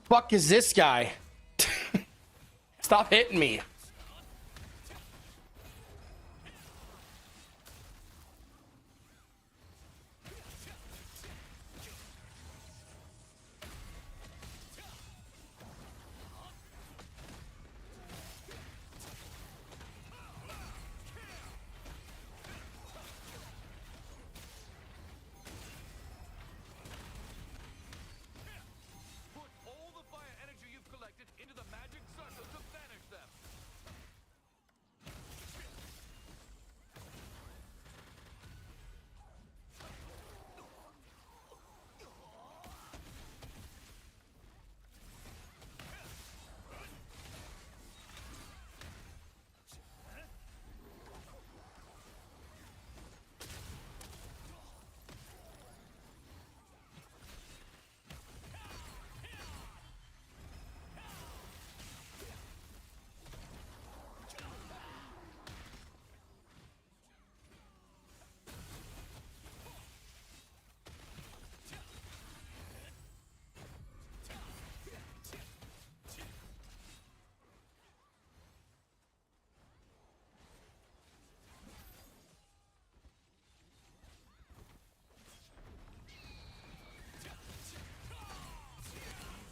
fuck is this guy? Stop hitting me. Put all the fire energy you've collected into the magic circle to banish them.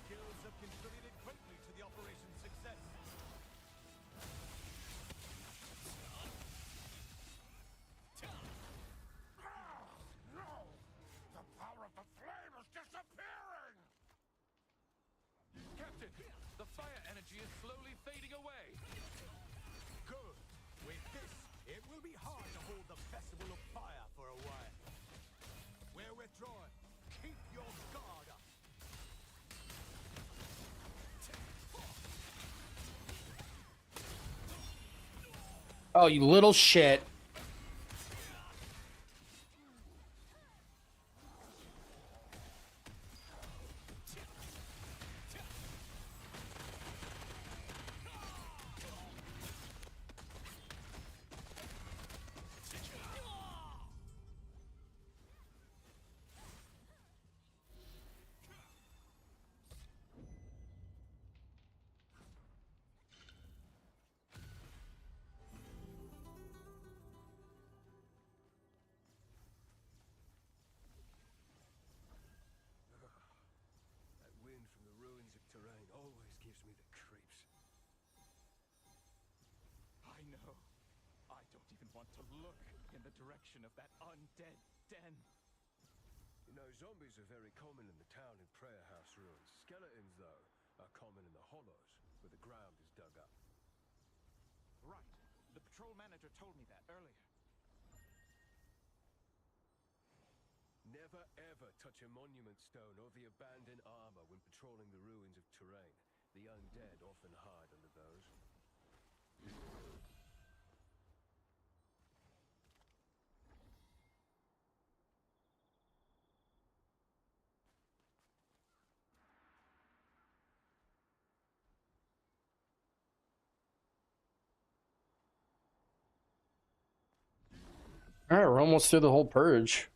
Skills have contributed greatly to the operation's success. No! The power of the flame is disappearing! Captain, the fire energy is slowly fading away. Good. With this, it will be hard to hold the Festival of Fire for a while. We're withdrawing. Keep your guard up. Oh, you little shit. That wind from the ruins of terrain always gives me the creeps. I know. I don't even want to look in the direction of that undead den. You know, zombies are very common in the town and prayer house ruins. Skeletons, though, are common in the hollows, where the ground is dug up. Right. The patrol manager told me that earlier. Never ever touch a monument stone or the abandoned armor when patrolling the ruins of terrain. The undead often hide under those. All right, we're almost through the whole purge.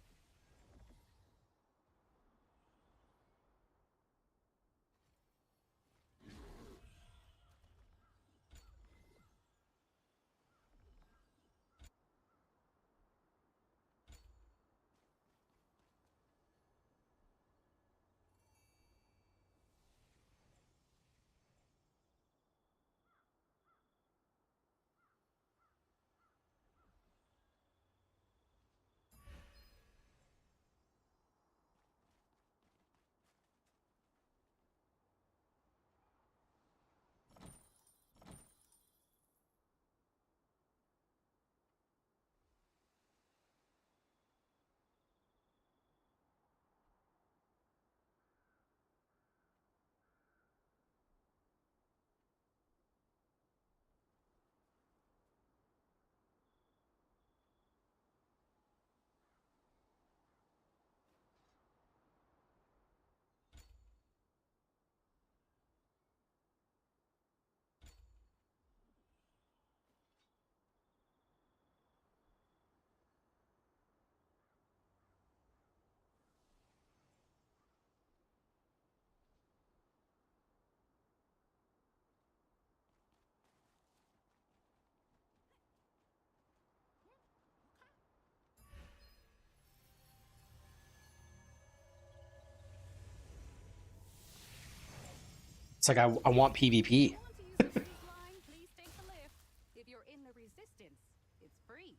It's like I want PvP. Want to use the cruise line? Please take the lift. If you're in the resistance, it's free.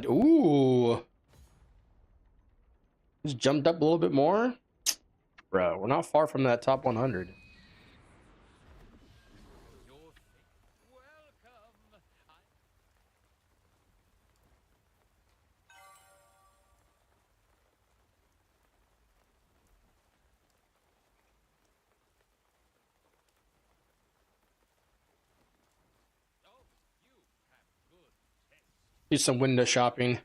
Ooh, just jumped up a little bit more, bro. We're not far from that top 100. Welcome. Oh, you have good taste. Do some window shopping.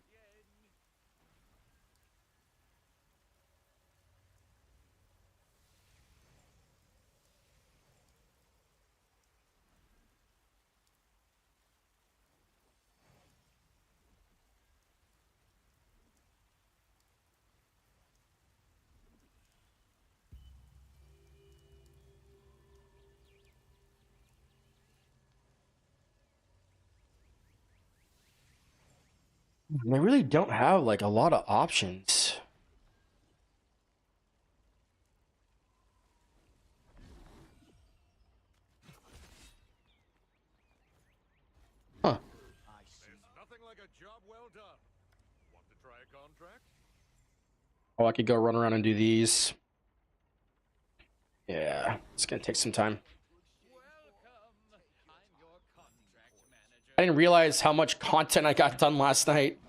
They really don't have like a lot of options. Huh. There's nothing like a job well done. Want to try a contract? Oh, I could go run around and do these. Yeah, it's gonna take some time. Welcome. I'm your contract manager. I didn't realize how much content I got done last night.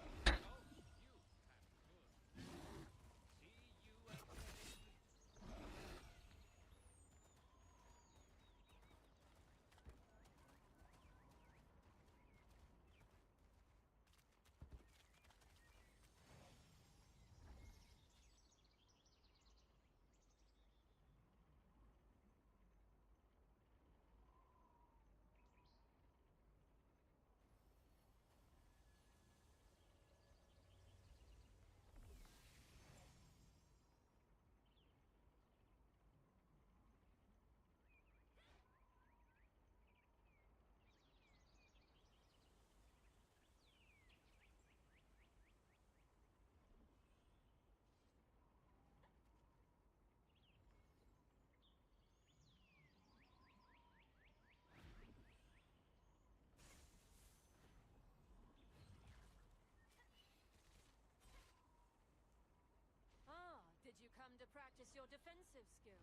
Ah, did you come to practice your defensive skills?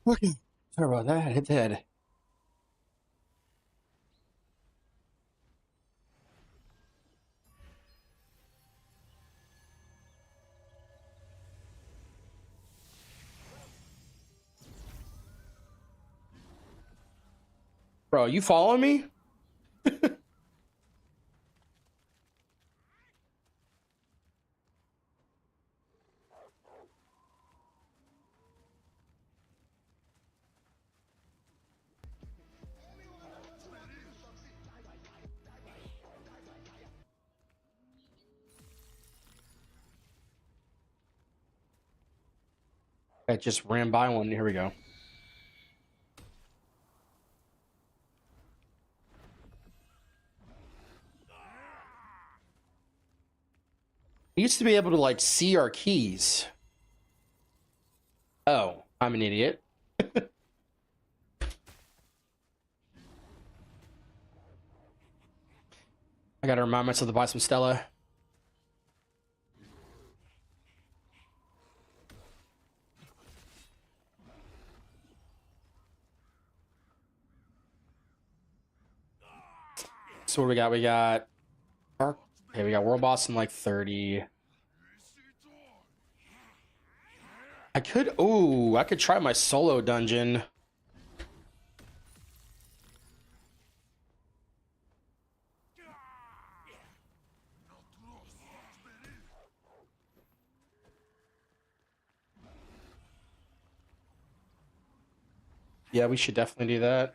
Okay. Sorry about that. Hit the head. Bro, you following me? I just ran by one. Here we go. We used to be able to like see our keys. Oh, I'm an idiot. I gotta remind myself to buy some Stella. So what do we got? We got Arc. Okay, we got World Boss in like 30. I could, ooh, I could try my solo dungeon. Yeah, we should definitely do that.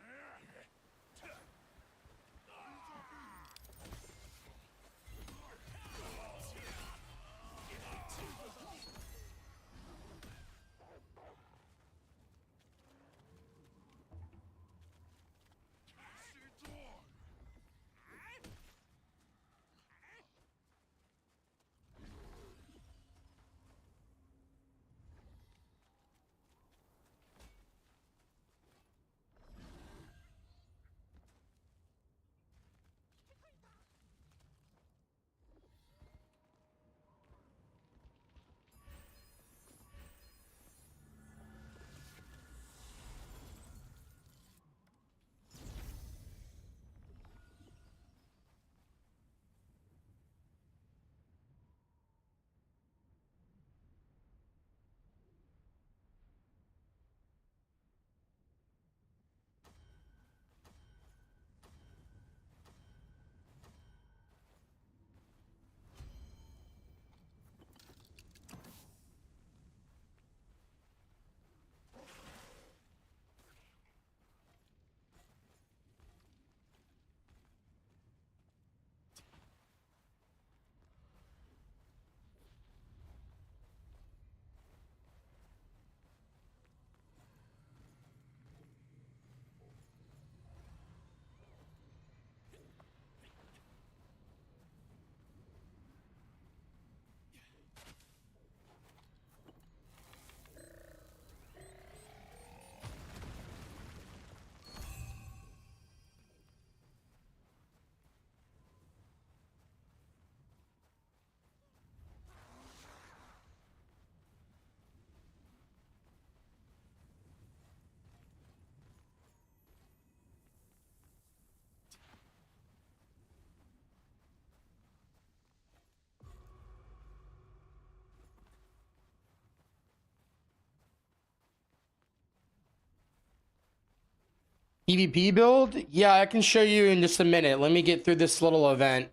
PvP build? Yeah, I can show you in just a minute. Let me get through this little event.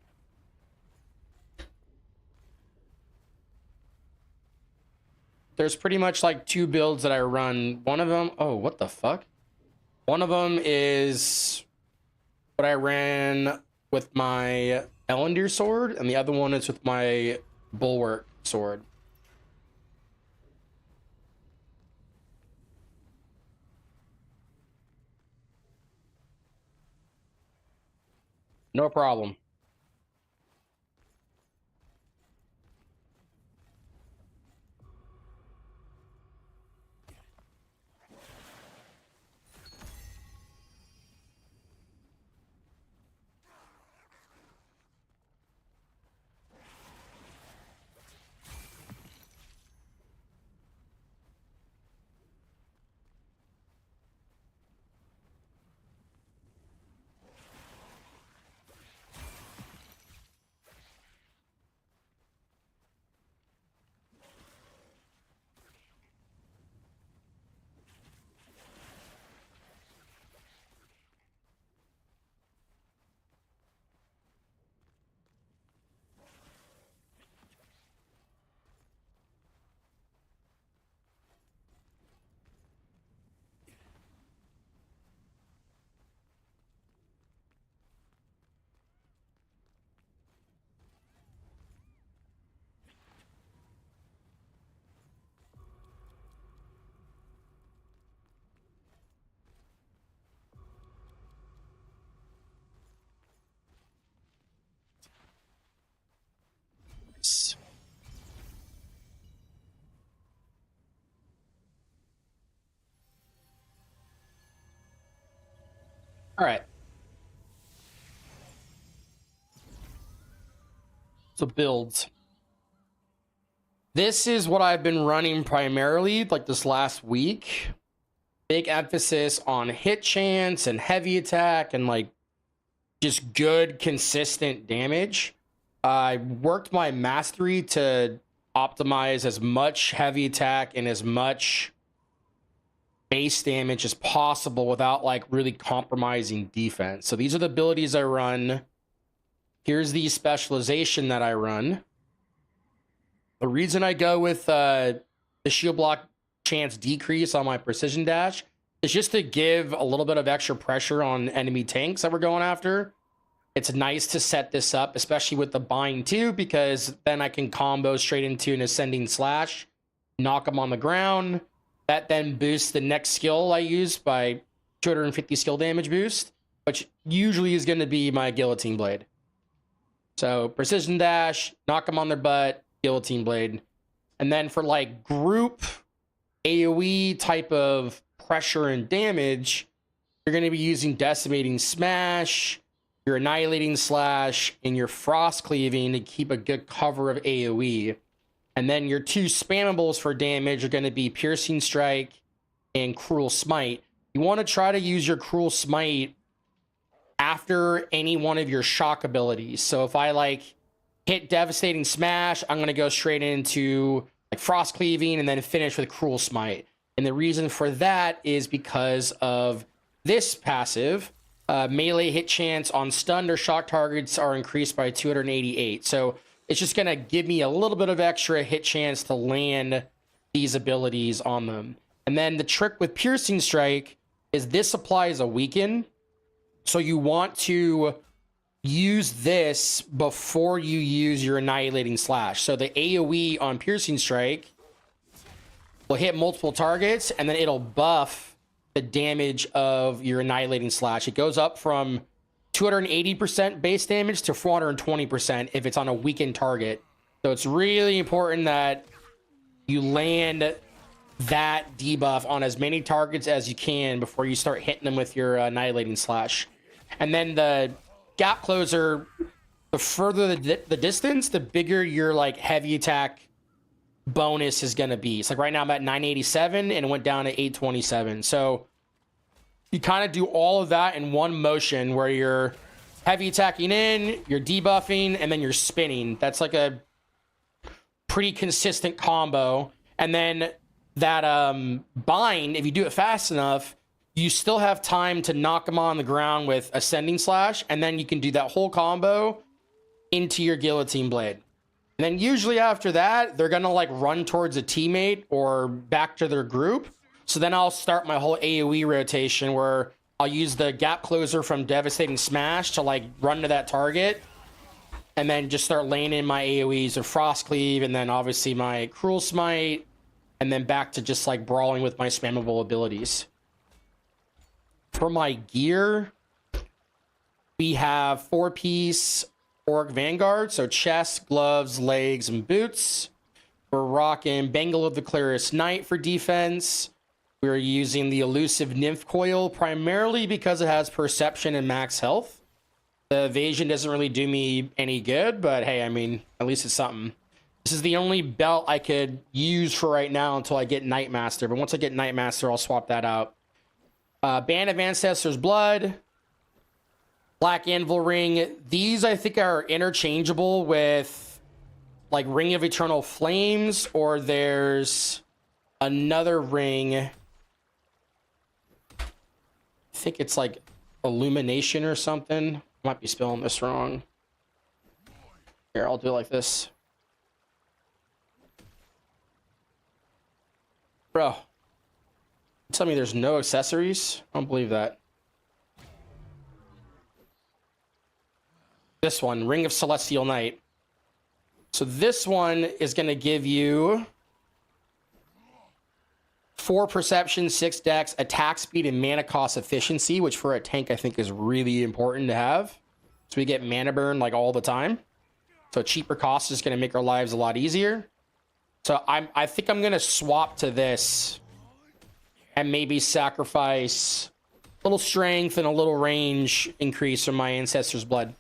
There's pretty much like 2 builds that I run. One of them, oh, what the fuck? One of them is what I ran with my Elendir sword, and the other one is with my Bulwark sword. No problem. All right. So builds. This is what I've been running primarily like this last week. Big emphasis on hit chance and heavy attack and like just good consistent damage. I worked my mastery to optimize as much heavy attack and as much base damage as possible without like really compromising defense. So these are the abilities I run. Here's the specialization that I run. The reason I go with the shield block chance decrease on my precision dash is just to give a little bit of extra pressure on enemy tanks that we're going after. It's nice to set this up, especially with the bind too, because then I can combo straight into an ascending slash, knock them on the ground. That then boosts the next skill I use by 250 skill damage boost, which usually is going to be my guillotine blade. So precision dash, knock them on their butt, guillotine blade. And then for like group AoE type of pressure and damage, you're going to be using decimating smash, your annihilating slash, and your frost cleaving to keep a good cover of AoE. And then your 2 spammables for damage are going to be piercing strike and cruel smite. You want to try to use your cruel smite after any one of your shock abilities. So if I like hit devastating smash, I'm going to go straight into like frost cleaving and then finish with cruel smite. And the reason for that is because of this passive. Melee hit chance on stunned or shock targets are increased by 288. So it's just going to give me a little bit of extra hit chance to land these abilities on them. And then the trick with piercing strike is this applies a weaken. So you want to use this before you use your annihilating slash. So the AoE on piercing strike will hit multiple targets and then it'll buff the damage of your annihilating slash. It goes up from 280% base damage to 420% if it's on a weakened target. So it's really important that you land that debuff on as many targets as you can before you start hitting them with your annihilating slash. And then the gap closer, the further the distance, the bigger your like heavy attack bonus is going to be. It's like right now I'm at 987 and it went down to 827. So you kind of do all of that in one motion where you're heavy attacking in, you're debuffing, and then you're spinning. That's like a pretty consistent combo. And then that bind, if you do it fast enough, you still have time to knock them on the ground with Ascending Slash, and then you can do that whole combo into your Guillotine Blade. And then usually after that, they're gonna like run towards a teammate or back to their group. So then I'll start my whole AoE rotation where I'll use the Gap Closer from Devastating Smash to like run to that target, and then just start laying in my AoEs of Frost Cleave, and then obviously my Cruel Smite, and then back to just like brawling with my spammable abilities. For my gear, we have 4-piece Orc Vanguard, so chest, gloves, legs, and boots. We're rocking Bangle of the Clearest Night for defense. We're using the Elusive Nymph Coil primarily because it has perception and max health. The evasion doesn't really do me any good, but hey, I mean, at least it's something. This is the only belt I could use for right now until I get Nightmaster, but once I get Nightmaster, I'll swap that out. Band of Ancestors Blood, Black Anvil Ring. These I think are interchangeable with like Ring of Eternal Flames, or there's another ring. I think it's like Illumination or something. Might be spelling this wrong. Here, I'll do it like this. Bro, tell me there's no accessories? I don't believe that. This one, Ring of Celestial Night. So this one is going to give you 4 perception, 6 dex, attack speed, and mana cost efficiency, which for a tank I think is really important to have. So we get mana burn like all the time. So cheaper cost is going to make our lives a lot easier. So I think I'm going to swap to this and maybe sacrifice a little strength and a little range increase from my Ancestor's Blood.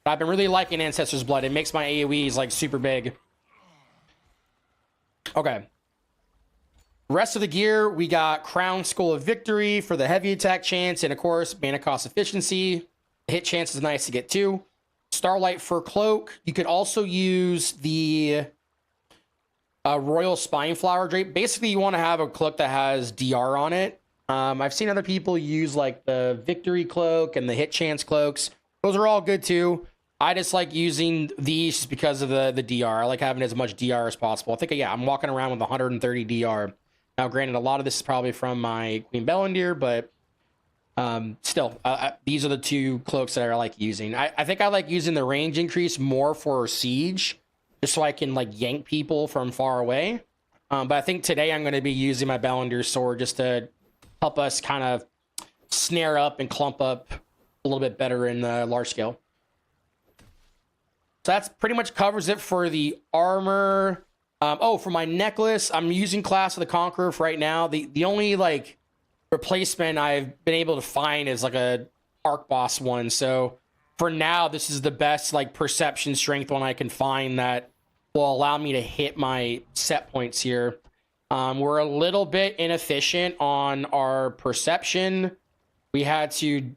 I've been really liking Ancestor's Blood. It makes my AoEs like super big. Okay. Rest of the gear, we got Crown Skull of Victory for the heavy attack chance, and of course, mana cost efficiency. Hit chance is nice to get too. Starlight Fur Cloak. You could also use the Royal Spineflower Drape. Basically, you want to have a cloak that has DR on it. I've seen other people use like the Victory Cloak and the Hit Chance Cloaks. Those are all good too. I just like using these just because of the DR. I like having as much DR as possible. I think, yeah, I'm walking around with 130 DR. Now, granted, a lot of this is probably from my Queen Bellendir, but still, these are the 2 cloaks that I like using. I think I like using the range increase more for Siege, just so I can like yank people from far away. But I think today I'm going to be using my Bellendir sword just to help us kind of snare up and clump up a little bit better in the large scale. So that's pretty much covers it for the armor. For my necklace, I'm using Class of the Conqueror for right now. The only like replacement I've been able to find is like a Arc Boss one. So for now, this is the best like perception strength one I can find that will allow me to hit my set points here. We're a little bit inefficient on our perception. We had to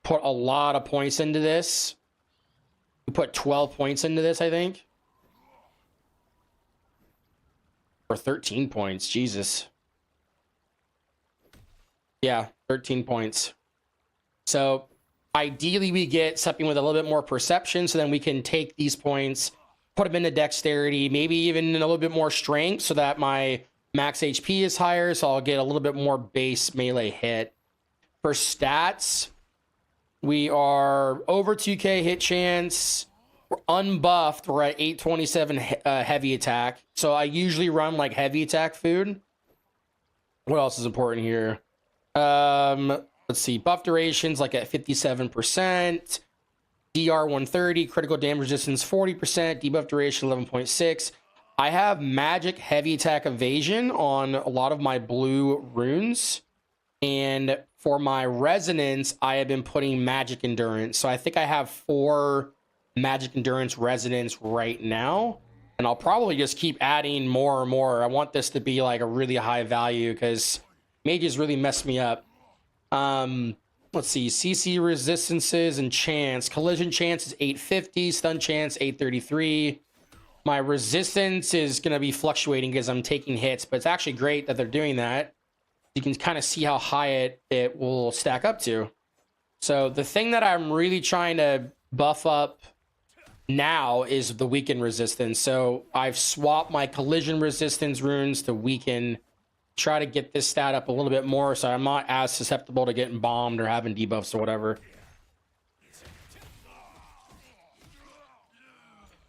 put a lot of points into this. We put 12 points into this, I think. Or 13 points, Jesus. Yeah, 13 points. So ideally we get something with a little bit more perception, so then we can take these points, put them into dexterity, maybe even a little bit more strength so that my max HP is higher, so I'll get a little bit more base melee hit. For stats, we are over 2k hit chance. We're unbuffed. We're at 827 heavy attack. So I usually run like heavy attack food. What else is important here? Let's see. Buff durations like at 57%. DR 130. Critical damage resistance 40%. Debuff duration 11.6. I have magic heavy attack evasion on a lot of my blue runes. And for my resonance, I have been putting magic endurance. So I think I have 4 magic endurance resonance right now, and I'll probably just keep adding more and more. I want this to be like a really high value because mages really mess me up. Let's see, CC resistances and chance. Collision chance is 850, stun chance 833. My resistance is going to be fluctuating because I'm taking hits, but it's actually great that they're doing that. You can kind of see how high it will stack up to. So the thing that I'm really trying to buff up now is the weaken resistance. So I've swapped my collision resistance runes to weaken, try to get this stat up a little bit more so I'm not as susceptible to getting bombed or having debuffs or whatever.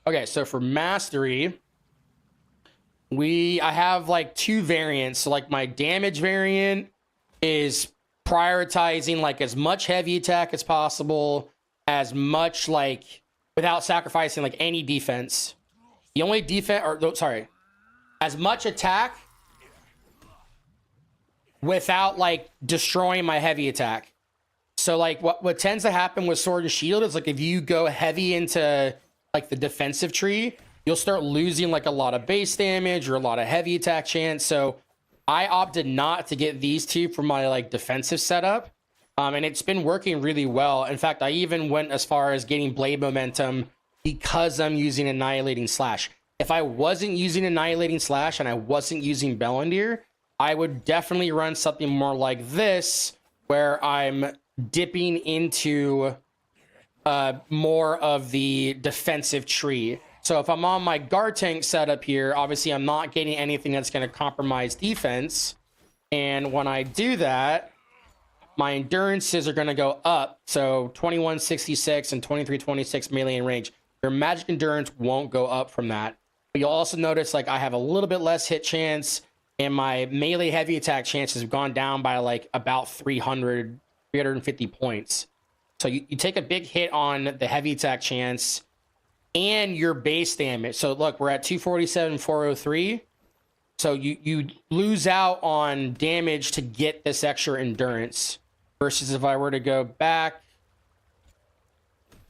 Okay, so for mastery, I have like two variants. So like my damage variant is prioritizing like as much heavy attack as possible, as much like without sacrificing like any defense. The only defense, or sorry, as much attack without like destroying my heavy attack. So like what tends to happen with sword and shield is like if you go heavy into like the defensive tree, you'll start losing like a lot of base damage or a lot of heavy attack chance. So I opted not to get these two for my like defensive setup. And it's been working really well. In fact, I even went as far as getting blade momentum because I'm using Annihilating Slash. If I wasn't using Annihilating Slash and I wasn't using Bellandir, I would definitely run something more like this, where I'm dipping into more of the defensive tree. So if I'm on my guard tank setup here, obviously I'm not getting anything that's going to compromise defense. And when I do that, my endurances are going to go up. So 2166 and 2326 melee in range. Your magic endurance won't go up from that. But you'll also notice like I have a little bit less hit chance, and my melee heavy attack chances have gone down by like about 350 points. So you take a big hit on the heavy attack chance and your base damage. So look, we're at 247, 403. So you lose out on damage to get this extra endurance. Versus if I were to go back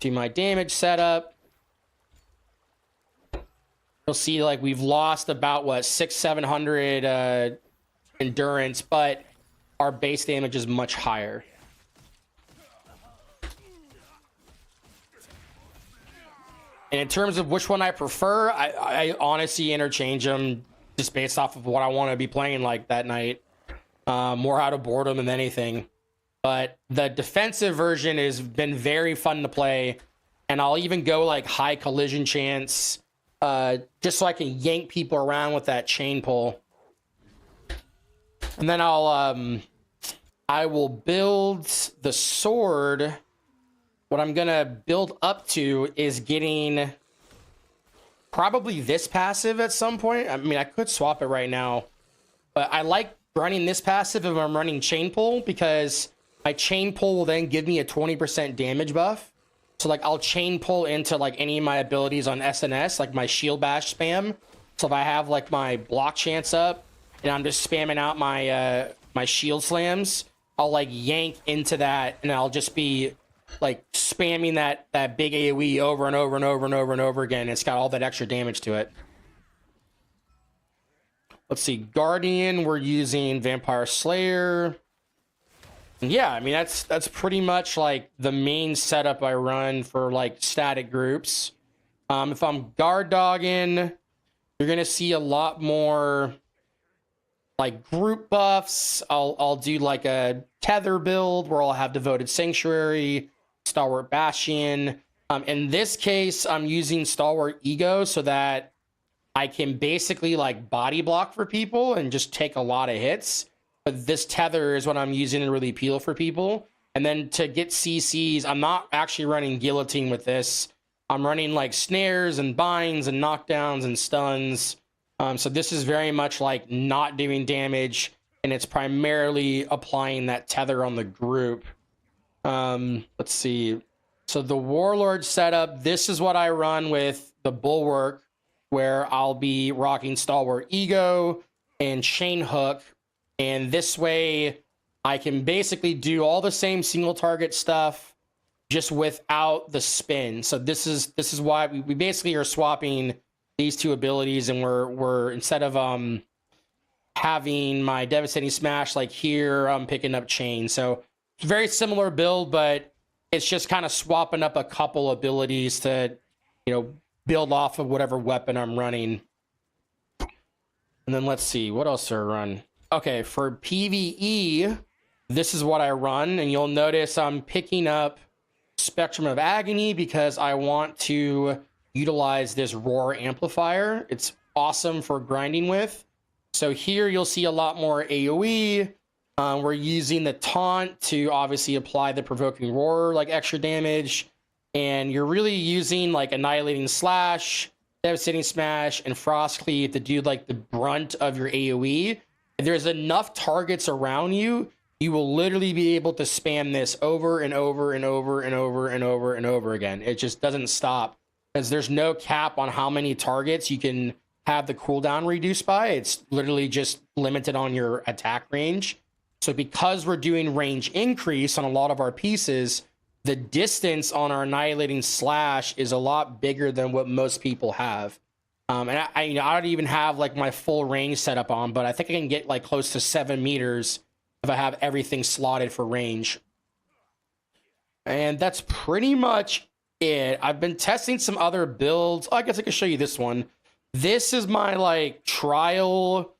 to my damage setup, you'll see like we've lost about what 600-700 endurance, but our base damage is much higher. And in terms of which one I prefer, I honestly interchange them just based off of what I want to be playing like that night. More out of boredom than anything. But the defensive version has been very fun to play. And I'll even go like high collision chance, just so I can yank people around with that chain pull. And then I will build the sword. What I'm gonna build up to is getting probably this passive at some point. I mean, I could swap it right now, but I like running this passive if I'm running chain pull, because my chain pull will then give me a 20% damage buff. So like I'll chain pull into like any of my abilities on SNS, like my shield bash spam. So if I have like my block chance up and I'm just spamming out my my shield slams, I'll like yank into that and I'll just be like spamming that big AoE over and over and over and over and over again. It's got all that extra damage to it. Let's see, Guardian, we're using Vampire Slayer. Yeah, I mean, that's pretty much like the main setup I run for like static groups. If I'm guard dogging, you're gonna see a lot more like group buffs. I'll do like a tether build where I'll have Devoted Sanctuary, Stalwart Bastion. In this case, I'm using Stalwart Ego so that I can basically like body block for people and just take a lot of hits. But this tether is what I'm using to really peel for people. And then to get CCs, I'm not actually running guillotine with this. I'm running like snares and binds and knockdowns and stuns. So this is very much like not doing damage, and it's primarily applying that tether on the group. Let's see. So the Warlord setup, this is what I run with the Bulwark, where I'll be rocking Stalwart Ego and Chain Hook. And this way I can basically do all the same single target stuff just without the spin. So this is why we basically are swapping these two abilities, and we're instead of having my Devastating Smash like here, I'm picking up Chain. So it's a very similar build, but it's just kind of swapping up a couple abilities to, you know, build off of whatever weapon I'm running. And then let's see, what else do I run? Okay, for PvE, this is what I run, and you'll notice I'm picking up Spectrum of Agony because I want to utilize this roar amplifier. It's awesome for grinding with. So here you'll see a lot more AoE. We're using the taunt to obviously apply the provoking roar, like extra damage. And you're really using like Annihilating Slash, Devastating Smash, and Frost Cleave to do like the brunt of your AoE. If there's enough targets around you, you will literally be able to spam this over and over and over and over and over and over again. It just doesn't stop because there's no cap on how many targets you can have the cooldown reduced by. It's literally just limited on your attack range. So because we're doing range increase on a lot of our pieces, the distance on our Annihilating Slash is a lot bigger than what most people have. And I don't even have like my full range set up on, but I think I can get like close to 7 meters if I have everything slotted for range. And that's pretty much it. I've been testing some other builds. Oh, I guess I can show you this one. This is my like trial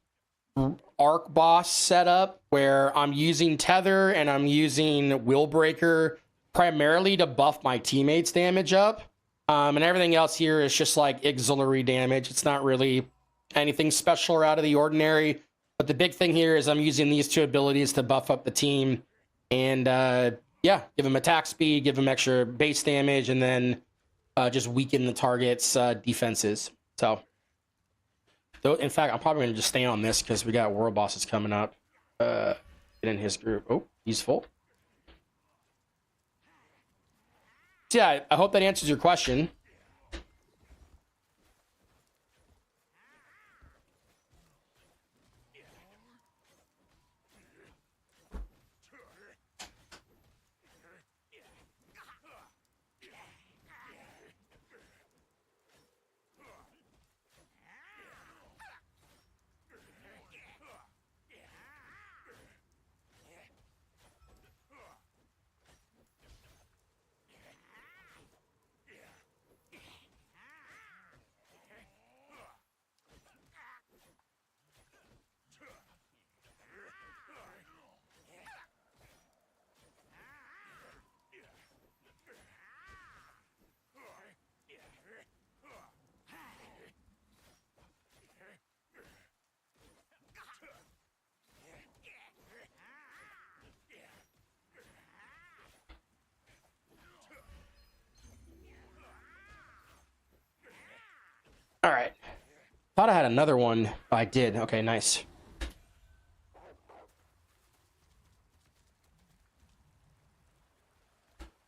arc boss setup where I'm using Tether and I'm using Will Breaker primarily to buff my teammates' damage up. And everything else here is just like auxiliary damage. It's not really anything special or out of the ordinary. But the big thing here is I'm using these two abilities to buff up the team. And yeah, give them attack speed, give them extra base damage, and then just weaken the target's defenses. So, in fact, I'm probably going to just stay on this because we got world bosses coming up. Get in his group. Oh, he's full. So yeah, I hope that answers your question. All right. Thought I had another one. Oh, I did. Okay, nice.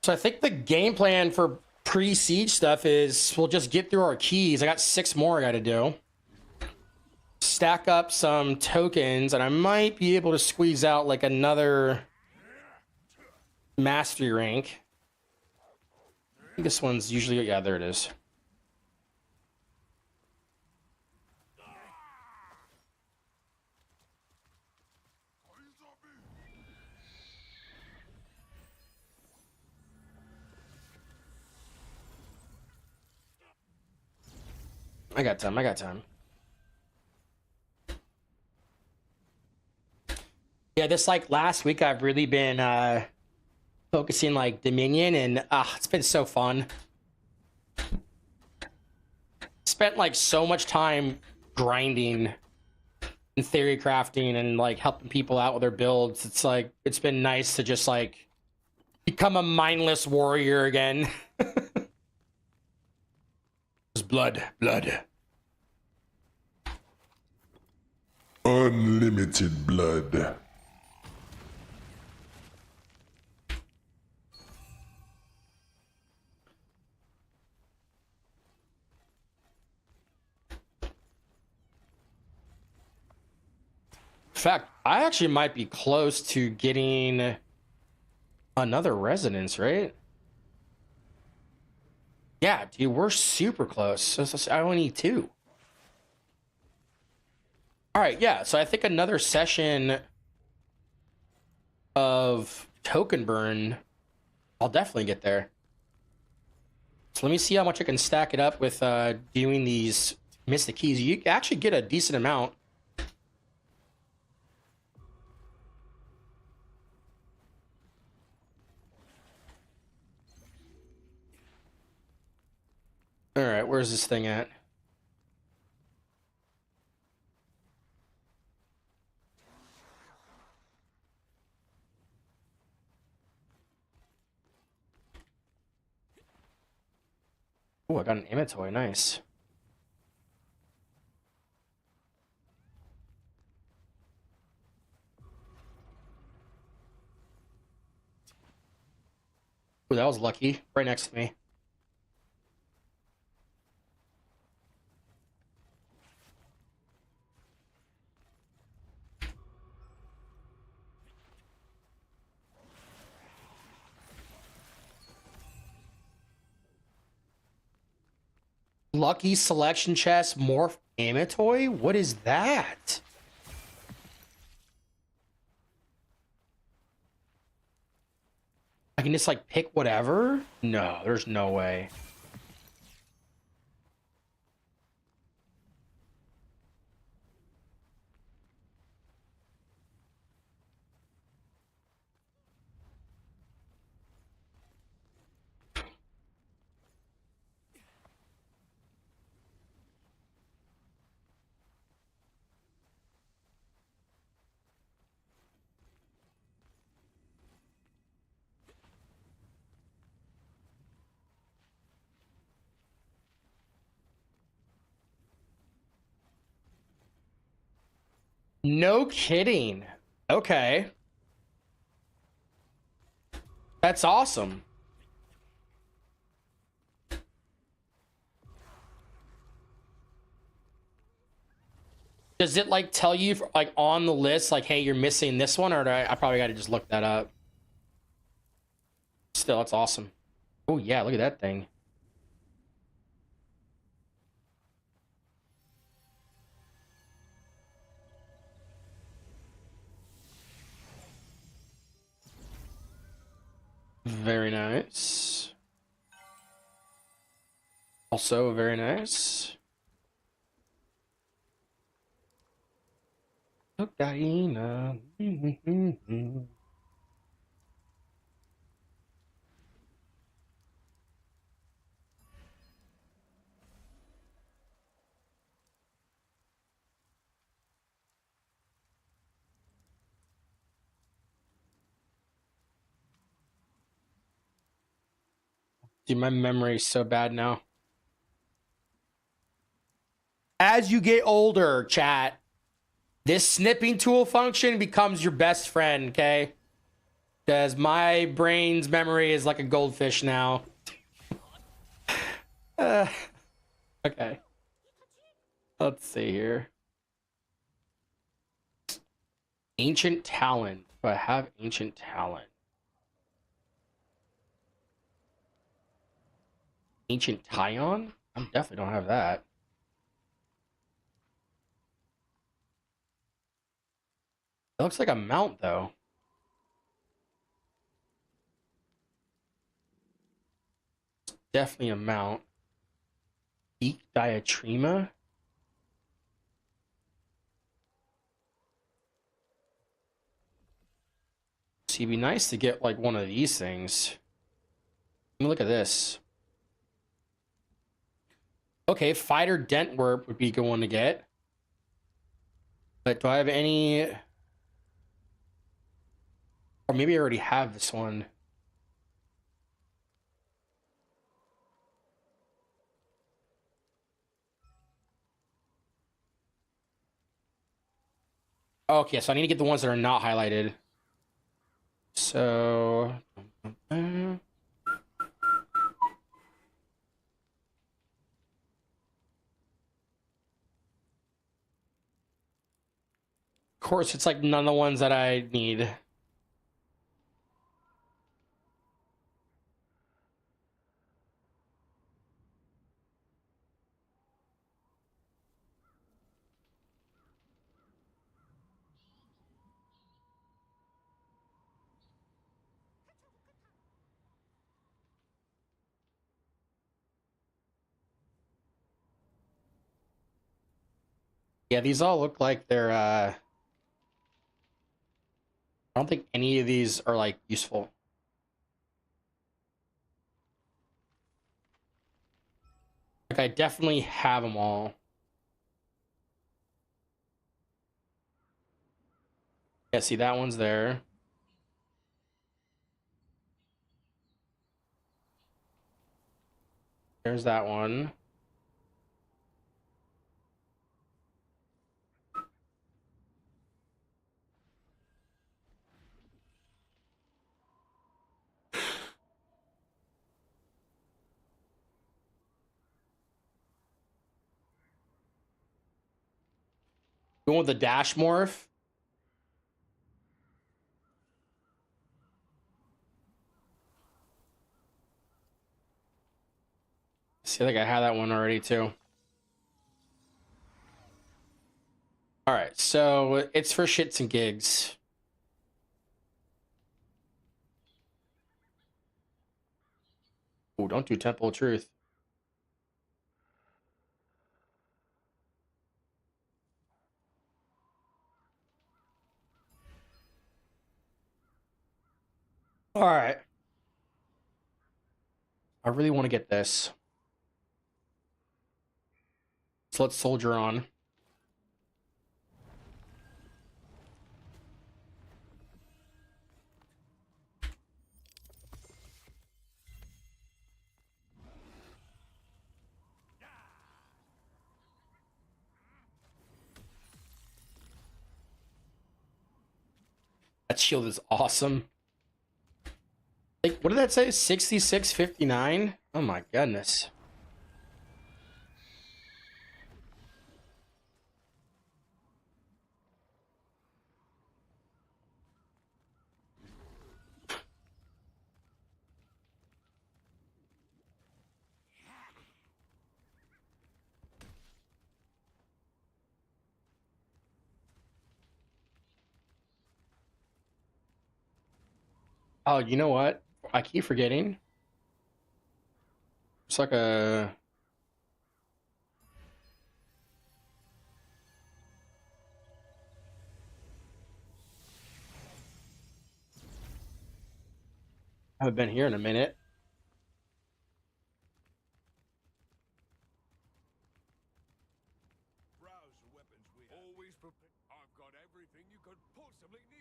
So I think the game plan for pre-siege stuff is we'll just get through our keys. I got 6 more I got to do. Stack up some tokens, and I might be able to squeeze out like another mastery rank. I think this one's usually, yeah, there it is. I got time, I got time. Yeah, this like last week I've really been focusing like Dominion, and it's been so fun. Spent like so much time grinding and theory crafting and like helping people out with their builds. It's like it's been nice to just like become a mindless warrior again. Blood. Unlimited blood. In fact, I actually might be close to getting another residence, right? Yeah, dude, we're super close. I only need 2. All right, yeah. So I think another session of token burn, I'll definitely get there. So let me see how much I can stack it up with doing these mystic keys. You actually get a decent amount. All right, where's this thing at? Oh, I got an inventory. Nice. Oh, that was lucky. Right next to me. Lucky selection chest, morph amatoy? What is that? I can just like pick whatever? No, there's no way. No kidding. Okay. That's awesome. Does it like tell you like on the list like, hey, you're missing this one, or do I probably got to just look that up? Still, that's awesome. Oh yeah, look at that thing. Very nice. Also very nice. Cocaina. Dude, my memory is so bad now. As you get older, chat, this snipping tool function becomes your best friend, okay? Because my brain's memory is like a goldfish now. Okay. Let's see here. Ancient Talent. Do I have Ancient Talent? Ancient Tyon? I definitely don't have that. It looks like a mount, though. Definitely a mount. Beak Diatrema? So it'd be nice to get like one of these things. Let me look at this. Okay, Fighter Dent Warp would be a good one to get. But do I have any... Or maybe I already have this one. Okay, so I need to get the ones that are not highlighted. So... Of course, it's like none of the ones that I need. Yeah, these all look like they're, I don't think any of these are, like, useful. Like, I definitely have them all. Yeah, see, that one's there. There's that one. Going with the dash morph. See, like I had that one already too. All right, so it's for shits and gigs. Oh, don't do Temple of Truth. All right. I really want to get this. So let's soldier on. That shield is awesome. Like, what did that say? 6659? Oh my goodness. Oh, you know what? I keep forgetting. It's like a... I haven't been here in a minute. Browse the weapons we have. Always prepared. I've got everything you could possibly need.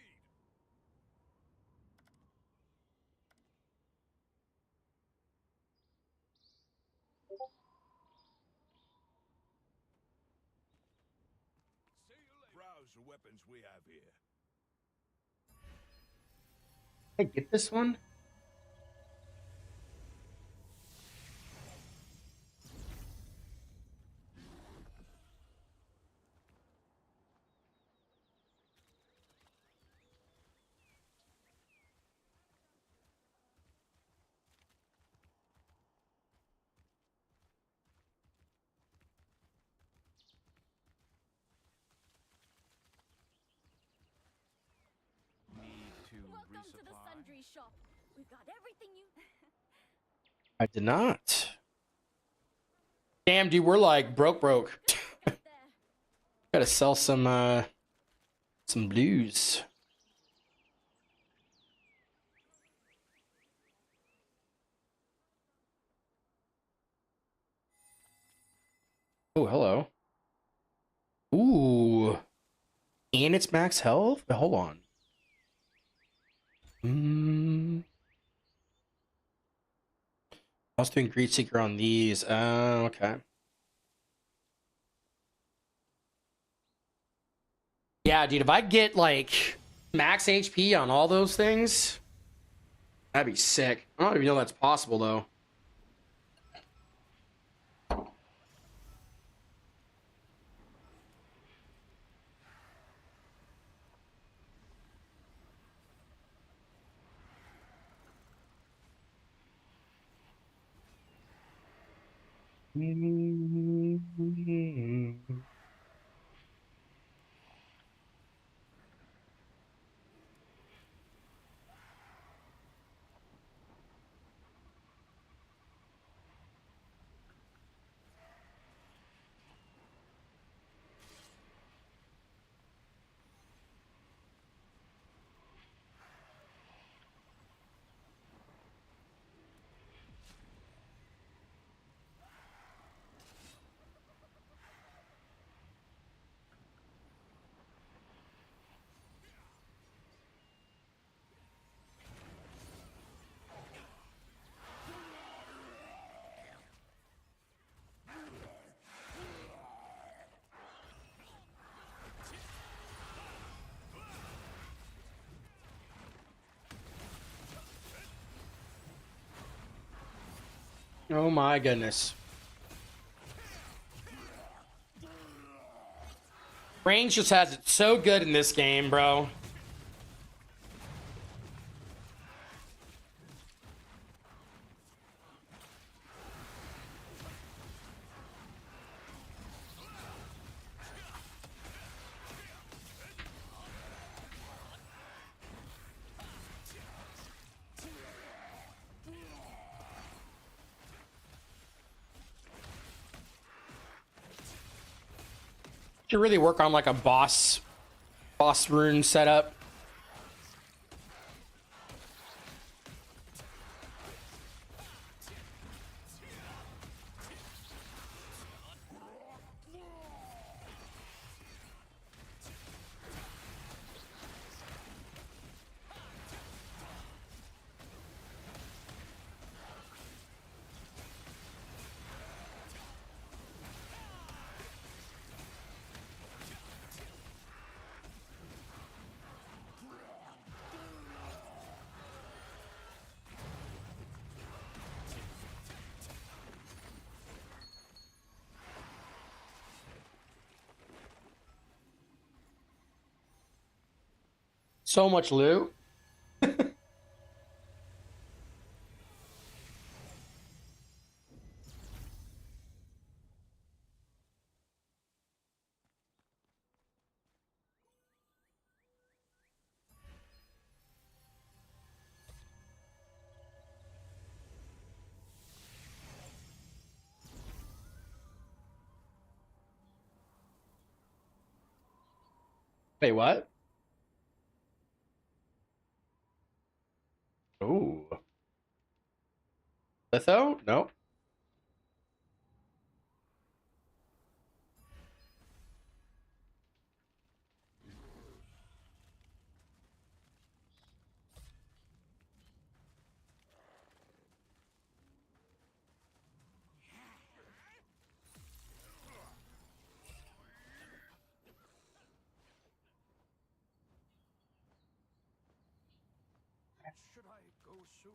See you later. Browse the weapons we have here. Can I get this one? Welcome to the sundry shop. We've got everything you. I did not. Damn, dude, we're like broke. There. Gotta sell some blues. Oh, hello. Ooh. And it's max health? But hold on. I was doing Greed Seeker on these. Okay. Yeah, dude, if I get like max HP on all those things, that'd be sick. I don't even know that's possible though. Oh my goodness. Range just has it so good in this game, bro. Should really work on like a boss rune setup. So much loot. Wait, what? Ooh. Litho? No. Should I go soon?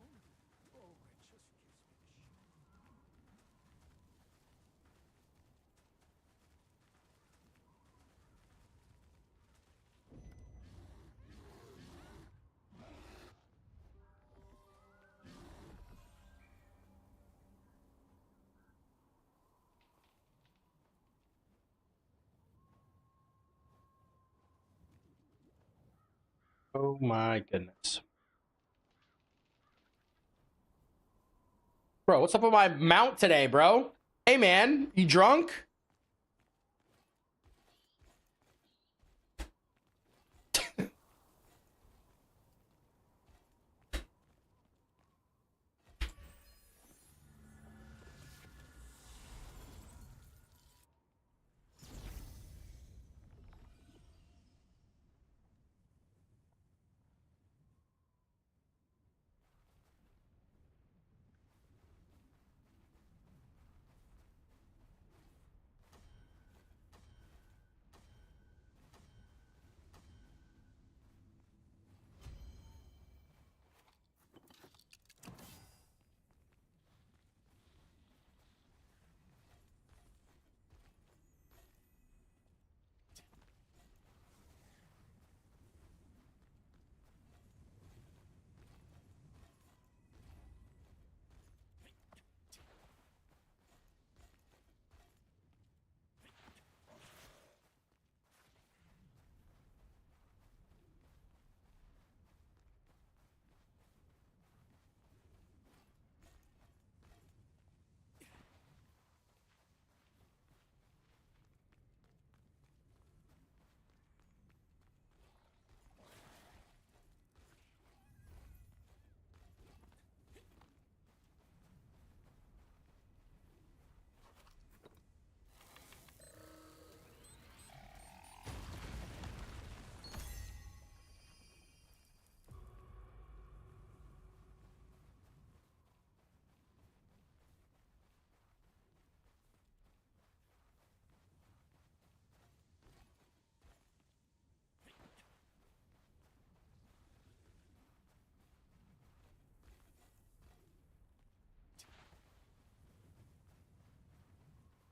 Oh, it just gives me the Oh my goodness. Bro, what's up with my mount today, bro? Hey man, you drunk?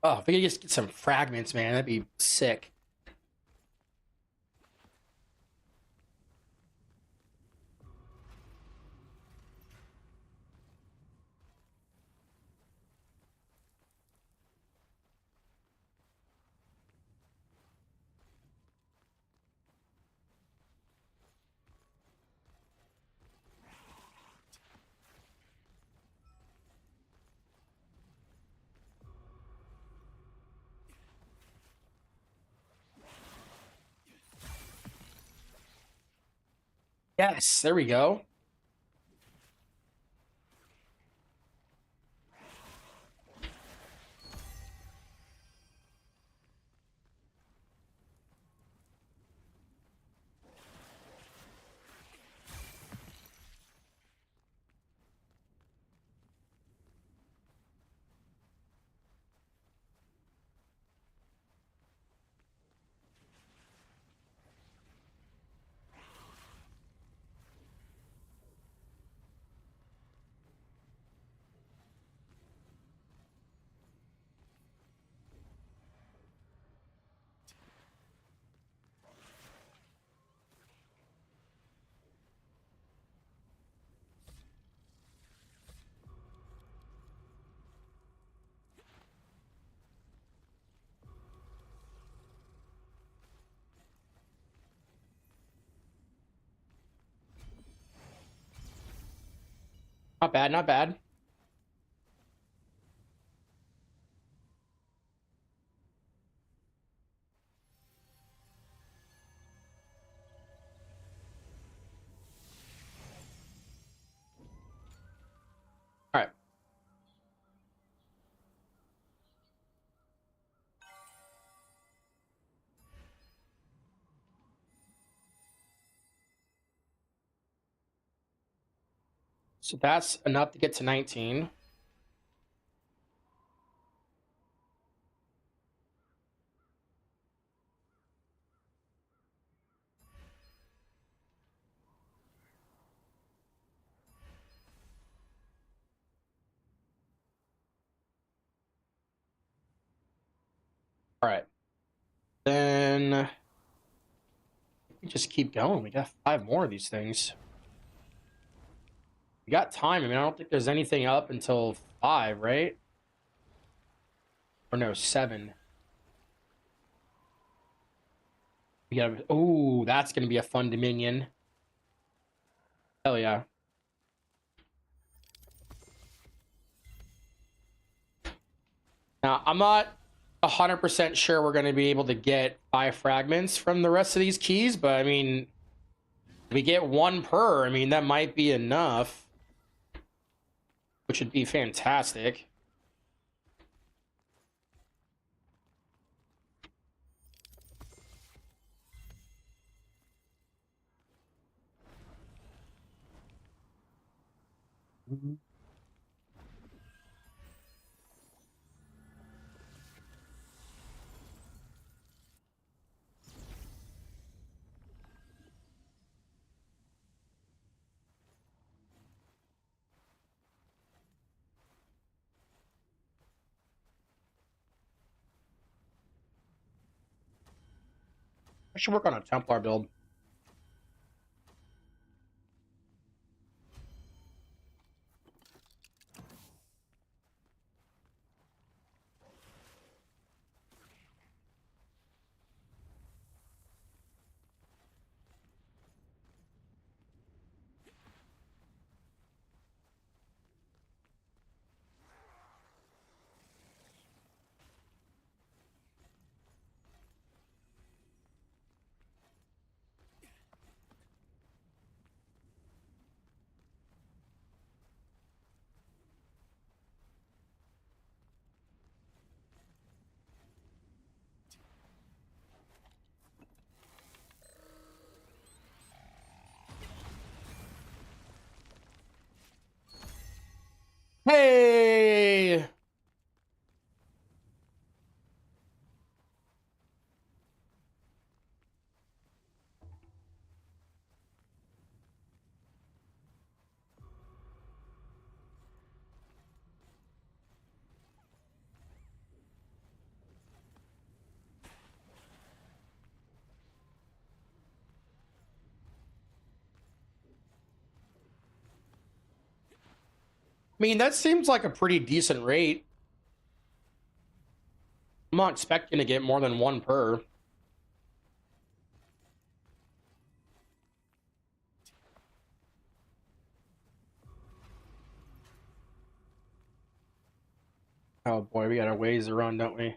Oh, if we could just get some fragments, man, that'd be sick. Yes, there we go. Not bad, not bad. All right. So that's enough to get to 19. All right. Then we just keep going. We got 5 more of these things. We got time. I mean, I don't think there's anything up until 5, right? Or no, 7. We got. Oh, that's gonna be a fun Dominion. Hell yeah. Now, I'm not 100% sure we're gonna be able to get 5 fragments from the rest of these keys, but I mean, if we get 1 per. I mean, that might be enough, which would be fantastic. I should work on a Templar build. Hey! I mean, that seems like a pretty decent rate. I'm not expecting to get more than one per. Oh boy, we got a ways to run, don't we?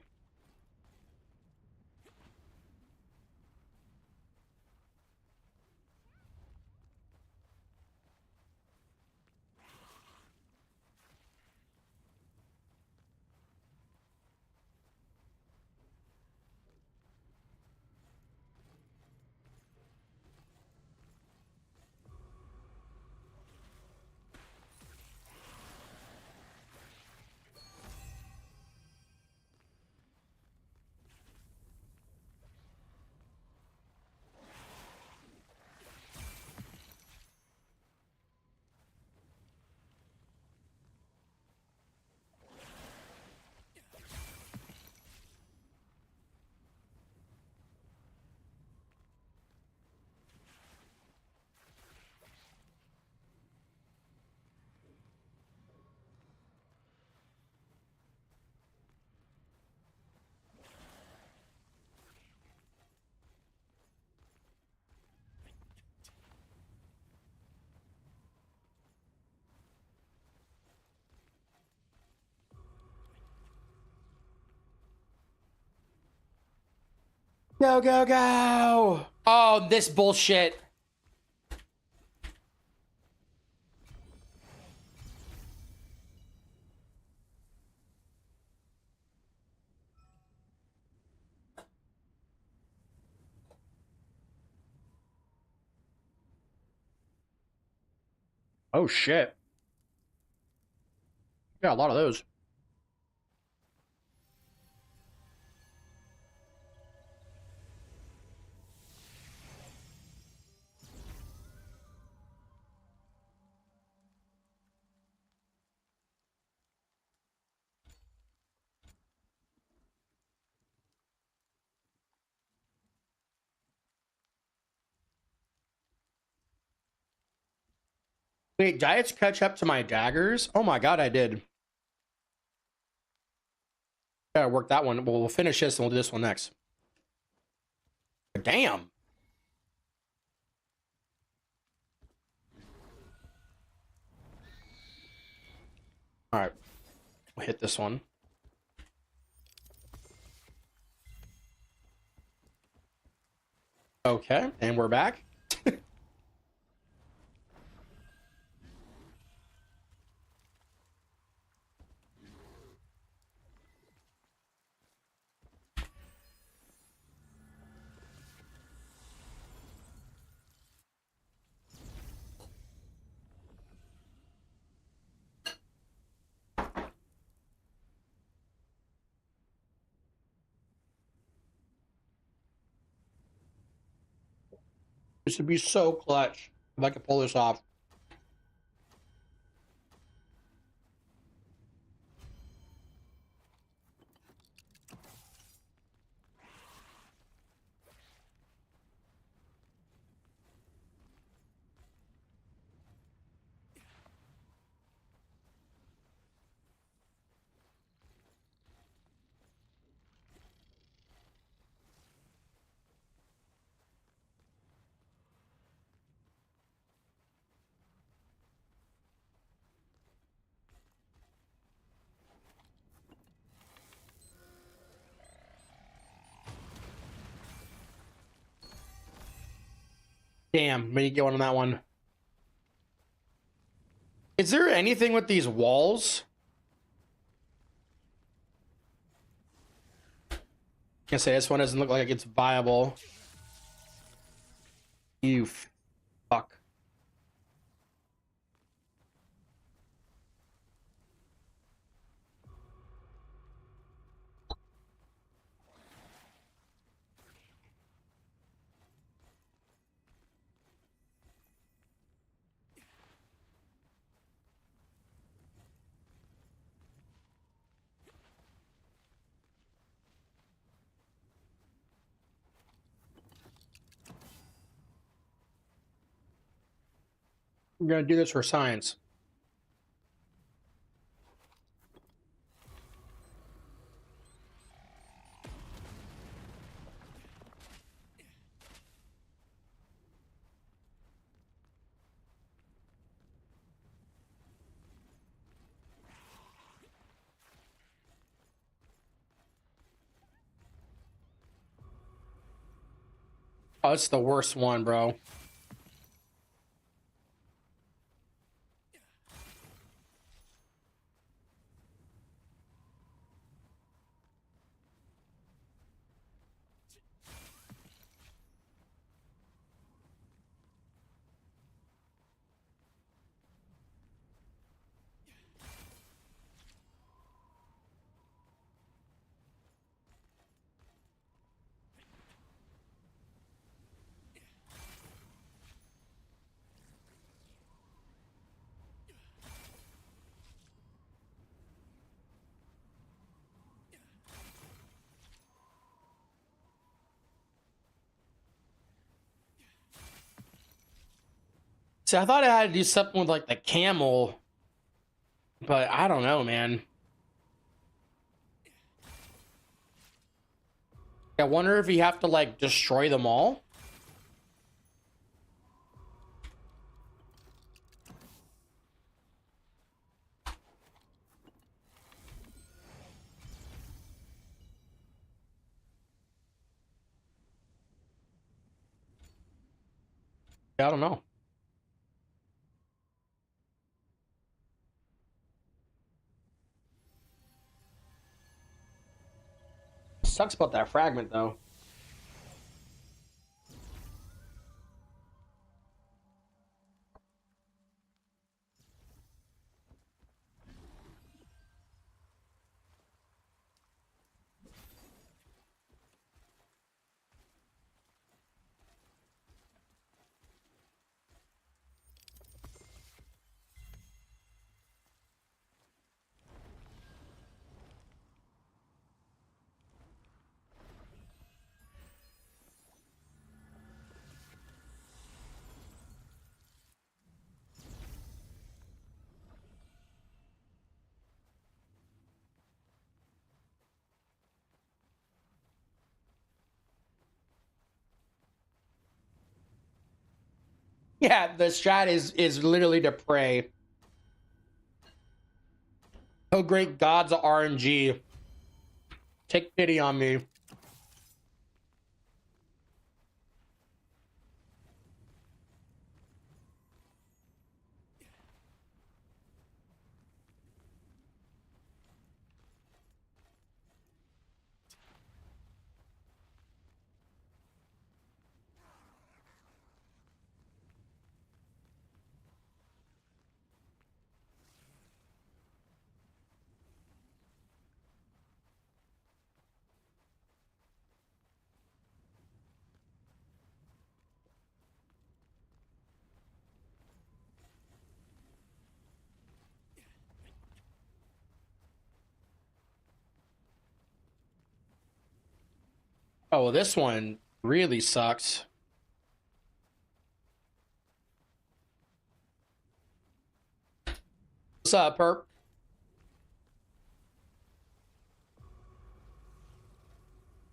Go, go, go! Oh, this bullshit. Oh shit. Yeah, a lot of those. Wait, did I catch up to my daggers? Oh my god, I did. Gotta work that one. We'll finish this and we'll do this one next. Damn. All right, we'll hit this one. Okay, and we're back. This would be so clutch if I could pull this off. Damn, we need to get one on that one. Is there anything with these walls? I can say this one doesn't look like it's viable. You fuck. I'm gonna do this for science. Oh, it's the worst one, bro. See, I thought I had to do something with like the camel, but I don't know, man. I wonder if you have to like destroy them all. I don't know. Sucks about that fragment though. Yeah, the strat is literally to pray. Oh great gods of RNG. Take pity on me. Oh, well, this one really sucks. What's up, Perp?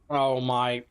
Oh my.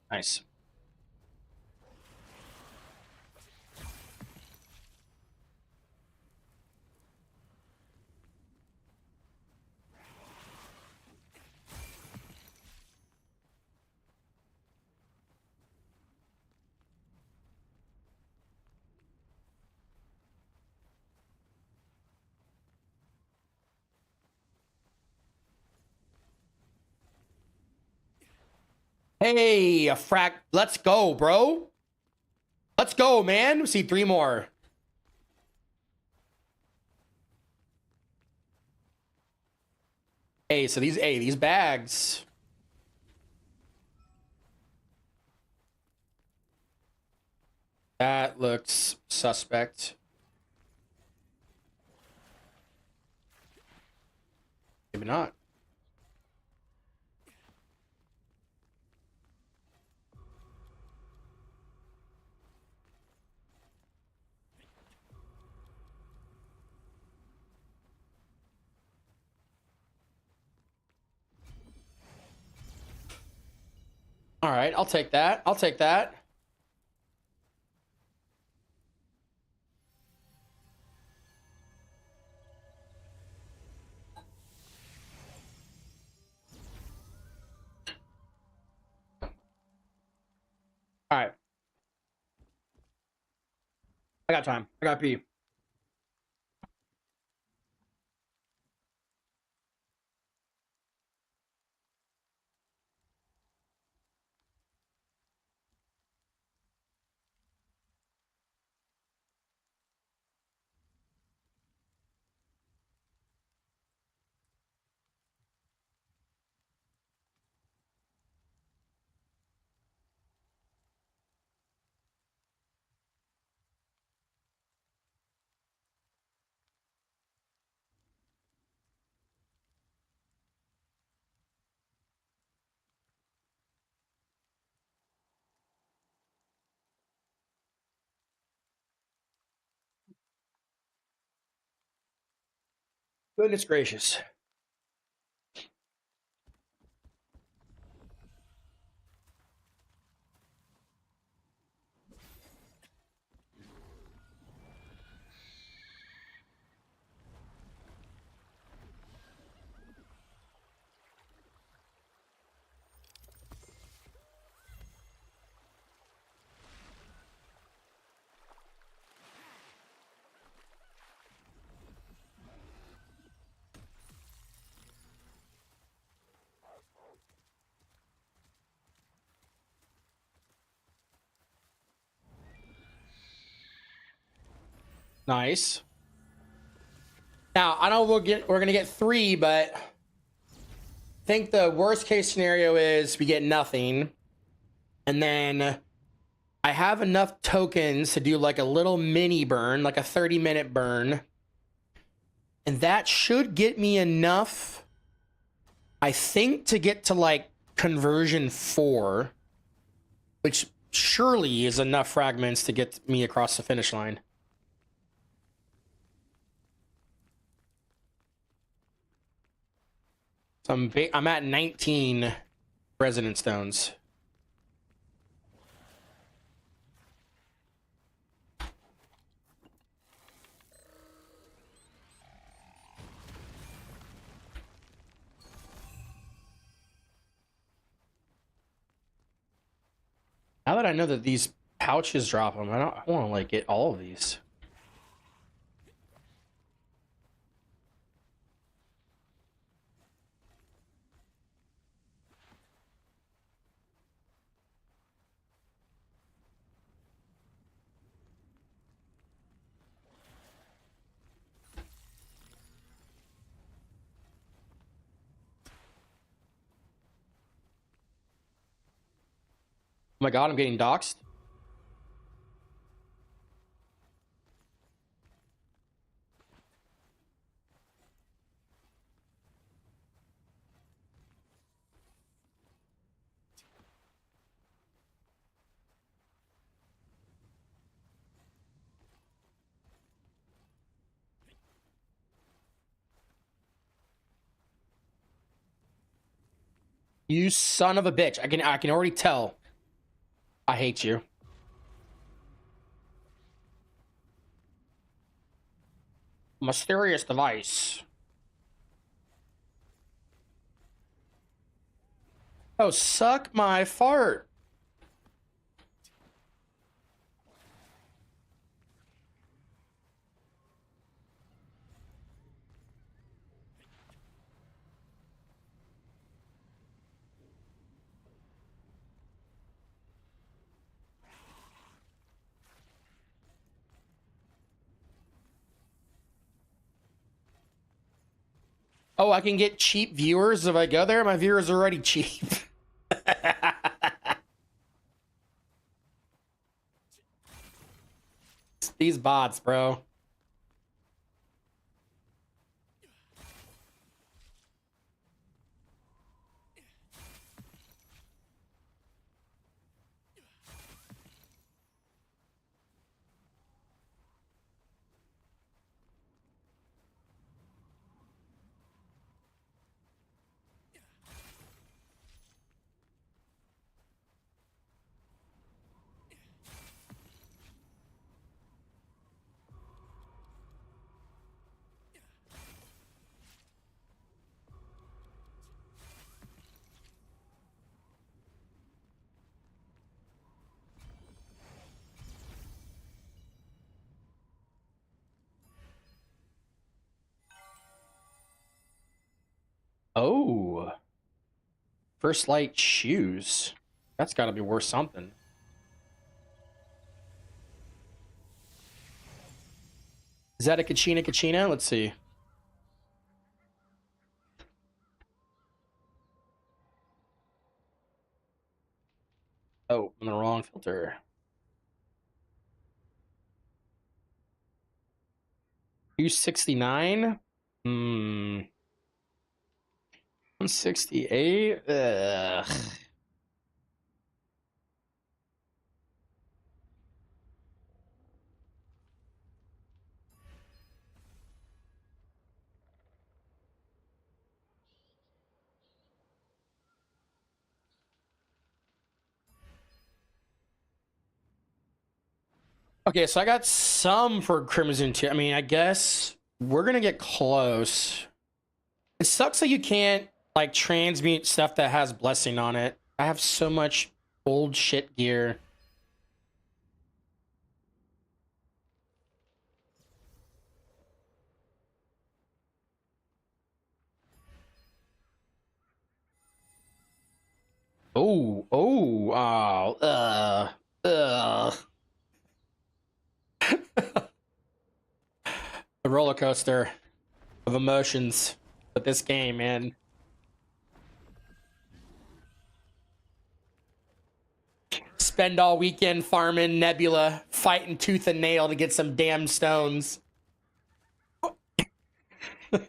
Nice. Hey, a frack. Let's go, bro. Let's go, man. We see 3 more. Hey, so these bags. That looks suspect. Maybe not. All right, I'll take that. I'll take that. All right. I got time. I got pee. Goodness gracious. Nice. Now, I know we're gonna get 3, but I think the worst case scenario is we get nothing. And then I have enough tokens to do like a little mini burn, like a 30-minute burn. And that should get me enough, I think, to get to like conversion 4, which surely is enough fragments to get me across the finish line. So I'm at 19 resident stones. Now that I know that these pouches drop them, I want to like get all of these. Oh my god, I'm getting doxxed. You son of a bitch. I can already tell. I hate you. Mysterious device. Oh, suck my fart. Oh, I can get cheap viewers if I go there? My viewers are already cheap. these bots, bro. Oh. First light shoes. That's got to be worth something. Is that a Kachina Kachina? Let's see. Oh, I'm in the wrong filter. 269? 168? Ugh. Okay, so I got some for Crimson too. I mean, I guess we're gonna get close. It sucks that you can't like transmute stuff that has blessing on it. I have so much old shit gear. Ugh. The roller coaster of emotions with this game, man. Spend all weekend farming Nebula, fighting tooth and nail to get some damn stones. It's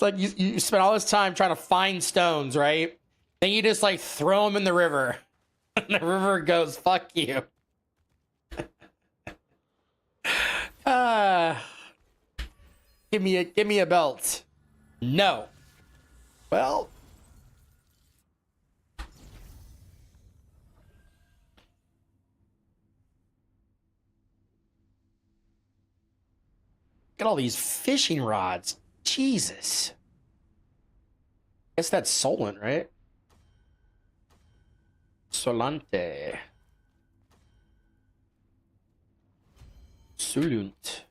like you spend all this time trying to find stones, right? Then you just like throw them in the river. And the river goes, fuck you. Give me a belt. No. Well, look at all these fishing rods. Jesus. Guess that's Solent, right? Solante. Sulunt.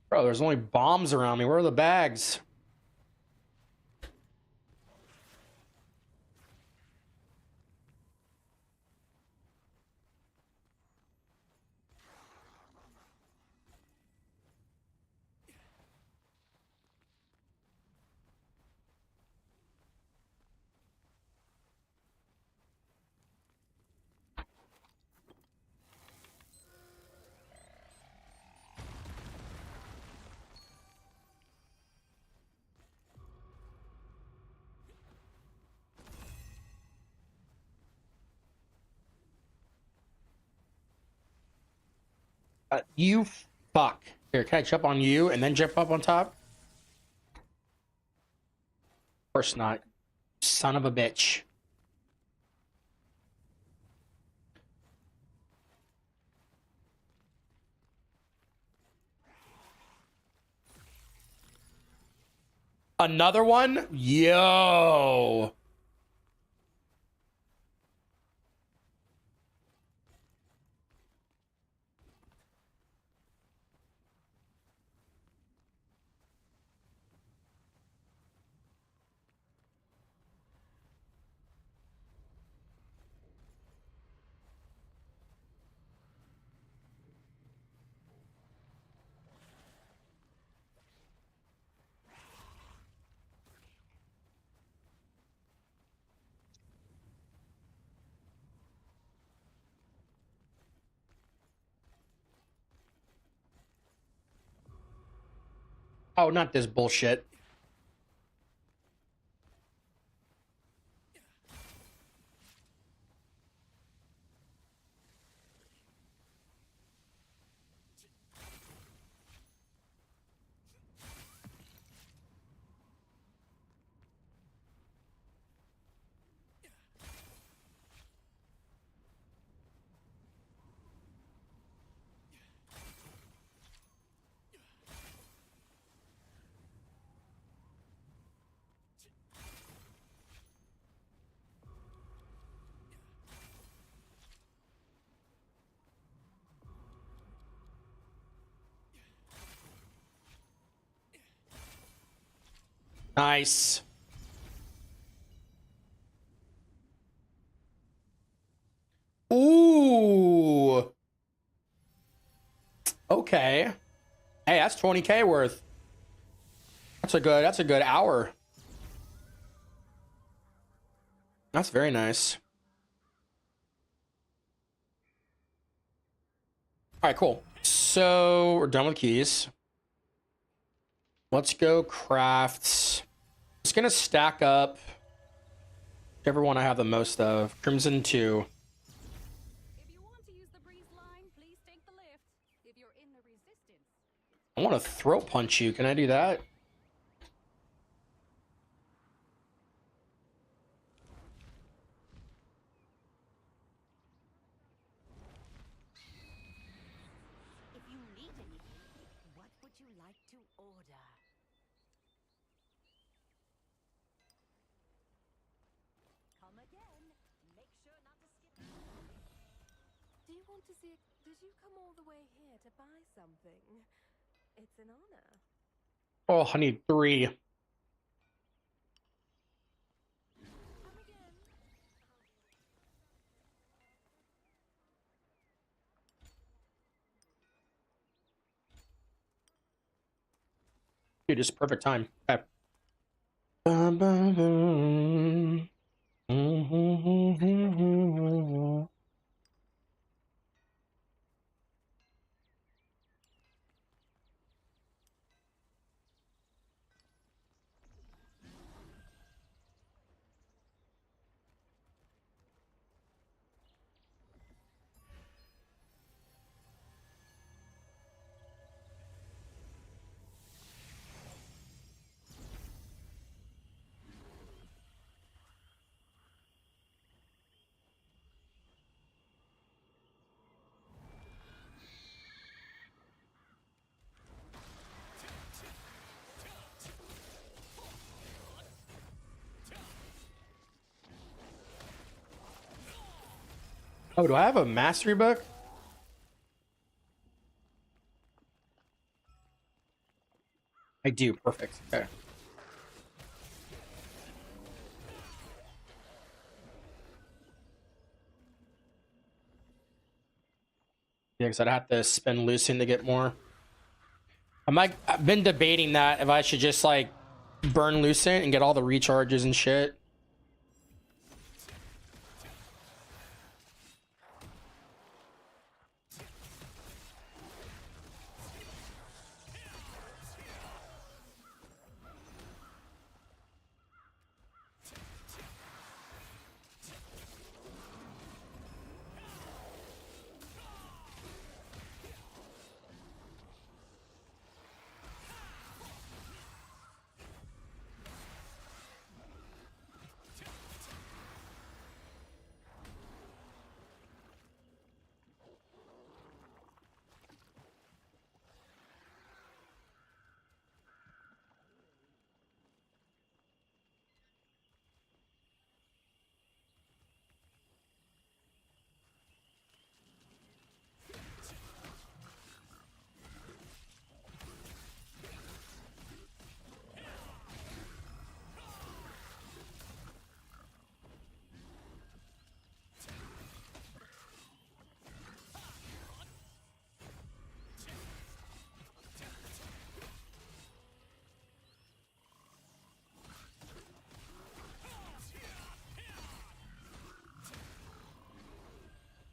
Bro, there's only bombs around me. Where are the bags? You fuck. Here, can I jump on you and then jump up on top? Of course not. Son of a bitch. Another one? Yo. Oh, not this bullshit. Nice. Ooh. Okay. Hey, that's 20K worth. That's a good hour. That's very nice. All right, cool. So we're done with keys. Let's go craft. It's gonna stack up whichever one I have the most of. Crimson 2. If you want to use the breeze line, please take the lift. If you're in the resistance. I want to throat punch you. Can I do that? If you need anything, what would you like to order? Come again. Make sure not to skip. Do you want to see? Did you come all the way here to buy something? It's an honor. Oh, I need 3. Come again. Dude, it's perfect time. Okay. Bum, bum, bum. Oh, do I have a mastery book? I do. Perfect. Okay. Yeah, because I'd have to spend Lucien to get more. I've been debating that if I should just like burn Lucent and get all the recharges and shit.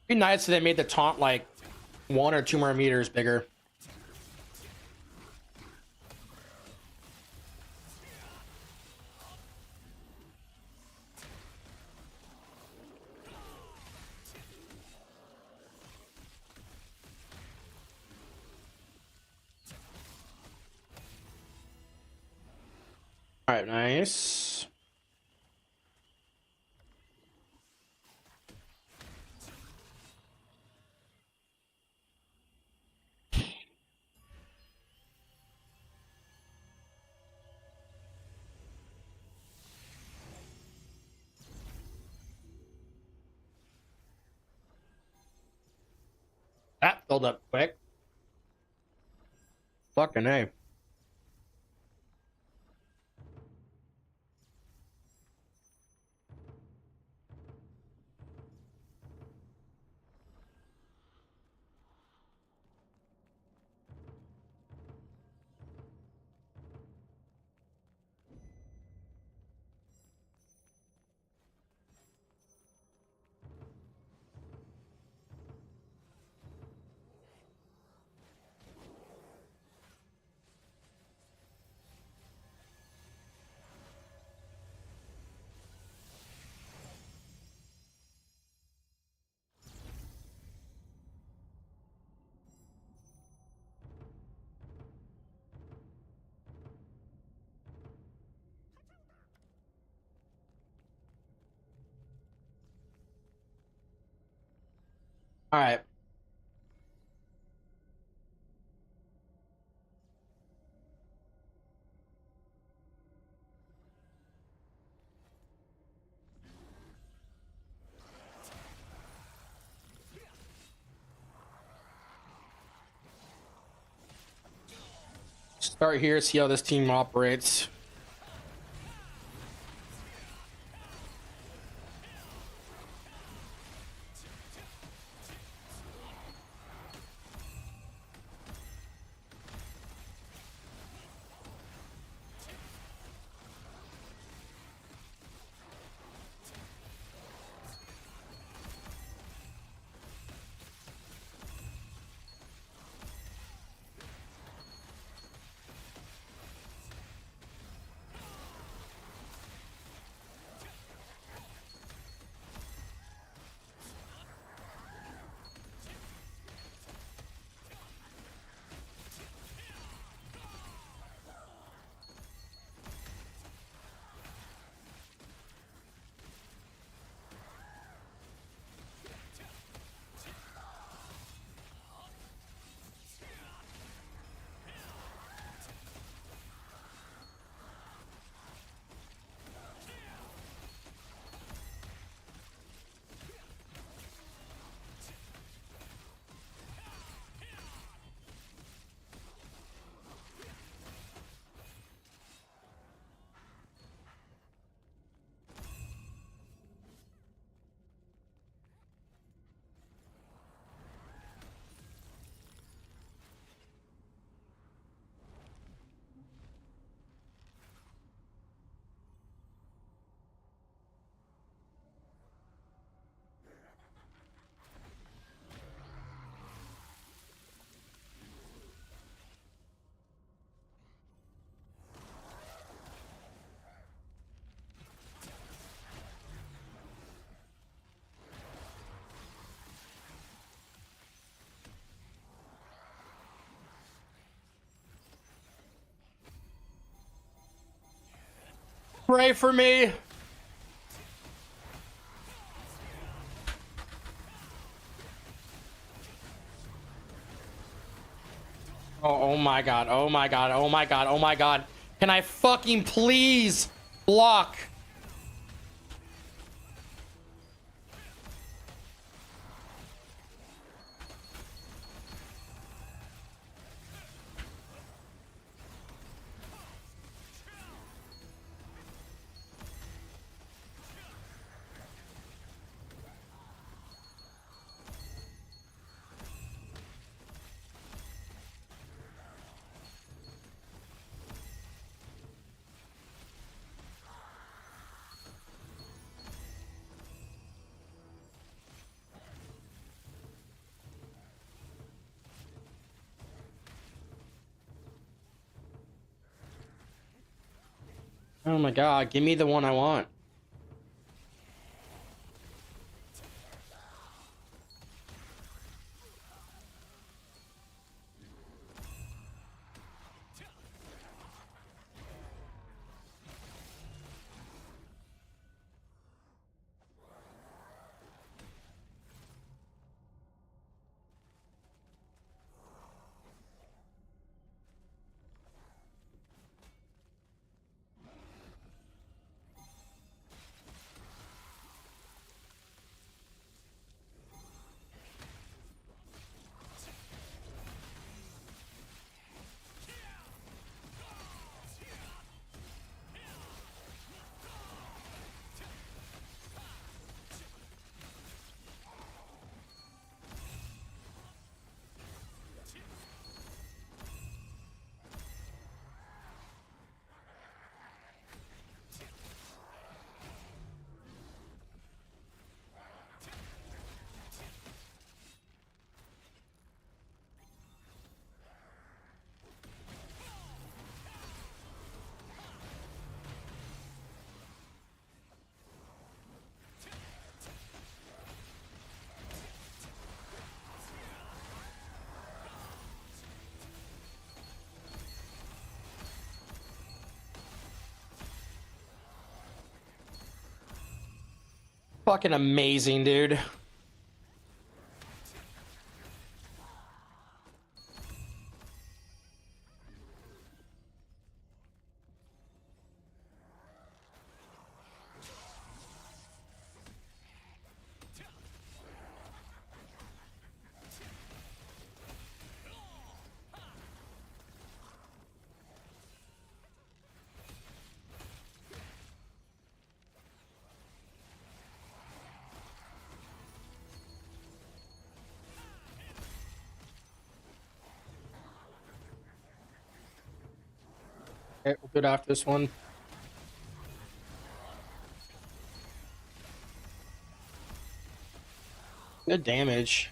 Be nice if they made the taunt like 1 or 2 more meters bigger. All right, nice. That filled up quick. Fucking A. All right. Start here, see how this team operates. Pray for me. Oh my god. Oh my god. Oh my god. Oh my god. Can I fucking please block? Oh my god, give me the one I want. Fucking amazing, dude. Okay, we'll do it after this one. Good damage.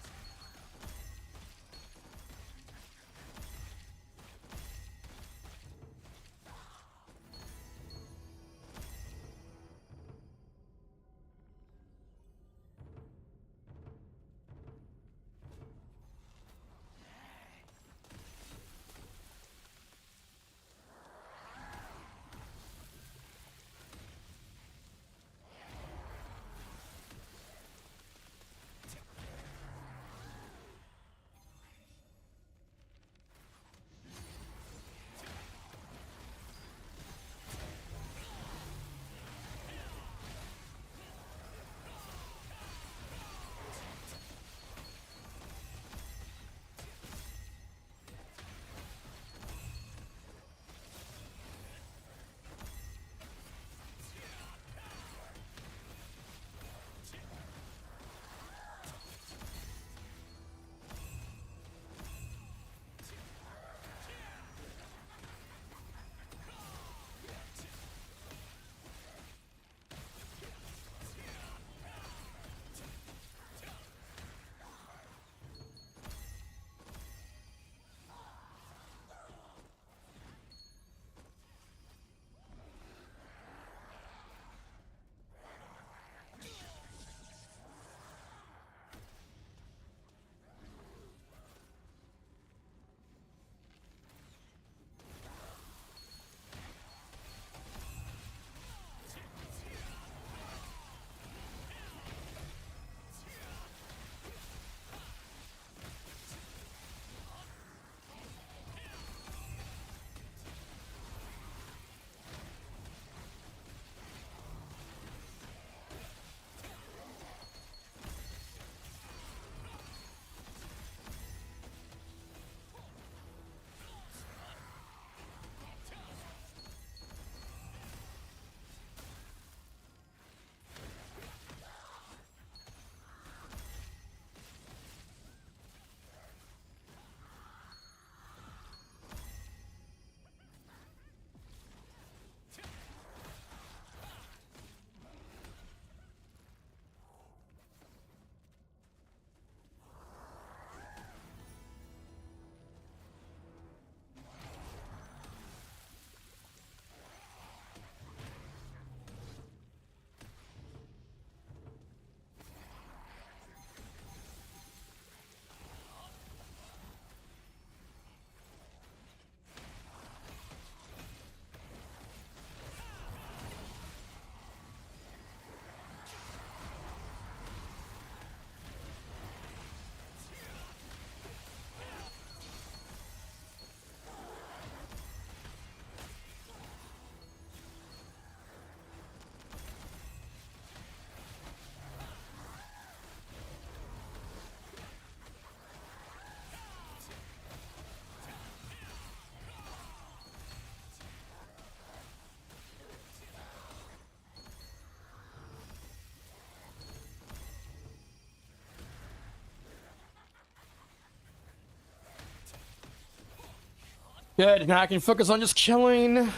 Good, now I can focus on just killing.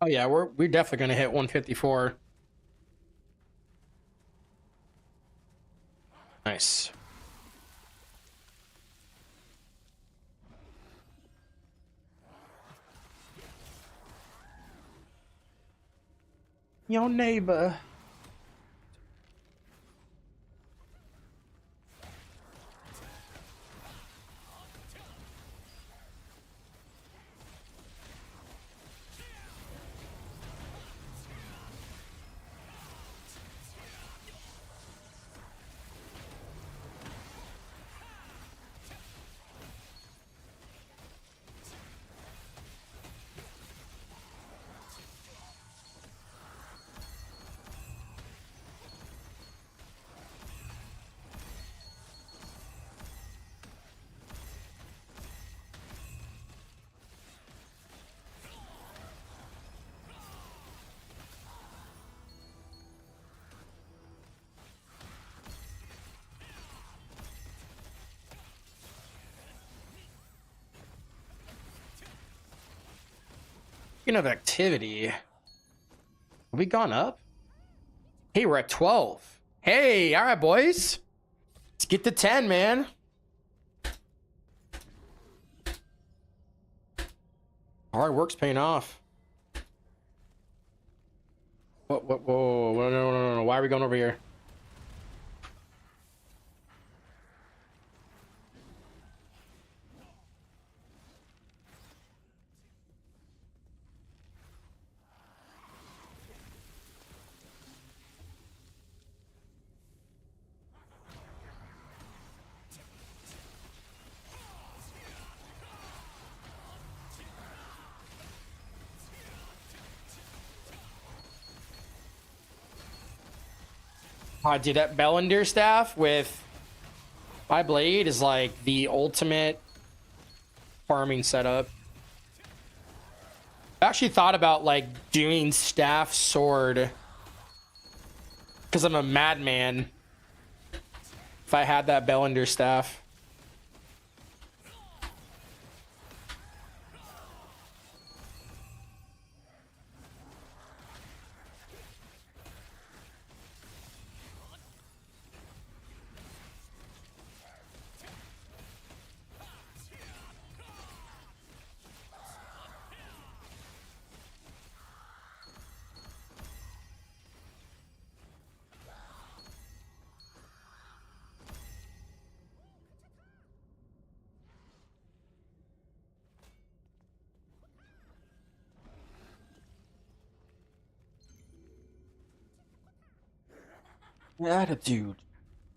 Oh yeah, we're definitely gonna hit 154. Nice. Your neighbor. Speaking of activity, have we gone up? Hey, we're at 12. Hey, all right, boys. Let's get to 10, man. Hard work's paying off. What, whoa, no. Why are we going over here? Dude, that Bellinger staff with my blade is like the ultimate farming setup. I actually thought about like doing staff sword because I'm a madman. If I had that Bellinger staff. Attitude.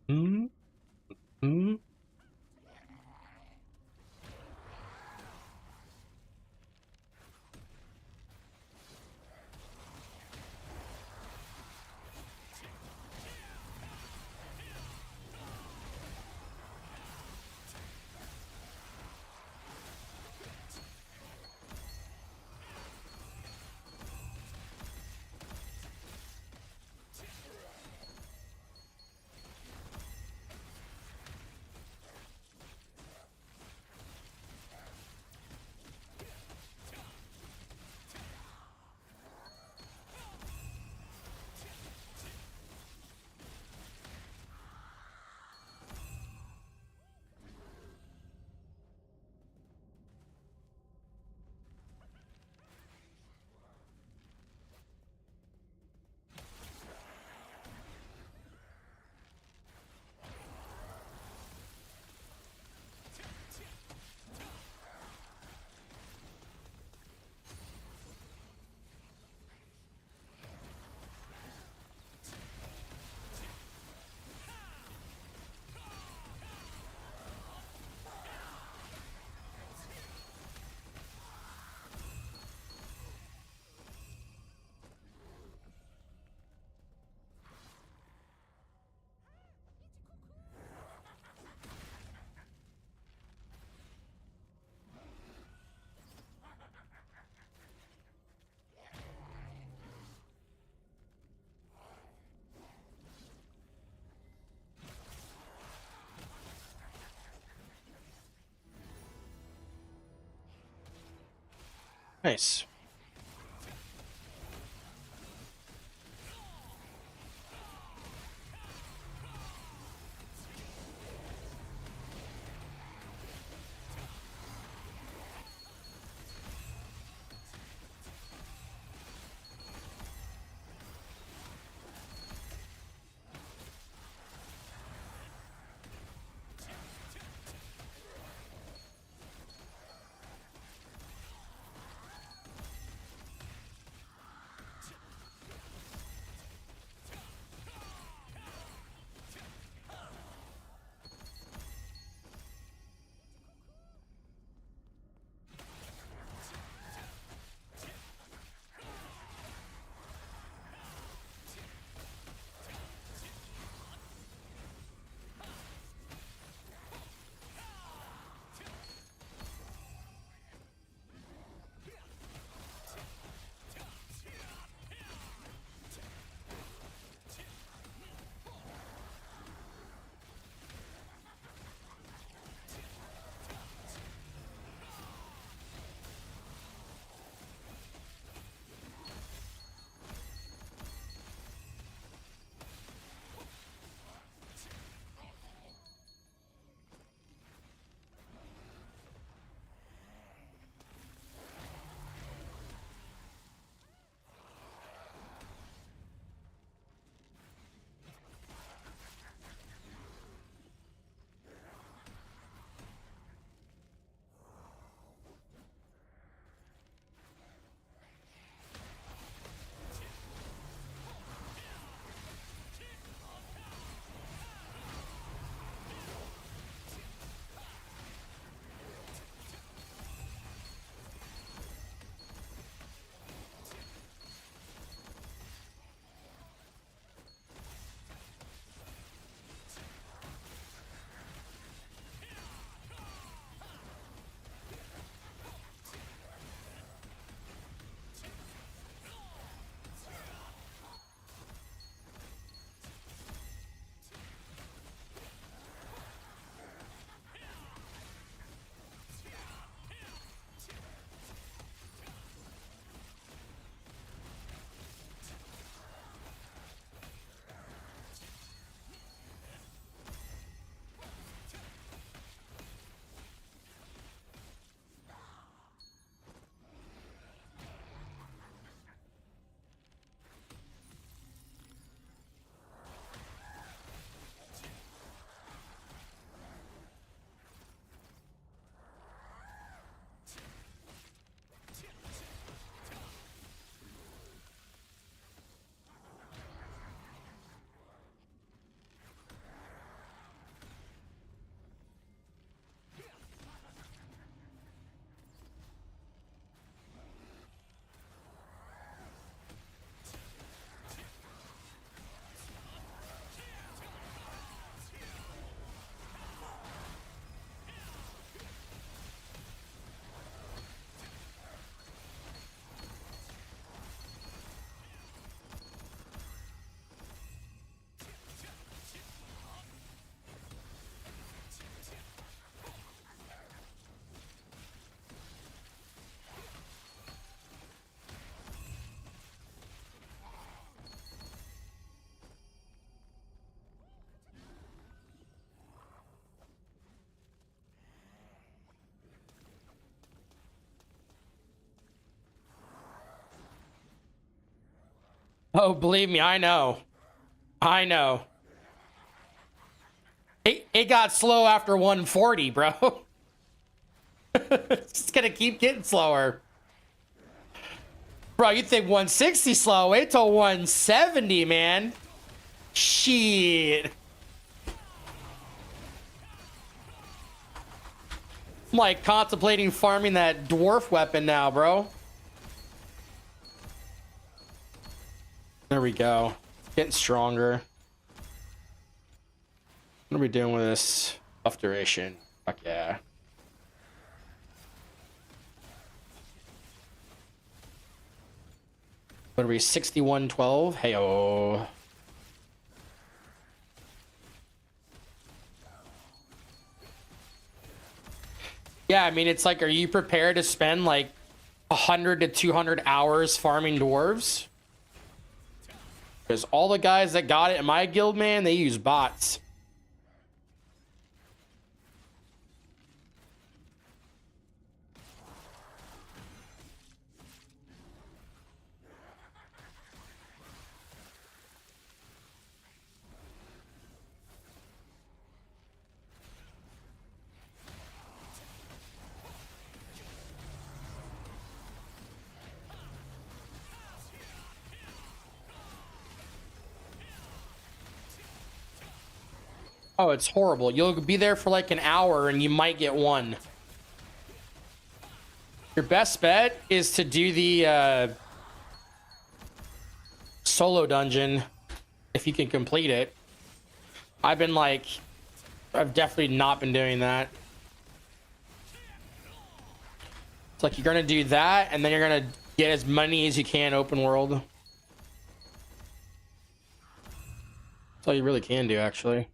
Hmm? Hmm? Nice. Oh, believe me, I know. I know. It got slow after 140, bro. It's gonna keep getting slower. Bro, you think 160 slow? Wait till 170, man. Shit. I'm like contemplating farming that dwarf weapon now, bro. There we go. Getting stronger. What are we doing with this buff duration? Fuck yeah. What are we, 6112? Hey-oh. Yeah, I mean, it's like, are you prepared to spend like 100 to 200 hours farming dwarves? Because all the guys that got it in my guild, man, they use bots. Oh, it's horrible. You'll be there for like an hour and you might get one. Your best bet is to do the solo dungeon if you can complete it. I've definitely not been doing that. It's like you're gonna do that and then you're gonna get as many as you can open world. That's all you really can do, actually.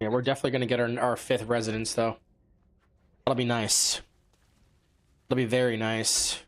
Yeah, we're definitely gonna get our 5th residence, though. That'll be nice. That'll be very nice.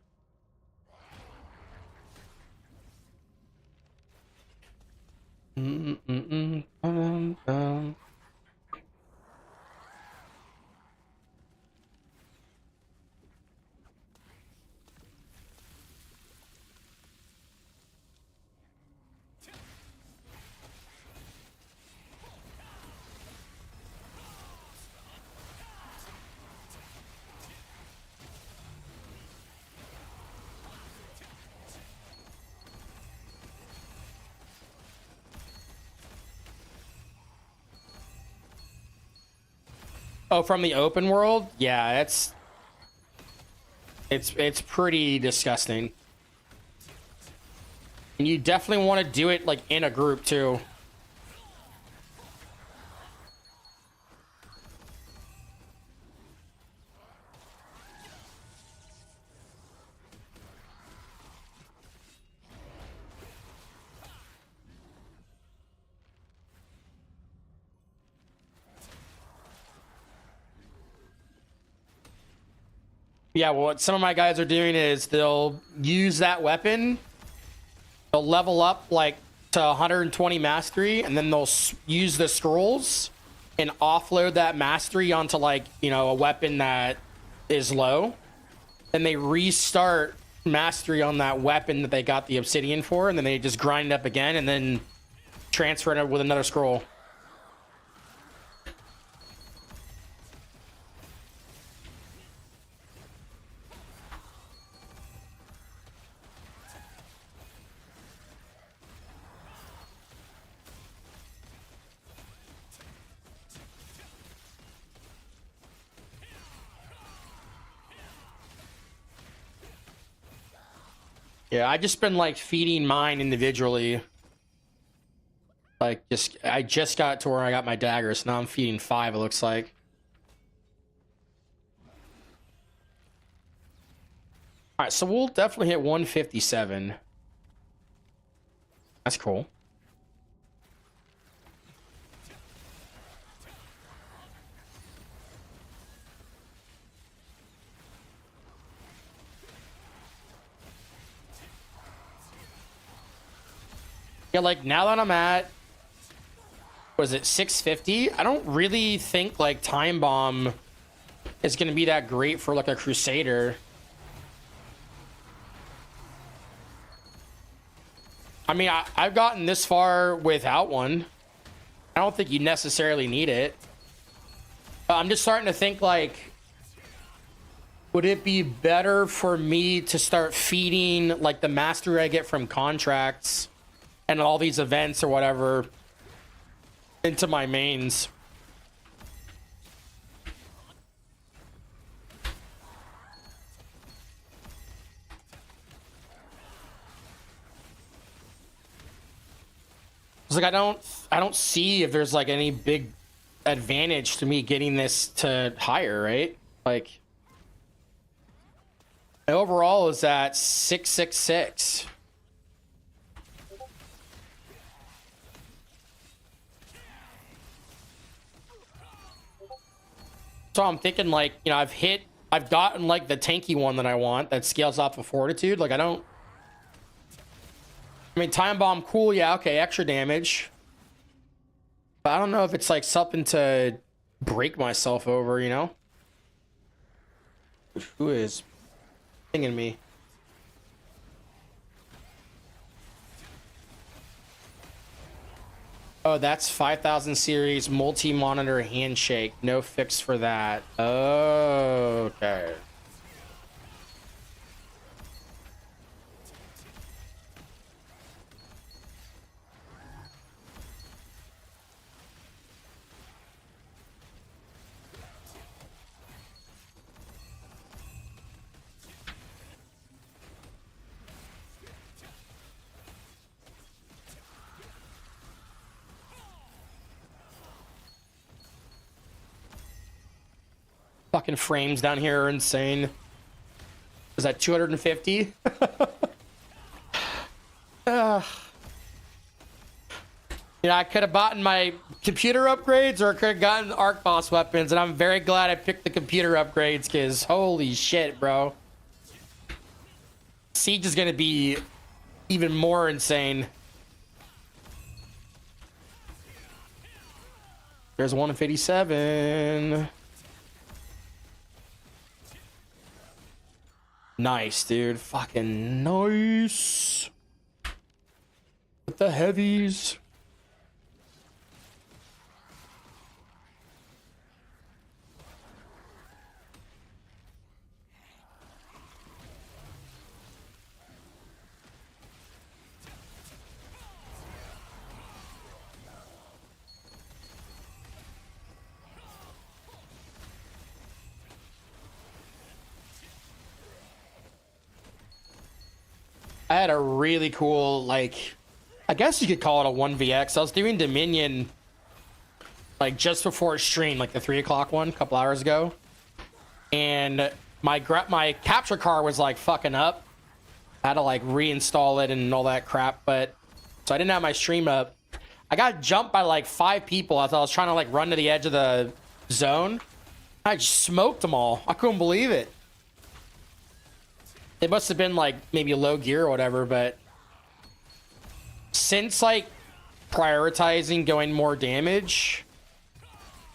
Oh, from the open world? Yeah, it's pretty disgusting. And you definitely want to do it like in a group too. Yeah, well, what some of my guys are doing is they'll use that weapon, they'll level up like to 120 mastery, and then they'll use the scrolls and offload that mastery onto like, you know, a weapon that is low. Then they restart mastery on that weapon that they got the obsidian for, and then they just grind it up again and then transfer it with another scroll. Yeah, I just been like feeding mine individually. Like I just got to where I got my daggers. So now I'm feeding 5, it looks like. All right, so we'll definitely hit 157. That's cool. Yeah, like now that I'm at, was it 650? I don't really think like Time Bomb is gonna be that great for like a Crusader. I mean, I've gotten this far without one. I don't think you necessarily need it. But I'm just starting to think, like, would it be better for me to start feeding, like, the mastery I get from contracts and all these events or whatever into my mains? It's like I don't see if there's like any big advantage to me getting this to higher, right? Like my overall is at 666. So I'm thinking, like, you know, I've gotten like the tanky one that I want that scales off of fortitude. Like I mean, time bomb, cool, yeah, okay, extra damage. But I don't know if it's like something to break myself over, you know? Who is pinging me? Oh, that's 5000 series multi-monitor handshake. No fix for that. Oh, okay. Fucking frames down here are insane. Is that 250? You know, I could have bought my computer upgrades or I could have gotten Arc Boss weapons, and I'm very glad I picked the computer upgrades because holy shit, bro. Siege is gonna be even more insane. There's 157. Nice, dude. Fucking nice. With the heavies. I had a really cool, like, I guess you could call it a 1vx. I was doing Dominion, like, just before stream, like the 3 o'clock one, a couple hours ago. And my capture card was, like, fucking up. I had to, like, reinstall it and all that crap, but... So I didn't have my stream up. I got jumped by, like, 5 people as I was trying to, like, run to the edge of the zone. I just smoked them all. I couldn't believe it. It must have been like maybe low gear or whatever, but since like prioritizing going more damage,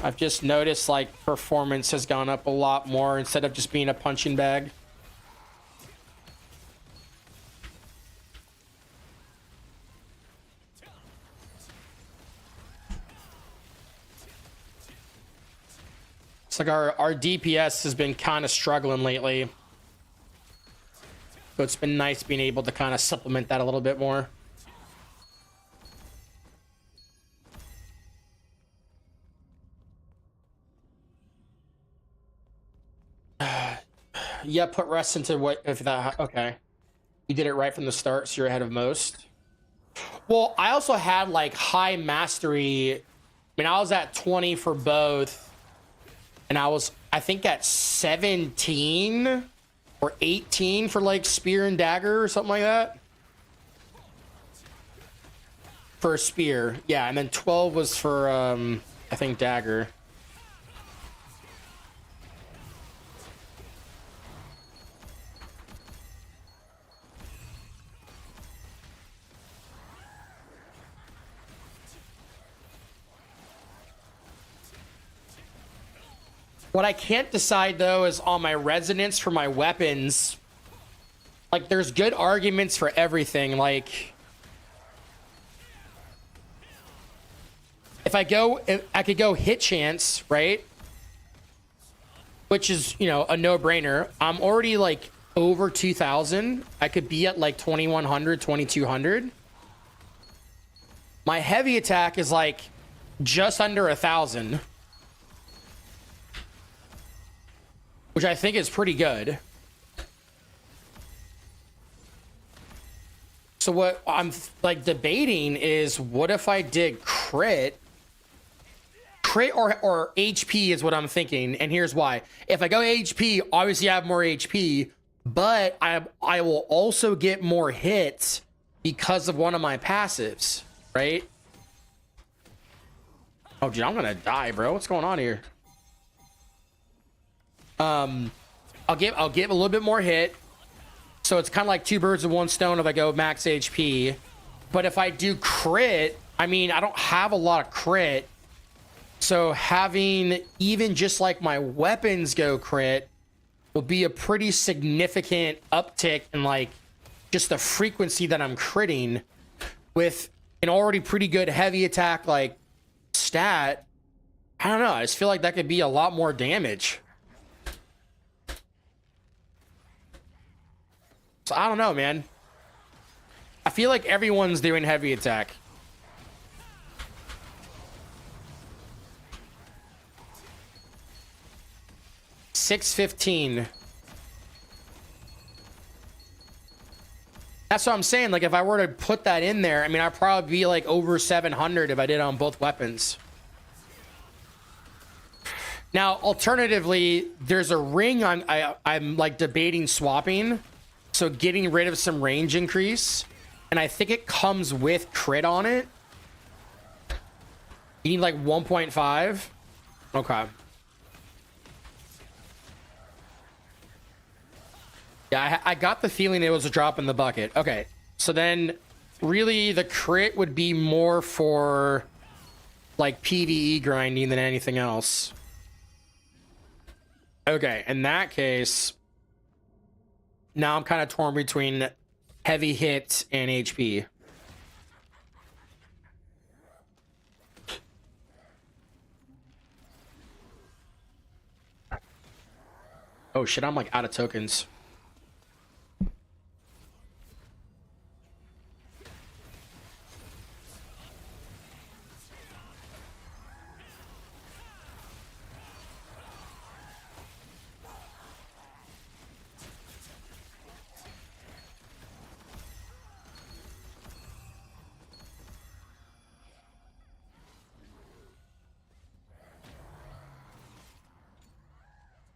I've just noticed like performance has gone up a lot more instead of just being a punching bag. It's like our DPS has been kind of struggling lately. So it's been nice being able to kind of supplement that a little bit more. Yeah, put rest into what if that okay. You did it right from the start, so you're ahead of most. Well, I also had like high mastery. I mean, I was at 20 for both, and I think at 17 or 18 for like spear and dagger or something like that. For a spear, yeah, and then 12 was for I think dagger. What I can't decide though is on my resonance for my weapons. Like there's good arguments for everything. Like if I could go hit chance, right? Which is, you know, a no-brainer. I'm already like over 2,000. I could be at like 2,100, 2,200. My heavy attack is like just under 1,000, which I think is pretty good. So what I'm like debating is, what if I did crit or HP is what I'm thinking, and here's why. If I go HP, obviously I have more HP, but I will also get more hits because of one of my passives, right? Oh, dude, I'm gonna die, bro. What's going on here? I'll give a little bit more hit. So it's kind of like 2 birds with 1 stone if I go max HP. But if I do crit, I mean, I don't have a lot of crit. So having even just like my weapons go crit will be a pretty significant uptick in like just the frequency that I'm critting with an already pretty good heavy attack like stat. I don't know. I just feel like that could be a lot more damage. So I don't know, man. I feel like everyone's doing heavy attack. $615. That's what I'm saying. Like if I were to put that in there, I mean, I'd probably be like over 700 if I did on both weapons. Now, alternatively, there's a ring I'm like debating swapping. So getting rid of some range increase. And I think it comes with crit on it. You need like 1.5. Okay. Yeah, I got the feeling it was a drop in the bucket. Okay. So then really the crit would be more for like PvE grinding than anything else. Okay. In that case, now I'm kind of torn between heavy hit and HP. Oh shit, I'm like out of tokens.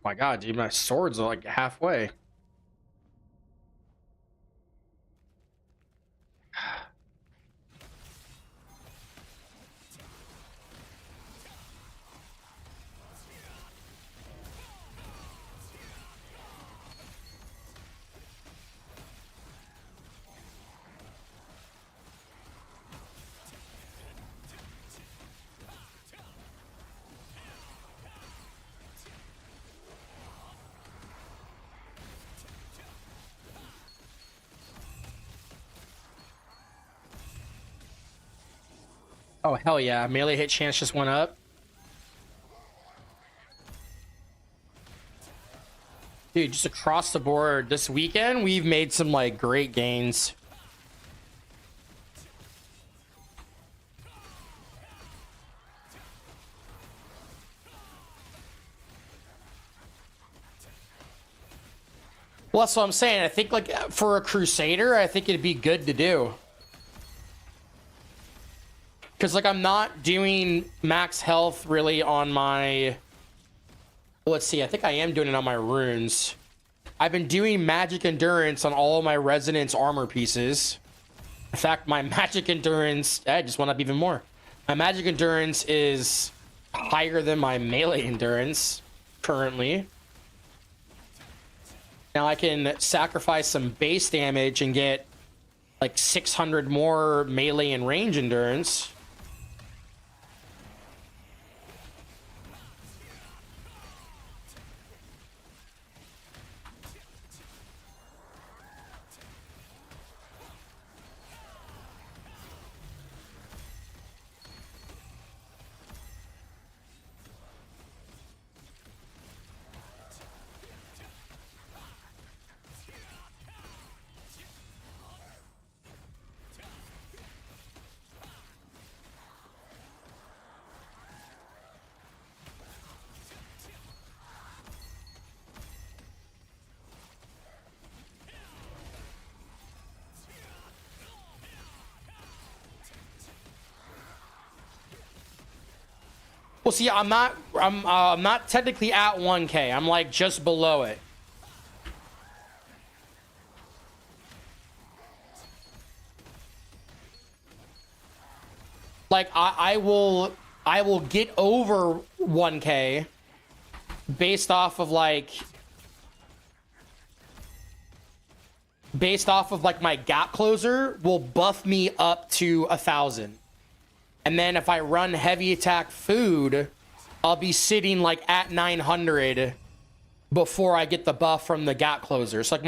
My god, dude, my sword's like halfway. Oh, hell yeah. Melee hit chance just went up. Dude, just across the board this weekend, we've made some like great gains. Well, that's what I'm saying. I think like for a Crusader, I think it'd be good to do. Because, like, I'm not doing max health really on my... Let's see. I think I am doing it on my runes. I've been doing magic endurance on all of my resonance armor pieces. In fact, my magic endurance... I just went up even more. My magic endurance is higher than my melee endurance currently. Now I can sacrifice some base damage and get like 600 more melee and range endurance. Well, see, I'm not technically at 1K. I'm like just below it. Like I will get over 1K based off of like my gap closer will buff me up to 1,000. And then if I run heavy attack food, I'll be sitting like at 900 before I get the buff from the gap closer. So like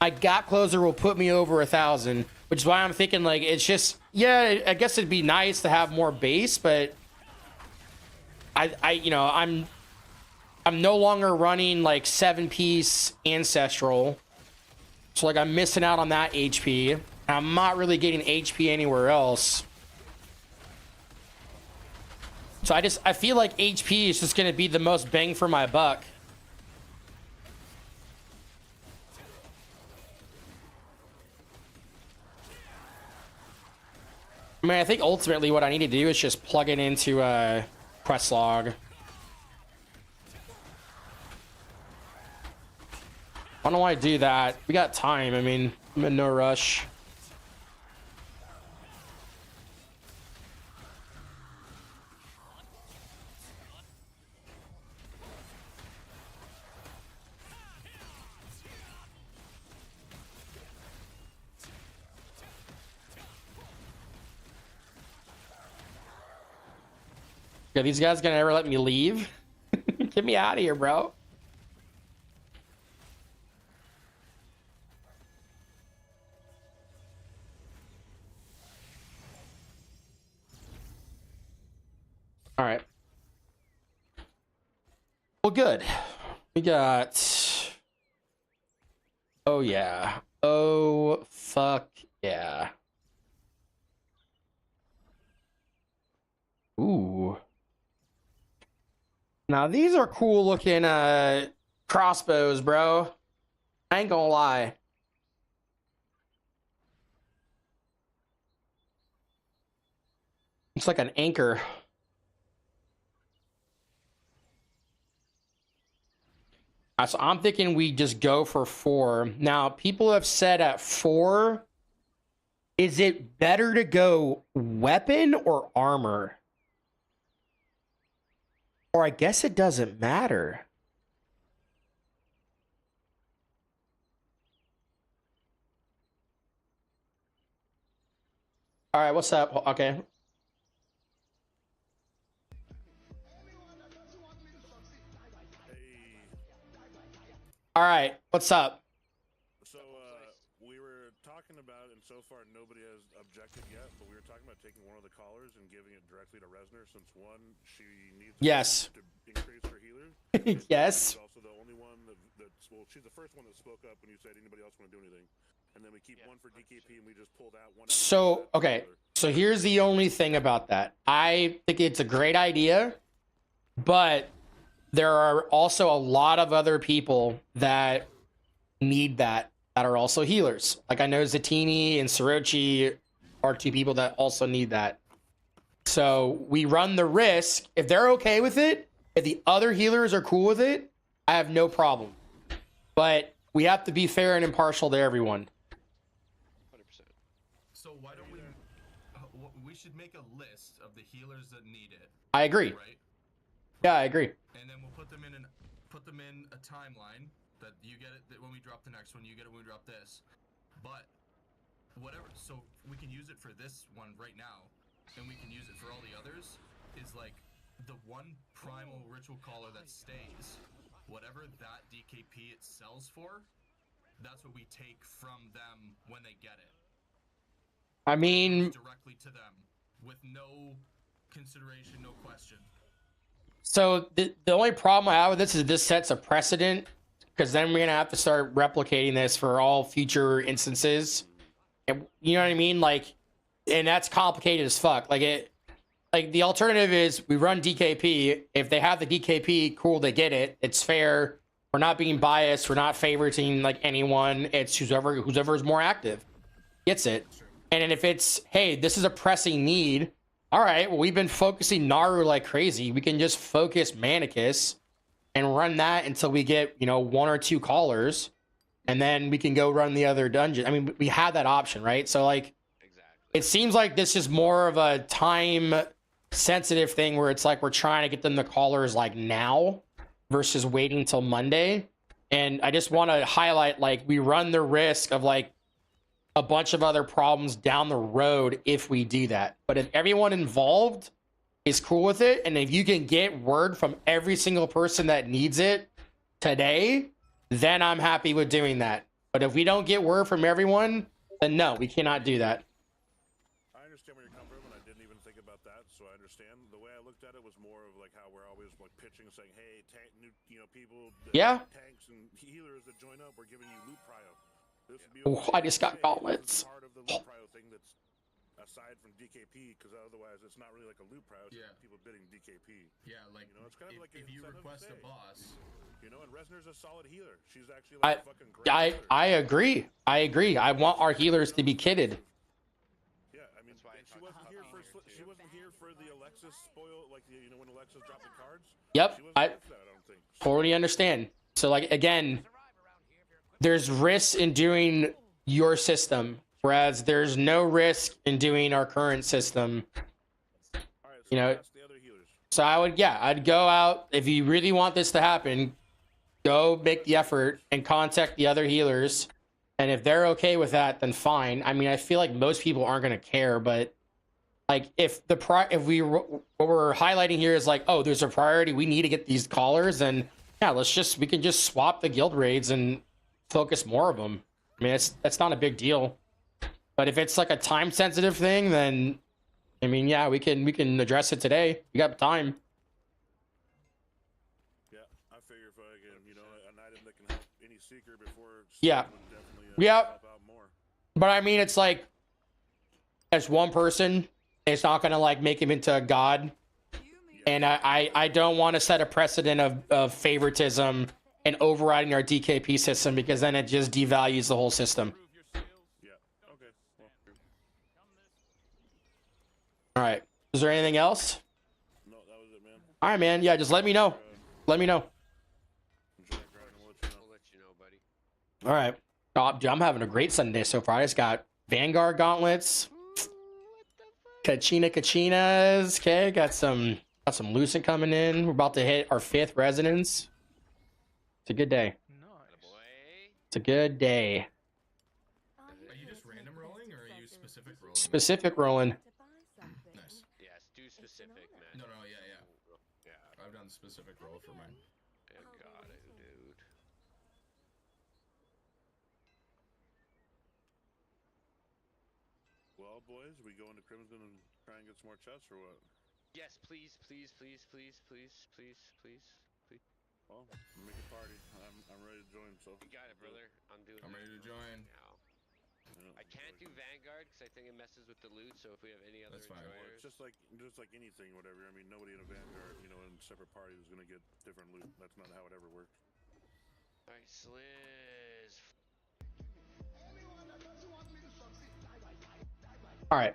my gap closer will put me over 1,000, which is why I'm thinking like it's just, yeah, I guess it'd be nice to have more base, but you know, I'm no longer running like 7-piece ancestral. So like I'm missing out on that HP. I'm not really getting HP anywhere else. So I feel like HP is just going to be the most bang for my buck. I mean, I think ultimately what I need to do is just plug it into quest log. Why don't I do that? We got time. I mean, I'm in no rush. Yeah, these guys gonna ever let me leave? Get me out of here, bro. All right. Well, good. We got... Oh, yeah. Oh, fuck yeah. Ooh. Now, these are cool looking crossbows, bro. I ain't gonna lie. It's like an anchor. So I'm thinking we just go for 4. Now, people have said at 4, is it better to go weapon or armor? Or I guess it doesn't matter. All right, what's up? Okay. All right, what's up? So, we were talking about, and so far nobody has objected yet, but we were talking about taking one of the collars and giving it directly to Resner, since one, she needs Yes. to increase her healer. Yes. She's also the only one well, she's the first one that spoke up when you said anybody else want to do anything. And then we keep one for DKP and we just pull that one. So, okay. So here's the only thing about that. I think it's a great idea, but there are also a lot of other people that need that are also healers. Like I know Zatini and Sorochi are 2 people that also need that. So we run the risk. If they're okay with it, if the other healers are cool with it, I have no problem. But we have to be fair and impartial to everyone. 100%. So why don't we should make a list of the healers that need it. I agree. Right? Yeah, I agree. And then we'll put them in a timeline that you get it when we drop the next one, you get it when we drop this. But whatever, so we can use it for this one right now, and we can use it for all the others, is like the one primal ritual caller that stays. Whatever that DKP it sells for, that's what we take from them when they get it. I mean, Directly to them with no consideration, no question. so the only problem I have with this is this sets a precedent, because then we're gonna have to start replicating this for all future instances. And you know what I mean? Like, and that's complicated as fuck. Like the alternative is we run DKP. If they have the DKP, cool, they get it. It's fair. We're not being biased. We're not favoriting like anyone. It's whoever is more active gets it. And then if it's, hey, this is a pressing need, all right, well, we've been focusing Naru like crazy. We can just focus Manicus and run that until we get, you know, 1 or 2 callers, and then we can go run the other dungeon. I mean, we have that option, right? So like, it seems like this is more of a time sensitive thing where it's like we're trying to get them the callers like now versus waiting till Monday. And I just want to highlight, like, we run the risk of like a bunch of other problems down the road if we do that. But if everyone involved is cool with it, and if you can get word from every single person that needs it today, then I'm happy with doing that. But if we don't get word from everyone, then no, we cannot do that. I understand where you're coming from, and I didn't even think about that, so I understand. The way I looked at it was more of like how we're always like pitching, saying, "Hey, new, you know, people, Yeah. tanks and healers that join up, we're giving you loot prio." This would be Oh, I just got gauntlets. Part of the loot prio thing that's aside from DKP, because otherwise it's not really like a loot prio. It's Yeah. people bidding DKP. Yeah, like, You know, it's kind of like if an you incentive to request a say, boss, you know, and Resner's a solid healer. She's actually like a fucking great healer. I agree. I agree. I want our healers to be kitted. Yeah, I mean, she wasn't here for the Alexis spoil, like, you know, when Alexis dropped the cards. Yep, She wasn't I here for that, I don't think. totally understand. So like, again, there's risks in doing your system, whereas there's no risk in doing our current system. All right, so You know, that's the other healers. so I'd go out, if you really want this to happen, go make the effort and contact the other healers. And if they're okay with that, then fine. I mean, I feel like most people aren't going to care, but like if what we're highlighting here is like, oh, there's a priority, we need to get these callers, and yeah, we can just swap the guild raids and focus more of them. I mean, that's not a big deal. But if it's like a time sensitive thing, then I mean, yeah, we can address it today. We got time. Yeah, I figure if I can, you know, an item that can help any seeker before. Yeah. would definitely, Yeah. help out more. But I mean, it's like, as one person, it's not gonna like make him into a god. And I don't want to set a precedent of favoritism and overriding our DKP system, because then it just devalues the whole system. Prove your skills. Yeah. Okay. Well, All right. Is there anything else? no, that was it, man. All right, man. Yeah, just let me know. Let me know. Enjoy your grind, and we'll let you know. We'll let you know, buddy. All right. Oh, dude, I'm having a great Sunday so far. I just got Vanguard gauntlets, Kachinas. Okay, got some Lucent coming in. We're about to hit our 5th resonance. It's a good day. Boy. It's a good day. are you just random rolling or are you specific rolling? Specific rolling. Nice. Yes, do specific, man. No, yeah. Yeah, I've done specific roll for mine. I got it, dude. Well, boys, we go into Crimson and try and get some more chests or what? Yes, please. Well, make a party. I'm ready to join. So You got it, brother. I'm doing I'm that ready to join. now. Yeah, I can't do Vanguard because I think it messes with the loot. So if we have any other That's fine. Well, joiners, it's just like anything, whatever. I mean, nobody in a Vanguard, you know, in separate parties is gonna get different loot. That's not how it ever worked. all right, Sliz. All right.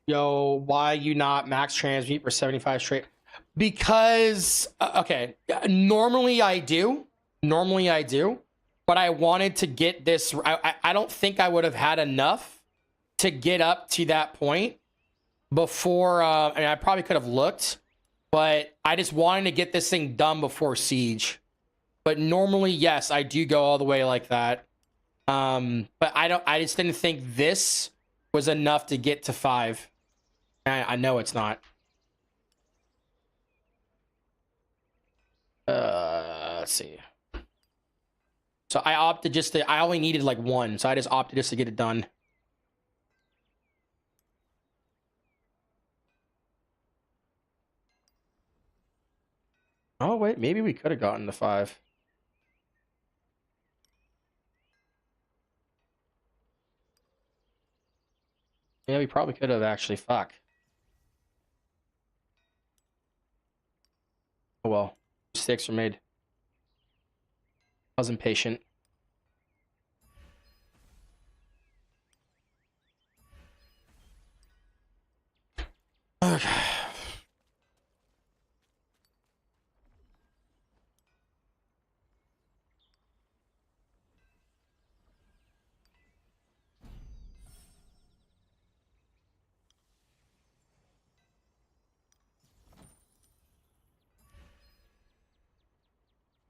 Yo, why you not max transmute for 75 straight? Because okay, normally I do, but I wanted to get this. I don't think I would have had enough to get up to that point before. And I probably could have looked, but I just wanted to get this thing done before Siege. But normally, yes, I do go all the way like that. But I just didn't think this was enough to get to 5. I know it's not. Let's see. So I opted I only needed like 1, so I just opted just to get it done. Oh wait, maybe we could have gotten the 5. Yeah, we probably could have actually. Fuck. Oh well. Mistakes were made. I was impatient. Okay.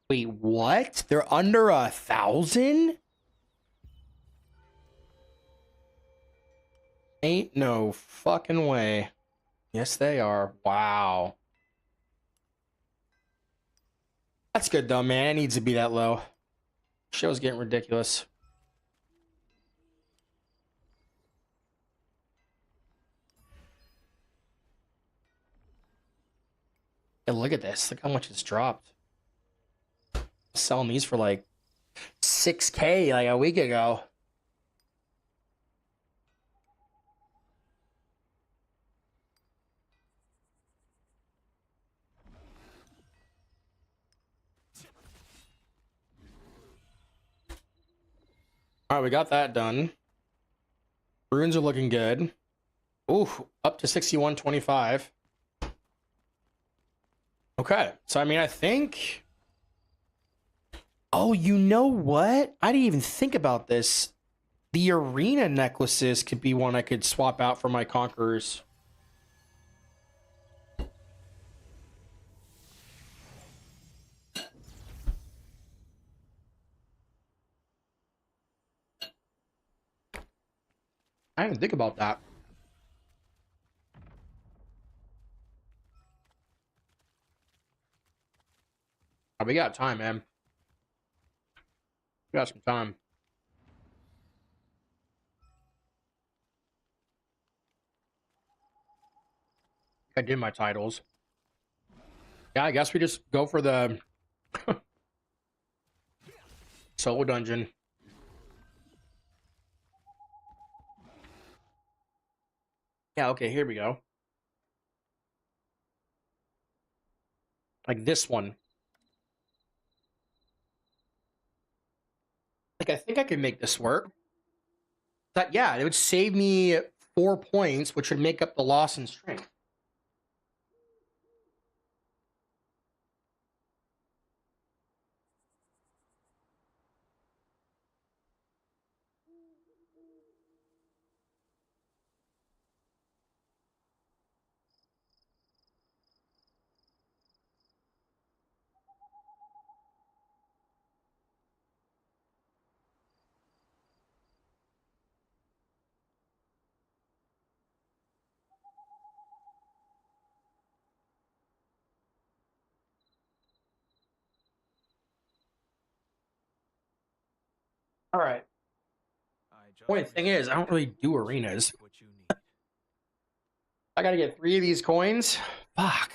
Wait, what? They're under 1,000? Ain't no fucking way. Yes, they are. Wow. That's good though, man. It needs to be that low. Show's getting ridiculous. And look at this. Look how much it's dropped. Selling these for like 6K like a week ago. All right, we got that done. Runes are looking good. Ooh, up to 6125. Okay, so I mean, I think... Oh, you know what? I didn't even think about this. The arena necklaces could be one I could swap out for my conquerors. I didn't think about that. Oh, we got time, man. We got some time. I did my titles. Yeah, I guess we just go for the solo dungeon. Yeah, okay, here we go. Like this one. Like, I think I could make this work. That, yeah, it would save me 4 points, which would make up the loss in strength. All right. Point thing is, I don't really do arenas. What you need. I gotta get 3 of these coins. Fuck.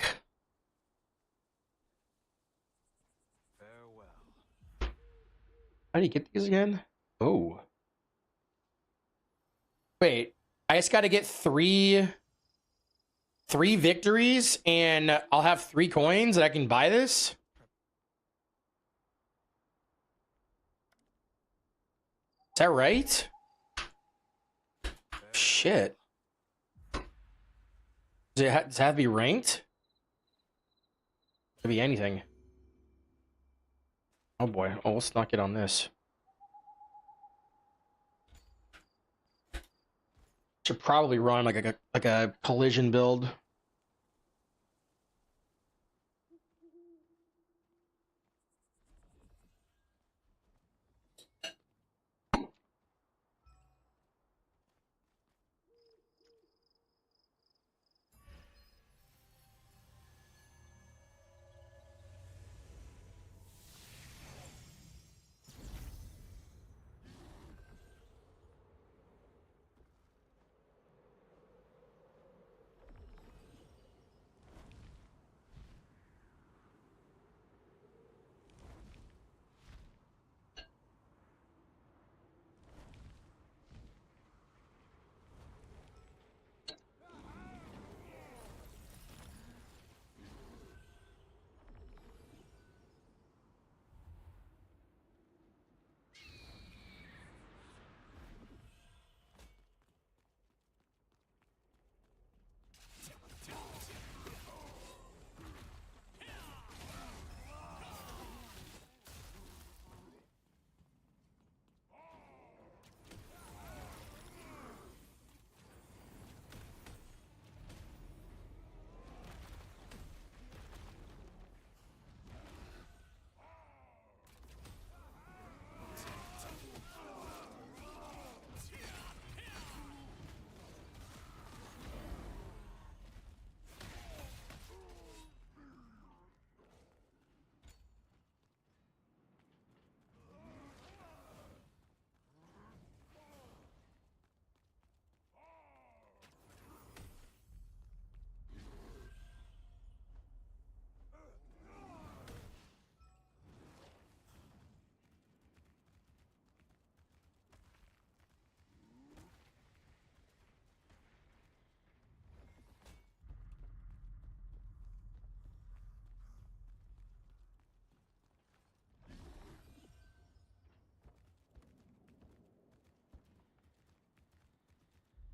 Farewell. How do you get these again? Oh. Wait, I just gotta get three victories and I'll have 3 coins and I can buy this? Is that right? Shit. Does it have to be ranked? Could be anything. Oh boy. Oh, let's not get on this. Should probably run like a collision build.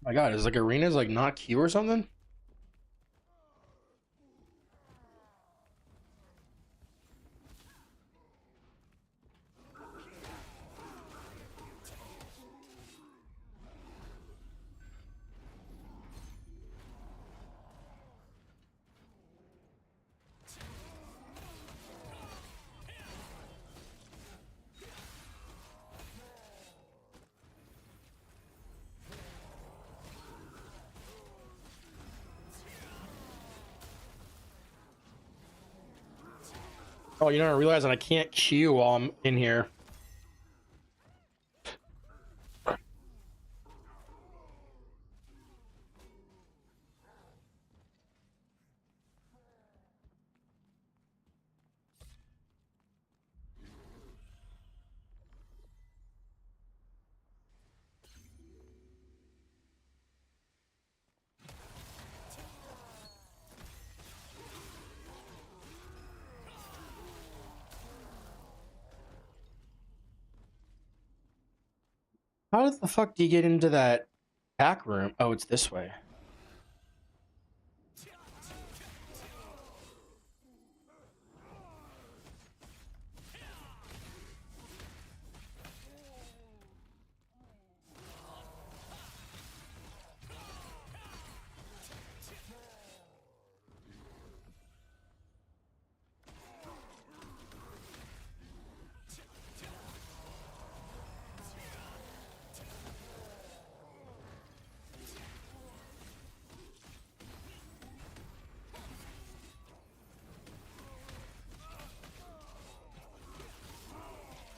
My God, is like arenas like not Q or something? Oh, you know, I realized that I can't Q while I'm in here. How the fuck do you get into that back room? Oh, it's this way.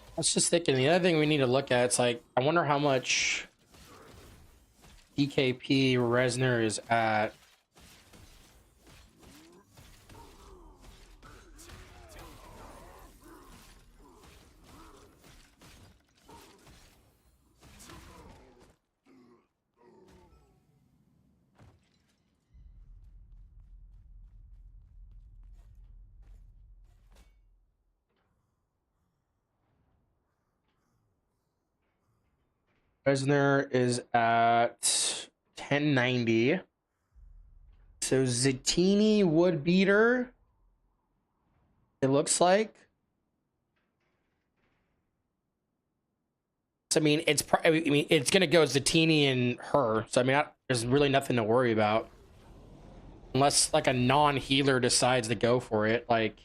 I was just thinking the other thing we need to look at, it's like, I wonder how much DKP Resner is at. Resner is at 1090. So Zatini would beat her. It looks like. So, I mean, it's gonna go Zatini and her. So I mean, there's really nothing to worry about, unless like a non-healer decides to go for it. Like,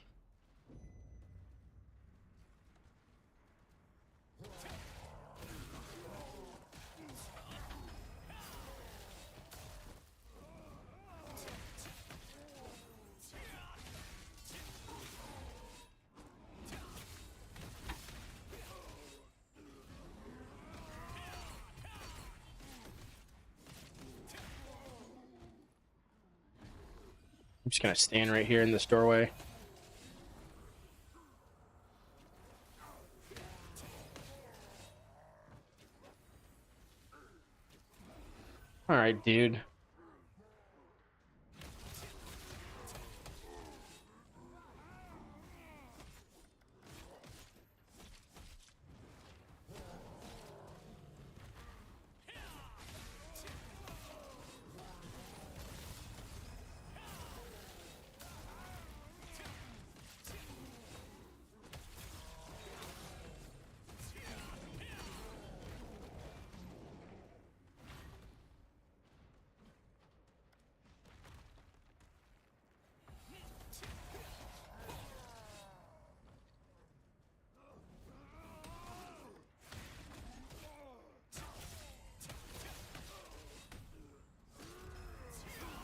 I'm just gonna stand right here in this doorway. All right, dude.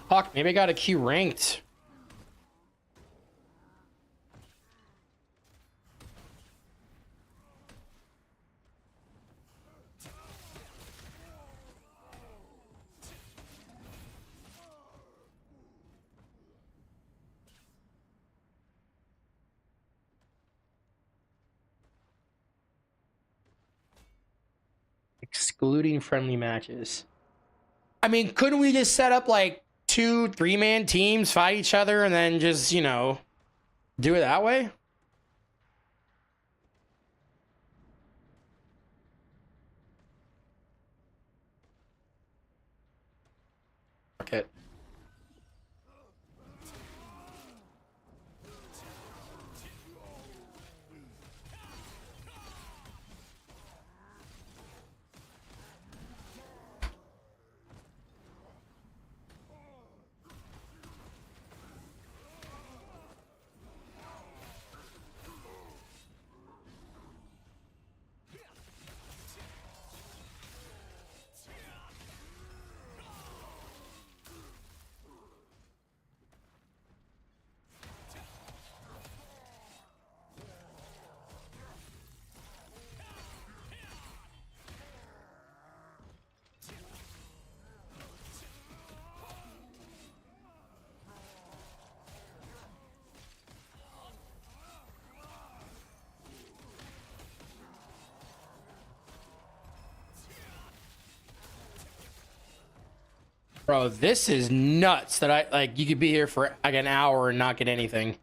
Fuck, maybe I got a Q ranked. Excluding friendly matches. I mean, couldn't we just set up like 2-3-man teams, fight each other, and then just, you know, do it that way? it. Bro, this is nuts that I like you could be here for like an hour and not get anything.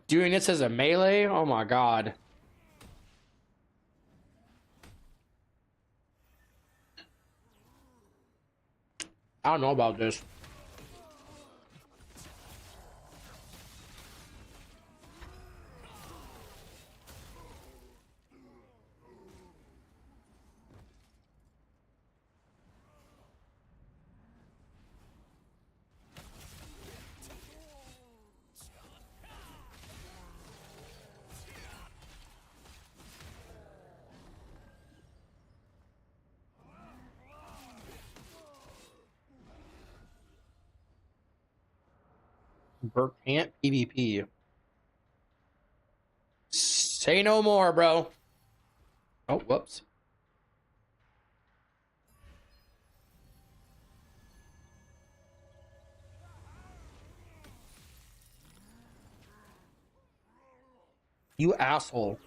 Doing this as a melee? Oh my god. I don't know about this. Burt can't PvP. Say no more, bro. Oh, whoops. You asshole.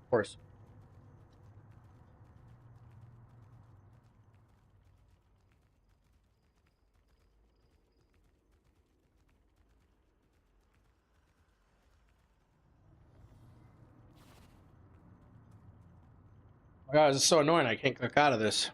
Of course. Oh my god, this is so annoying. I can't click out of this.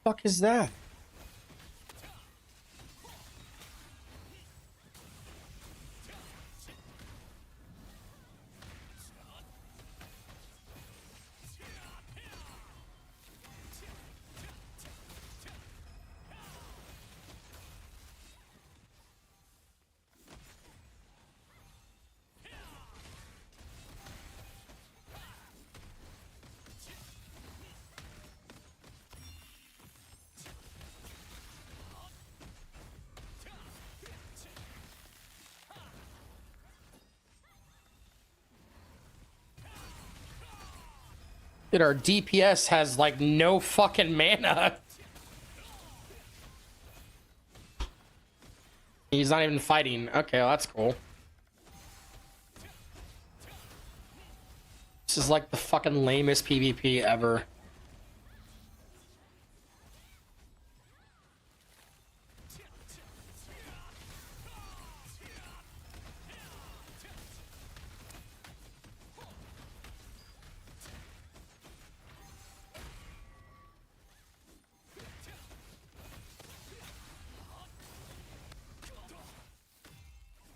Fuck is that? Dude, our DPS has like no fucking mana. He's not even fighting. Okay, well, that's cool. This is like the fucking lamest PvP ever.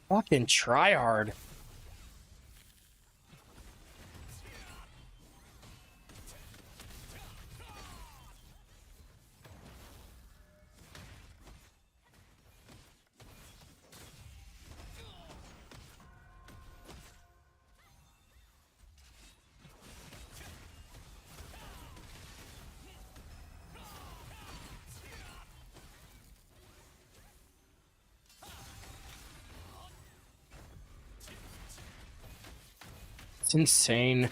Fucking try hard. It's insane.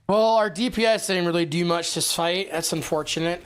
Well, our DPS didn't really do much this fight. That's unfortunate.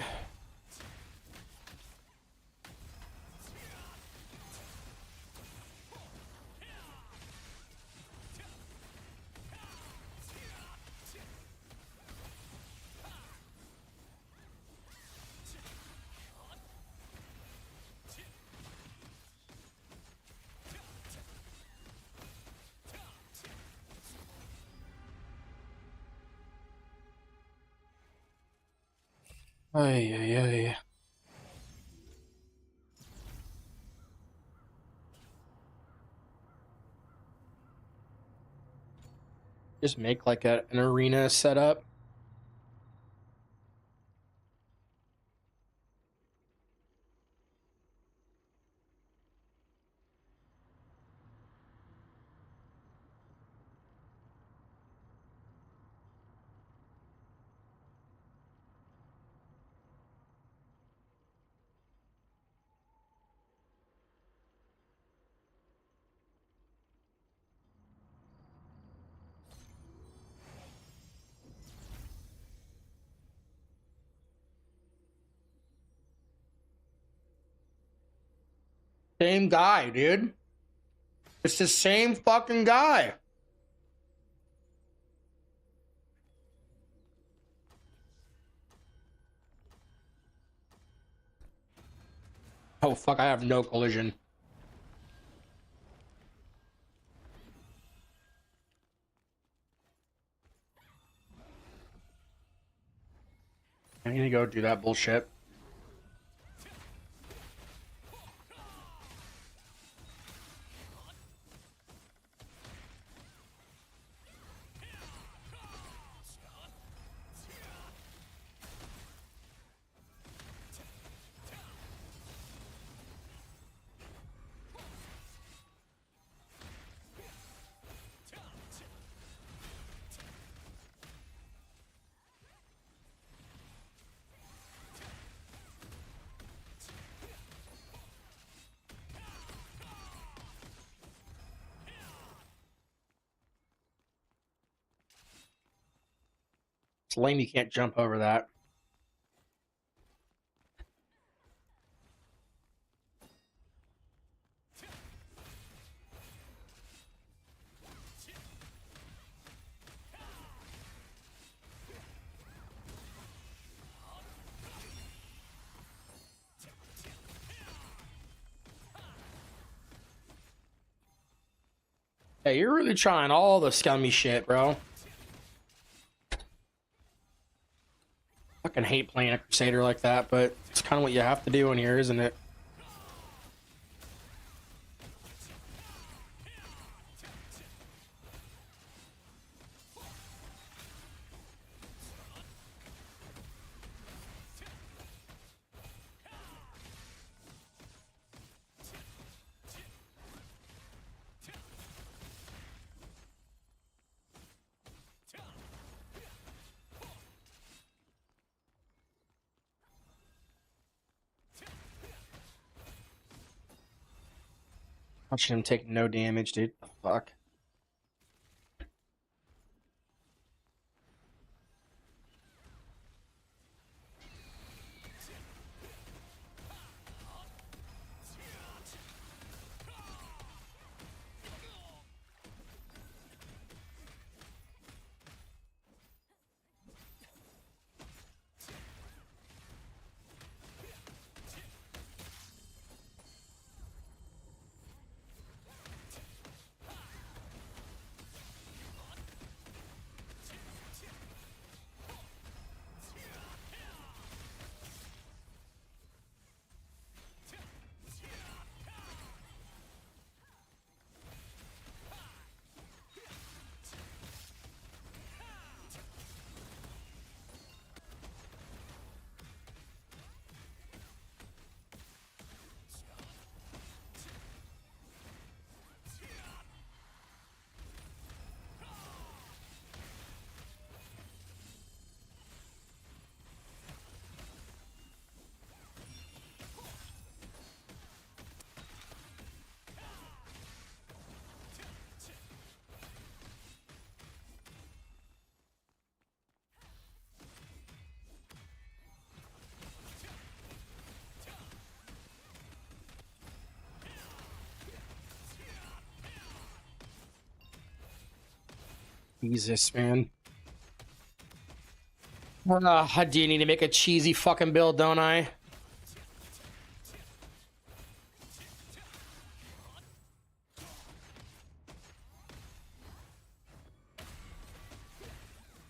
Ay, ay, ay. Just make like an arena setup. Same guy, dude. It's the same fucking guy. Oh fuck, I have no collision. I'm gonna go do that bullshit. It's lame you can't jump over that. Hey, you're really trying all the scummy shit, bro. Fucking hate playing a Crusader like that, but it's kind of what you have to do in here, isn't it? Watching him take no damage, dude. Fuck. Jesus, man. I do need to make a cheesy fucking build, don't I?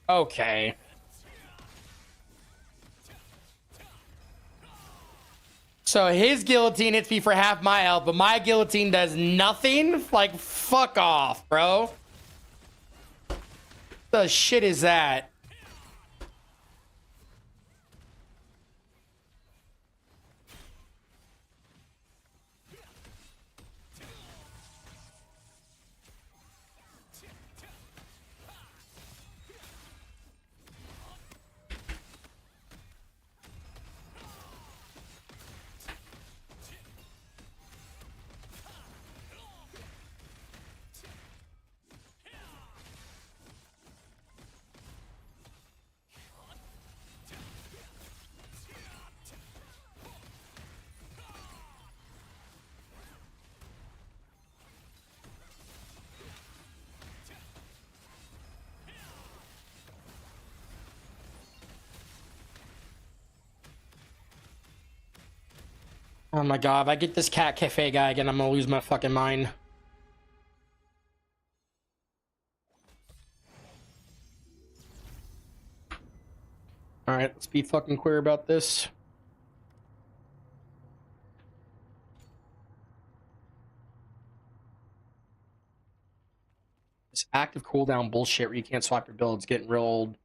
Okay. So his guillotine hits me for half my health, but my guillotine does nothing? Like, fuck off, bro. The shit is that? Oh my god, if I get this cat cafe guy again, I'm gonna lose my fucking mind. Alright, let's be fucking queer about this. This active cooldown bullshit where you can't swap your builds getting real old.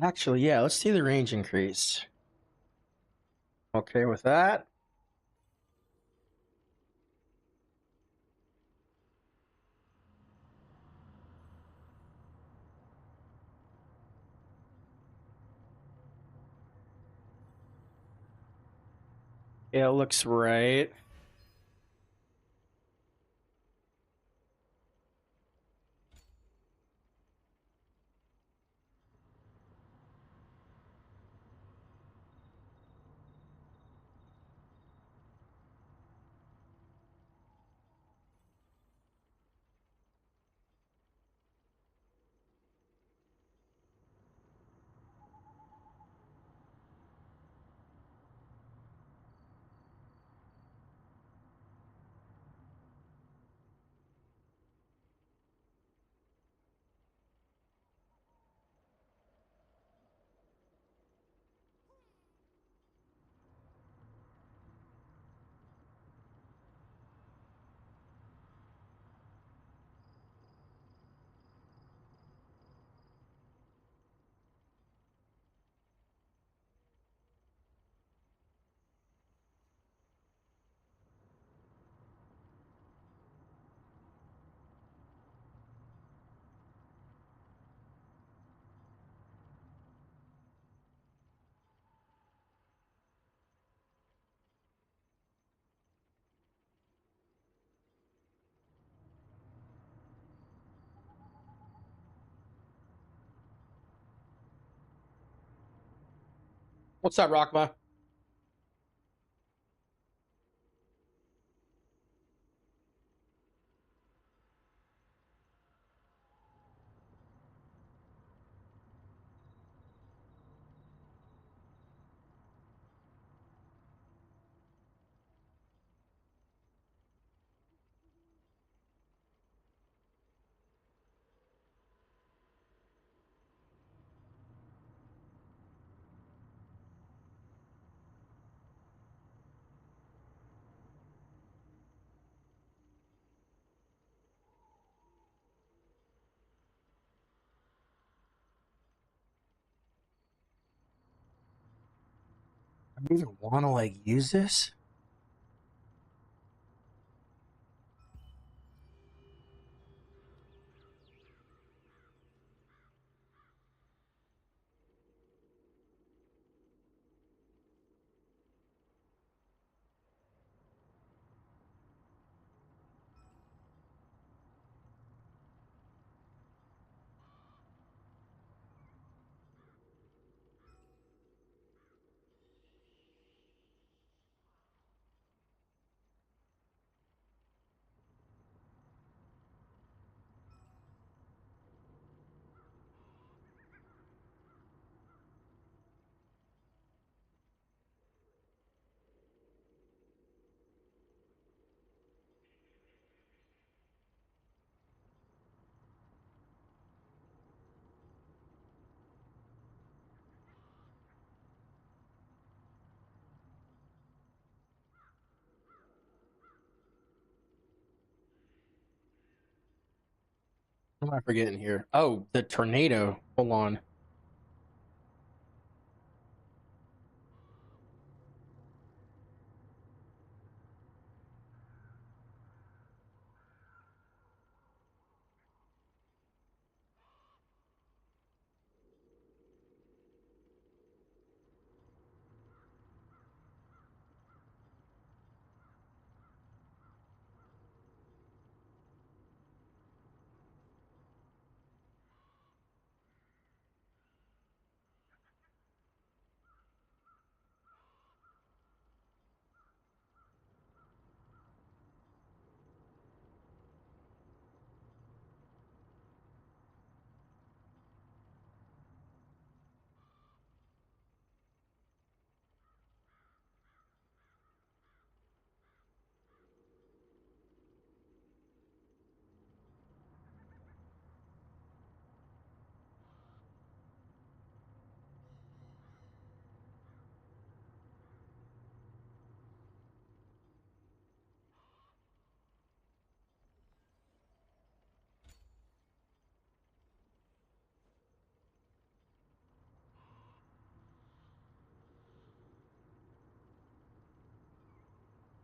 Actually, yeah, let's see the range increase. Okay with that. Yeah, it looks right. What's up, Rockma? I don't even want to like use this. What am I forgetting here? Oh, the tornado. Hold on.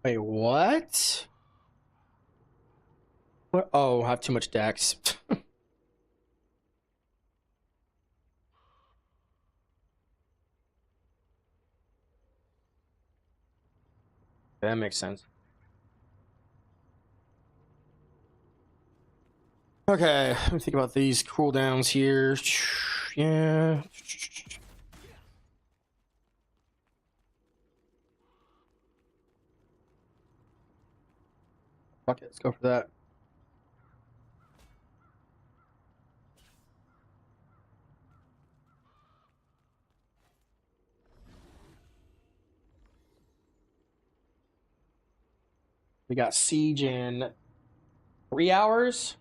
Wait, what? What? Oh, I have too much dex. That makes sense. Okay, let me think about these cooldowns here. Yeah. Fuck it, let's go for that. We got siege in 3 hours.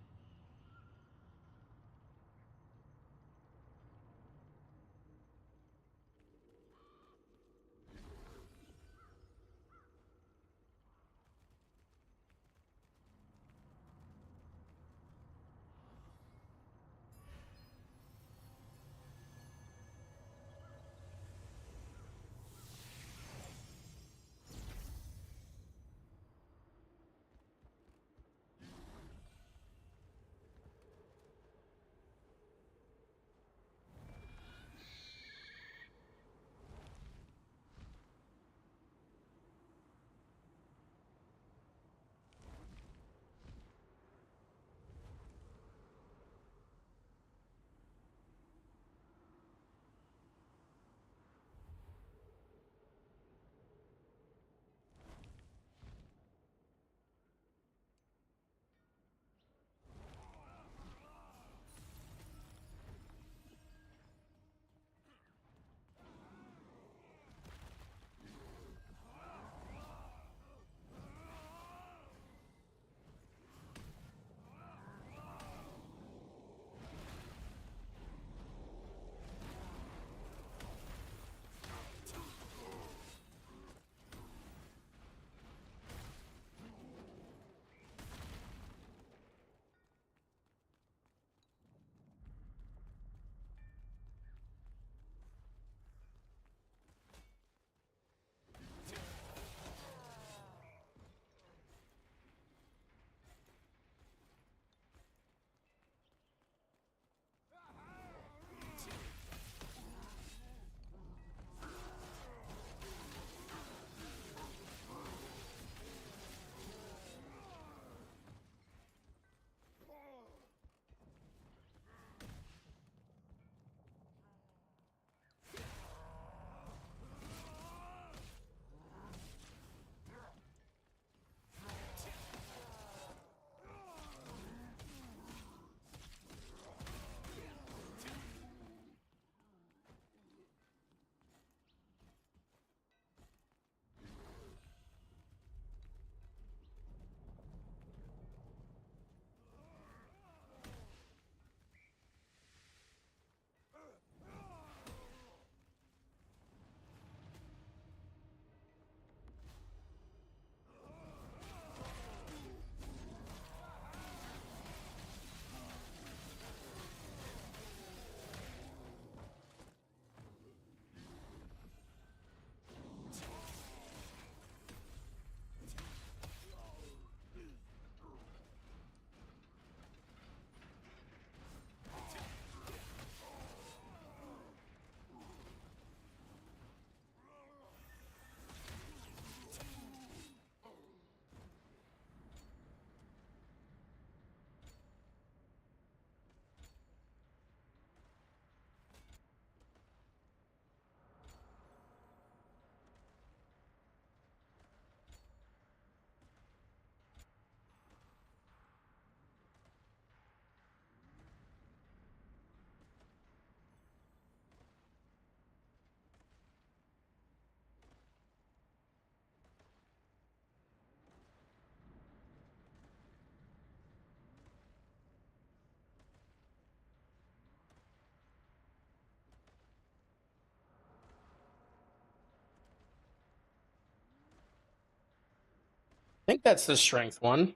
I think that's the strength one.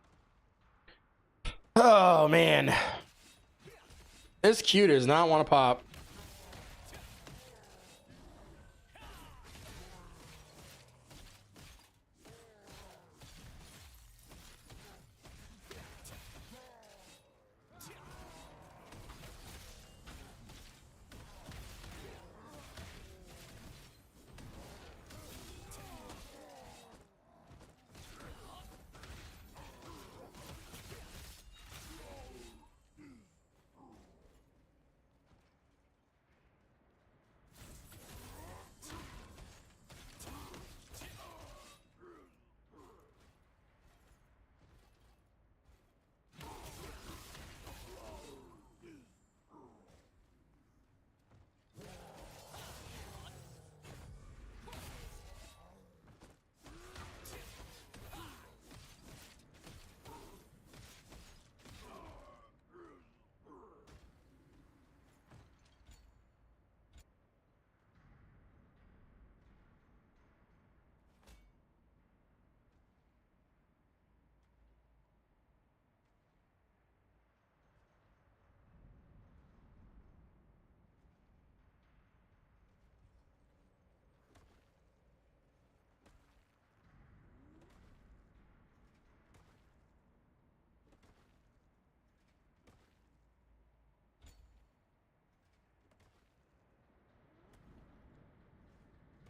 Oh man, this Q does not want to pop.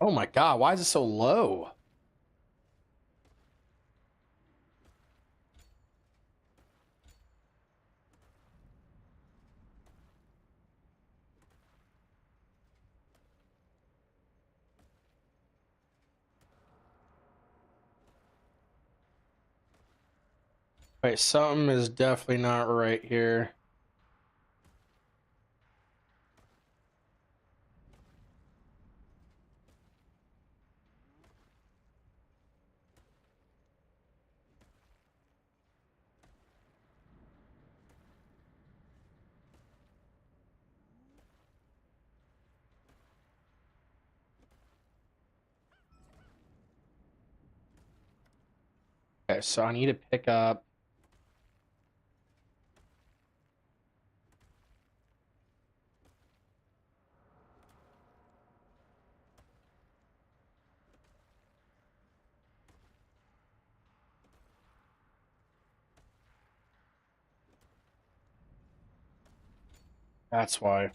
Oh my god, why is it so low? Wait, something is definitely not right here. Okay, so I need to pick up. That's why.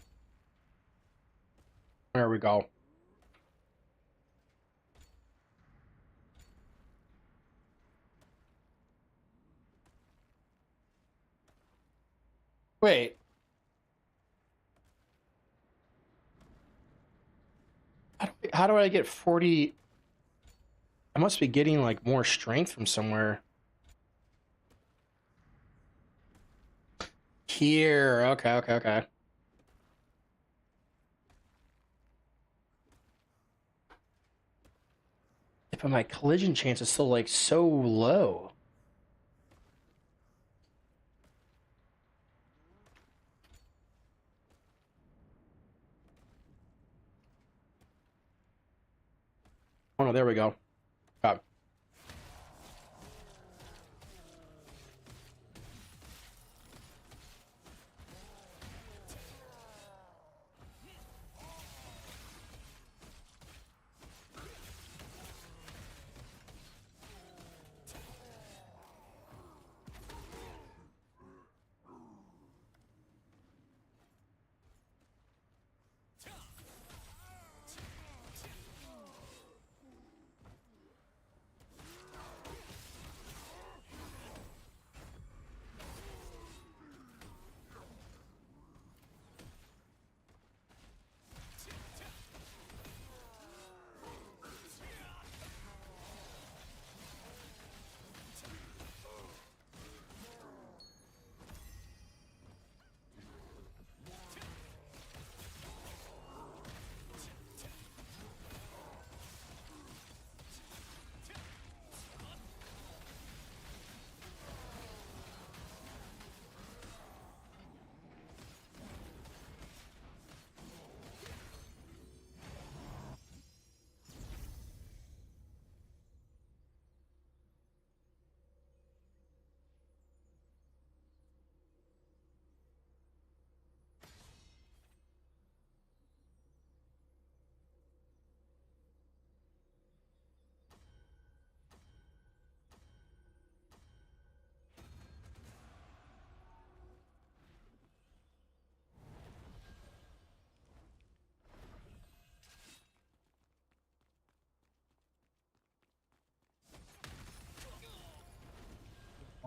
There we go. Wait. How do I get 40? I must be getting like more strength from somewhere. Here. Okay, okay, okay. But my collision chance is still like so low. Oh no, there we go. Got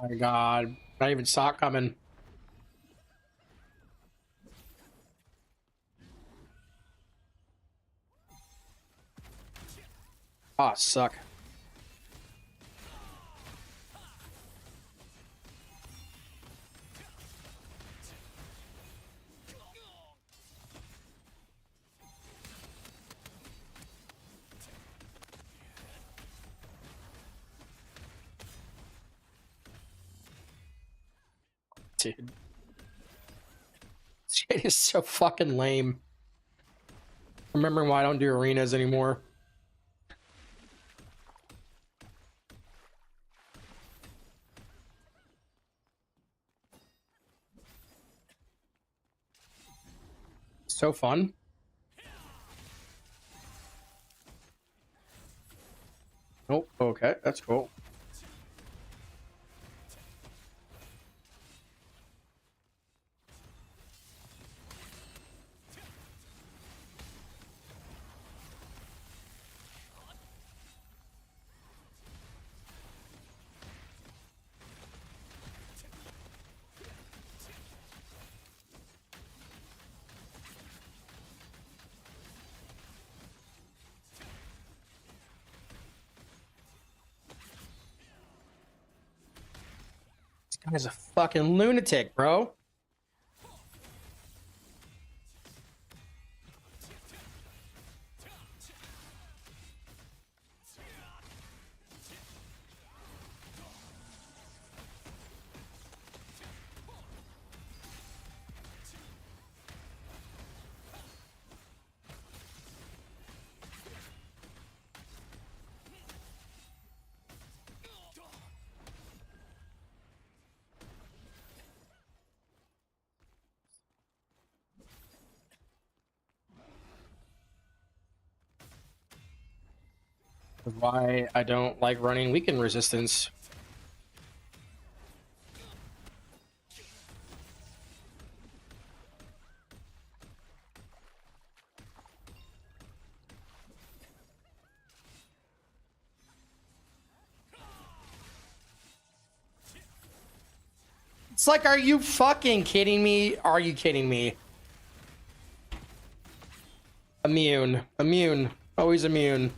Oh my god. Not even saw it coming. Ah, suck. Dude. This shit is so fucking lame. Remembering why I don't do arenas anymore. So fun. Nope. Okay, that's cool. Guy's a fucking lunatic, bro. Why I don't like running weaken resistance. It's like, are you fucking kidding me? Are you kidding me? Immune. Immune. Always immune.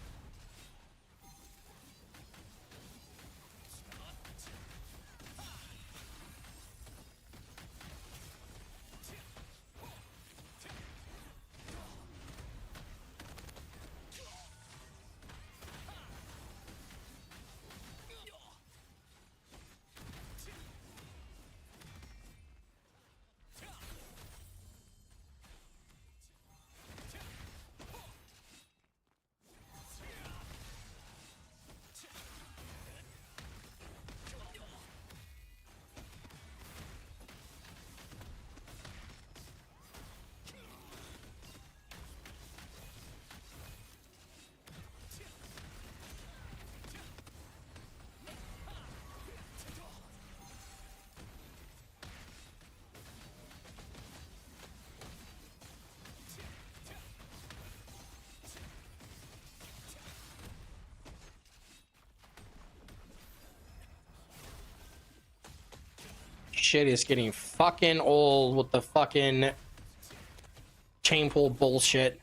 Shit is getting fucking old with the fucking chain pull bullshit.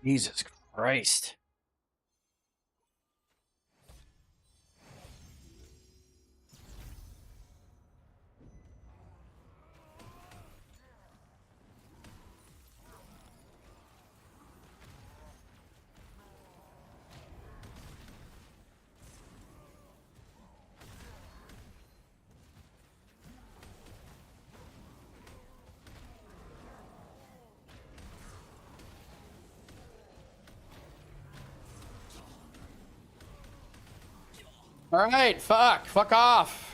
Jesus Christ. All right, fuck off.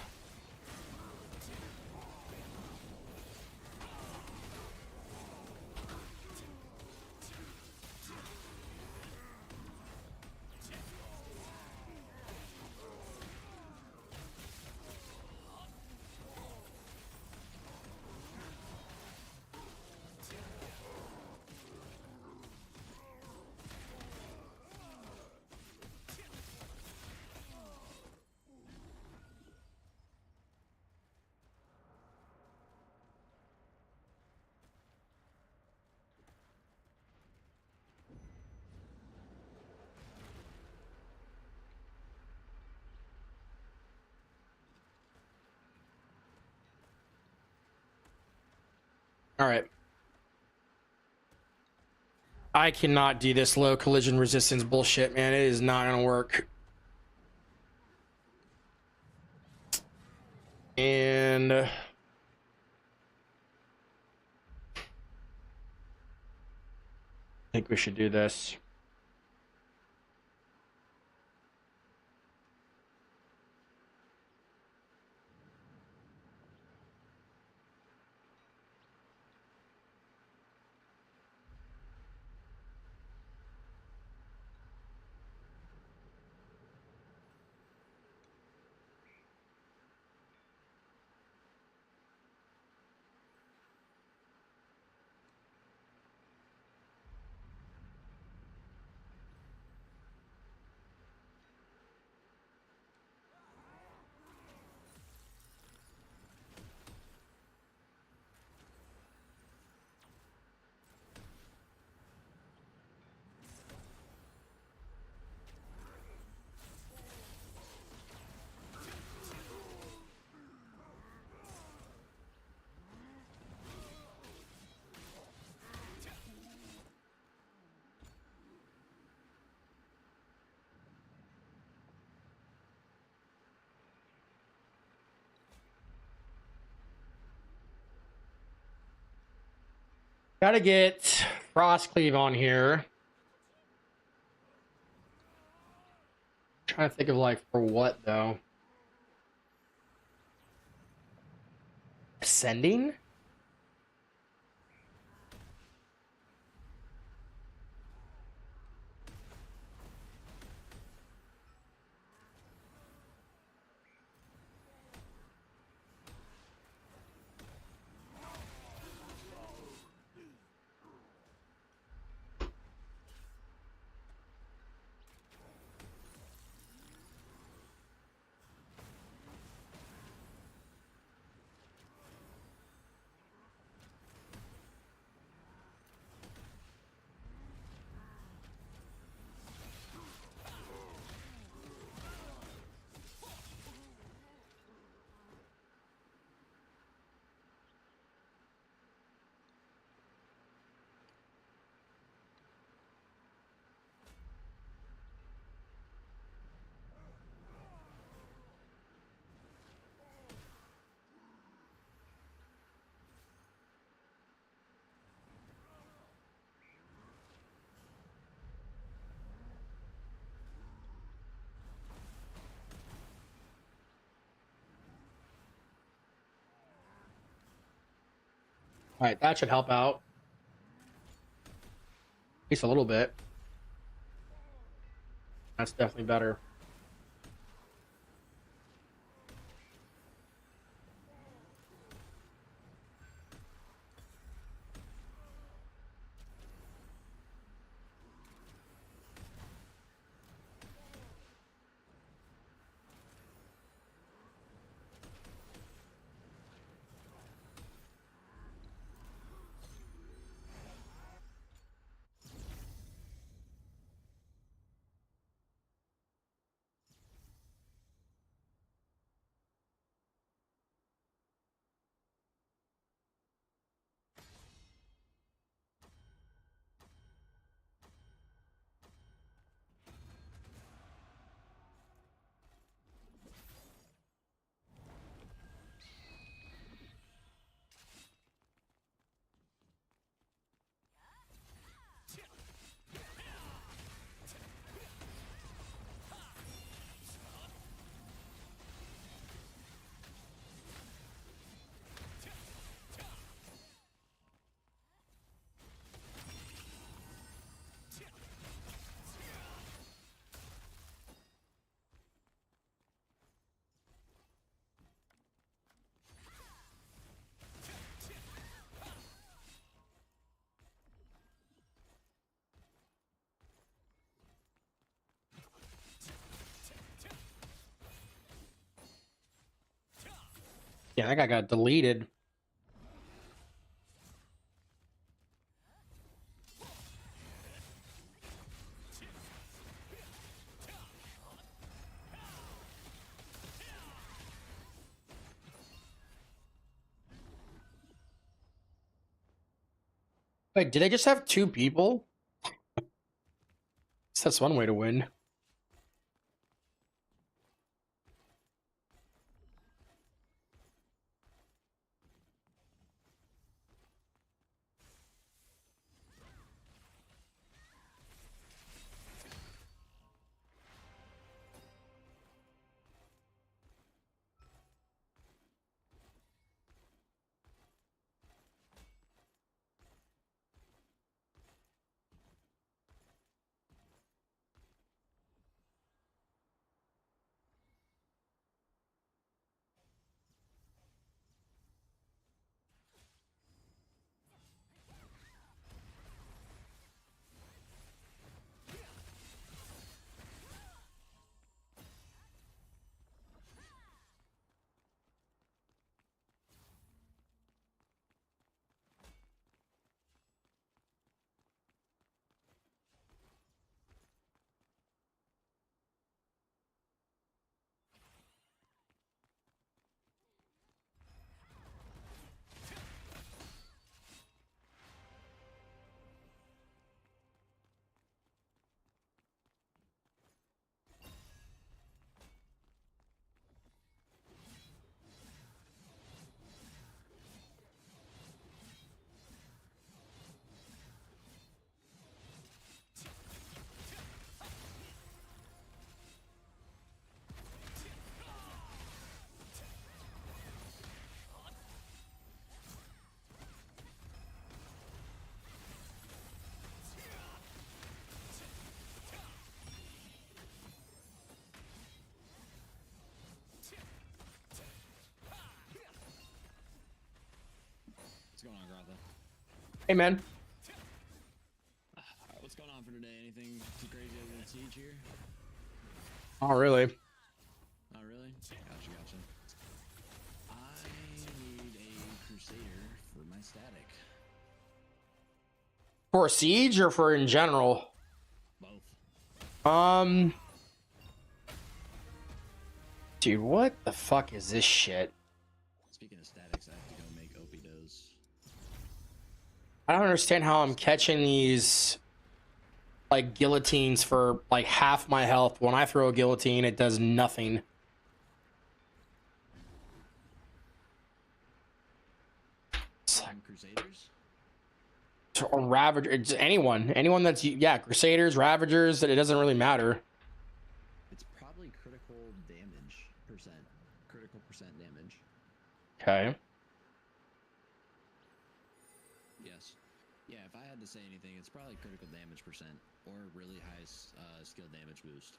All right. I cannot do this low collision resistance bullshit, man. It is not gonna work. And think we should do this. Gotta get Frostcleave on here. Trying to think of like for what though. Ascending? All right, that should help out. At least a little bit. That's definitely better. Yeah, that guy got deleted. Wait, did I just have two people? That's one way to win. going on, Krotha? Hey, man. What's going on for today? Anything too crazy other than Siege here? Oh, really? Not really? Gotcha. I need a Crusader for my static. For Siege or for in general? Both. Dude, what the fuck is this shit? Speaking of statics, I have to go make Opidos. I don't understand how I'm catching these like guillotines for like half my health. When I throw a guillotine, it does nothing. Crusaders? Or Ravagers, anyone that's, yeah, Crusaders, Ravagers, it doesn't really matter. It's probably critical damage percent. Critical percent damage. Okay. Yes. Yeah, if I had to say anything, it's probably critical damage percent or really high skill damage boost.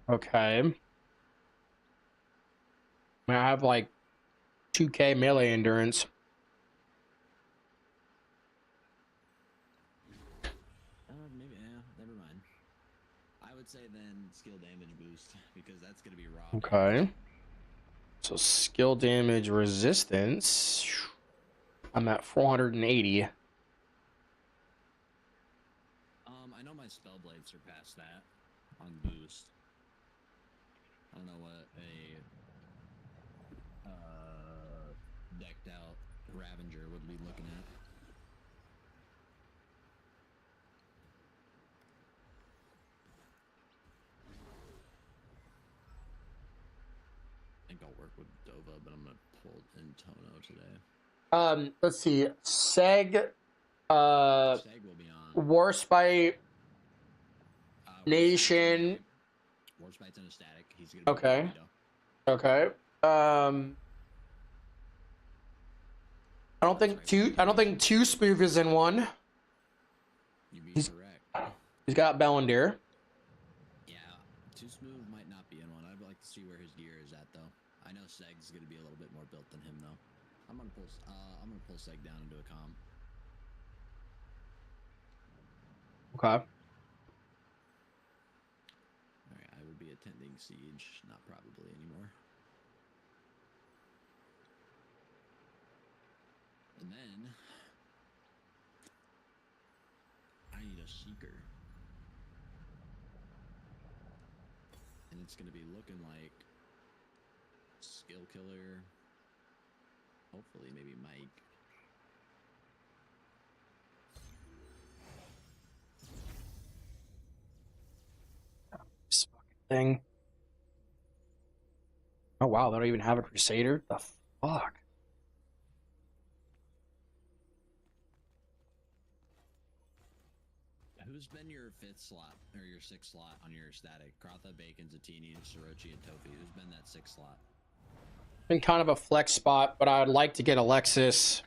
Okay. I have like 2k melee endurance. Maybe, never mind. I would say then skill damage boost because that's going to be raw. Okay. Damage. So skill damage resistance. I'm at 480. I know my spell blade surpassed that on boost. I don't know what a decked out Ravager would be looking at. I think I'll work with Dova, but I'm gonna pull in Tono today. Let's see. Seg, Seg will be on. Warspite, Nation. Warspite's in a static. He's gonna be Okay. Torpedo. Okay. I don't think two Spoof is in one. You'd be He's- correct. He's got Bellendir. Yeah, Too Smooth might not be in one. I'd like to see where his gear is at, though. I know Seg's gonna be a little bit more built than him, though. I'm gonna pull Seg down into a comm. Okay. All right, I will be attending Siege, not probably anymore. And then I need a Seeker. And it's gonna be looking like Skill Killer. Hopefully maybe Mike. This fucking thing. Oh wow, they don't even have a Crusader? The fuck? Who's been your 5th slot or your 6th slot on your static? Krotha, Bacon, Zatini, Sorochi, and Tofi. Who's been that 6th slot? Been kind of a flex spot, but I'd like to get Alexis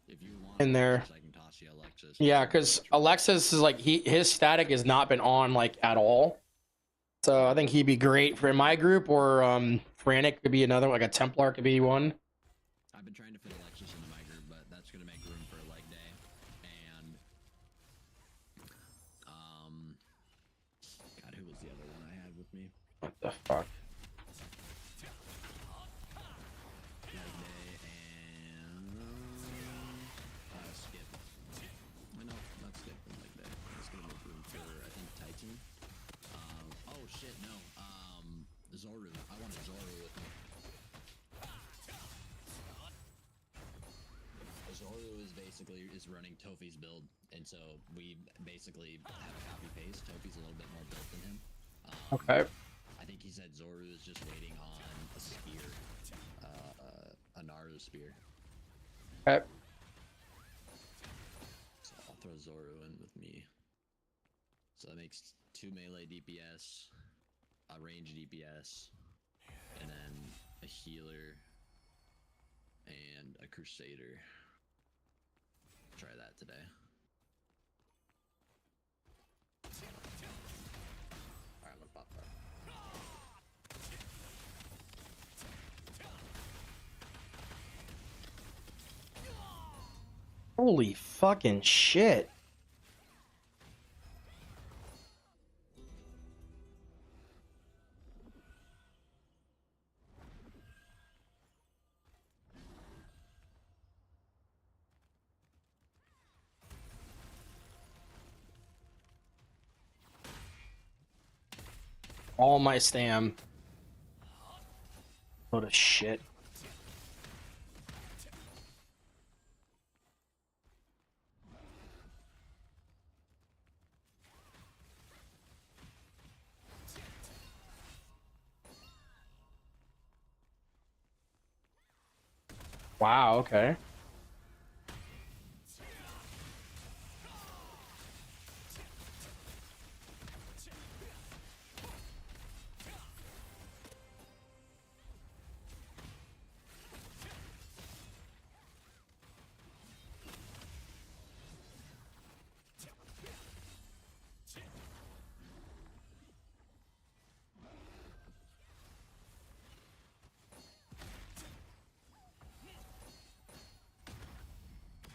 If you want in there. Alexis, I can toss you Alexis. Yeah, because Alexis is like his static has not been on like at all. So I think he'd be great for in my group, or Frantic could be another, like a Templar could be one. I've been trying to fit Alexis into my group, but that's gonna make room for a leg day. And God, who was the other one I had with me? What the fuck? Leg day and Skip. No, not Skip. And leg day. It's gonna make room for I think Titan. Oh shit, no. Zoru. I wanted Zoru with me. Zoru is running Tofi's build, and so we basically have a copy paste. Tofi's a little bit more built than him. Okay. I think he said Zoru is just waiting on a spear, a Naru spear. Okay. So I'll throw Zoru in with me. So that makes 2 melee DPS, a range DPS, and then a healer and a Crusader. Try that today. Alright, I'm gonna pop that. Holy fucking shit. All my stam. What a shit. Wow, okay.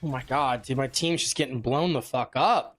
Oh my god, dude, my team's just getting blown the fuck up.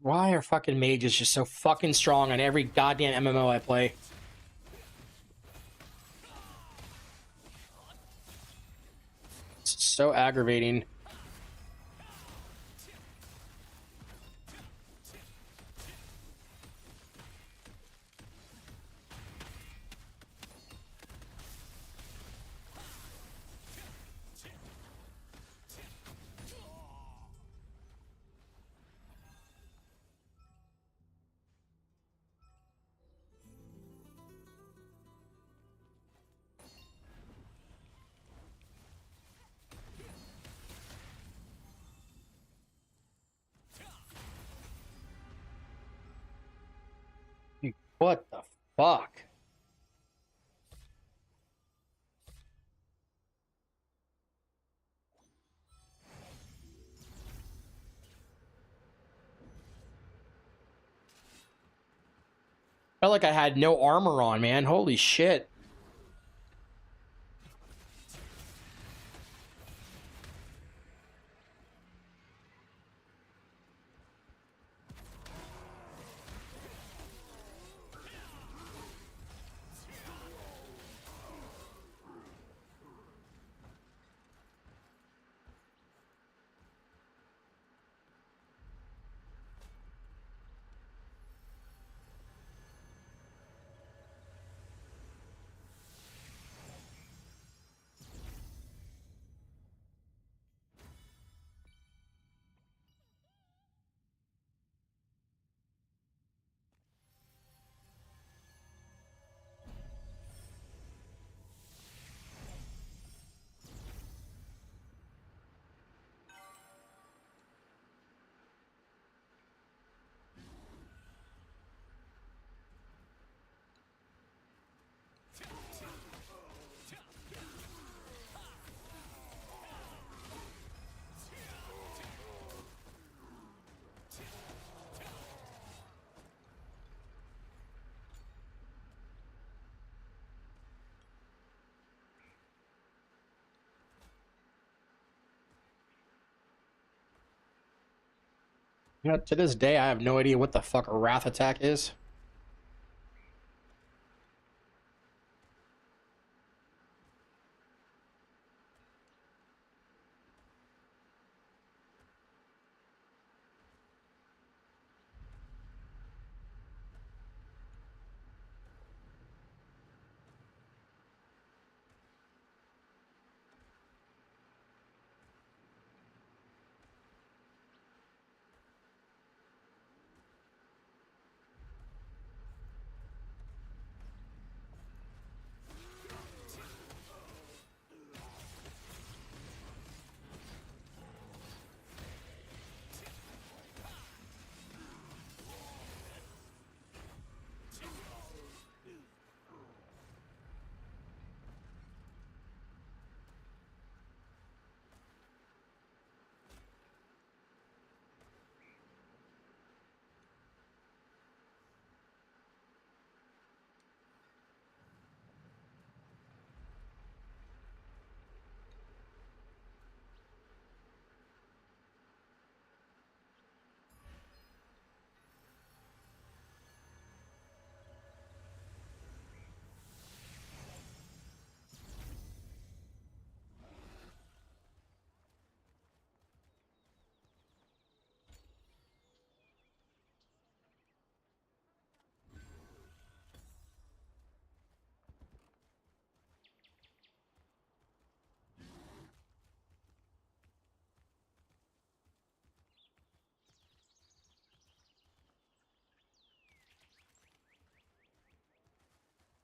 Why are fucking mages just so fucking strong on every goddamn MMO I play? It's so aggravating. Dude, what the fuck? Felt like I had no armor on, man. Holy shit. Yeah, to this day, I have no idea what the fuck a wrath attack is.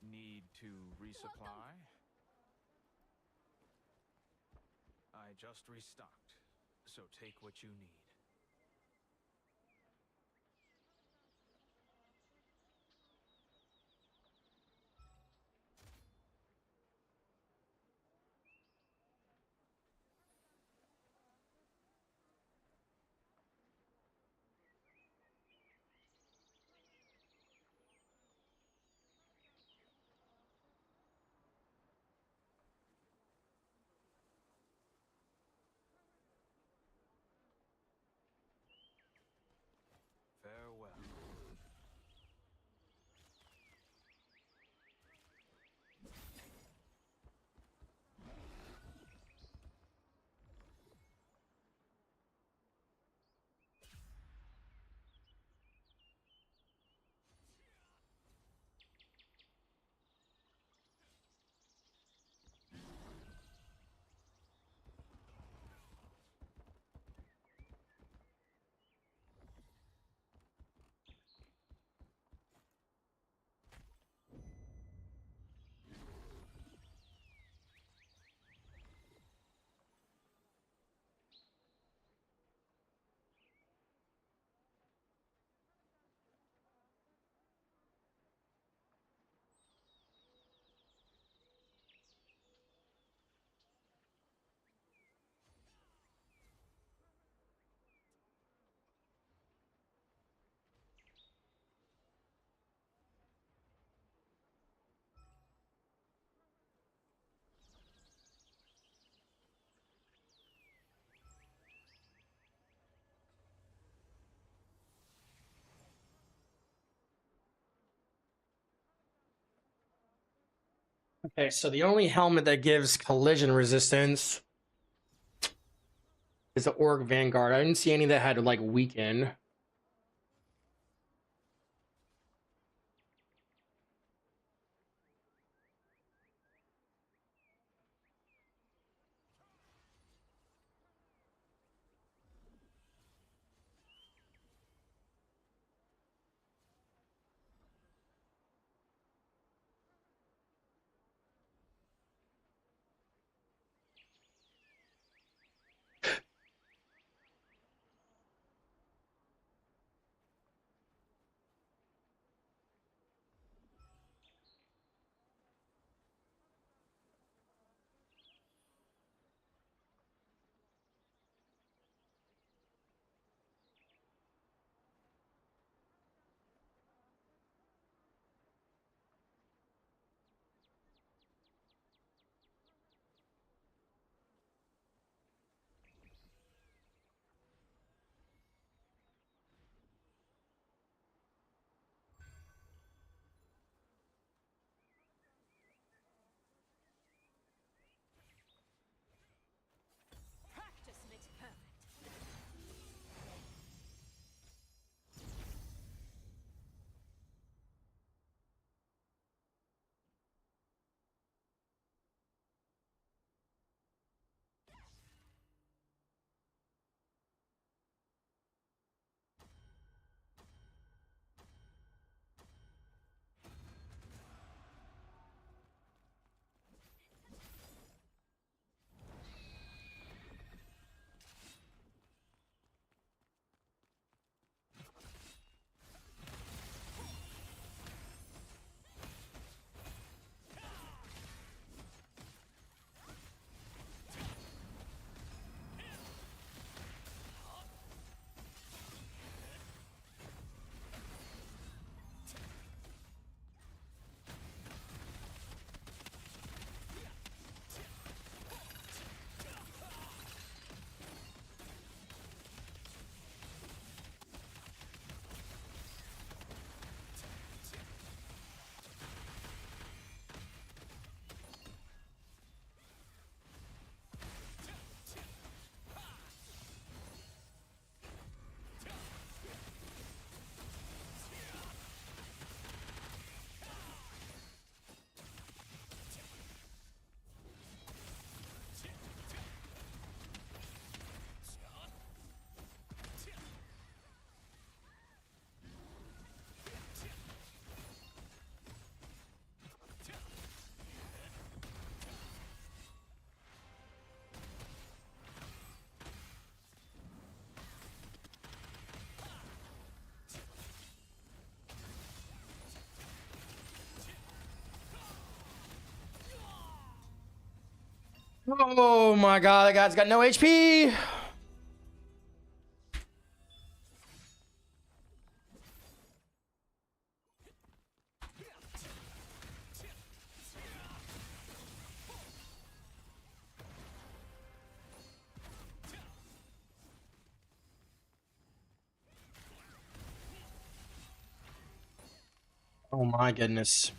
Need to resupply? I just restocked, so take what you need. Farewell. Okay, so the only helmet that gives collision resistance is the Orc Vanguard. I didn't see any that had like weaken. Oh my god, that guy's got no HP. Oh my goodness.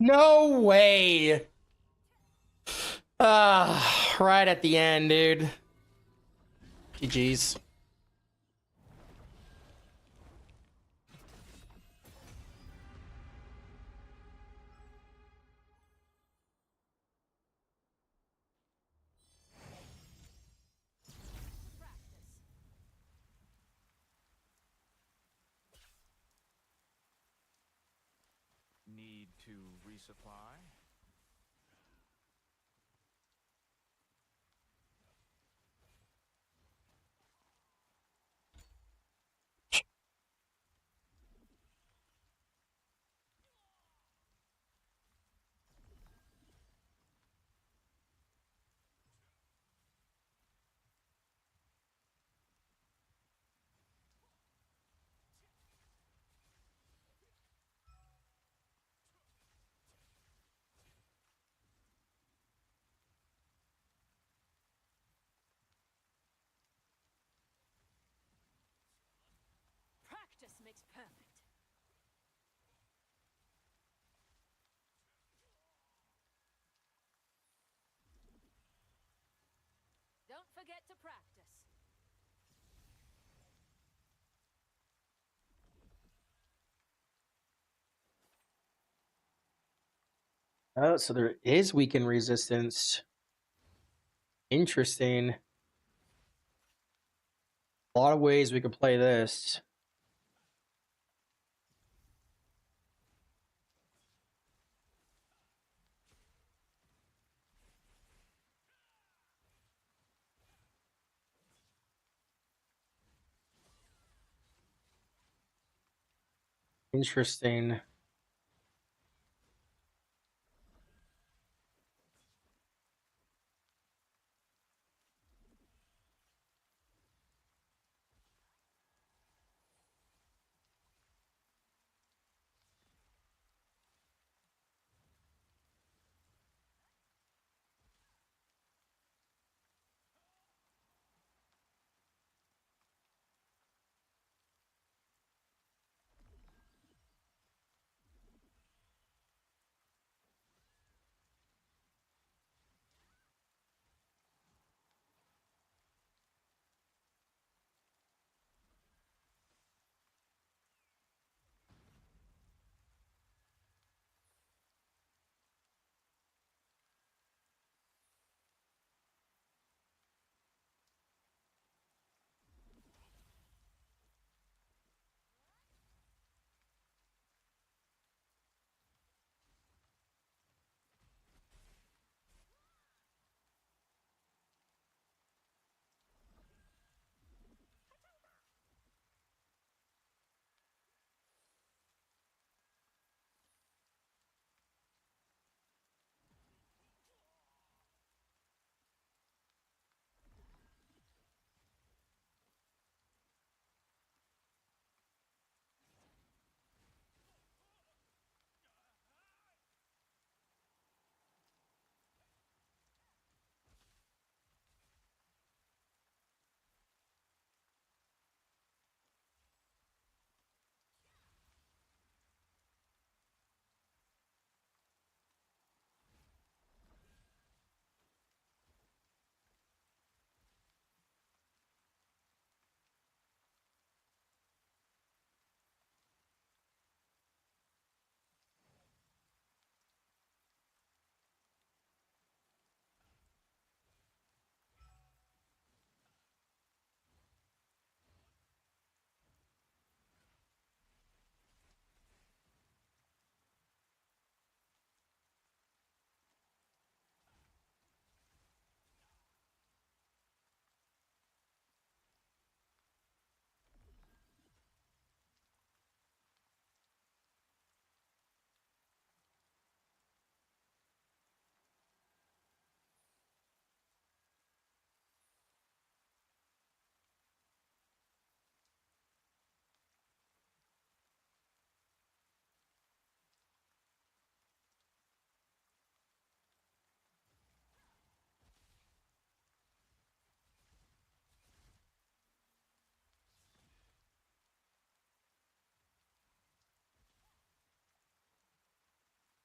No way. Right at the end, dude. GG's. Need to resupply? Practice makes perfect. Don't forget to practice. Oh, so there is weakened resistance. Interesting. A lot of ways we could play this. Interesting.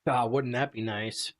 God, wouldn't that be nice?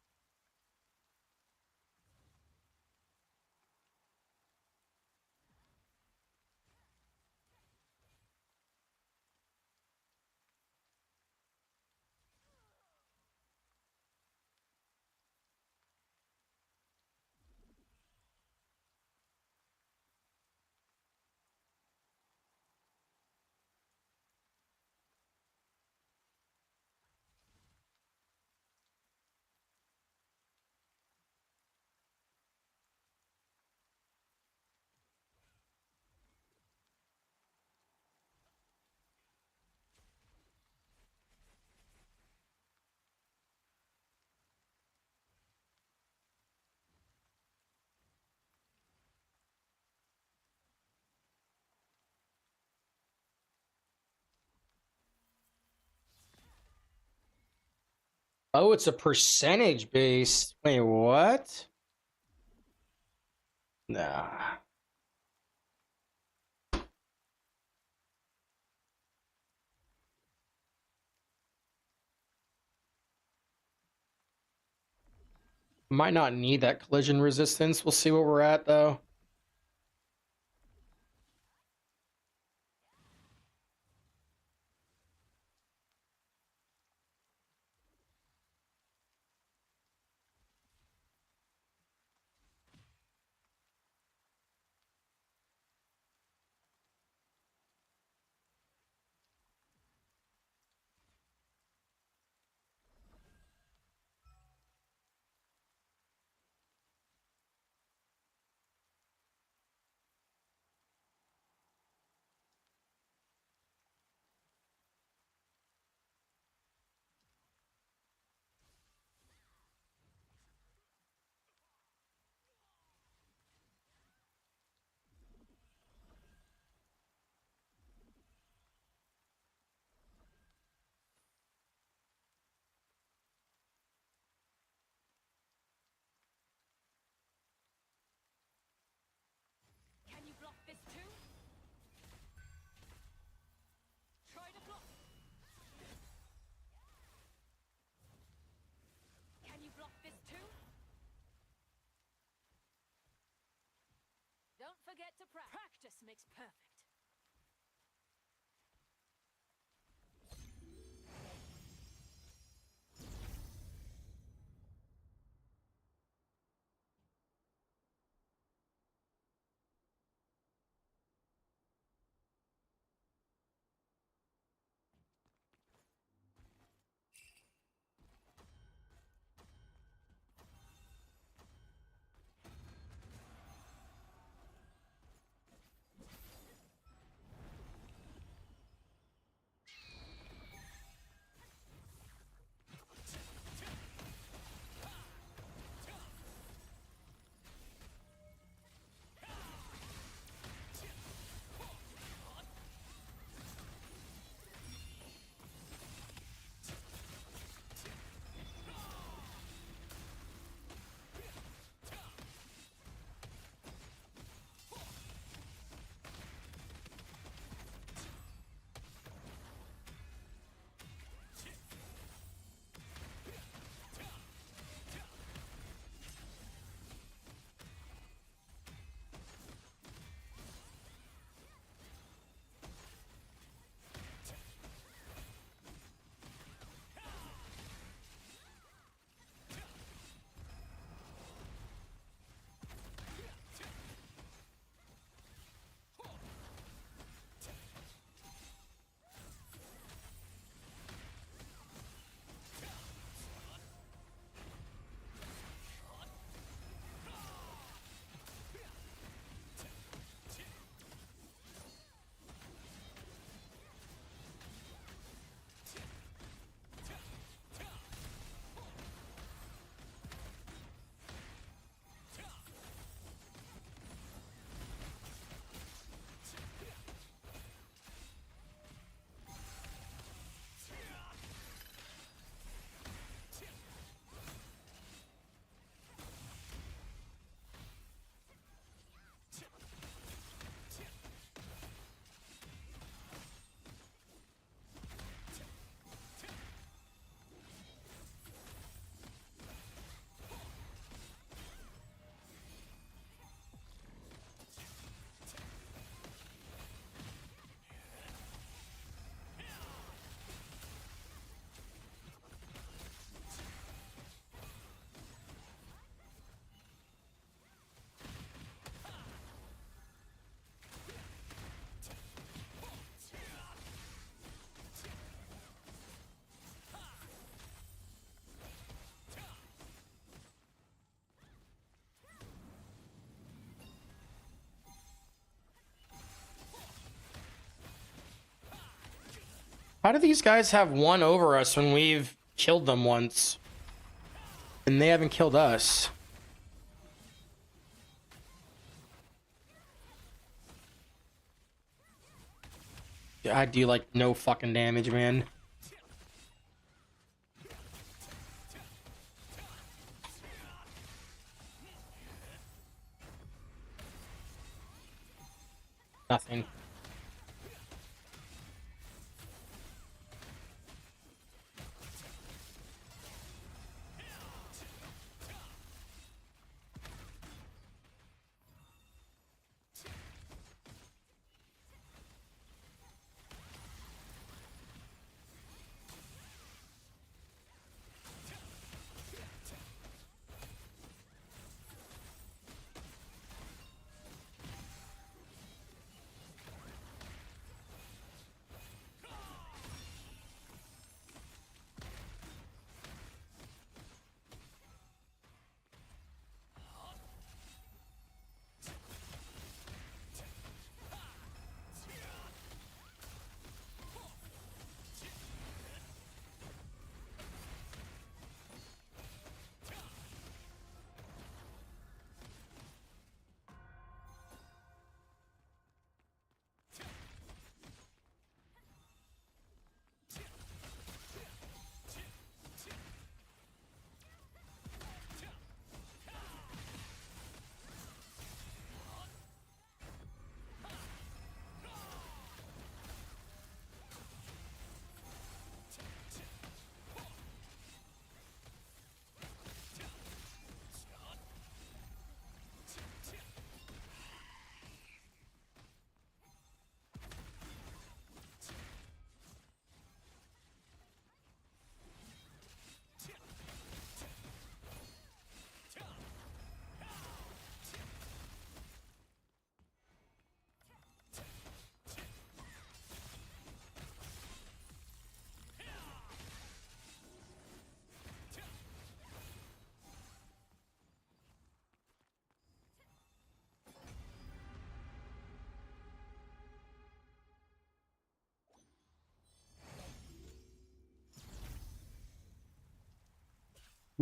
Oh, it's a percentage based. Wait, what? Nah. Might not need that collision resistance. We'll see where we're at though. forget to practice. Practice makes perfect. How do these guys have one over us when we've killed them once? And they haven't killed us. Yeah, I do like no fucking damage, man. Nothing.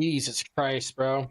Jesus Christ, bro.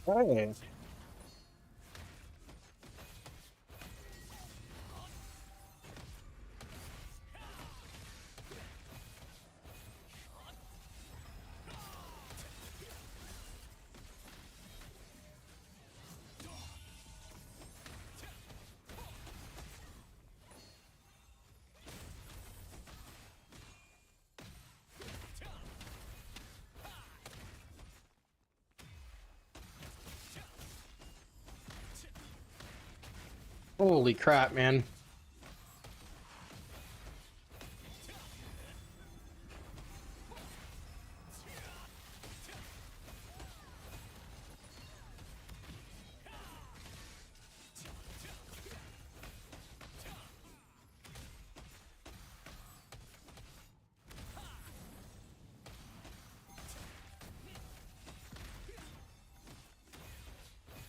Okay. Holy crap, man.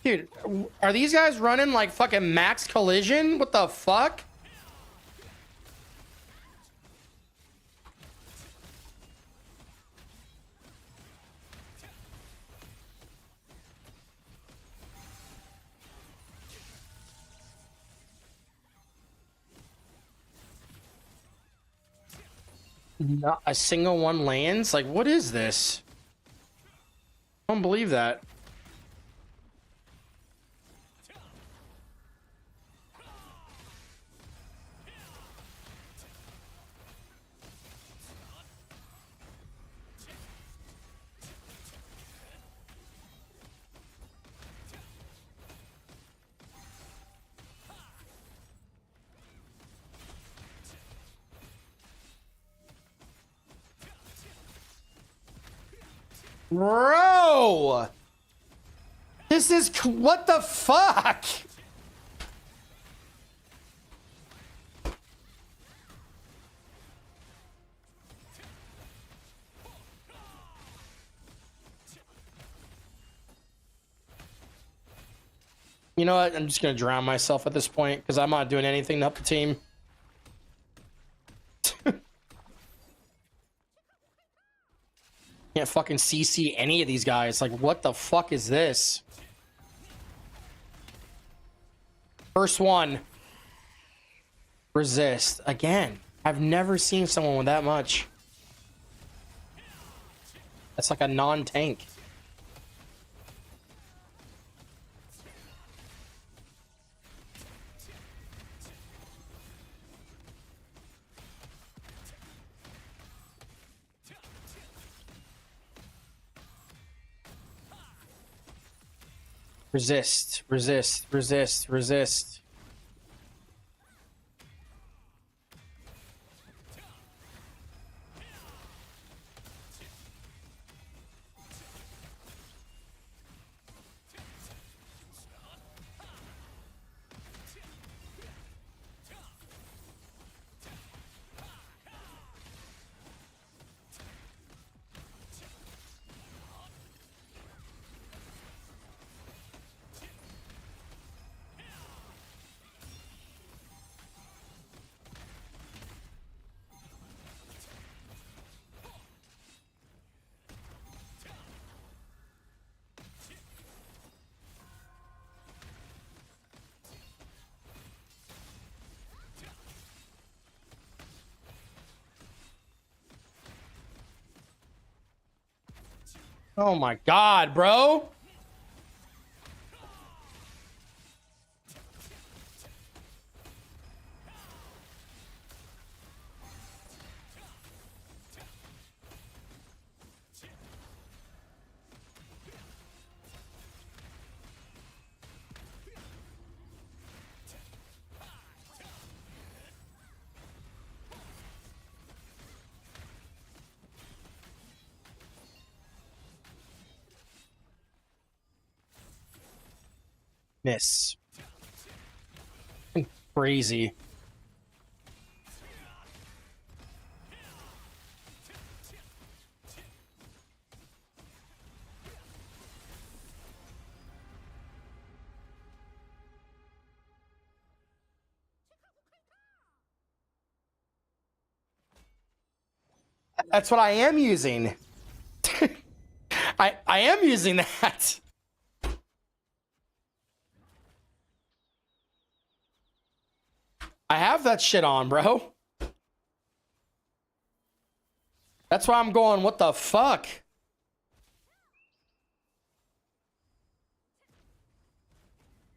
Dude, are these guys running like fucking max collision? What the fuck? Not a single one lands? Like, what is this? I don't believe that. Bro! This is... What the fuck? You know what? I'm just gonna drown myself at this point because I'm not doing anything to help the team. Can't fucking CC any of these guys. Like, what the fuck is this? First one. Resist. Again. I've never seen someone with that much. That's like a non-tank. Resist, resist, resist, resist. Oh my god, bro. Miss. Crazy. That's what I am using. I am using that. I have that shit on, bro. That's why I'm going, what the fuck?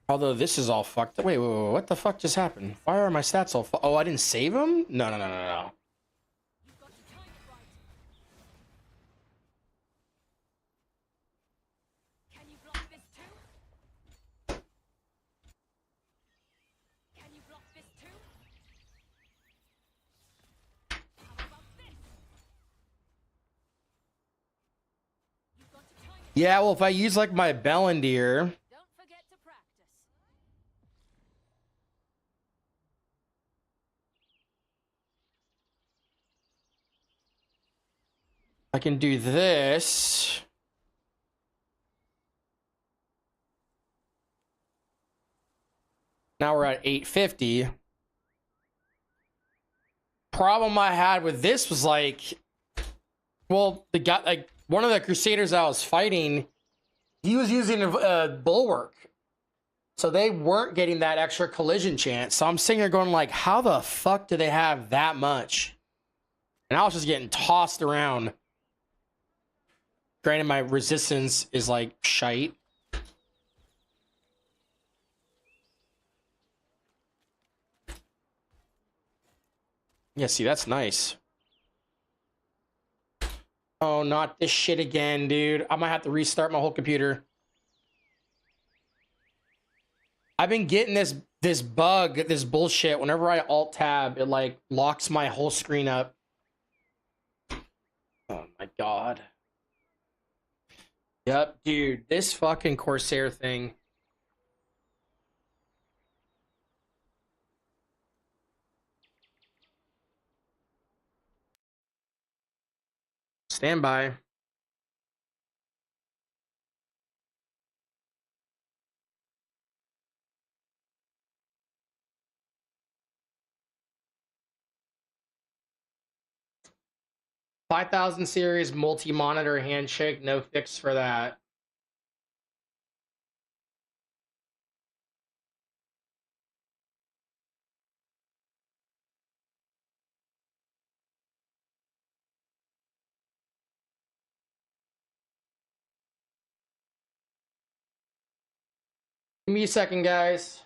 Although this is all fucked up. Wait, what the fuck just happened? Why are my stats all oh, I didn't save them? No. Can you block this too? Can you block this too? How about this? You've got to time it. Yeah, well, if I use like my Bellendeer, Don't forget to practice. I can do this. Now we're at 850. Problem I had with this was like, well, the guy, like one of the Crusaders I was fighting, he was using a bulwark. So they weren't getting that extra collision chance. So I'm sitting here going like, how the fuck do they have that much? And I was just getting tossed around. Granted, my resistance is like shite. Yeah, see, that's nice. Oh, not this shit again, dude. I might have to restart my whole computer. I've been getting this bug, this bullshit. Whenever I alt tab, it like locks my whole screen up. Oh my god. Yep, dude, this fucking Corsair thing. Stand by. $5,000 series multi-monitor handshake, no fix for that. Give me a second, guys.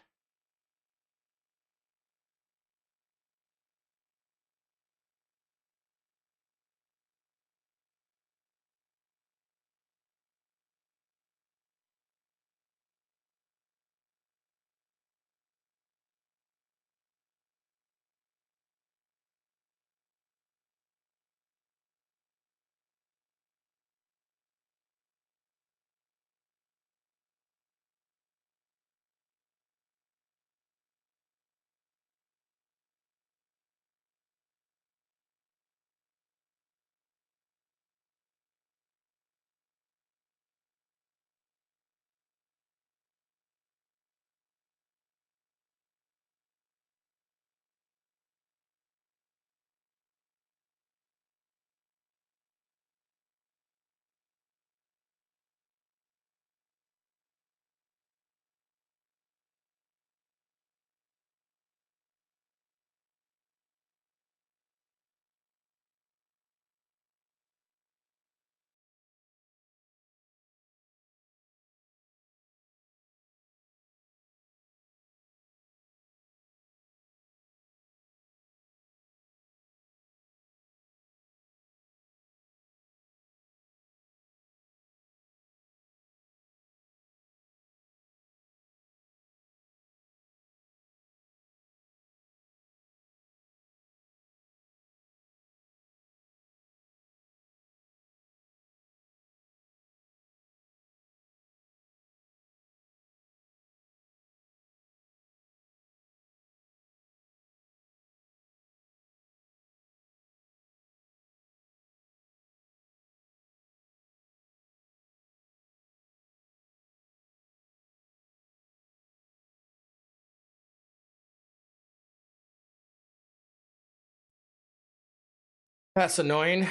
That's annoying.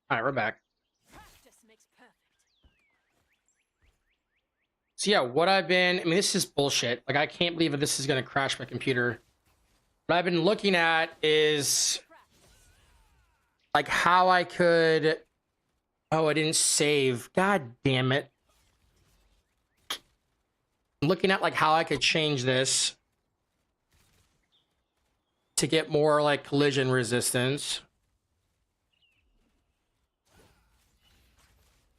All right, we're back. Practice makes perfect. So yeah, what I've been, I mean, this is bullshit. Like, I can't believe that this is going to crash my computer. What I've been looking at is like how I could, oh, I didn't save. God damn it. I'm looking at like how I could change this to get more like collision resistance.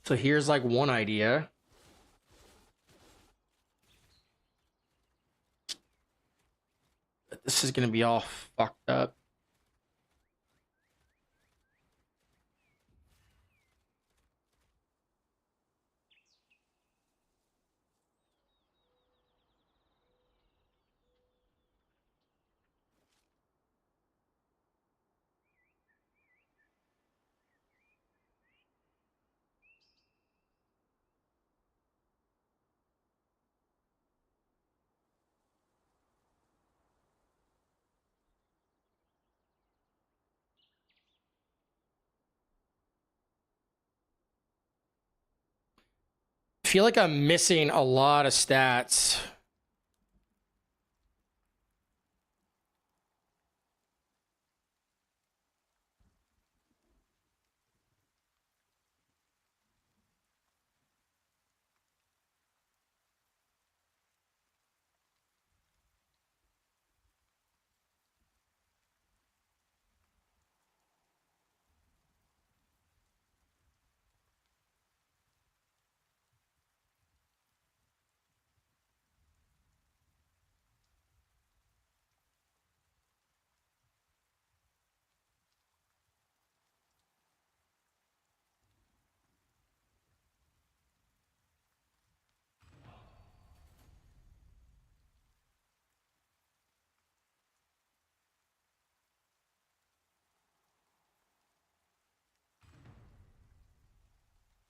So here's like one idea. But this is going to be all fucked up. I feel like I'm missing a lot of stats.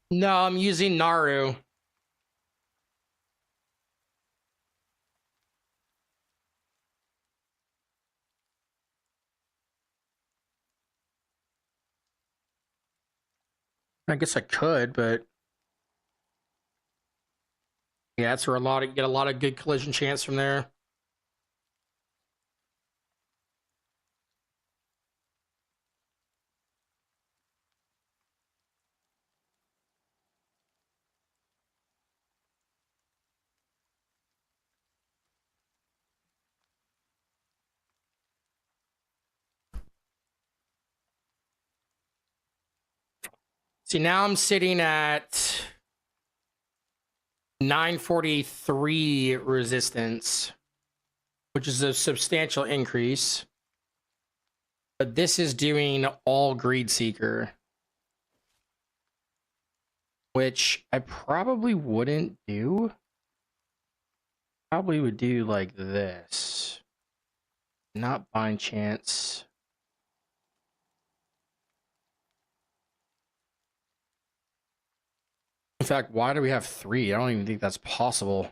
No, I'm using Naru. I guess I could, but yeah, that's where you get a lot of good collision chance from there. See, now I'm sitting at 943 resistance, which is a substantial increase. But this is doing all Greed Seeker, which I probably wouldn't do. Probably would do like this. Not Bind Chance. In fact, why do we have 3? I don't even think that's possible.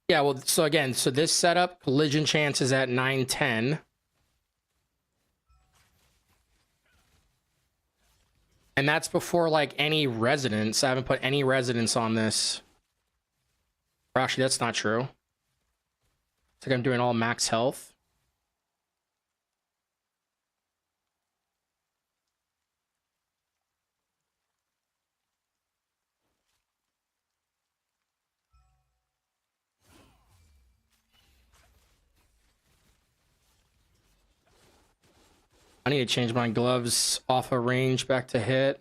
Yeah, well, so again, so this setup, collision chance is at 910. And that's before like any residence. I haven't put any residence on this. Or actually, that's not true. It's like I'm doing all max health. I need to change my gloves off of range back to hit.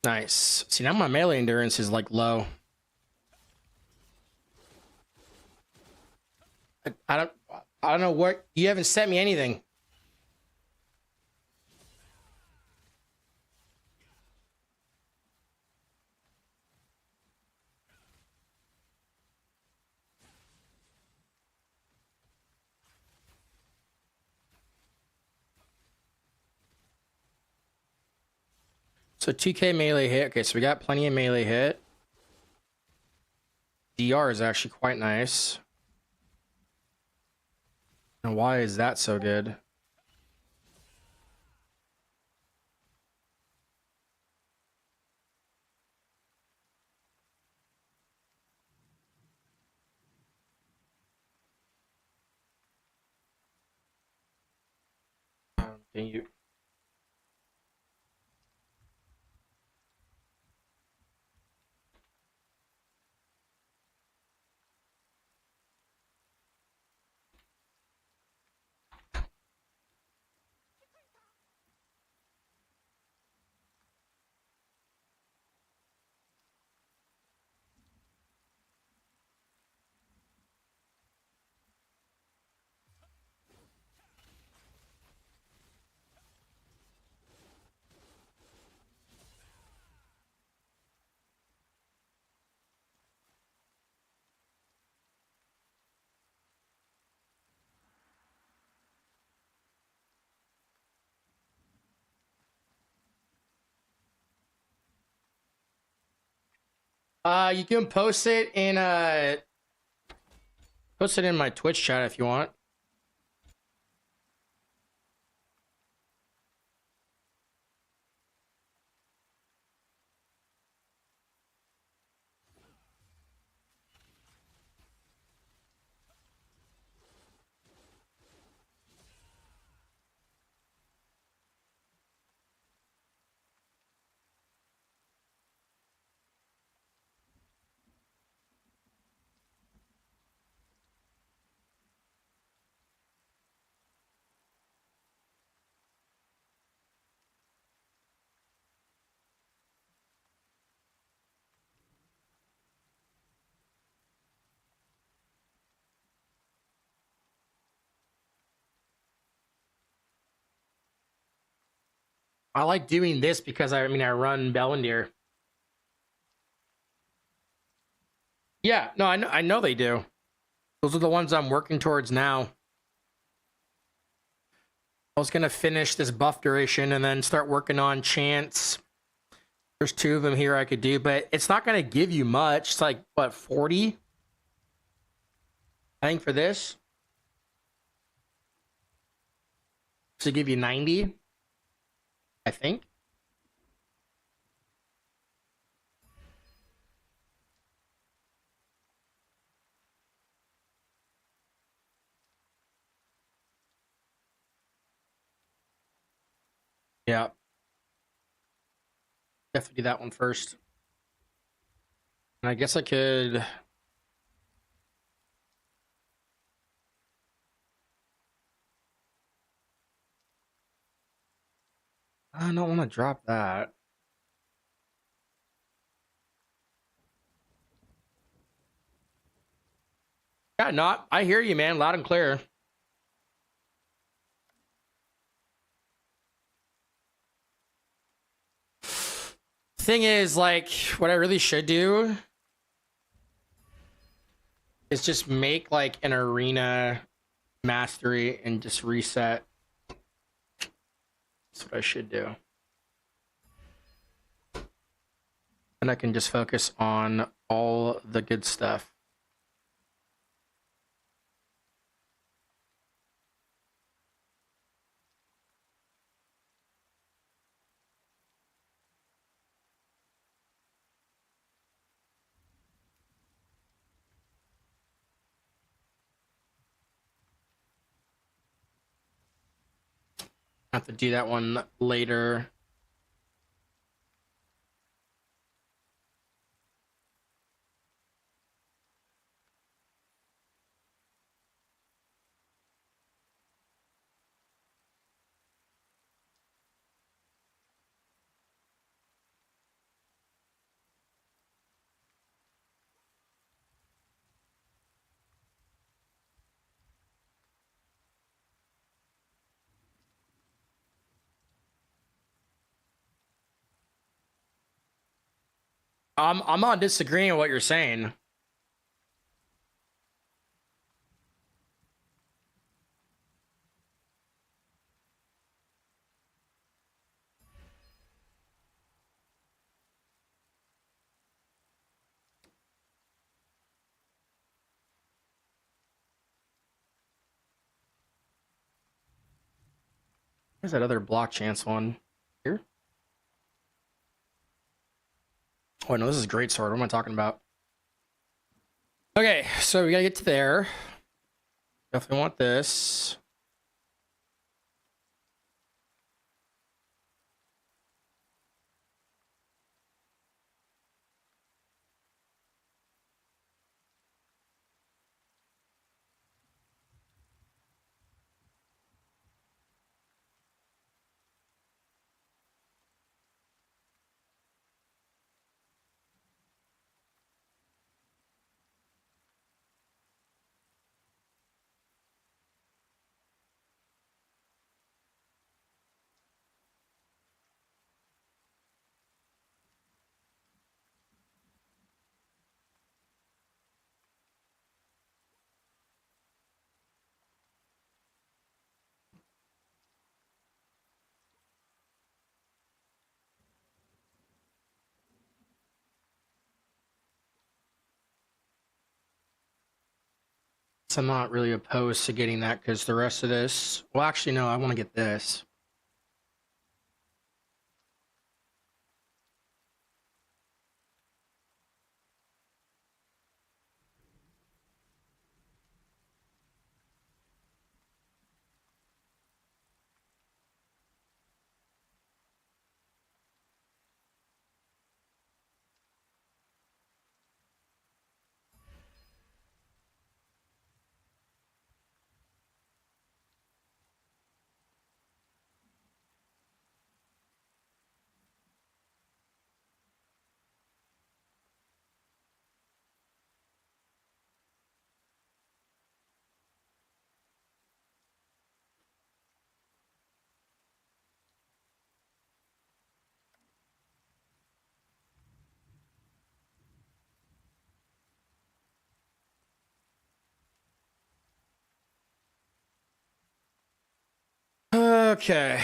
Nice. See, now my melee endurance is like low. I don't know what, you haven't sent me anything. So 2k melee hit. Okay, so we got plenty of melee hit. DR is actually quite nice. And why is that so good? Can you? You can post it in my Twitch chat if you want. I like doing this because I run Bellendeer. Yeah, no, I know they do. Those are the ones I'm working towards now. I was gonna finish this buff duration and then start working on chants. There's 2 of them here I could do, but it's not gonna give you much. It's like what, 40? I think for this. To give you 90, I think. Yeah. Definitely do that one first. And I guess I could. I don't want to drop that. Yeah, not. I hear you, man, loud and clear. Thing is, like, what I really should do is just make like an arena mastery and just reset. That's what I should do. And I can just focus on all the good stuff. I have to do that one later. I'm not disagreeing with what you're saying. Where's that other block chance one? Here? Oh no, this is a great sword. What am I talking about? Okay, so we gotta get to there. Definitely want this. So I'm not really opposed to getting that because the rest of this. Well, actually, no, I want to get this. Okay.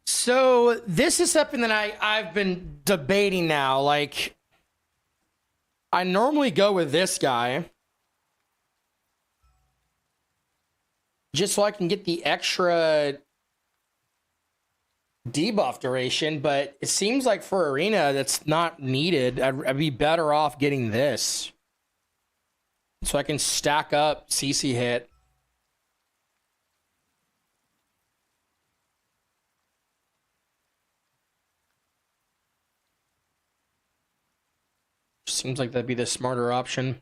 So this is something that I've been debating now. Like, I normally go with this guy just so I can get the extra debuff duration, but it seems like for arena that's not needed. I'd be better off getting this so I can stack up CC hit. Seems like that'd be the smarter option.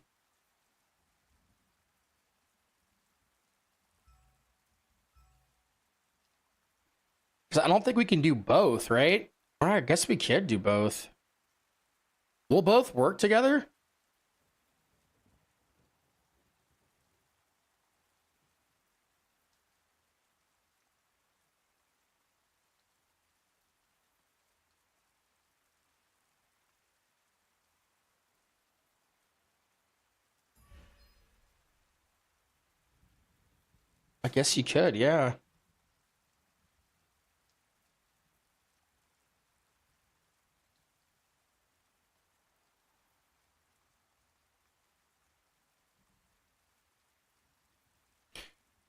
Because I don't think we can do both, right? All right, I guess we could do both. We'll both work together? I guess you could, yeah.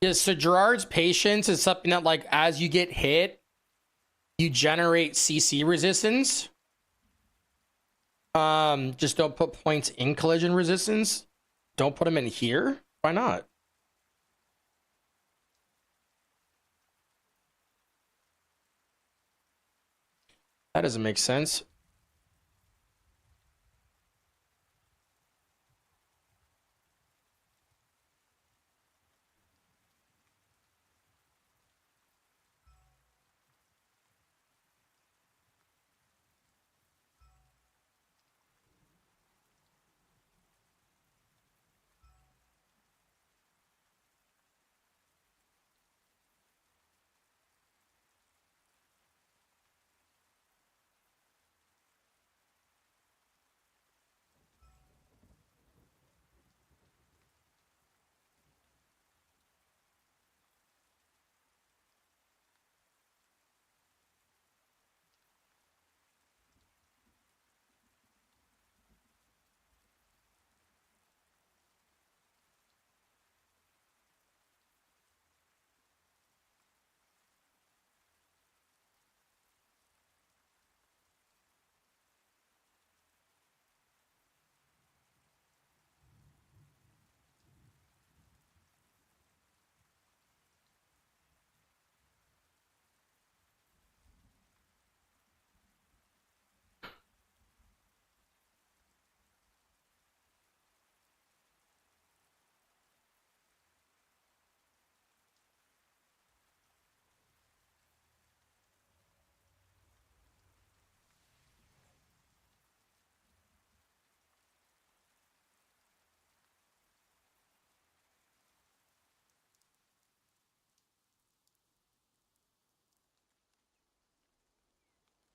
Yeah, so Gerard's patience is something that, like, as you get hit, you generate CC resistance. Just don't put points in collision resistance. Don't put them in here. Why not? That doesn't make sense.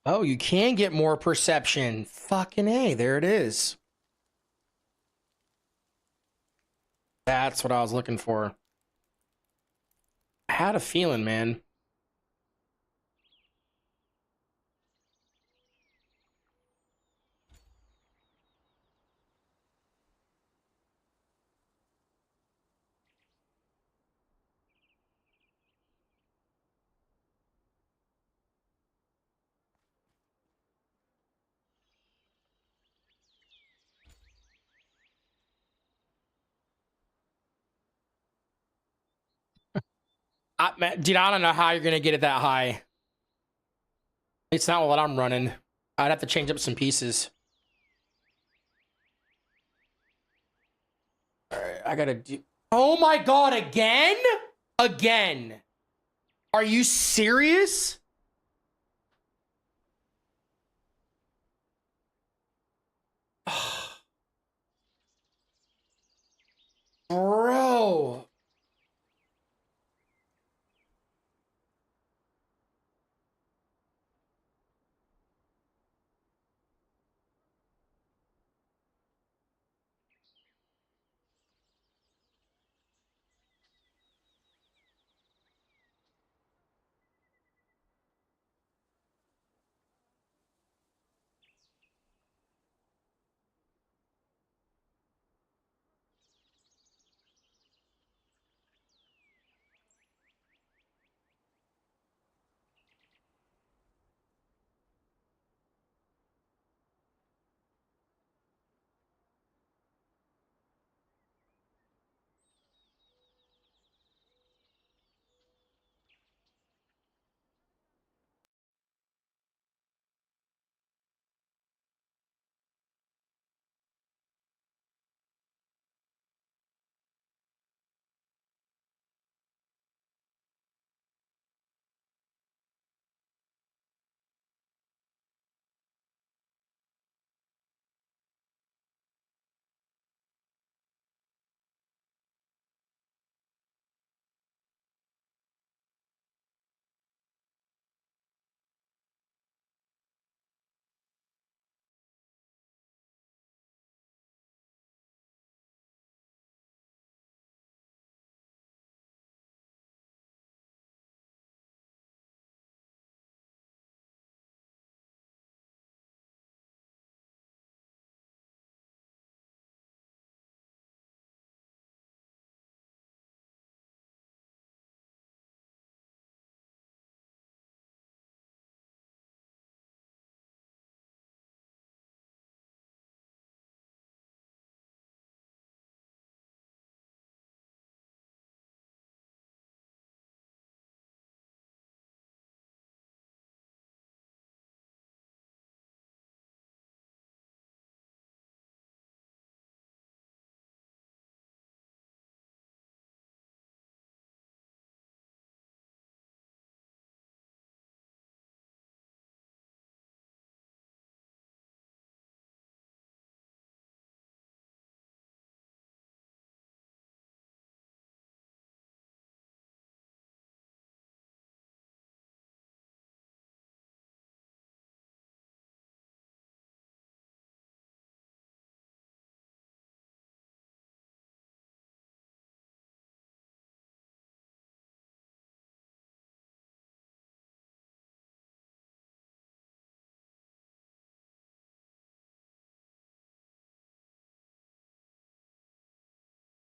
Oh, you can get more perception. Fucking A, there it is. That's what I was looking for. I had a feeling, man. Dude, I don't know how you're gonna get it that high. It's not what I'm running. I'd have to change up some pieces. All right, I gotta do. Oh my god, again? Again? Are you serious? Bro.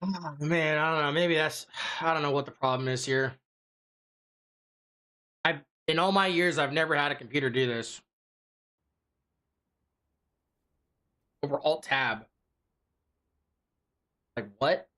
Oh, man, I don't know. Maybe that's. I don't know what the problem is here. In all my years, I've never had a computer do this. Over Alt Tab. Like, what?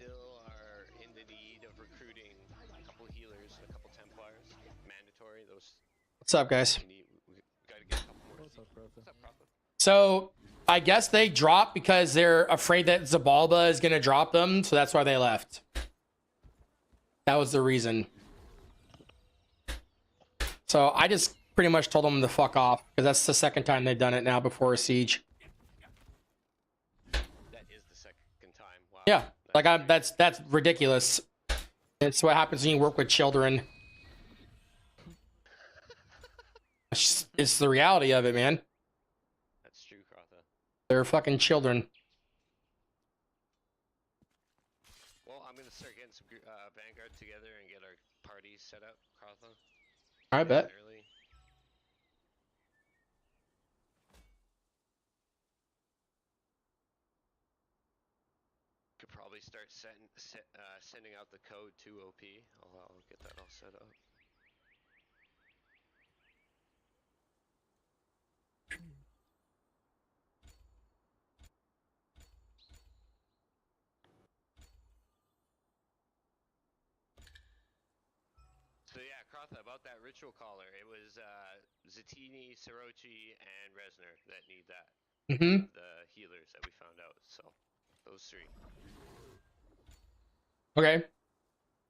Still are in the need of recruiting a couple healers and a couple Templars. Mandatory. Those What's up, guys? We gotta get a couple more. What's up, Krotha? So I guess they dropped because they're afraid that Zabalba is gonna drop them, so that's why they left. That was the reason. So I just pretty much told them to fuck off because that's the second time they've done it now before a siege. That is the second time. Wow. Yeah, like that's ridiculous. It's what happens when you work with children. It's the reality of it, man. That's true, Krotha. They're fucking children. Well, I'm gonna start getting some Vanguard together and get our party set up, Krotha. I bet. Early. Could probably start sending out the code to OP. I'll get that all set up. So yeah, Krotha, about that ritual caller, it was Zatini, Sorochi, and Resner that need that. Mm-hmm. The healers that we found out. So those three. Okay.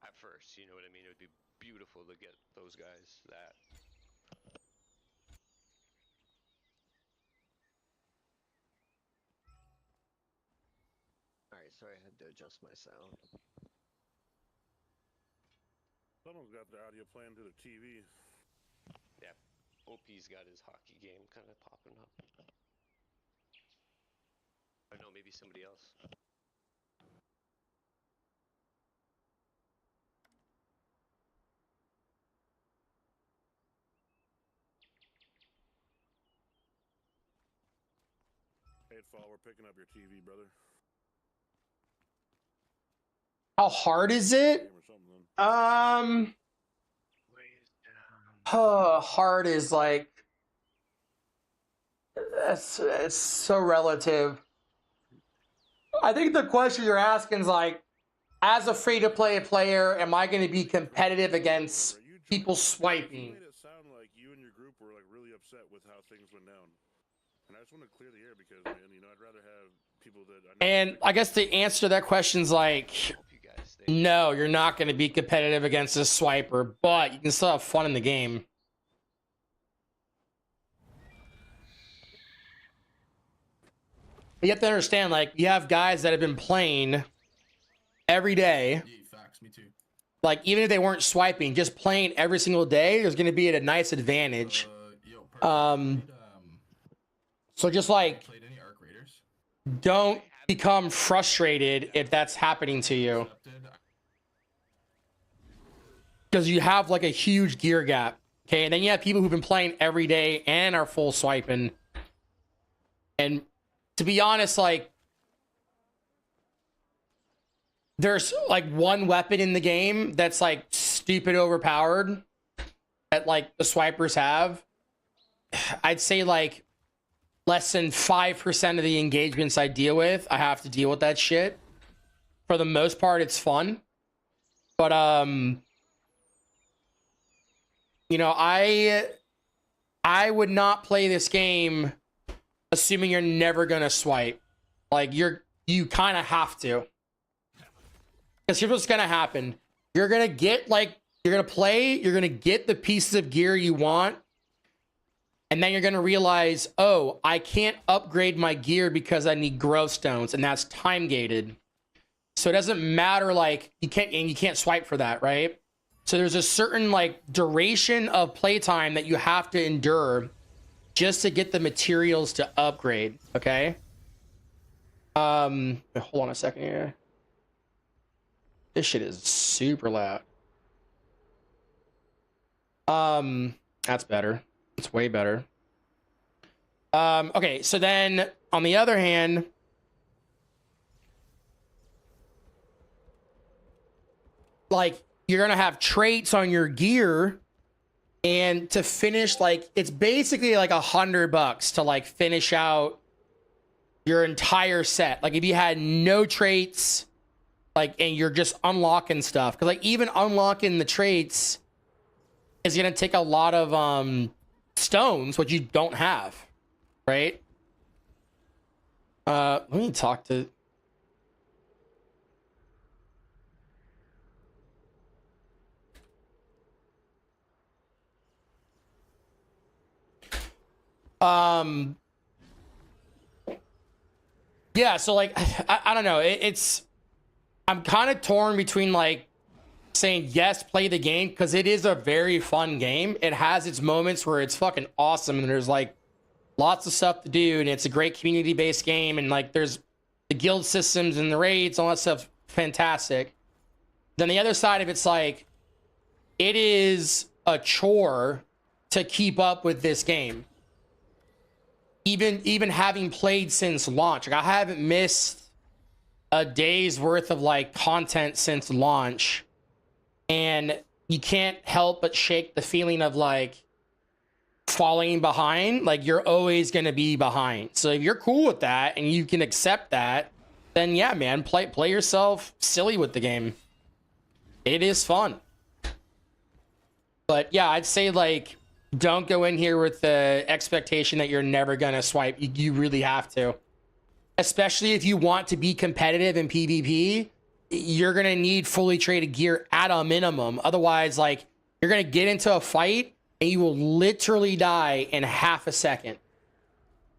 At first, you know what I mean? It would be beautiful to get those guys that. Alright, sorry, I had to adjust my sound. Someone's got their audio playing to the TV. Yeah, OP's got his hockey game kind of popping up. I don't know, maybe somebody else. Eightfall, we're picking up your TV, brother. How hard is it? Game or something, then. Hard is like it's so relative. I think the question you're asking is like, as a free-to-play player, am I going to be competitive against people You swiping? made it sound like you and your group were like really upset with how things went down. And I just want to clear the air because, man, you know, I'd rather have people that I know. And I guess the answer to that question is like, Hope you guys stay. no, you're not going to be competitive against a swiper, but you can still have fun in the game. You have to understand, like, you have guys that have been playing every day. Yeah, facts. Me too. Like, even if they weren't swiping, just playing every single day is going to be at a nice advantage. Yo, So just like, played any Arc Raiders? don't become frustrated if that's happening to you, Accepted. because you have like a huge gear gap. Okay, and then you have people who've been playing every day and are full swiping. And to be honest, like, there's like one weapon in the game that's like stupid overpowered that like the swipers have. I'd say like less than 5% of the engagements I deal with, I have to deal with that shit. For the most part, it's fun. But you know, I would not play this game assuming you're never gonna swipe. Like, you kind of have to. Because here's what's gonna happen. You're gonna get you're gonna play, you're gonna get the pieces of gear you want, and then you're gonna realize, oh, I can't upgrade my gear because I need growth stones, and that's time gated. So it doesn't matter, like, you can't swipe for that, right? So there's a certain like duration of playtime that you have to endure just to get the materials to upgrade. Okay. Hold on a second here. This shit is super loud. That's better. It's way better. Okay, so then on the other hand, like, you're gonna have traits on your gear, and to finish, like, it's basically like $100 to like finish out your entire set. Like, if you had no traits, like, and you're just unlocking stuff, because like even unlocking the traits is going to take a lot of stones, which you don't have, right? Let me talk to... Yeah, so like I don't know, it's I'm kind of torn between like saying yes, play the game, because it is a very fun game. It has its moments where it's fucking awesome and there's like lots of stuff to do, and it's a great community based game, and like there's the guild systems and the raids, all that stuff, fantastic. Then the other side of it's like it is a chore to keep up with this game. Even having played since launch, like I haven't missed a day's worth of like content since launch, and you can't help but shake the feeling of like falling behind. Like you're always going to be behind. So if you're cool with that and you can accept that, then yeah, man, play yourself silly with the game. It is fun. But yeah, I'd say like don't go in here with the expectation that you're never gonna swipe. You really have to, especially if you want to be competitive in PvP. You're gonna need fully traded gear at a minimum. Otherwise, like you're gonna get into a fight and you will literally die in half a second.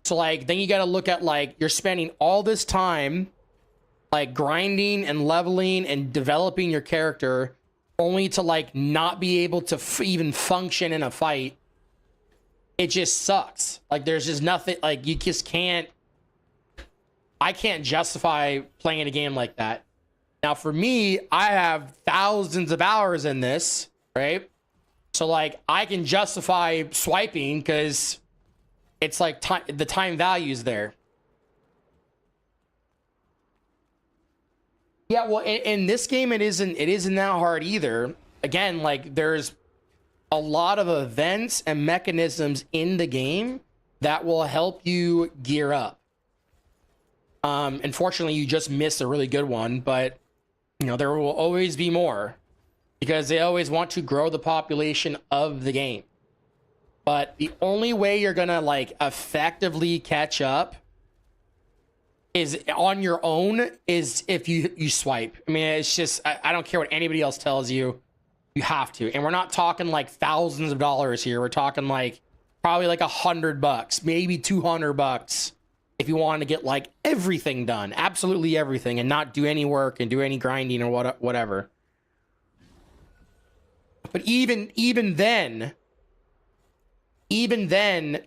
So like then you got to look at like you're spending all this time like grinding and leveling and developing your character only to like not be able to even function in a fight. It just sucks. Like there's just nothing, like you just can't, I can't justify playing a game like that. Now for me, I have thousands of hours in this, right? So like I can justify swiping because it's like the time value is there. Yeah, well, in this game, it isn't that hard either. Again, like there's a lot of events and mechanisms in the game that will help you gear up. Unfortunately, you just missed a really good one, but you know there will always be more because they always want to grow the population of the game. But the only way you're gonna like effectively catch up is on your own is if you swipe. I mean, it's just I don't care what anybody else tells you. You have to. And we're not talking like thousands of dollars here. We're talking like probably like $100, maybe $200 if you want to get like everything done, absolutely everything, and not do any work and do any grinding or whatever. But even then,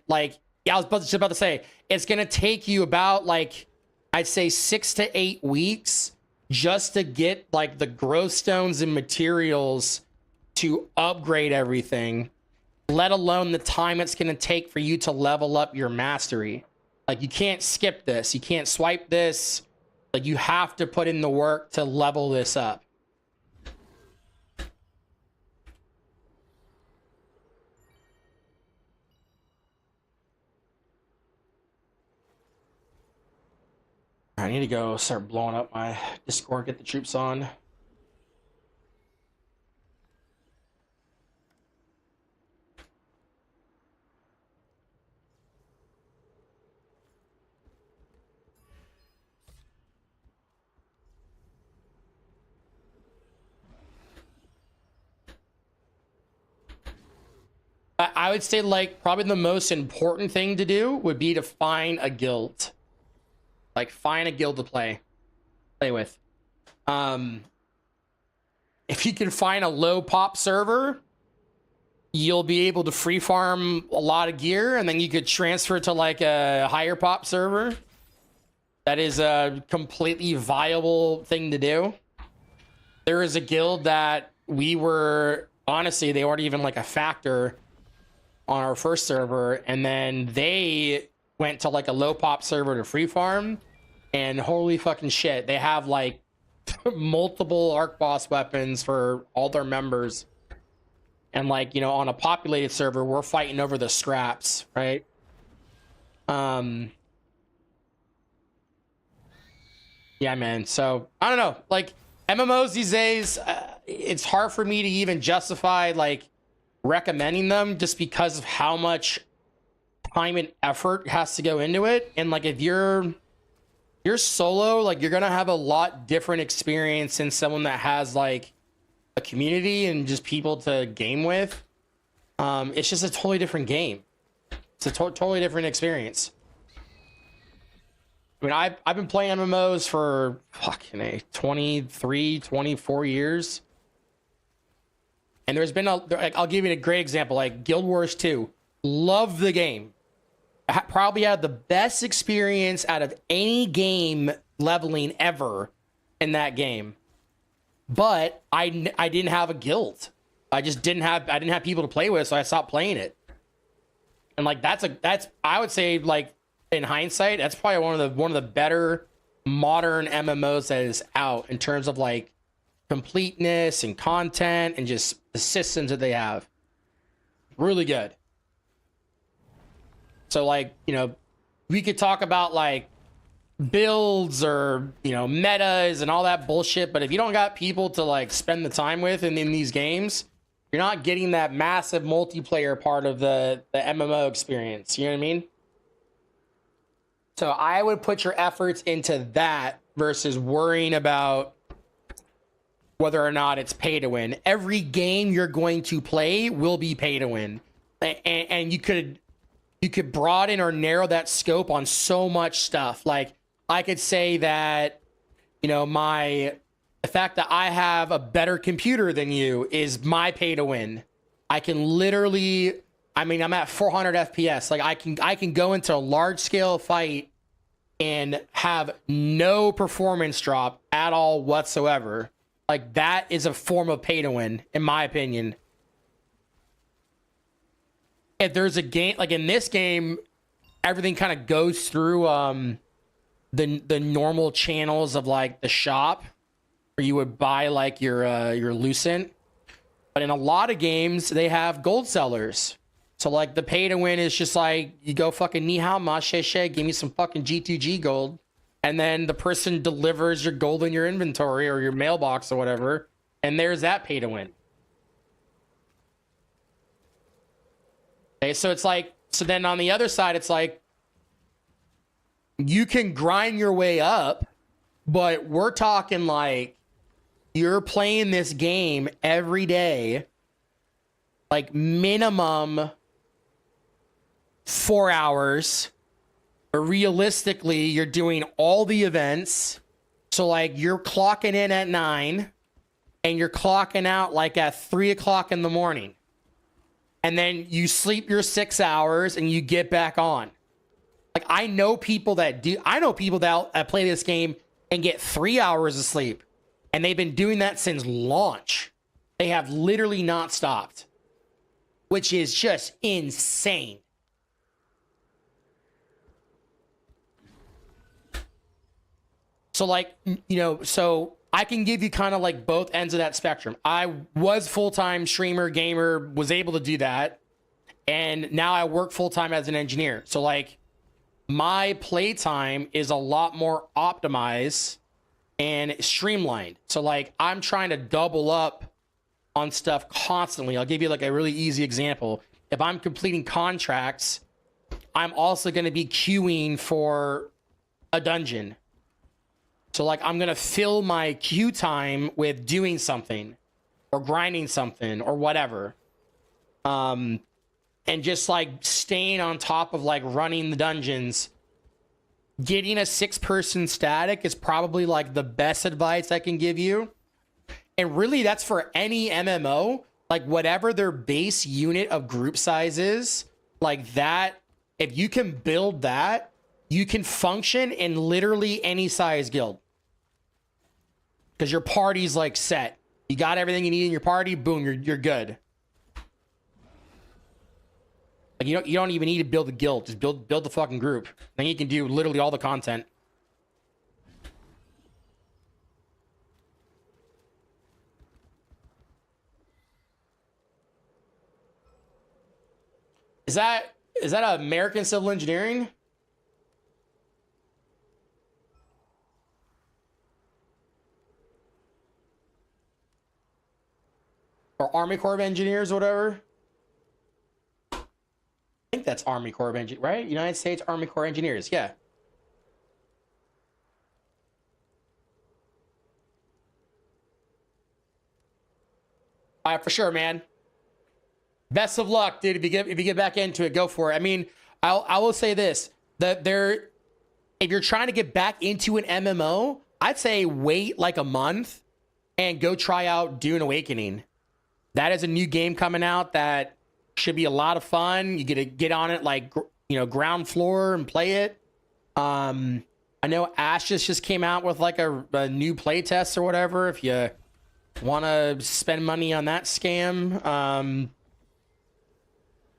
like yeah, I was just about to say it's gonna take you about like I'd say 6 to 8 weeks just to get like the growth stones and materials to upgrade everything, let alone the time it's going to take for you to level up your mastery. Like you can't skip this. You can't swipe this. Like you have to put in the work to level this up. I need to go start blowing up my Discord, get the troops on. I would say like probably the most important thing to do would be to find a guild. Like find a guild to play with. If you can find a low pop server, you'll be able to free farm a lot of gear, and then you could transfer to like a higher pop server. That is a completely viable thing to do. There is a guild that we were, honestly, they weren't even like a factor on our first server, and then they went to like a low pop server to free farm, and holy fucking shit, they have like multiple arc boss weapons for all their members. And like, you know, on a populated server, we're fighting over the scraps, right? Yeah, man. So I don't know, like MMOs these days, it's hard for me to even justify like recommending them just because of how much time and effort has to go into it. And like if you're solo, like you're gonna have a lot different experience than someone that has like a community and just people to game with. It's just a totally different game. It's a totally different experience. I mean, I've been playing MMOs for fucking 23, 24 years. And there's been I'll give you a great example, like Guild Wars 2. Love the game. Probably had the best experience out of any game leveling ever in that game. But I didn't have a guild. I didn't have people to play with, so I stopped playing it. And like that's I would say, like, in hindsight, that's probably one of the better modern MMOs that is out in terms of like completeness and content and just the systems that they have. Really good. So like, you know, we could talk about like builds or, you know, metas and all that bullshit, but if you don't got people to like spend the time with in these games, you're not getting that massive multiplayer part of the MMO experience. You know what I mean? So I would put your efforts into that versus worrying about whether or not it's pay to win. Every game you're going to play will be pay to win. And you could broaden or narrow that scope on so much stuff. Like I could say that, you know, the fact that I have a better computer than you is my pay to win. I can literally, I mean, I'm at 400 FPS. Like I can go into a large scale fight and have no performance drop at all whatsoever. Like that is a form of pay to win, in my opinion. If there's a game, like in this game, everything kind of goes through the normal channels of like the shop where you would buy like your Lucent. But in a lot of games, they have gold sellers. So like the pay to win is just like you go fucking ni hao ma she she, give me some fucking G2G gold. And then the person delivers your gold in your inventory or your mailbox or whatever. And there's that pay to win. Okay, so it's like, so then on the other side, it's like, you can grind your way up, but we're talking like you're playing this game every day, like minimum 4 hours. But realistically, you're doing all the events. So like you're clocking in at 9 and you're clocking out like at 3 o'clock in the morning. And then you sleep your 6 hours and you get back on. Like I know people that play this game and get 3 hours of sleep. And they've been doing that since launch. They have literally not stopped. Which is just insane. So like, you know, so I can give you kind of like both ends of that spectrum. I was full-time streamer, gamer, was able to do that. And now I work full-time as an engineer. So like my playtime is a lot more optimized and streamlined. So like I'm trying to double up on stuff constantly. I'll give you like a really easy example. If I'm completing contracts, I'm also going to be queuing for a dungeon. So like I'm going to fill my queue time with doing something or grinding something or whatever. And just like staying on top of like running the dungeons. Getting a 6-person static is probably like the best advice I can give you. And really that's for any MMO, like whatever their base unit of group size is, like that, if you can build that, you can function in literally any size guild. Because your party's like set. You got everything you need in your party, boom, you're good. Like you don't even need to build a guild, just build the fucking group. Then you can do literally all the content. Is that American Civil Engineering? Or Army Corps of Engineers or whatever? that's Army Corps of Engineers, right? United States Army Corps of Engineers. Yeah. All right, for sure, man. Best of luck, dude. If you get back into it, go for it. I mean, I will say this: that there, if you're trying to get back into an MMO, I'd say wait like a month and go try out Dune Awakening. That is a new game coming out that should be a lot of fun. You get to get on it like, you know, ground floor and play it. I know Ashes just came out with like a new playtest or whatever. If you want to spend money on that scam,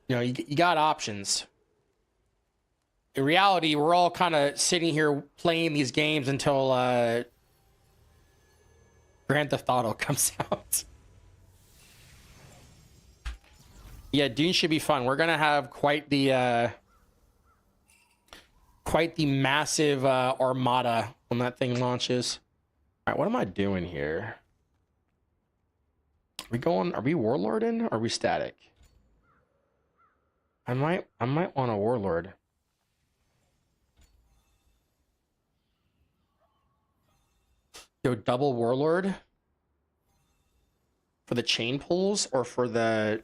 you know, you got options. In reality, we're all kind of sitting here playing these games until Grand Theft Auto comes out. Yeah, Dune should be fun. We're gonna have quite the massive armada when that thing launches. All right, what am I doing here? Are we warlording or are we static? I might want a warlord. Go double warlord for the chain pulls or for the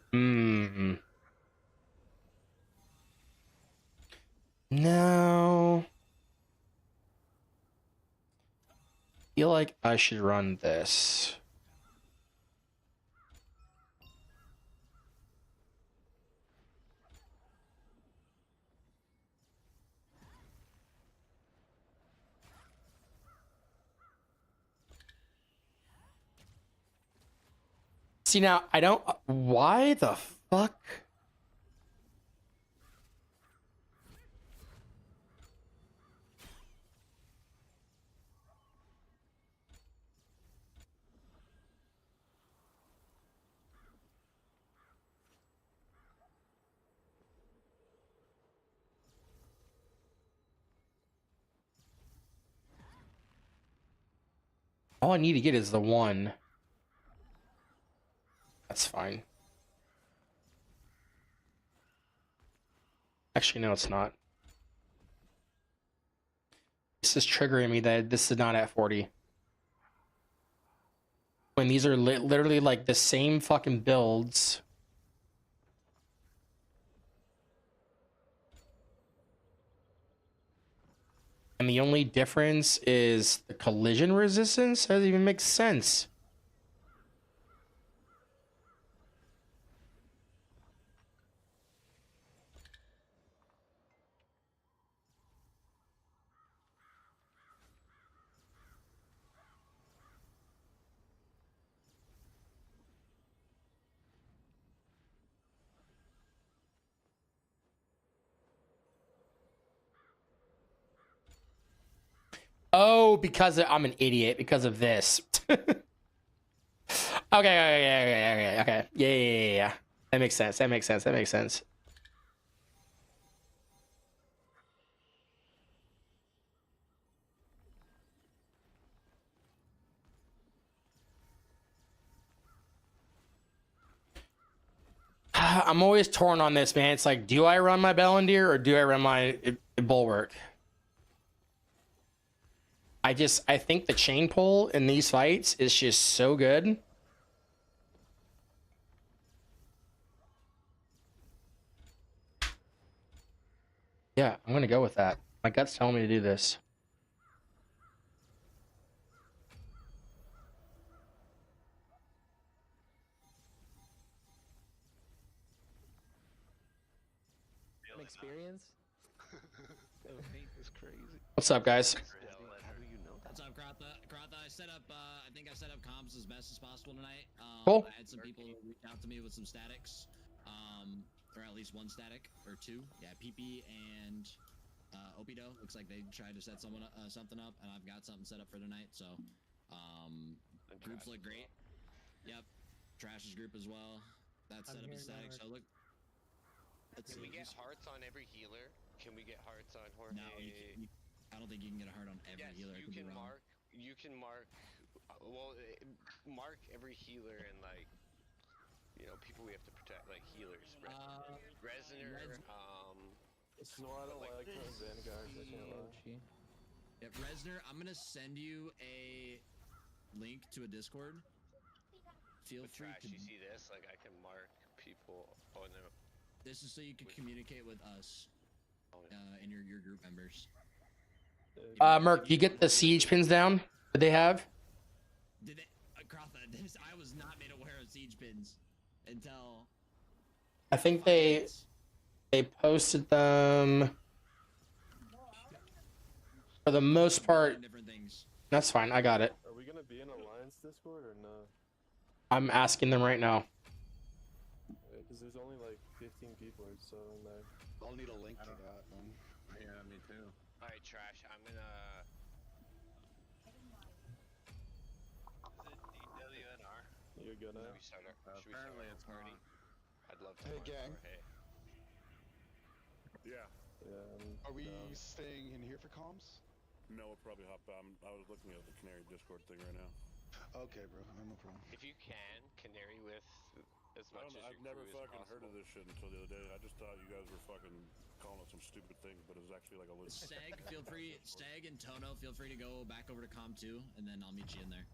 no. Feel like I should run this. See, now I don't. Why the fuck? All I need to get is the one. That's fine. Actually, no, it's not. This is triggering me that this is not at 40. When these are literally like the same fucking builds. And the only difference is the collision resistance. That doesn't even make sense. Oh, because I'm an idiot because of this. Okay. Yeah. That makes sense. That makes sense. I'm always torn on this, man. It's like, do I run my Bellendeer or do I run my Bulwark? I think the chain pull in these fights is just so good. Yeah, I'm gonna go with that. My gut's telling me to do this. Experience? The paint is crazy. What's up, guys? How do you know that? What's up, Krotha? Krotha, I think I set up comms as best as possible tonight. Cool. I had some people reach out to me with some statics, or at least one static, or two. Yeah, PP and Opido. Looks like they tried to set something up, and I've got something set up for tonight, so groups look great. Yep. Trash's group as well. That's set up as static, so look. Can we get hearts on every healer? Can we get hearts on Jorge? No, I don't think you can get a heart on every Yes, healer. you can mark. You can mark. Well, mark every healer and like, you know, people we have to protect, like healers. Resonator, Snore, I don't like Vanguard. I can't lie. Yeah, Resner, I'm gonna send you a link to a Discord. Feel with free trash, to. you see this? Like I can mark people. Oh no. This is so you can communicate with us and your group members. Merc, you get the siege pins down that they have? Did they, Krotha, I was not made aware of siege pins until. I think they posted them for the most part. Different things. That's fine. I got it. Are we gonna be in Alliance Discord or no? I'm asking them right now. Because there's only like 15 people or so in there. I'll need a link to that then. Yeah, me too. Alright, trash. I'm gonna. DWNR. You're gonna. Should we start our, Apparently it's party? not. I'd love to. Hey, gang. Yeah. Yeah. Are we staying in here for comms? No, we'll probably hop on. I was looking at the Canary Discord thing right now. Okay, bro. No problem. If you can, Canary with as much as I've never fucking heard of this shit until the other day. I just thought you guys were fucking calling it some stupid thing, but it was actually like a legit. Stag and Tono, feel free to go back over to Com 2, and then I'll meet you in there.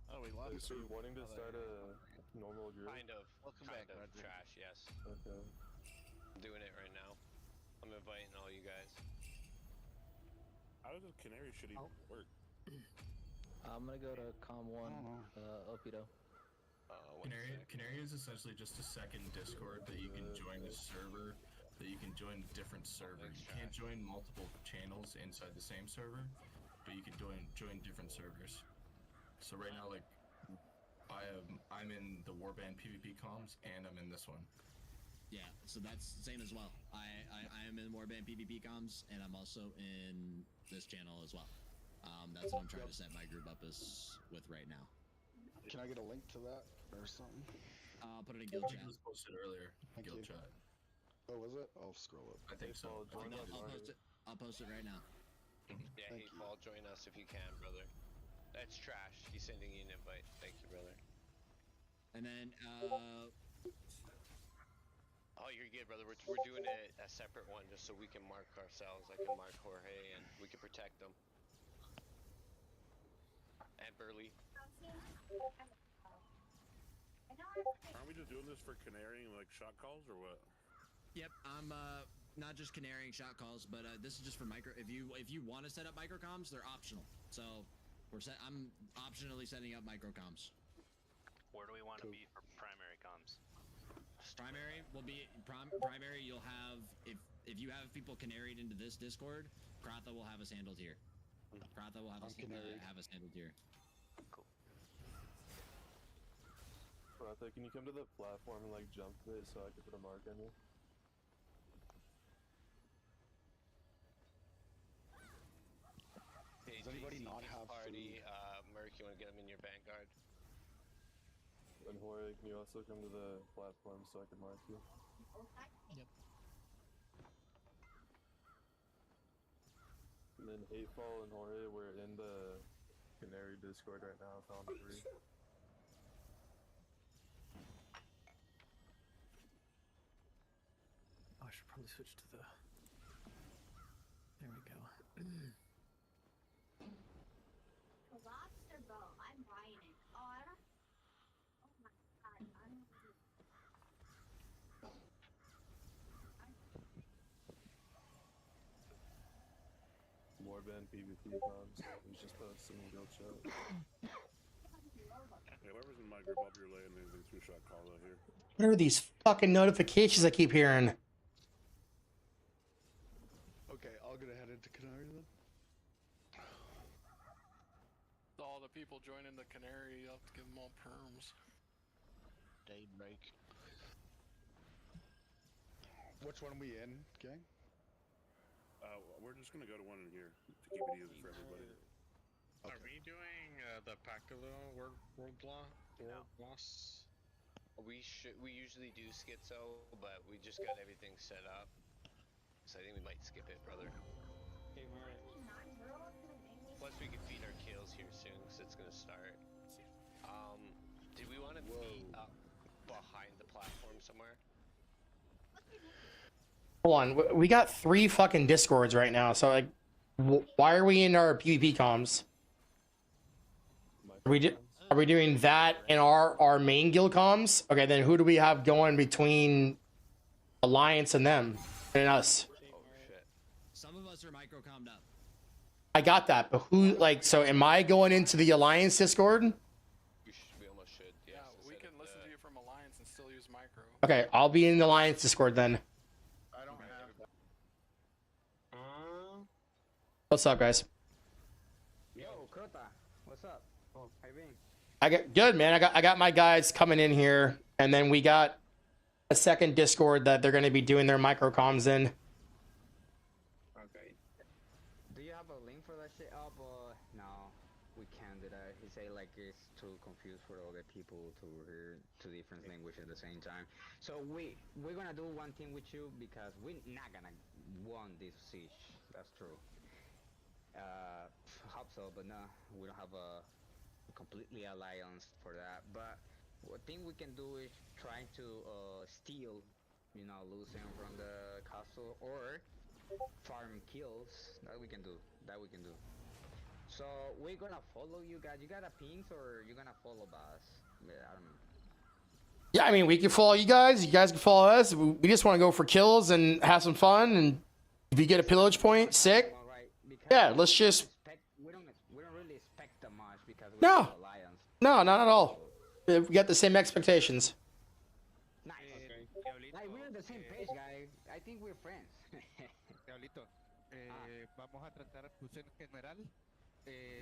Oh, we left. So you wanting to start a normal group? Kind of. Welcome kind back, of Roger. trash. Yes. Okay. I'm doing it right now. I'm inviting all you guys. How does this Canary shit even work? I'm gonna go to Com 1, Opido. Canary is essentially just a second Discord that you can join the server, that you can join a different server. You can't join multiple channels inside the same server, but you can join different servers. So right now, like, I'm in the Warband PvP comms, and I'm in this one. Yeah, so that's the same as well. I am in Warband PvP comms, and I'm also in this channel as well. That's what I'm trying to set my group up with right now. Can I get a link to that or something? I'll put it in guild chat. It was posted earlier. Thank Guild you. chat. Oh, was it? I'll scroll up. I think so. I'll post it right now. Yeah, hey Paul, join us if you can, brother. That's trash. He's sending you an invite. Thank you, brother. And then, oh, you're good, brother. We're doing a separate one just so we can mark ourselves. I can mark Jorge and we can protect them. And Burley. Aren't we just doing this for canarying like shot calls or what? Yep, I'm not just canarying shot calls, but this is just for micro. If you want to set up microcoms, they're optional. So I'm optionally setting up microcoms. Where do we want to be for primary comms? Primary will be primary. You'll have if you have people canaried into this Discord, Krotha will have us handled here. Krotha will have us handled here. Cool. Krotha, can you come to the platform and like jump a bit so I can put a mark on you? Hey, Does anybody JC, not have party? Merc, you want to get them in your Vanguard? And Jorge, can you also come to the platform so I can mark you? Yep. And then Hatefall and Jorge, we're in the Canary Discord right now, Com 3. Oh, I should probably switch to the. There we go. Lobster bow. I'm buying it. Oh, I don't. Oh my god. I'm. Warband PvP comms, we just posted in guild chat. Hey, whoever's in my group, I'll be relaying anything through shot call out here. What are these fucking notifications I keep hearing? Okay, I'll get ahead into Canary then. All the people joining the Canary, you have to give them all perms. Day break. Which one are we in, gang? We're just gonna go to one in here to keep it easy for everybody. Are we doing the Paculo world law? Yeah. Boss? We usually do schizo, but we just got everything set up. So I think we might skip it, brother. Plus we can feed our kills here soon, because it's gonna start. Did we want to meet up behind the somewhere. Hold on, we got 3 fucking discords right now. So like, why are we in our PvP comms? Are we doing that in our main guild comms? Okay, then who do we have going between Alliance and them and us? Oh shit. Some of us are micro-commed up. I got that, but who, like, so am I going into the Alliance Discord? We almost should. Yes, Yeah, we can listen to you from Alliance and still use micro. Okay, I'll be in the Alliance Discord then. I don't have that. What's up, guys? Yo, Krotha, what's up? Oh, how you been? I got good, man. I got my guys coming in here, and then we got a second Discord that they're going to be doing their micro comms in. Okay. Do you have a link for that shit up? No, we can't do that. He say like it's too confused for other people to hear 2 different languages at the same time. So we're gonna do one thing with you because we're not gonna won this siege. That's true. Hope so, but no, we don't have a completely alliance for that. But what thing we can do is try to steal, you know, losing from the castle or farm kills. That we can do. So we're gonna follow you guys. You got a pings or you gonna follow us? Yeah, I don't know. Yeah, I mean, we can follow you guys. You guys can follow us. We just want to go for kills and have some fun. And if you get a pillage point, sick. Yeah, let's just. We don't really expect that much because we're No. the alliance. No, not at all. We got the same expectations. Nice. Like we're on the same page, guys. I think we're friends. Diablito, vamos a tratar, puse en general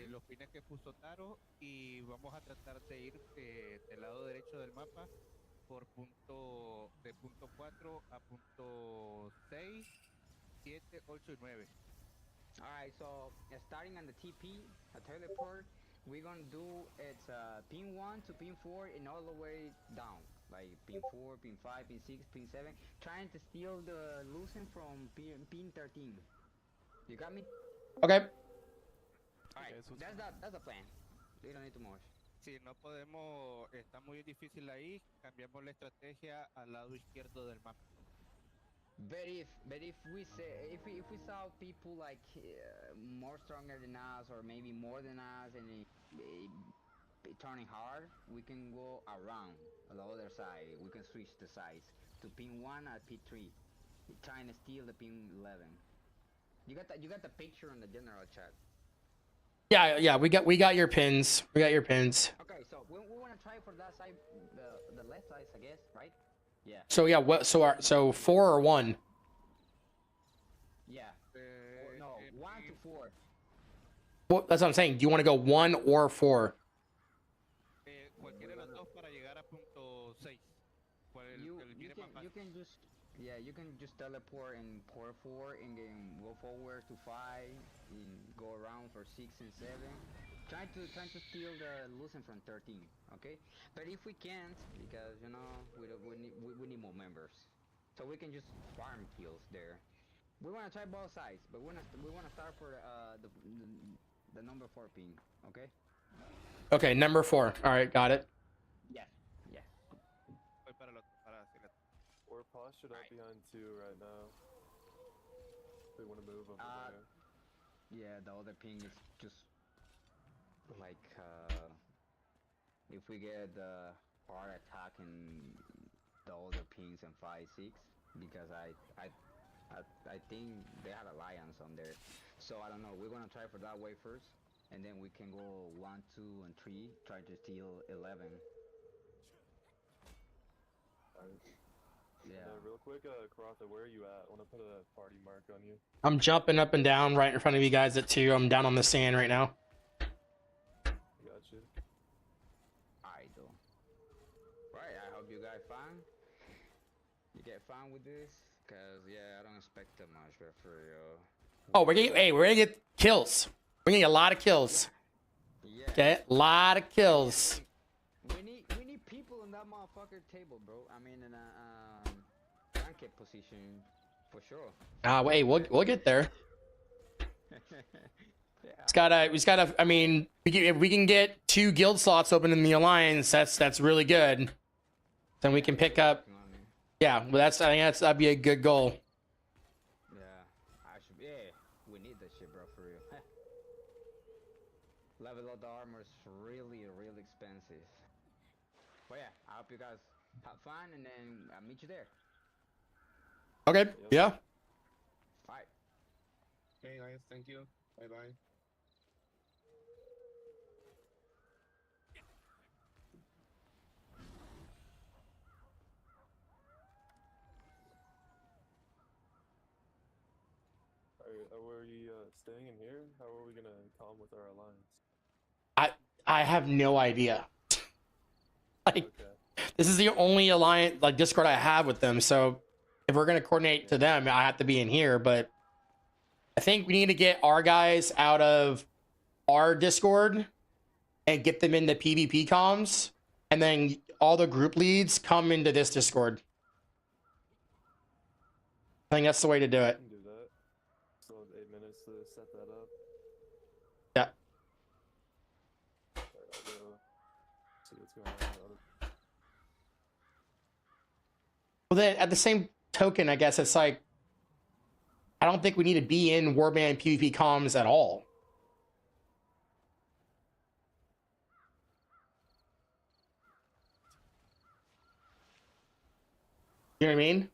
los pines que puso Taro y vamos a tratar de ir del lado derecho del mapa por de punto 4 a punto 6, 7, 8 y 9. Alright, so starting on the TP, a teleport, we're gonna do it's pin 1 to pin 4 and all the way down. Like pin 4, pin 5, pin 6, pin 7. Trying to steal the losing from pin 13. You got me? Okay. Alright, that's the plan. We don't need too much. Si no podemos, está muy difícil ahí, cambiamos la estrategia al lado izquierdo del mapa. But if we say if we saw people like more stronger than us or maybe more than us and it turning hard, we can go around on the other side. We can switch the sides to pin 1 at pin 3, trying to steal the pin 11. You got the picture in the general chat. Yeah, we got your pins. We got your pins. Okay, so we want to try for that side, the left side, I guess, right? Yeah. So yeah, what? So 4 or 1? Yeah. No, 1 to 4. Well, that's what I'm saying. Do you want to go 1 or 4? Cualquiera de los dos para llegar a punto 6. You can just teleport and pour 4 and then go forward to 5 and go around for 6 and 7. Trying to steal the losing from 13, okay? But if we can't, because you know we need more members, so we can just farm kills there. We want to try both sides, but we want to start for the number 4 ping, okay? Okay, number 4. All right, got it. Yeah. We're postured up behind 2 right now. We want to move over there. Yeah, the other ping is just like if we get the hard attack and the other pings and 5, 6, because I think they had alliance on there, so I don't know. We're gonna try for that way first, and then we can go 1, 2, and 3, try to steal 11. Yeah. Real quick, Krotha, where are you at? I want to put a party mark on you. I'm jumping up and down right in front of you guys at 2. I'm down on the sand right now. Gotcha. Alright, though. Right, I hope you guys fun. You get fun with this, cause yeah, I don't expect that much for Oh, we're gonna get kills. We're gonna get a lot of kills. Yeah. Okay, a lot of kills. We need people in that motherfucker table, bro. I mean, in a ranked position, for sure. Wait, we'll get there. Yeah. We just gotta. I mean, if we can get 2 guild slots open in the alliance, that's really good. Then we can pick up. Yeah, well, I think that'd be a good goal. Yeah, yeah, we need that shit, bro, for real. Level up the armor is really, really expensive. But yeah, I hope you guys have fun, and then I'll meet you there. Okay. Yeah. Bye. Hey guys, thank you. Bye bye. Are we staying in here? How are we gonna calm with our alliance? I have no idea. Like, this is the only alliance like Discord I have with them. So if we're gonna coordinate to them, I have to be in here. But I think we need to get our guys out of our Discord and get them into PvP comms, and then all the group leads come into this Discord. I think that's the way to do it. We can do that. Still have 8 minutes to set that up. Yeah. Alright, I'll go see what's going on. Well, then at the same token, I guess it's like, I don't think we need to be in Warband PvP comms at all. You know what I mean?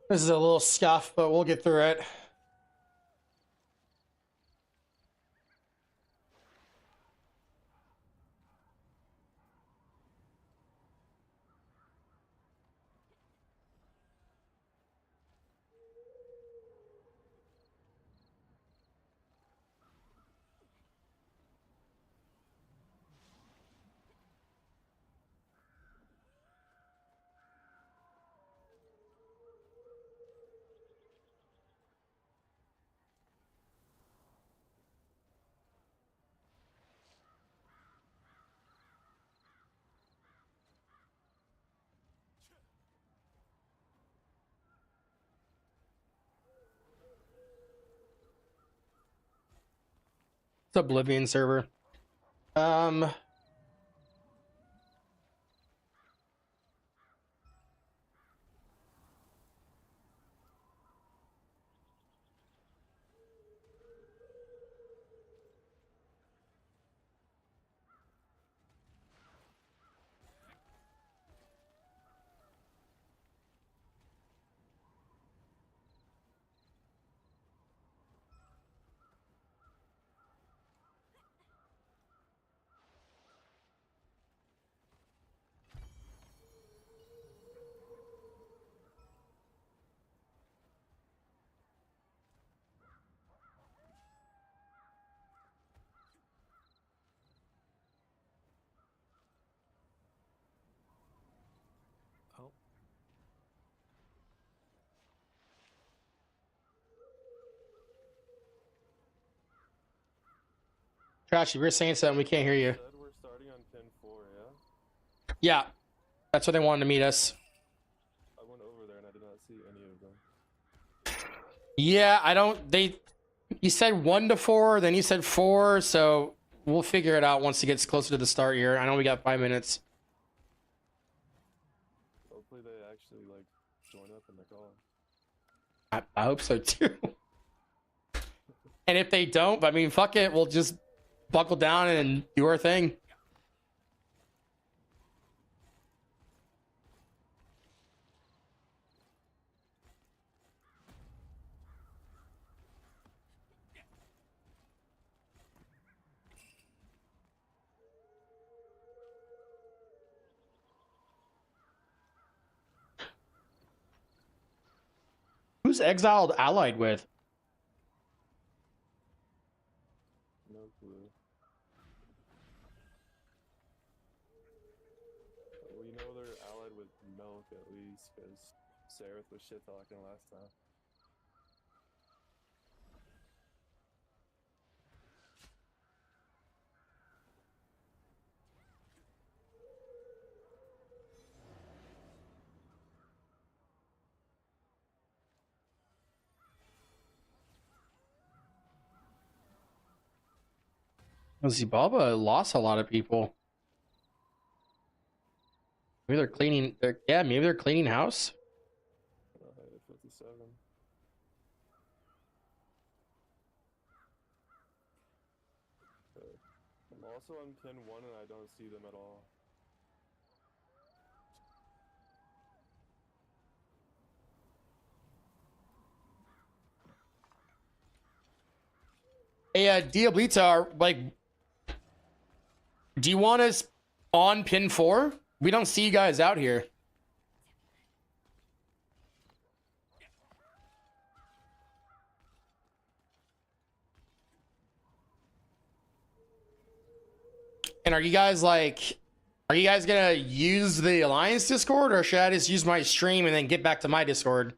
This is a little scuff, but we'll get through it. It's Oblivion server. Oh. Trash, if you're saying something, we can't hear you. Said we're starting on pin 4, yeah? Yeah, that's where they wanted to meet us. I went over there and I did not see any of them. Yeah, I don't. You said 1 to 4, then you said 4, so we'll figure it out once it gets closer to the start here. I know we got 5 minutes. Hopefully they actually like join up in the call. I hope so too. And if they don't, I mean, fuck it, we'll just buckle down and do our thing. Who's Exiled allied with? No clue. We know they're allied with Milk at least, because Seraph was shit talking last time. Zibaba lost a lot of people. Maybe they're cleaning. Yeah, maybe they're cleaning house. 57. Okay. I'm also on pin 1 and I don't see them at all. Hey, Diablita, like, do you want us on pin 4? We don't see you guys out here. And are you guys gonna use the Alliance Discord, or should I just use my stream and then get back to my Discord?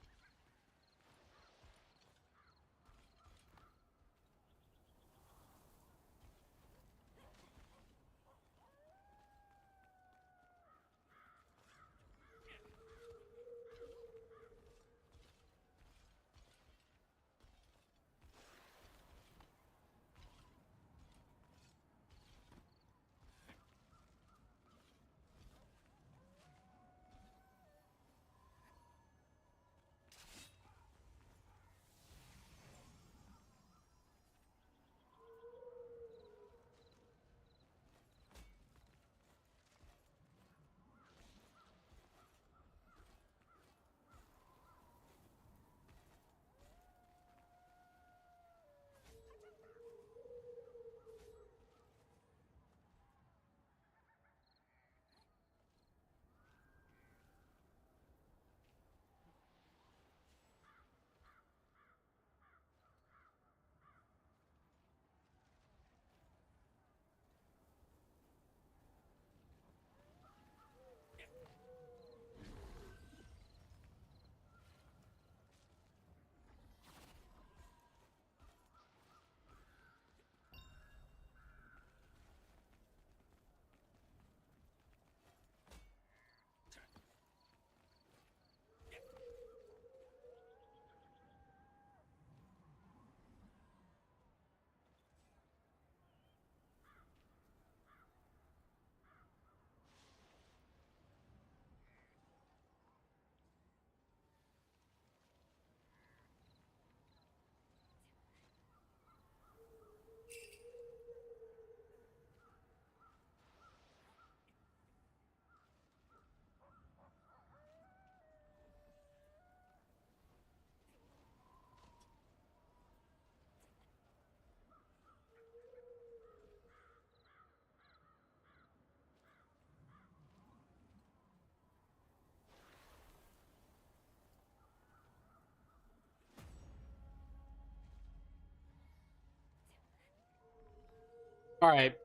All right.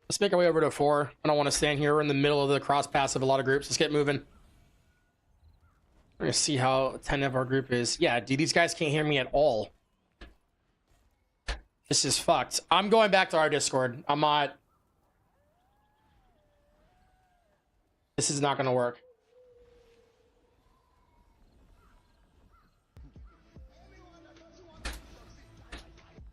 Let's make our way over to 4. I don't want to stand here. We're in the middle of the cross pass of a lot of groups. Let's get moving. We're going to see how attentive our group is. Yeah, dude, these guys can't hear me at all. This is fucked. I'm going back to our Discord. I'm not... This is not going to work.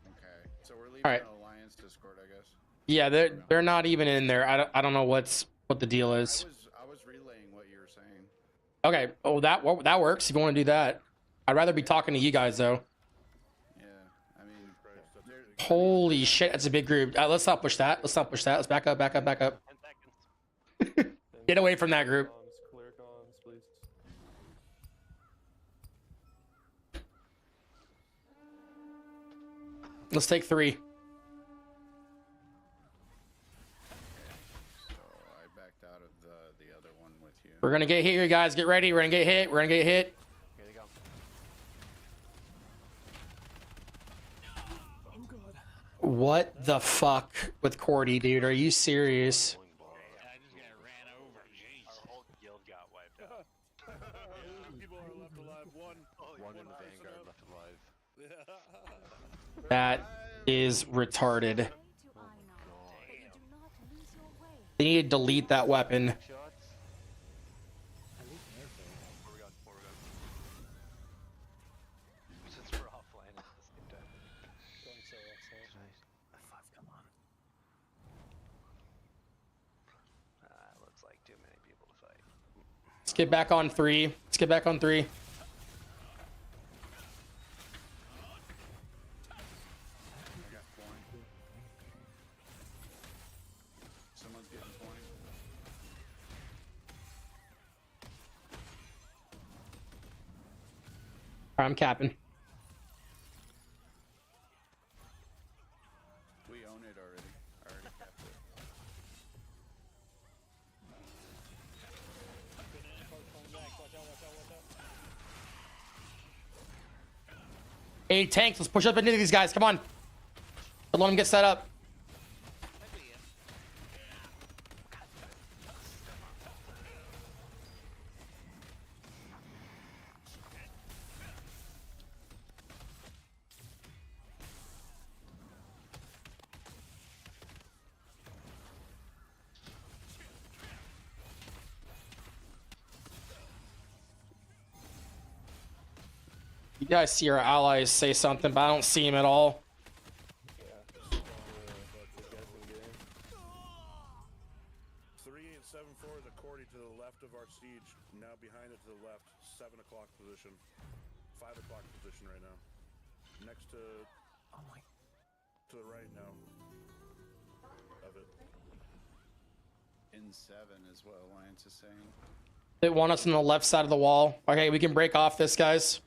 Okay, so we're leaving All right. the Alliance Discord, I guess. Yeah, they're not even in there. I don't know what the deal is. I was relaying what you were saying. Okay. Oh, that works. If you want to do that, I'd rather be talking to you guys though. Yeah, I mean, Holy shit, that's a big group. Let's not push that. Let's not push that. Let's back up. Back up. Back up. Get away from that group. Clear comms, please. Let's take 3. So I backed out of the other one with you. We're gonna get hit here, guys. Get ready. We're gonna get hit. We're gonna get hit. Here they go. What the fuck with Cordy, dude? Are you serious? I just got ran over. Jeez. Our whole guild got wiped out. People are left alive. One One in the person Vanguard up. left alive. That is retarded. Way to Einar, but you do not lose your way. They need to delete that weapon. Shots. Where we got? Since we're offline at the same time. Going so Come on. Looks like too many people to fight. Let's get back on 3. Let's get back on 3. I got point. Someone's getting point. Alright, I'm capping. We own it already. I already capped it. Hey, tanks, let's push up into these guys. Come on. Don't let them get set up. You guys see our allies say something, but I don't see him at all. 3874 is a Cordy to the left of our siege. Now behind it to the left, 7 o'clock position. 5 o'clock position right now. Next to to the right now of it. In 7 is what Alliance is saying. They want us on the left side of the wall. Okay, we can break off this, guys.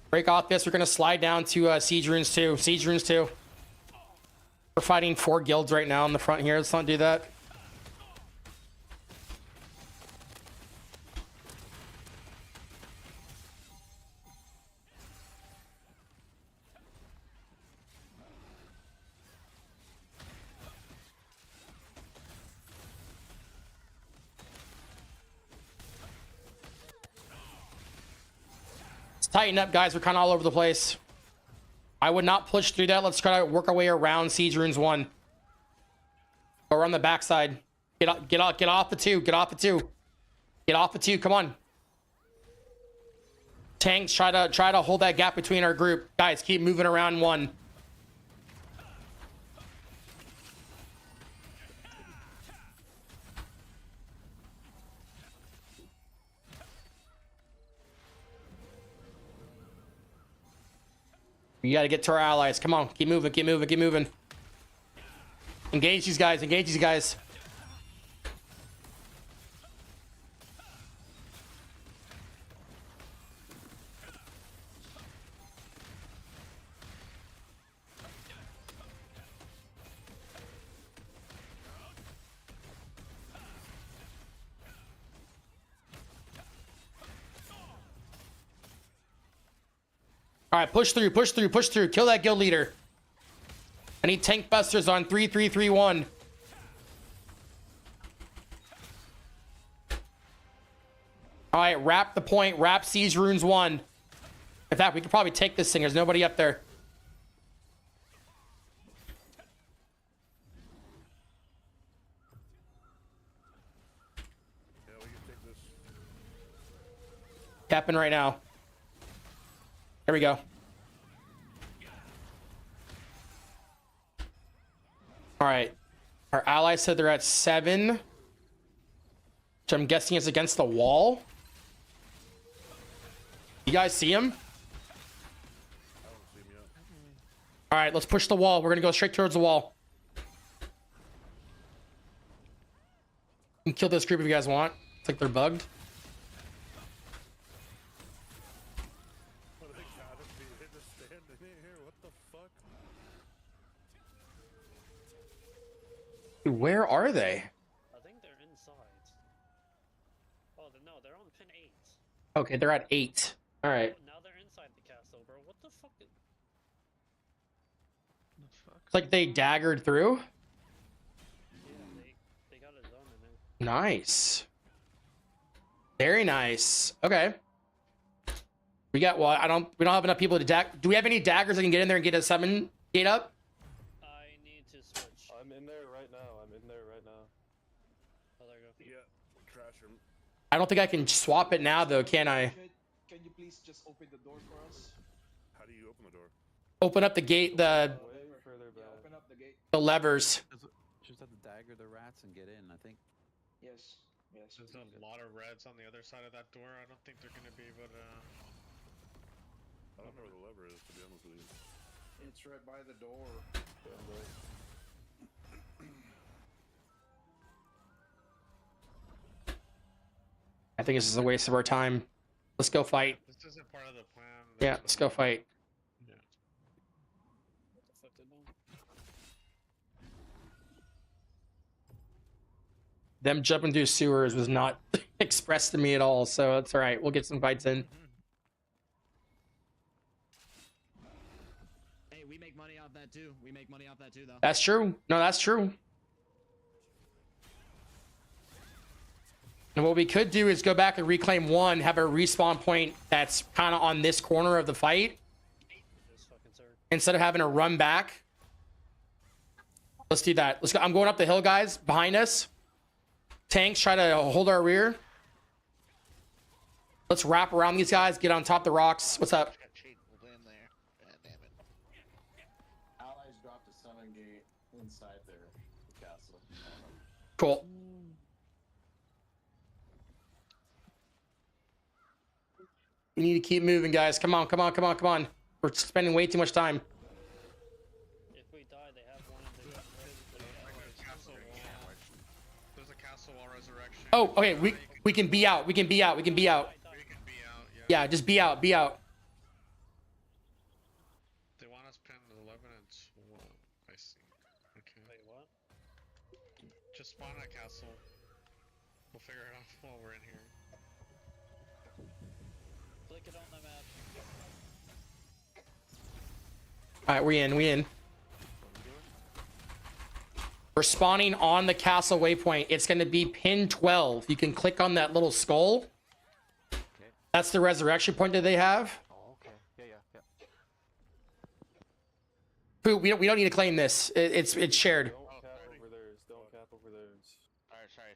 Break off this. We're going to slide down to Siege Runes 2. Siege Runes 2. We're fighting 4 guilds right now in the front here. Let's not do that. Let's tighten up, guys. We're kind of all over the place. I would not push through that. Let's try to work our way around Siege Runes 1. Or on the backside. Get off the 2. Get off the 2. Get off the 2. Come on. Tanks, try to hold that gap between our group. Guys, keep moving around 1. You gotta get to our allies. Come on. Keep moving. Keep moving. Keep moving. Engage these guys. Engage these guys. All right, push through, push through, push through. Kill that guild leader. I need tank busters on 3-3-3-1. All right, wrap the point. Wrap Siege Runes 1. In fact, we could probably take this thing. There's nobody up there. Yeah, we can take this. Capping right now. There we go. All right. Our allies said they're at 7. Which I'm guessing is against the wall. You guys see him? All right, let's push the wall. We're going to go straight towards the wall. You can kill this group if you guys want. It's like they're bugged. Dude, where are they? I think they're inside. Oh, no, they're on pin 8. Okay, they're at 8. All right. Now they're inside the castle, bro. What the fuck? like they daggered through. Yeah, they got a zone in there. Nice. Very nice. Okay. We got well, we don't have enough people to do we have any daggers that can get in there and get a 7 gate up? I need to switch. I'm in there right now. Oh, there you go. Yeah, trash him. I don't think I can swap it now though, can I? Can you please just open the door for us? How do you open the door? Open up the gate, Way further back. Open up the gate. the levers. Just have to dagger the rats and get in, I think. Yes. Yes. There's a lot of reds on the other side of that door. I don't think they're gonna be able to. I don't know where the lever is, to be honest with you. It's right by the door. I think this is a waste of our time. Let's go fight. This isn't part of the plan. Yeah, let's go fight. Yeah. Them jumping through sewers was not expressed to me at all, so it's all right. We'll get some fights in. Hey, we make money off that too. We make money off that too, though. That's true. No, that's true. And what we could do is go back and reclaim 1, have a respawn point that's kind of on this corner of the fight. Instead of having to run back. Let's do that. Let's go. I'm going up the hill, guys, behind us. Tanks try to hold our rear. Let's wrap around these guys, get on top of the rocks. What's up? Allies dropped a 7 gate inside their castle. Cool. We need to keep moving, guys. Come on, come on, come on, come on. We're spending way too much time. If we die, they have one of the There's a castle wall resurrection. Oh, okay. We can be out. We can be out. We can be out. Yeah, just be out. Be out. They want us pinned 11 and 12. I see. Okay. Wait, what? Just spawn a castle. We'll figure it out while we're in here. Click it on the map. All right, we in. We in. We're spawning on the castle waypoint. It's going to be pin 12. You can click on that little skull. That's the resurrection point that they have. Oh, okay. Yeah. Who we don't need to claim this. It's shared. Don't cap over theirs. Don't cap over theirs. Alright, sorry.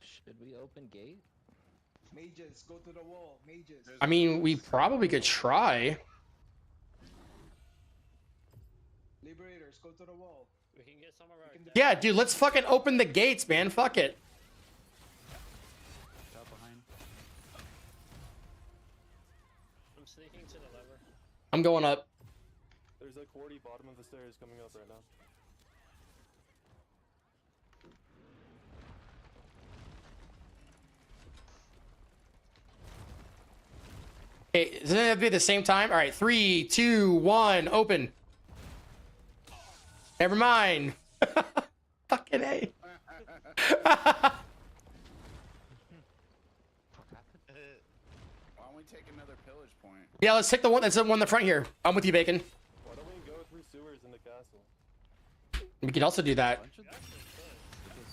Should we open gate? Mages, go to the wall. Mages. I mean, we probably could try. Liberators, go to the wall. We can get some of our. Yeah, dude, let's fucking open the gates, man. Fuck it. Out behind. I'm sneaking to the lever. I'm going up. There's like 40 bottom of the stairs coming up right now. Okay, doesn't it have to be at the same time? All right, 3, 2, 1, open. Never mind. Fucking A. Why don't we take another pillage point? Yeah, let's take the one that's the one in the front here. I'm with you, Bacon. Why don't we go through sewers in the castle? We could also do that. The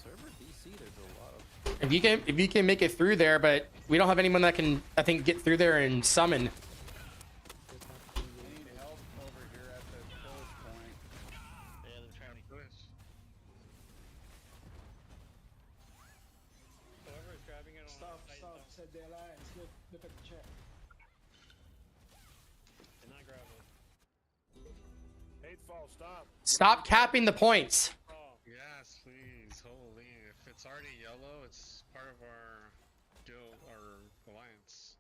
server DC, there's a lot of. If you can make it through there, but we don't have anyone that can, I think, get through there and summon. We need help over here at the pillage point. Yeah, they're trying to push. Whoever's grabbing it on Stop, the site, stop. don't- Said the alliance. Look at the chat. They're not grabbing. Hatefall, stop. Stop capping the points. Yes, please. Holy. If it's already yellow, it's part of our guild, our alliance.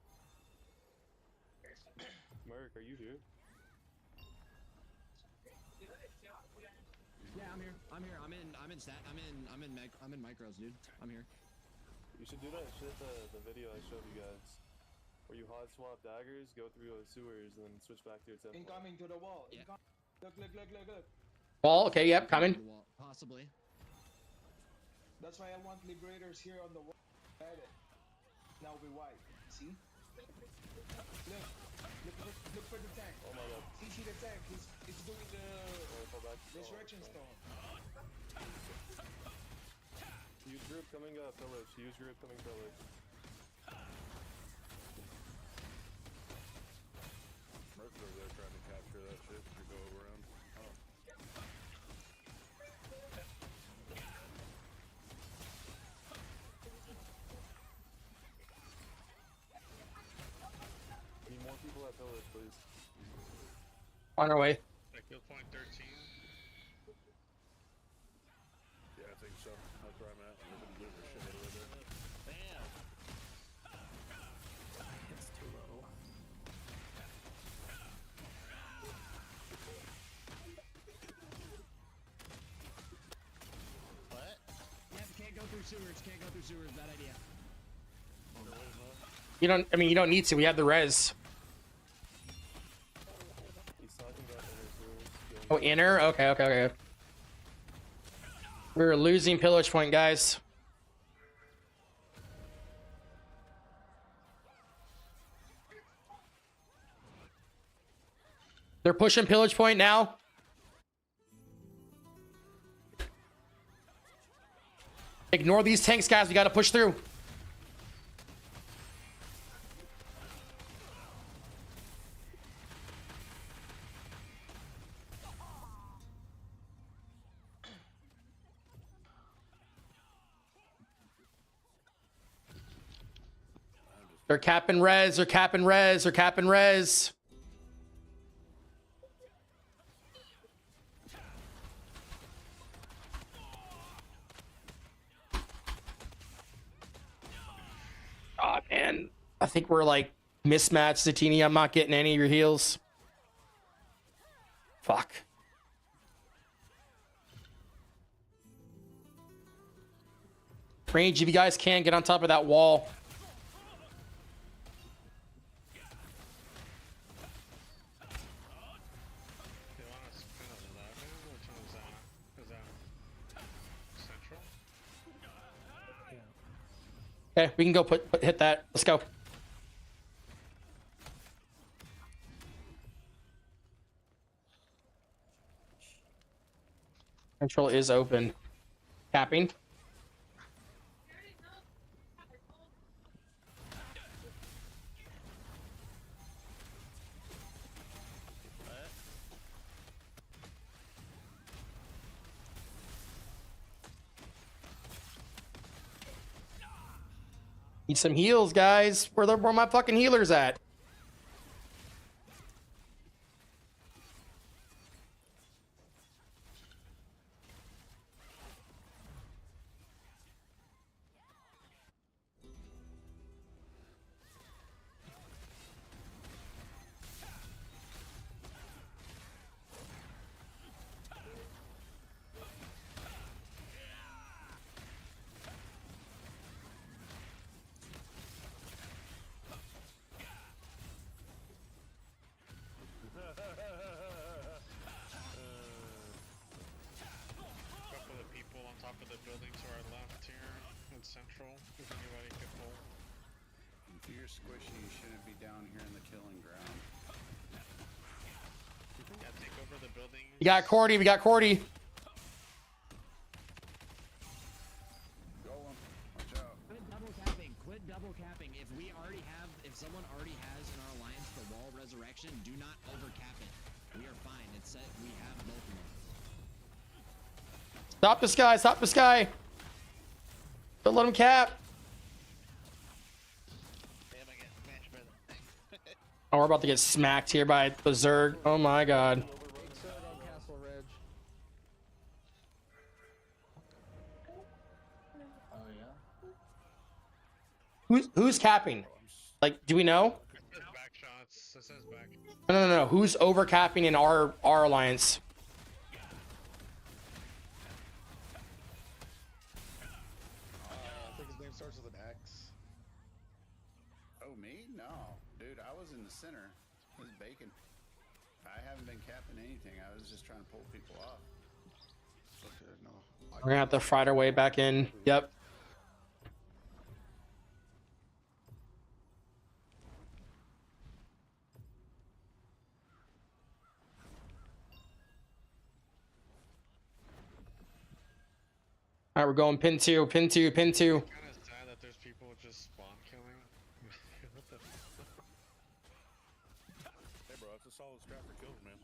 Merc, are you here? Yeah, I'm here. I'm in micros, dude. I'm here. You should do that shit, the video I showed you guys. Where you hot swap daggers, go through the sewers, and then switch back to your temple. Incoming to the wall. Yeah. Look. Wall, okay, yep, coming. Possibly. That's why I want liberators here on the wall. Got it. Now we wipe. See? Look for the tank. Oh my god. See the tank. It's doing the Fall back. resurrection stone. Use group coming pillage. Use group coming pillage. Murphy's over there trying to capture that shit to go around. Oh. Need more people at pillage, please. On our way. Like kill point 13. Yeah, I think so. That's where I'm at. There's some loot or shit over there. Bam! It's too low. What? Yeah, can't go through sewers. Can't go through sewers. Bad idea. You don't. I mean, you don't need to. We have the res. He's talking about inner sewers. Oh, inner. Okay. We're losing pillage point, guys. They're pushing pillage point now. Ignore these tanks, guys. We got to push through. They're capping res. They're capping res. They're capping res. Oh, man. I think we're like mismatched, Zatini. I'm not getting any of your heals. Fuck. Range, if you guys can, get on top of that wall. They want us kind of 11? Which one is that? Is that central? Okay, we can go hit that. Let's go. Central is open. Capping. Need some heals, guys. Where my fucking healers at? Couple of people on top of the building to our left here in central. If anybody could pull. If you're squishy, you shouldn't be down here in the killing ground. Yeah, take over the building. We got Cordy. We got Cordy. Go on. Watch out. Quit double capping. Quit double capping. If someone already has in our alliance the wall resurrection, do not overcap it. We are fine. It's set. We have both of them. Stop this guy. Stop this guy. Don't let him cap. Damn, I get smashed by the thing. Oh, we're about to get smacked here by the Zerg. Oh my god. Castle Ridge. Oh yeah. Who's capping? Like, do we know? It says back shots. It says back. No. Who's over capping in our alliance? I think his name starts with an X. Oh, me? No. Dude, I was in the center. It was bacon. I haven't been capping anything. I was just trying to pull people off. Okay, no. We're gonna have to fight our way back in. Yep. All right, we're going pin 2, pin 2, pin 2. Kind of sad that there's people just spawn killing. What the? Hey, bro, that's a solid strat for kills, man.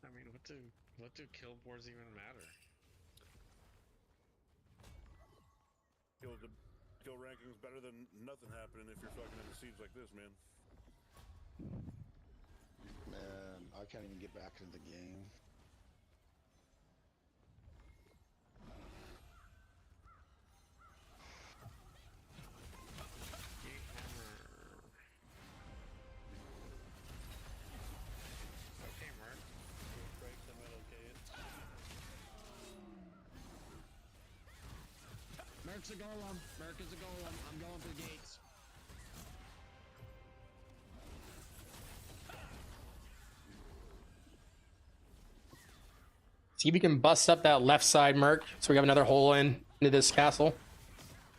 I mean, what do kill boards even matter? Kill ranking's better than nothing happening if you're fucking in the siege like this, man. Man, I can't even get back into the game. Okay, Mark. Break the middle gate. Merc's a golem. Merc is a golem. I'm going for the gates. See if we can bust up that left side, Merc. So we have another hole into this castle.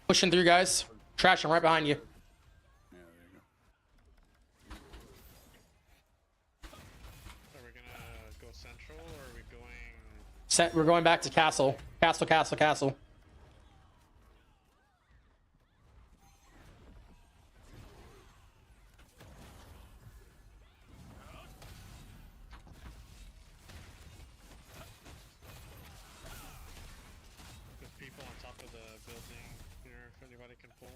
Pushing through, guys. Trash, I'm right behind you. Yeah, there you go. Are we gonna go central or are we going? We're going back to castle. Castle, castle, castle. There's people on top of the building here if anybody can pull.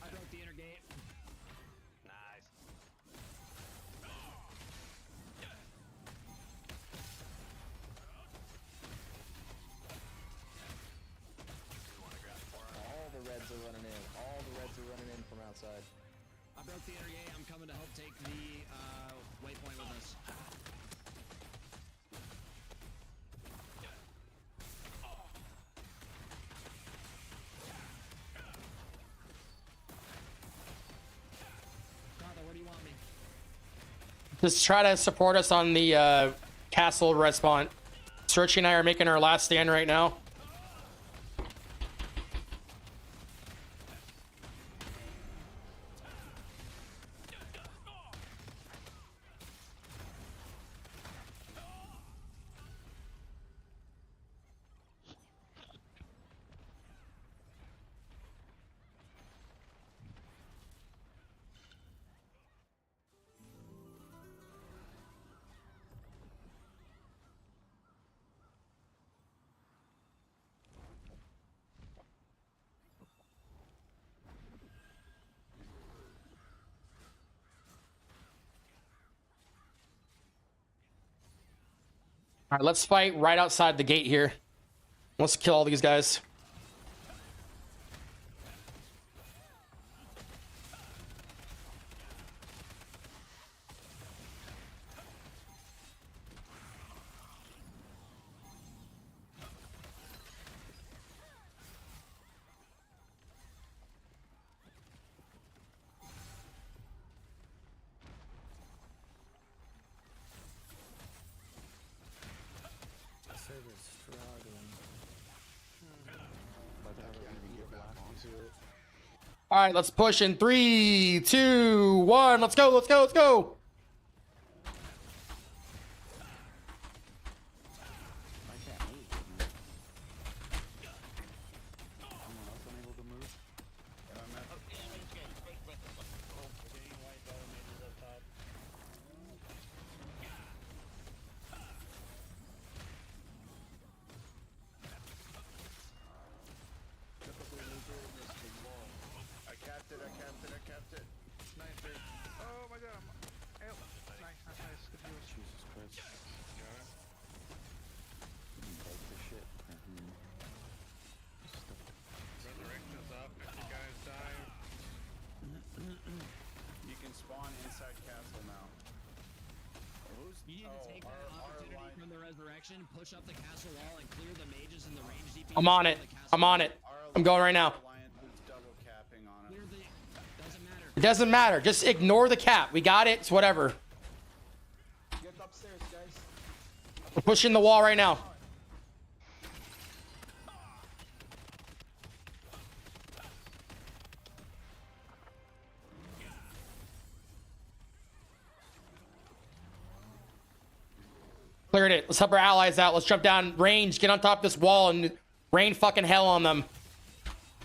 I broke the inner gate. Nice. All the reds are running in. All the reds are running in from outside. I broke the inner gate. I'm coming to help take the waypoint with us. Krotha, where do you want me? Just try to support us on the castle respawn. Searchy and I are making our last stand right now. All right, let's fight right outside the gate here. Let's kill all these guys. All right, let's push in 3, 2, 1. Let's go, let's go, let's go. I capped it. Nice, dude. Oh my god. Nice, nice. Good news. Jesus Christ. Got it. Break the shit. Resurrection's up if you guys die. You can spawn inside castle now. You need to take that opportunity from the resurrection, push up the castle wall, and clear the mages in the range DPS. I'm on it. I'm on it. I'm going right now. Alliance is double capping on it. Doesn't matter. It doesn't matter. Just ignore the cap. We got it. It's whatever. Get upstairs, guys. We're pushing the wall right now. Cleared it. Let's help our allies out. Let's jump down range. Get on top of this wall and rain fucking hell on them.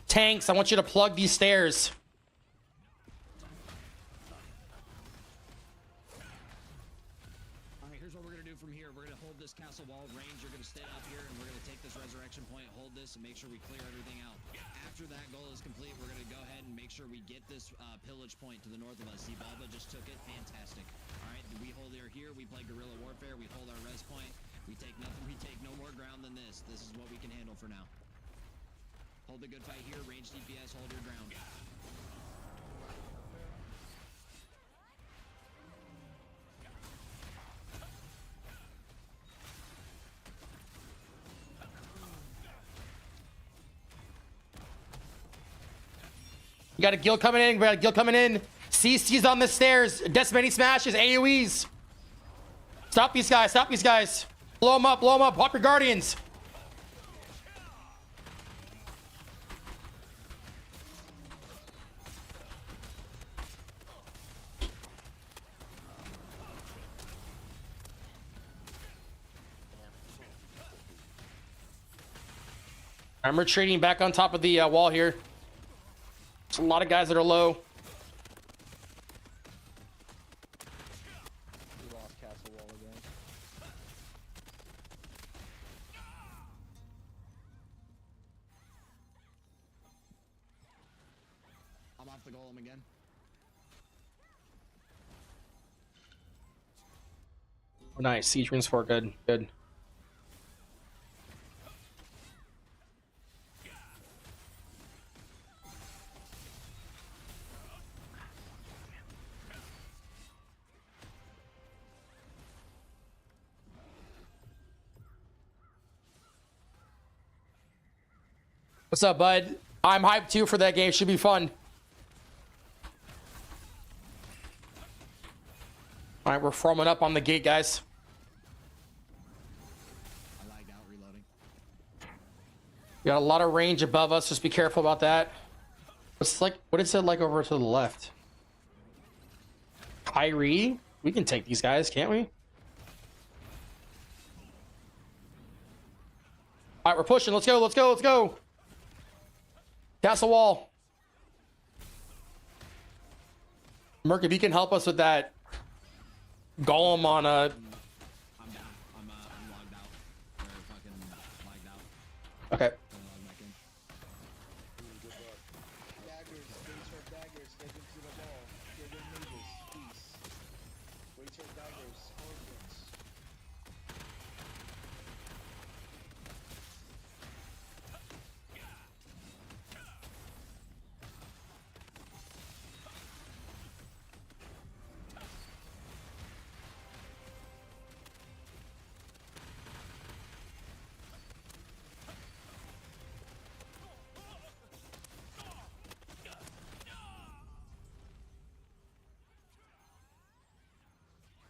Tanks, I want you to plug these stairs. Alright, here's what we're gonna do from here. We're gonna hold this castle wall range. You're gonna stay up here, and we're gonna take this resurrection point, hold this, and make sure we clear everything out. After that goal is complete, we're gonna go ahead and make sure we get this pillage point to the north of us. See, Balba just took it. Fantastic. Alright, we hold her here. We play guerrilla warfare. We hold our res point. We take nothing. We take no more ground than this. This is what we can handle for now. Hold the good fight here. Range DPS. Hold your ground. We got a guild coming in. We got a guild coming in. CC's on the stairs. Decimating smashes. AoEs. Stop these guys. Stop these guys. Blow them up. Blow them up. Pop your guardians. I'm retreating back on top of the wall here. There's a lot of guys that are low. We lost castle wall again. I'm off the golem again. Oh, nice. Siege runes 4. Good. Good. What's up, bud? I'm hyped too for that game. Should be fun. All right, we're forming up on the gate, guys. I lagged out reloading. We got a lot of range above us. Just be careful about that. What's like? What is it like over to the left? Kyrie? We can take these guys, can't we? All right, we're pushing. Let's go. Let's go. Let's go. Castle wall. Merc, if you can help us with that golem on a. I'm down. I'm logged out. We're fucking lagged out. Okay. Log back in. Daggers, razor daggers, get into the wall. Get your mages, please. Razor daggers, organs.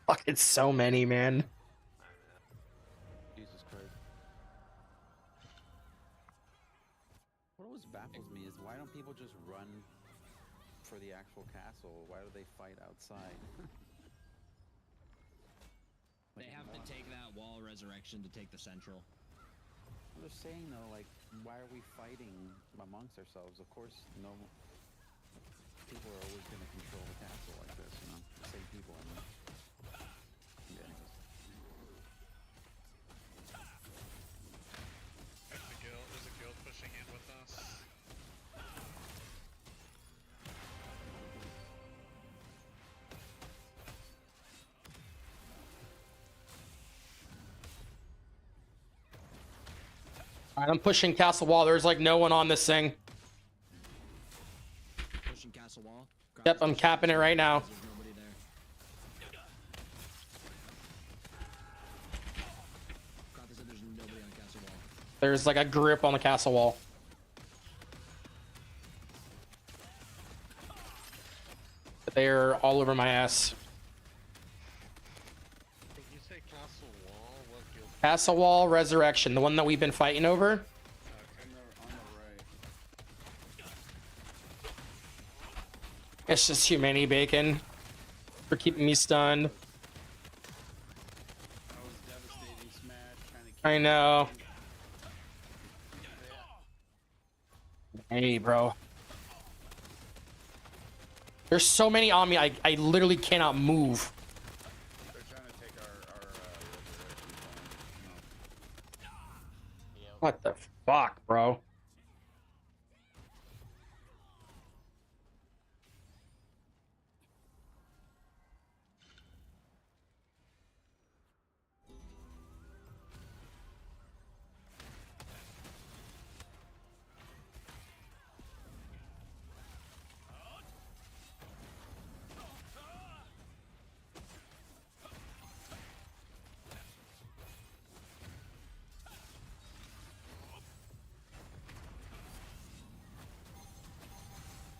Fuck, it's so many, man. Jesus Christ. What always baffles me is why don't people just run for the actual castle? Why do they fight outside? They have to take that wall resurrection to take the central. I'm just saying though, like, why are we fighting amongst ourselves? Of course, no people are always going to control the castle like this, you know? Same people. I mean. Yeah. There's a guild pushing in with us. All right, I'm pushing castle wall. There's like no one on this thing. Pushing castle wall. Yep, I'm capping it right now. There's nobody there. Krotha said there's nobody on castle wall. There's like a grip on the castle wall. They're all over my ass. Did you say Castle Wall? What guild? Castle Wall Resurrection, the one that we've been fighting over. On the right. It's just too many, Bacon, for keeping me stunned. That was devastating smash. Trying to keep I know. Hey, bro. There's so many on me, I literally cannot move. They're trying to take our resurrection point. What the fuck, bro?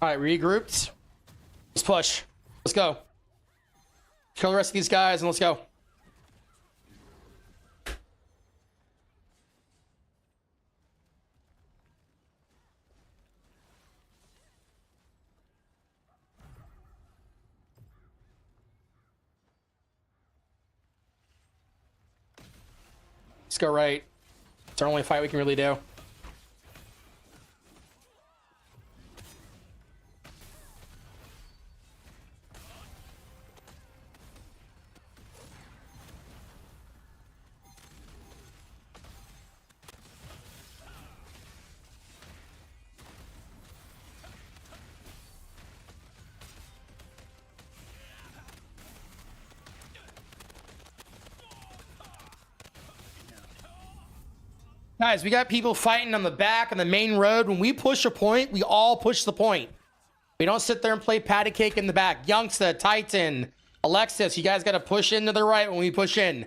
All right, regrouped. Let's push. Let's go. Kill the rest of these guys and let's go. Let's go right. It's our only fight we can really do. Guys, we got people fighting on the back on the main road. When we push a point, we all push the point. We don't sit there and play patty cake in the back. Youngsta, Titan, Alexis, you guys got to push into the right when we push in.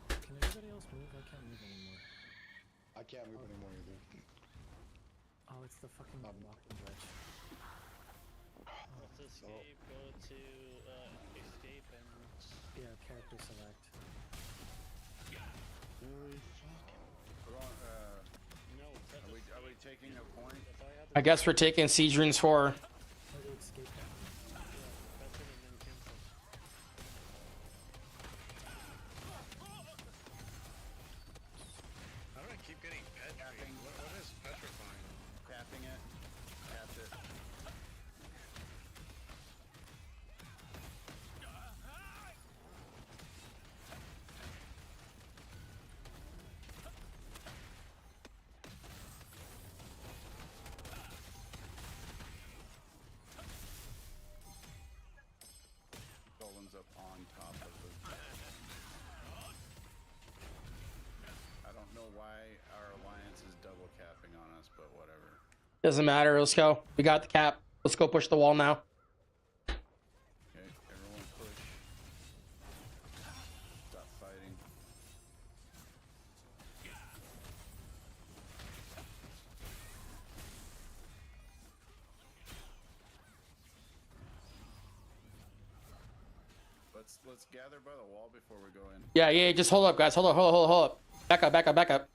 Can everybody else move? I can't move anymore. I can't move anymore either. Oh, it's the fucking walking glitch. Let's escape, go to escape and... Yeah, character select. No, press Are we taking a point? I guess we're taking siege runes for. How do you escape that? press it and then cancel. How do I keep getting petrifying? What is petrifying? Tapping it. Tapped it. Golem's up on top of the... I don't know why our alliance is double capping on us, but whatever. Doesn't matter. Let's go. We got the cap. Let's go push the wall now. Okay, everyone push. Stop fighting. Let's gather by the wall before we go in. Yeah. Just hold up, guys. Hold up. Back up.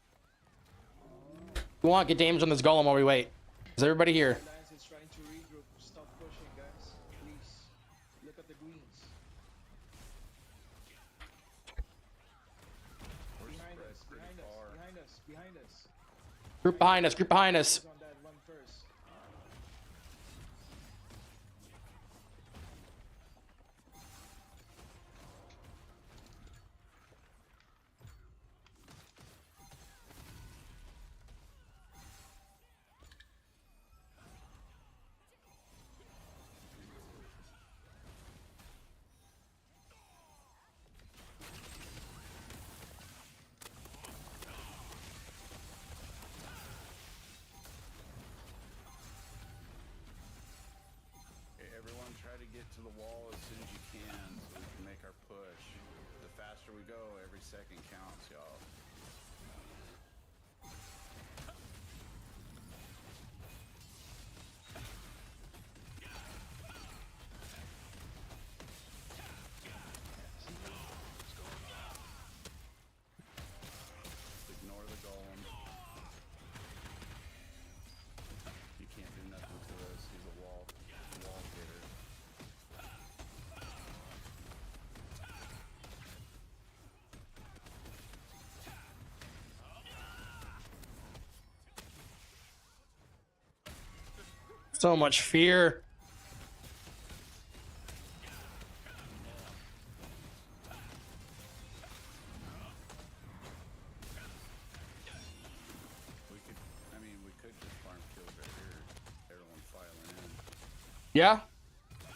We want to get damage on this golem while we wait. Is everybody here? Alliance is trying to regroup. Stop pushing, guys. Please. Look at the greens. Behind us. Group behind us. On that one first. Okay, everyone try to get to the wall as soon as you can so we can make our push. The faster we go, every second counts, y'all. So much fear. We could just farm kills right here. Everyone filing in. Yeah,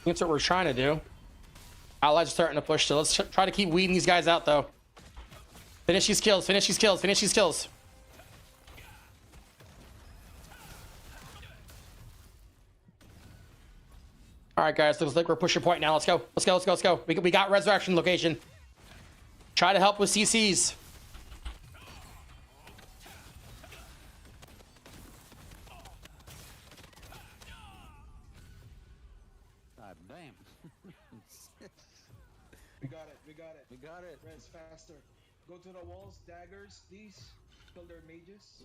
that's what we're trying to do. Allies are starting to push, so let's try to keep weeding these guys out, though. Finish these kills, finish these kills, finish these kills. All right, guys, looks like we're pushing point now. Let's go, let's go, let's go, let's go. We got resurrection location. Try to help with CCs. God damn. We got it, we got it. We got it. Reds, faster. Go to the walls, daggers, these. Kill their mages.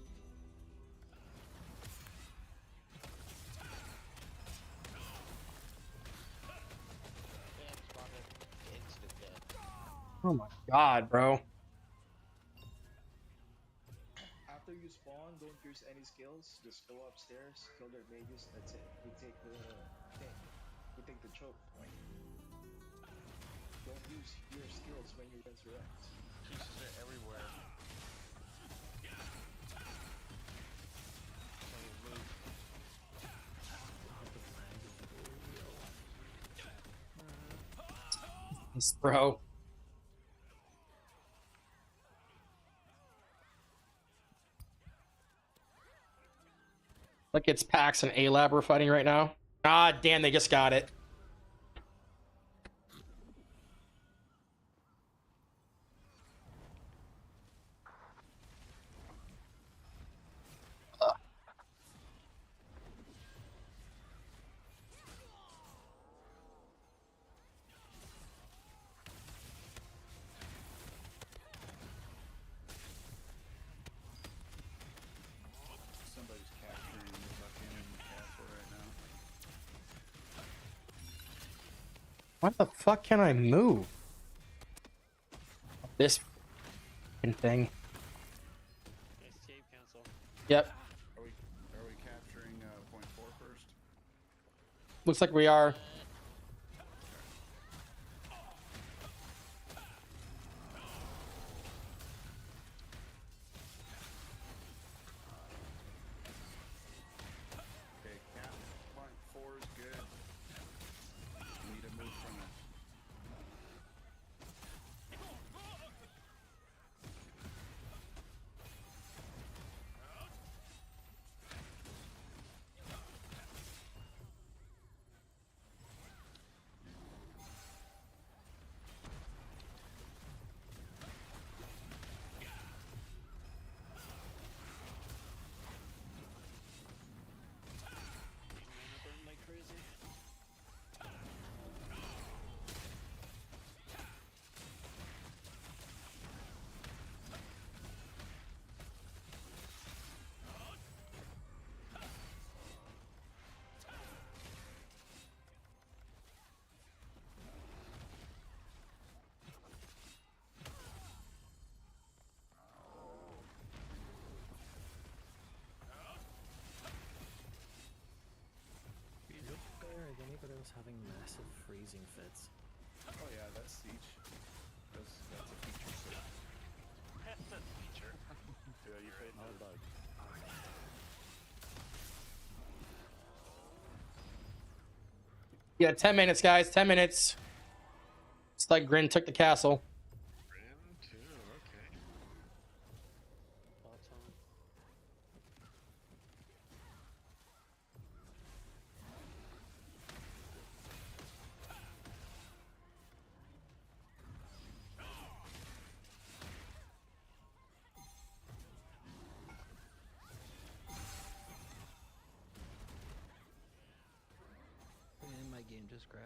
Oh my god, bro. After you spawn, don't use any skills. Just go upstairs, kill their mages, that's it. We take the thing. We take the choke point. Don't use your skills when you resurrect. Jesus are everywhere. Yes, bro. Look, it's Pax and A-Lab we're fighting right now. Ah, damn, they just got it. Somebody's capturing the fucking castle right now. What the fuck can I move? This thing. Escape cancel. Yep. Are we capturing point 4 first? Looks like we are. Okay, cap point 4 is good. We need to move from it. Burn like crazy. If anybody was having massive freezing fits. Oh yeah, that's Siege. That's a feature set. That's a feature. Yeah, you paid Not a bug. Yeah, 10 minutes, guys. 10 minutes. It's like Grin took the castle. Round 2, okay. Bot time. And my game just crashed.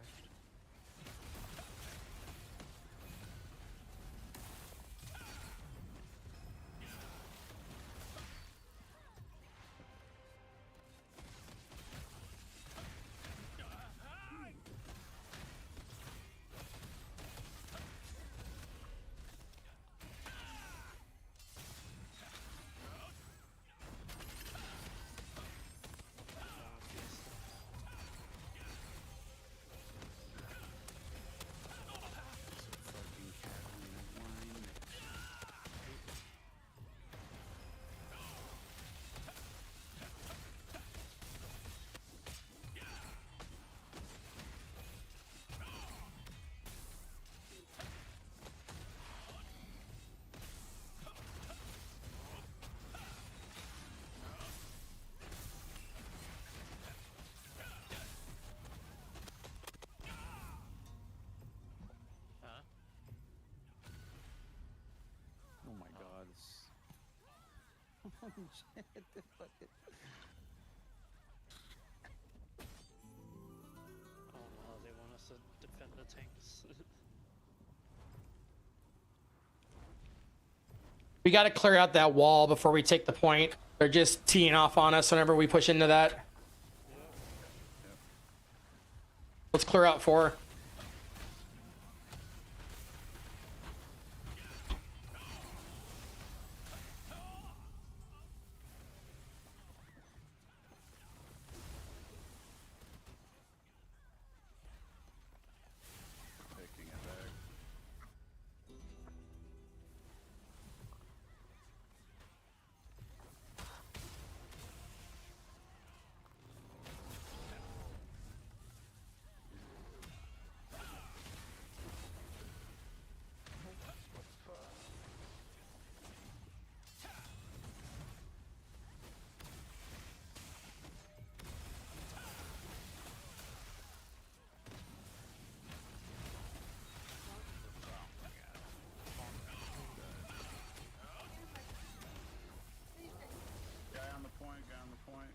shit. The fucking... Oh no, they want us to defend the tanks. We got to clear out that wall before we take the point. They're just teeing off on us whenever we push into that. Let's clear out 4. Taking it back. Guy on the point, guy on the point.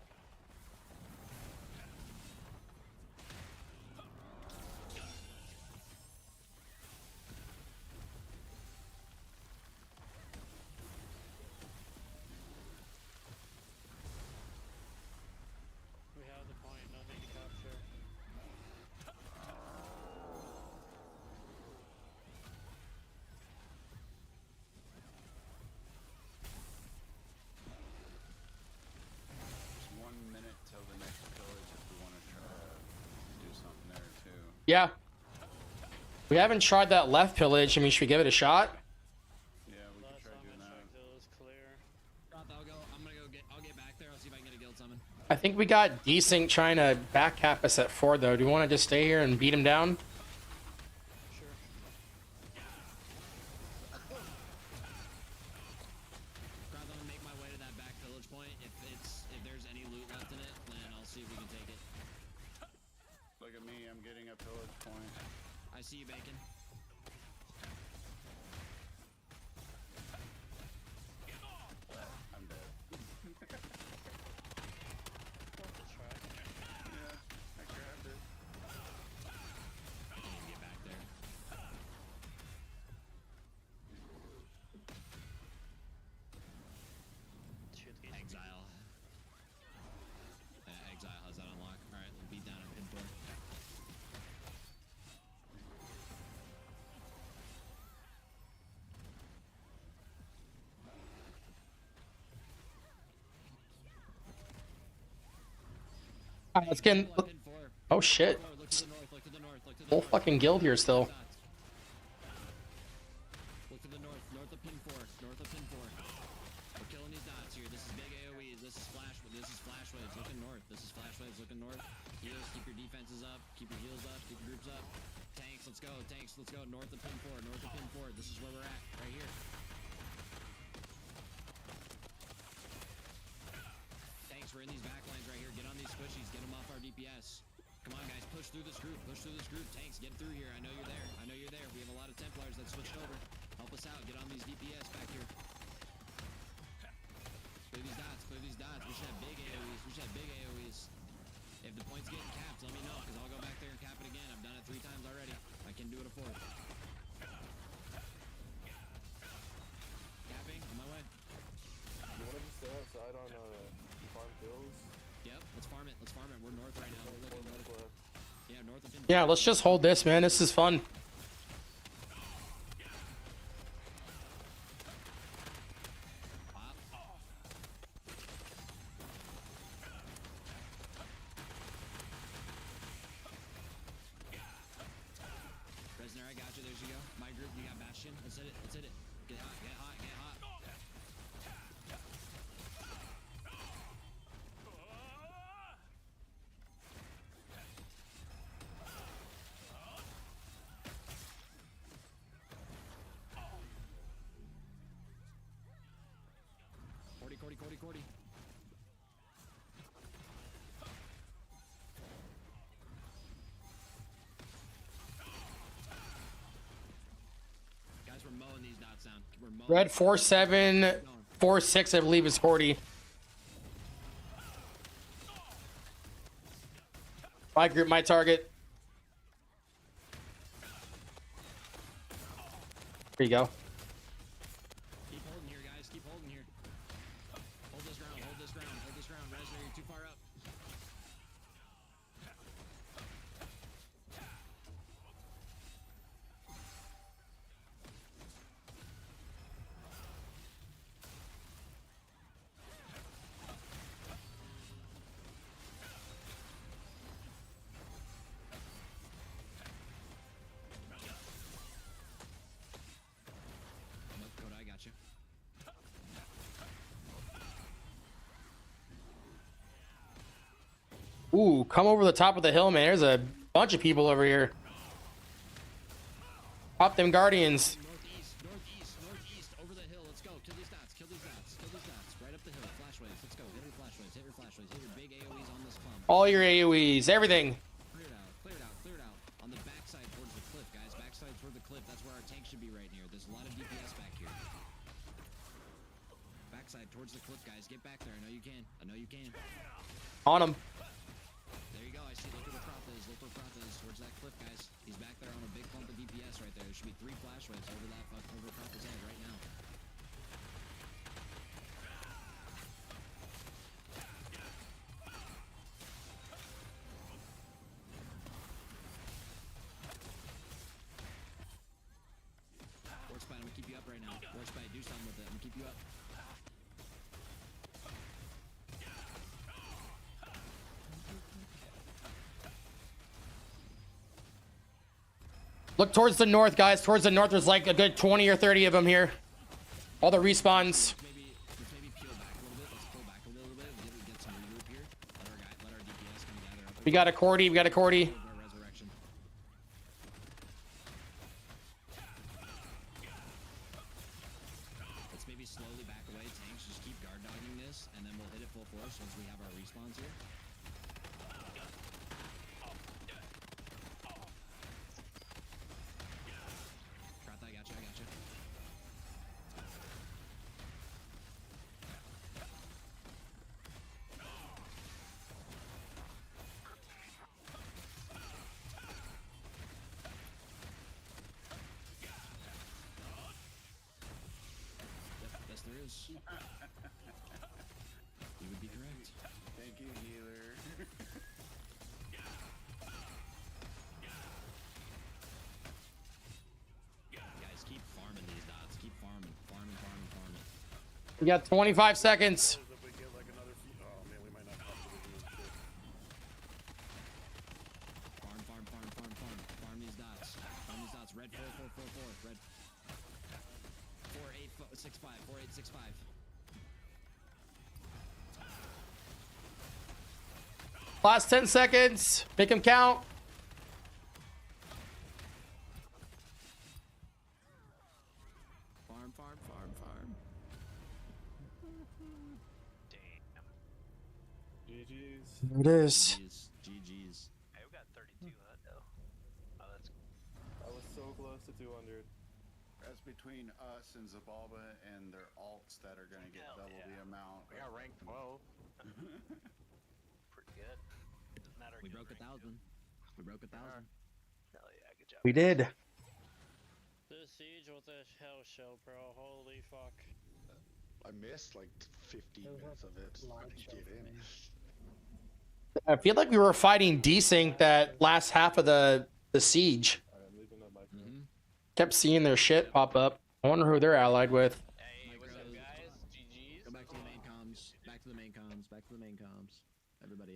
We have the point, no need to capture. There's 1 minute till the next village if we want to try to do something there too. Yeah. We haven't tried that left pillage. I mean, should we give it a shot? Yeah, we could try doing that. I'll get back there. I'll see if I can get a guild summon. I think we got decent trying to back cap us at 4, though. Do you want to just stay here and beat him down? I'm gonna make my way to that back village point. If there's any loot left in it, then I'll see if we can take it. Look at me, I'm getting a pillage point. I see you, Bacon. I'm dead. Yeah, I grabbed it. I can't even get back there. Exile. Exile has that unlocked. Alright, beat down and pin 4. Alright, let's get in. Oh, shit. Look to the north, look to the north, look to the Whole north. fucking guild here still. Look to the north, north of pin 4, north of pin 4. We're killing these dots here. This is big AoEs. This is flash waves. Looking north. This is flash waves. Looking north. Heals. Keep your defenses up. Keep your heals up. Keep your groups up. Tanks. Let's go. Tanks. Let's go. North of pin 4. North of pin 4. This is where we're at. Right here. Tanks. We're in these back lines right here. Get on these squishies. Get them off our DPS. Come on, guys. Push through this group. Push through this group. Tanks. Get through here. I know you're there. I know you're there. We have a lot of Templars that switched over. Help us out. Get on these DPS back here. Clear these dots. Clear these dots. We should have big AoEs. We should have big AoEs. If the point's getting capped, let me know, because I'll go back there and cap it again. I've done it 3 times already. I can do it a 4th. Capping, on my way. You wanna just stay outside on farm kills? Yep, let's farm it. Let's farm it. We're north right now. We're looking north. Yeah, north of pin. Yeah, let's just hold this, man. This is fun. Resner, I got you. There you go. My group, we got Bastion. Let's hit it. Let's hit it. Get hot. Get hot. Get hot. Cordy. Guys, we're mowing these dots down. We're mowing. Red 4-7. 4-6, I believe, is Cordy. My group, my target. There you go. Keep holding here, guys. Keep holding here. Hold this ground. Hold this ground. Hold this ground. Resner, you're too far up. Look, Krotha, I got you. Ooh, come over the top of the hill, man. There's a bunch of people over here. Pop them guardians. Northeast, over the hill. Let's go. Kill these dots. Kill these dots. Kill these dots. Right up the hill. Flash waves. Let's go. Hit your flash waves. Hit your flash waves. Hit your big AoEs on this clump. All your AoEs, everything. Clear it out. Clear it out. Clear it out. On the backside towards the cliff, guys. Backside toward the cliff. That's where our tank should be right here. There's a lot of DPS back here. Backside towards the cliff, guys. Get back there. I know you can. I know you can. On him. There you go. I see. Look where the Krotha is. Look where Krotha is. Towards that cliff, guys. He's back there on a big clump of DPS right there. There should be 3 flash waves over that over Krotha's head right now. Warspite, I'm gonna keep you up right now. Warspite, do something with it. I'm gonna keep you up. Look towards the north, guys. Towards the north, there's like a good 20 or 30 of them here. All the respawns. Let's maybe peel back a little bit. Let's pull back a little bit. Get some regroup here. Let our DPS come gather up. We got a Cordy. We got a Cordy. Our resurrection. Let's maybe slowly back away. Tanks, just keep guard dogging this, and then we'll hit it full force once we have our respawns here. Krotha, I got you. I got you. Yes, there is. You would be correct. Thank you, healer. Guys, keep farming these dots. Keep farming. Farming. We got 25 seconds. If we get like another few, oh man, we might not have to do shit. Farm these dots. Farm these dots. Red 4. Red 4865. 4865. Last 10 seconds. Make them count. Farm. GG's. There it is. GG's. Hey, we got 32 though. Oh, that's I was so close to 200. That's between us and Zabalba and their alts that are gonna get double the amount. We got rank 12. pretty good. Doesn't matter. We broke 1,000. We broke 1,000. Hell yeah, good job. We did. This siege was a hell show, bro. Holy fuck. I missed like 15 minutes of it. I didn't get in. I feel like we were fighting desync that last half of the siege. Kept seeing their shit pop up. I wonder who they're allied with. Hey, what's up, guys? GG's. Go back to the main comms. Back to the main comms. Everybody.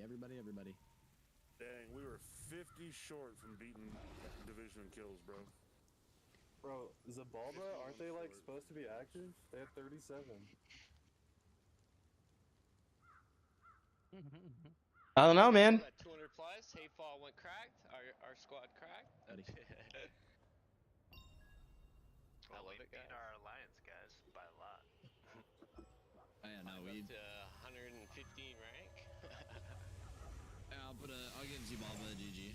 Dang, we were 50 short from beating division kills, bro. Bro, Zabalba, aren't they like supposed to be active? They have 37. I don't know, man. 200 plus. Hayfall went cracked. Our squad cracked. I love it, guys. Our alliance guys by a lot. Oh, yeah, no, I'm up to 115 rank. I'll give Zabalba a GG.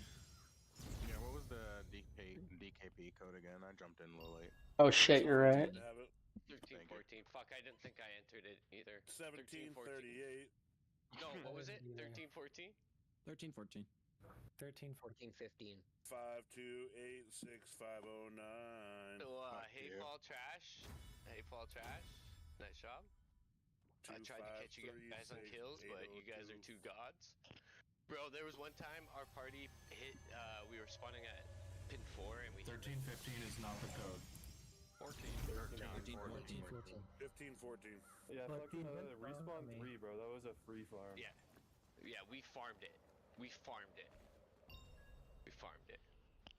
Yeah, what was the DKP code again? I jumped in a little late. Oh shit, you're right. Have it. 13, 14. Fuck, I didn't think I entered it either. 17, 13, 14. 38. No, what was it? 13, 14? 13, 14. 13, 14. 15. 5286509. So, Hayfall Trash. Hayfall Trash. Nice job. I tried to catch you guys on kills, but you guys are two gods. Bro, there was one time our party hit, we were spawning at pin 4 and we 13, 15 is not the code. 14. 15, 14. Yeah, But fucking the event respawn farm, 3, bro. That was a free farm. Yeah. Yeah, we farmed it. We farmed it. We farmed it.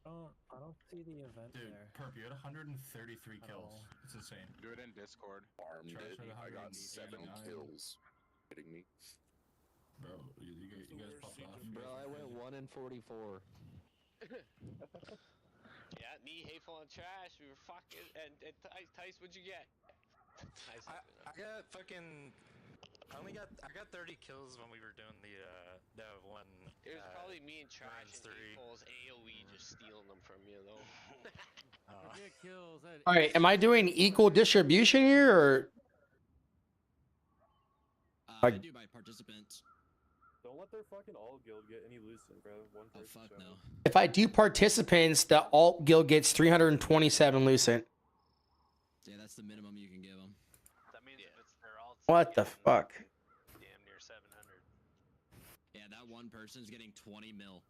I don't see the event Dude, there. Perp, you had 133 At kills. all. It's insane. Do it in Discord. Trash had I got 7 189. kills. Kidding me? Bro, you guys popped off. Bro, I went 1 in 44. Yeah, me, Hateful, and Trash. We were fucking. And Tice, what'd you get? Tice, I got fucking. I got 30 kills when we were doing the one. It was probably me and Trash Ryan's and 3. Hateful's AoE just stealing them from you, though. Get kills. All right, am I doing equal distribution here, or I do by participants. Don't let their fucking alt guild get any lucent, bro. One person. Oh, fuck no. if I do participants, the alt guild gets 327 lucent? Yeah, that's the minimum you can give them. That means if it's their alt. What the fuck? Damn near 700. Yeah, that one person's getting 20 mil.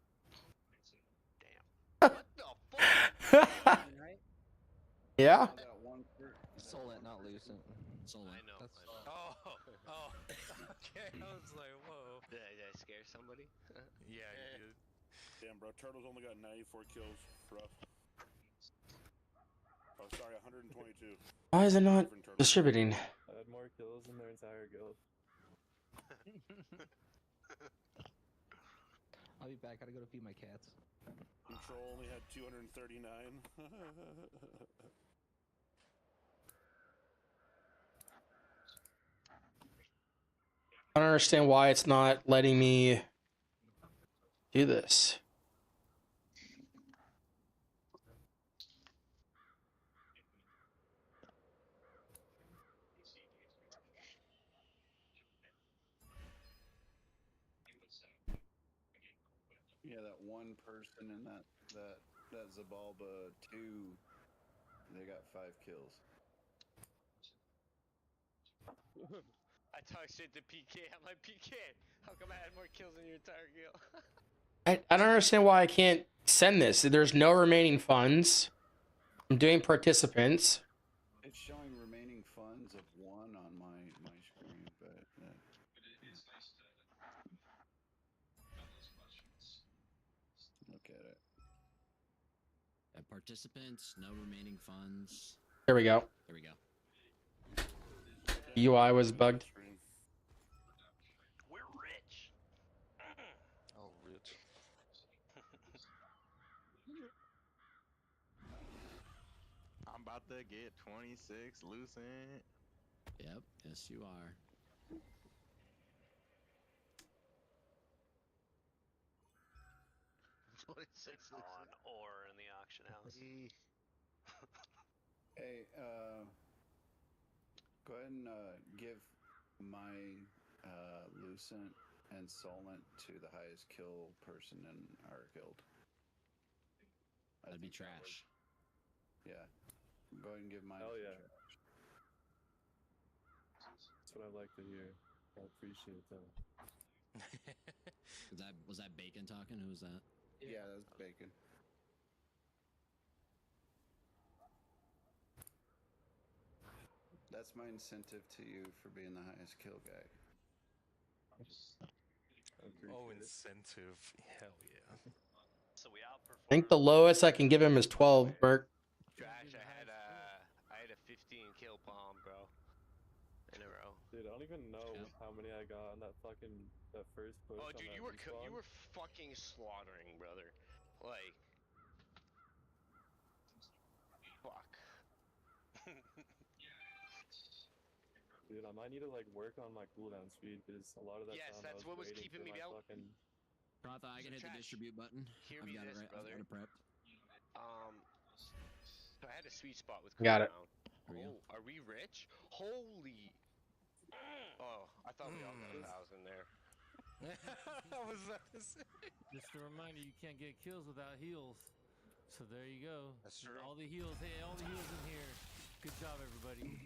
What the fuck? Yeah. Solent, not Lucent. Solent. I know. Oh, okay. I was like, whoa. Did I scare somebody? Yeah, you did. Damn, bro. Turtles only got 94 kills. Rough. Oh, sorry, 122. Why is it not distributing? I had more kills than their entire guild. I'll be back. Gotta go to feed my cats. Control only had 239. I don't understand why it's not letting me do this. Yeah, that one person in that Zabalba 2, they got 5 kills. I talk shit to PK. I'm like, PK, how come I had more kills than your entire guild? I don't understand why I can't send this. There's no remaining funds. I'm doing participants. It's showing remaining funds of 1 on my screen, but look at it. Participants, no remaining funds. There we go. There we go. UI was bugged. We're rich. Oh, rich. I'm about to get 26 lucent. Yep, yes you are. 26 on ore in the auction house. Hey, go ahead and give my Lucent and Solent to the highest kill person in our guild. That'd be Trash. Yeah. Go ahead and give mine Hell to yeah. Trash. That's what I like to hear. I appreciate that. Was that Bacon talking? Who was that? Yeah, that's Bacon. That's my incentive to you for being the highest kill guy. Oh, incentive. Hell yeah. So we outperform. I think the lowest I can give him is 12, Merc. Trash, I had a 15 kill palm, bro. In a row. Dude, I don't even know how many I got on that first push. Oh, on dude, that you were respawn. fucking slaughtering, brother. Like, fuck. Dude, I might need to like work on my cooldown speed because a lot of that Yes, time that's I what was waiting keeping for me my down. fucking... Krotha, I can hit the Trash. distribute button. Hear I've me got this, it right. brother. I've got it prepped. So I had a sweet spot with Got it. cooldown. Oh, are we rich? Holy! Oh, I thought we all got 1,000 there. I was about to say. Just a reminder, you can't get kills without heals. So there you go. That's true. All the heals. Hey, all the heals in here. Good job, everybody.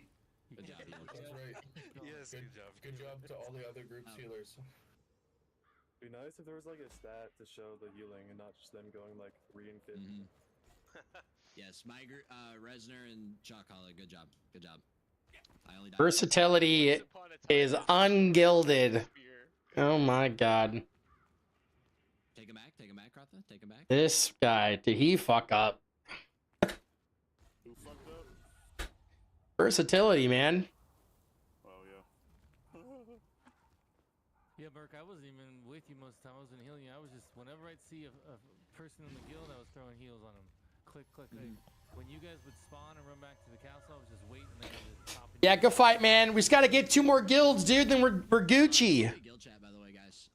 Good job, healers. That's right. Yes, good job. Good job to all the other groups healers. It'd be nice if there was like a stat to show the healing and not just them going like 3 and 50. Yes, Resner and Chalk Hollow. Good job. Good job. I only died. Versatility is ungilded. Oh my god. Take him back, Krotha. Take him back. This guy, did he fuck up? Who fucked up? Versatility, man. Oh, yeah. Yeah, Burke, I wasn't even with you most of the time. I wasn't healing you. I was just, whenever I'd see a person in the guild, I was throwing heals on them. Click, click, click. When you guys would spawn and run back to the castle, I was just waiting there to pop in. Yeah, good fight, man. We just gotta get 2 more guilds, dude. Then we're Gucci. Guild chat, by the way, guys.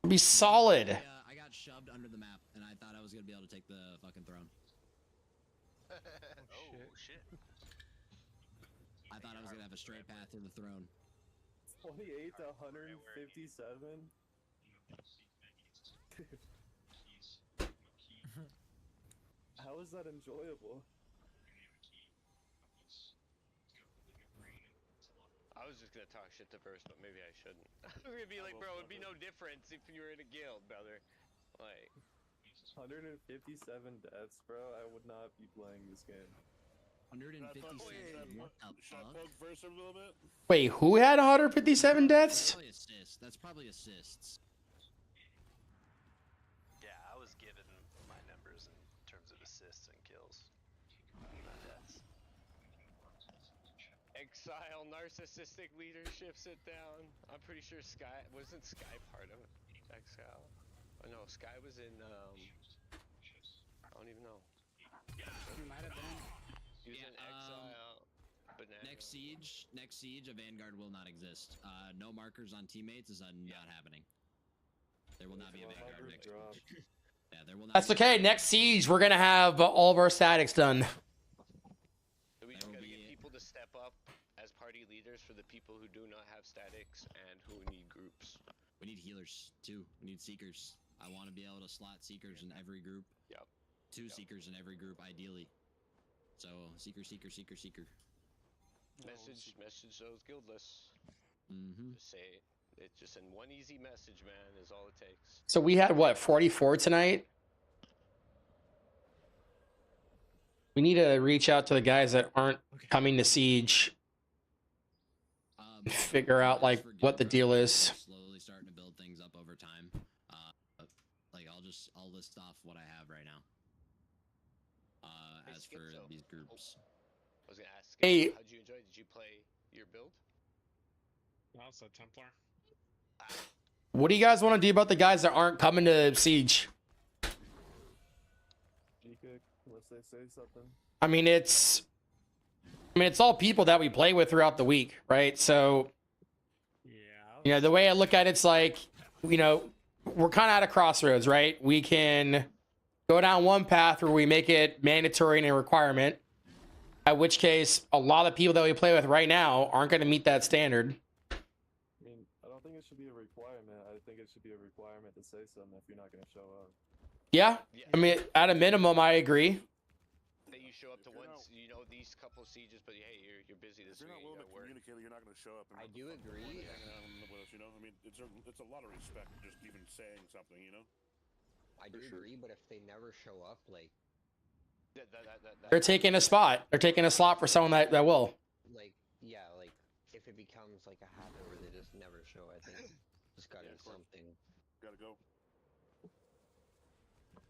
Be solid. I got shoved under the map, and I thought I was gonna be able to take the fucking throne. Oh shit! I thought I was gonna have a straight path to the throne. 28 to 157. How is that enjoyable? I was just gonna talk shit to Verse, but maybe I shouldn't. I'm gonna be like, bro, it'd be no difference if you were in a guild, brother. Like 157 deaths, bro. I would not be playing this game. 157. What the fuck? Verse a little bit? Wait, who had 157 deaths? Probably assists. That's probably assists. Yeah, I was given my numbers in terms of assists and kills. Not deaths. exile, narcissistic leadership, sit down. I'm pretty sure Sky wasn't Sky part of exile. Oh no, Sky was in I don't even know. He might have been. He was in exile. Banana. Next siege, a Vanguard will not exist. No markers on teammates is not happening. There will not be a Vanguard next siege. Yeah, there will not. That's okay. Next siege, we're gonna have all of our statics done. So we just gotta get people to step up as party leaders for the people who do not have statics and who need groups. We need healers too. We need seekers. I want to be able to slot seekers in every group. Yep. Two seekers in every group, ideally. So seeker. Message those guildless. Just say it. Just in one easy message, man, is all it takes. So we had what, 44 tonight? We need to reach out to the guys that aren't coming to siege. Figure out like what the deal is. Slowly starting to build things up over time. Like I'll list off what I have right now. As for these groups. I was gonna ask. Hey. How'd you enjoy? Did you play your build? No, it's a Templar. What do you guys want to do about the guys that aren't coming to siege? Unless they say something. I mean, it's all people that we play with throughout the week, right? So, you know, the way I look at it's like, you know, we're kind of at a crossroads, right? We can go down one path where we make it mandatory and a requirement, at which case a lot of people that we play with right now aren't going to meet that standard. I mean, I don't think it should be a requirement. I think it should be a requirement to say something if you're not going to show up. Yeah, I mean, at a minimum, I agree. That you show up to once, you know, these couple sieges, but hey, you're busy this If you're week. not willing to communicate, you're not going to show up. I do agree. With us, you know, I mean, it's a lot of respect just even saying something, you know. I do agree, but if they never show up, like They're taking a spot. They're taking a slot for someone that will. like yeah, like if it becomes like a habit where they just never show, I think just gotta do something. Gotta go.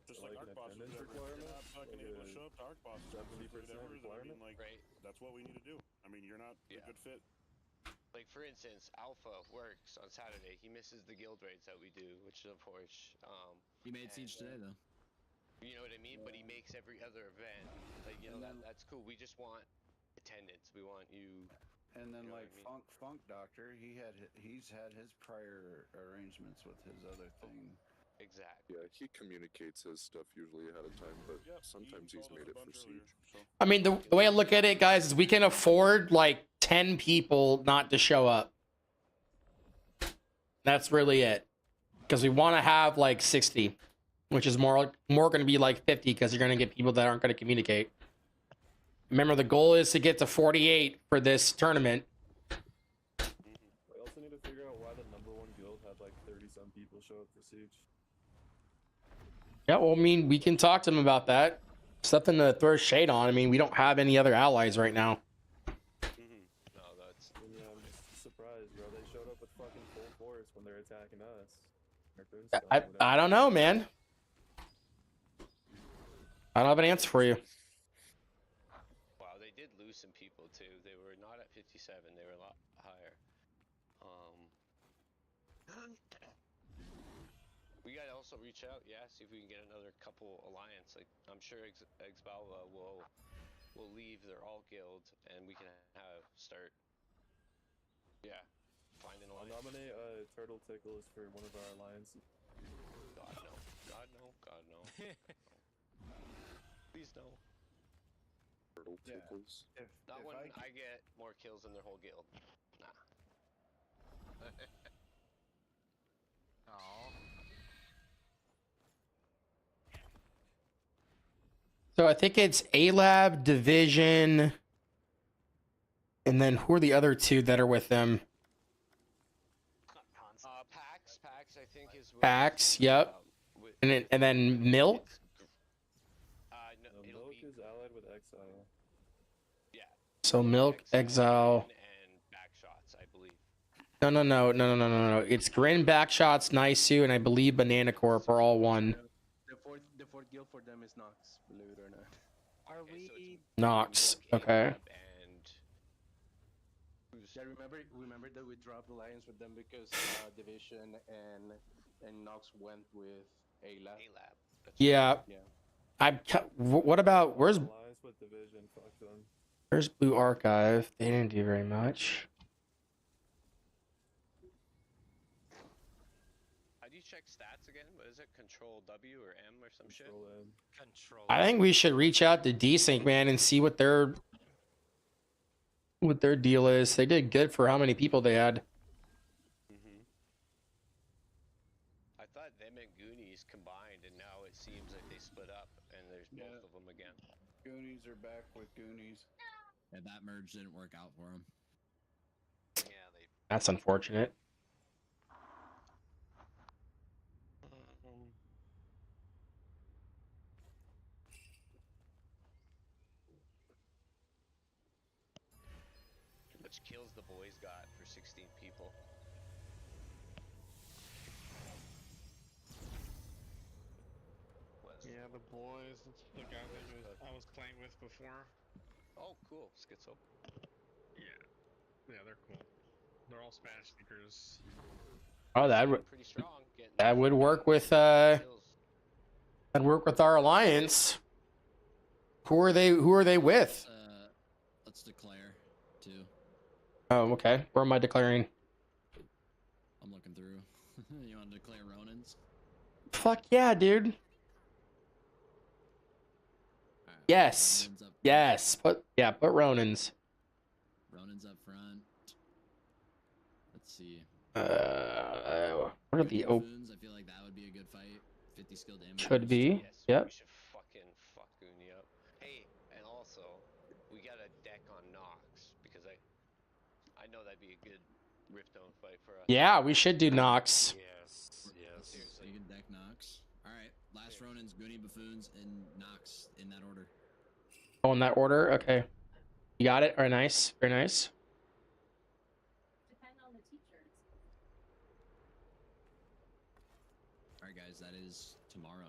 Just like an ARC bosses, attendance if you're requirement? not fucking Like able to a show up to ARC bosses, 70% requirement? I mean, like, that's what we need to do. I mean, you're not a good fit. Like for instance, Alpha works on Saturday. He misses the guild raids that we do, which is unfortunate. He made siege today though. You know what I mean? But he makes every other event. Like you know that's cool. We just want attendance. We want you. And then You know like what I mean? Funk Doctor, he's had his prior arrangements with his other thing. Exactly. Yeah, he communicates his stuff usually ahead of time, but sometimes he's made it for siege. I mean, the way I look at it, guys, is we can afford like 10 people not to show up. That's really it. Because we want to have like 60, which is more going to be like 50 because you're going to get people that aren't going to communicate. Remember, the goal is to get to 48 for this tournament. We also need to figure out why the #1 guild had like 30-some people show up for siege. Yeah, well, I mean, we can talk to them about that. Something to throw shade on. I mean, we don't have any other allies right now. No, that's. Yeah, I'm just surprised, bro. They showed up with fucking full force when they're attacking us. I don't know, man. I don't have an answer for you. Wow, they did lose some people too. They were not at 57. They were a lot higher. We gotta also reach out, yeah, see if we can get another couple alliance. Like I'm sure Exbalva will leave their alt guild, and we can start. Yeah, find an I'll alliance. nominate Turtle Tickles for one of our alliances. God no, God no, God no. Please no. Turtle Tickles. Not when I get more kills than their whole guild. Nah. Oh. So I think it's A-Lab, Division, and then who are the other two that are with them? PAX, I think is. PAX, yep. And then Milk? No, Milk is allied with Exile. Yeah. So Milk, Exile. And Backshots, I believe. No. It's Grin, Backshots, Naisu, and I believe Banana Corp are all one. The fourth guild for them is Nox, believe it or not. Are we? Nox, okay. Yeah, remember that we dropped alliance with them because Division and Nox went with A-Lab. Yeah. Yeah. What about, where's Alliance with Division, fuck them. Where's Blue Archive? They didn't do very much. How do you check stats again? What is it? Control W or M or some shit? Control. I think we should reach out to Desync, man, and see what their deal is. They did good for how many people they had. I thought them and Goonies combined, and now it seems like they split up, and there's both of them again. Goonies are back with Goonies. Yeah, that merge didn't work out for them. Yeah, they. That's unfortunate. Which kills the boys got for 16 people. Yeah, the boys, it's the guy that I was playing with before. Oh, cool. Schizo. Yeah, they're cool. They're all Spanish speakers. Oh, Pretty strong. that would work with that'd work with our alliance. Who are they with? Let's declare too. Oh, okay. Where am I declaring? I'm looking through. You want to declare Ronins? Fuck yeah, dude. Yes. Yes. Put Ronins. Ronins up front. Let's see. What are the Buffoons? I feel like that would be a good fight. 50 skill damage. Could be. Yes, Yep. we should fucking fuck Goonie up. Hey, and also, we got a deck on Nox, because I know that'd be a good Riftone fight for us. Yeah, we should do Nox. Yes. So you can deck Nox. Alright, last Ronins, Goonie, Buffoons, and Nox in that order. Oh, in that order? Okay. You got it? Very nice. Very nice. Alright guys, that is tomorrow.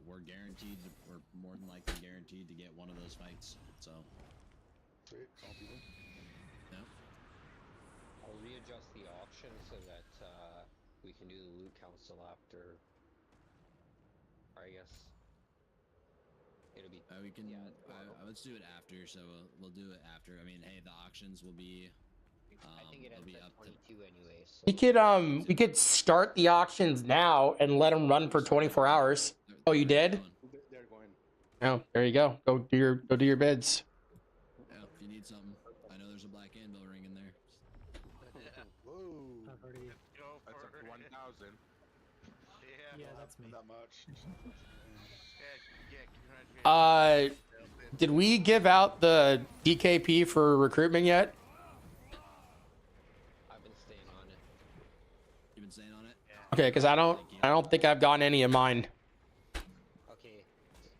We're guaranteed, we're more than likely guaranteed to get one of those fights, so. Sweet, I'll be there. Yeah. I'll readjust the auction so that we can do the loot council after, I guess. It'll be. We can. Yeah, let's do it after. So we'll do it after. I mean, hey, the auctions will be I think it it'll ends be at up to 22 anyway. So. We could start the auctions now and let them run for 24 hours. Oh, you did? They're going. Oh, there you go. Go do your bids. Yeah, if you need something, I know there's a black anvil ring in there. Whoa. I've already. That's up to 1,000. Yeah, that's me. Not much. Did we give out the DKP for recruitment yet? I've been staying on it. You've been staying on it? Okay, because I don't think I've gotten any of mine. Okay.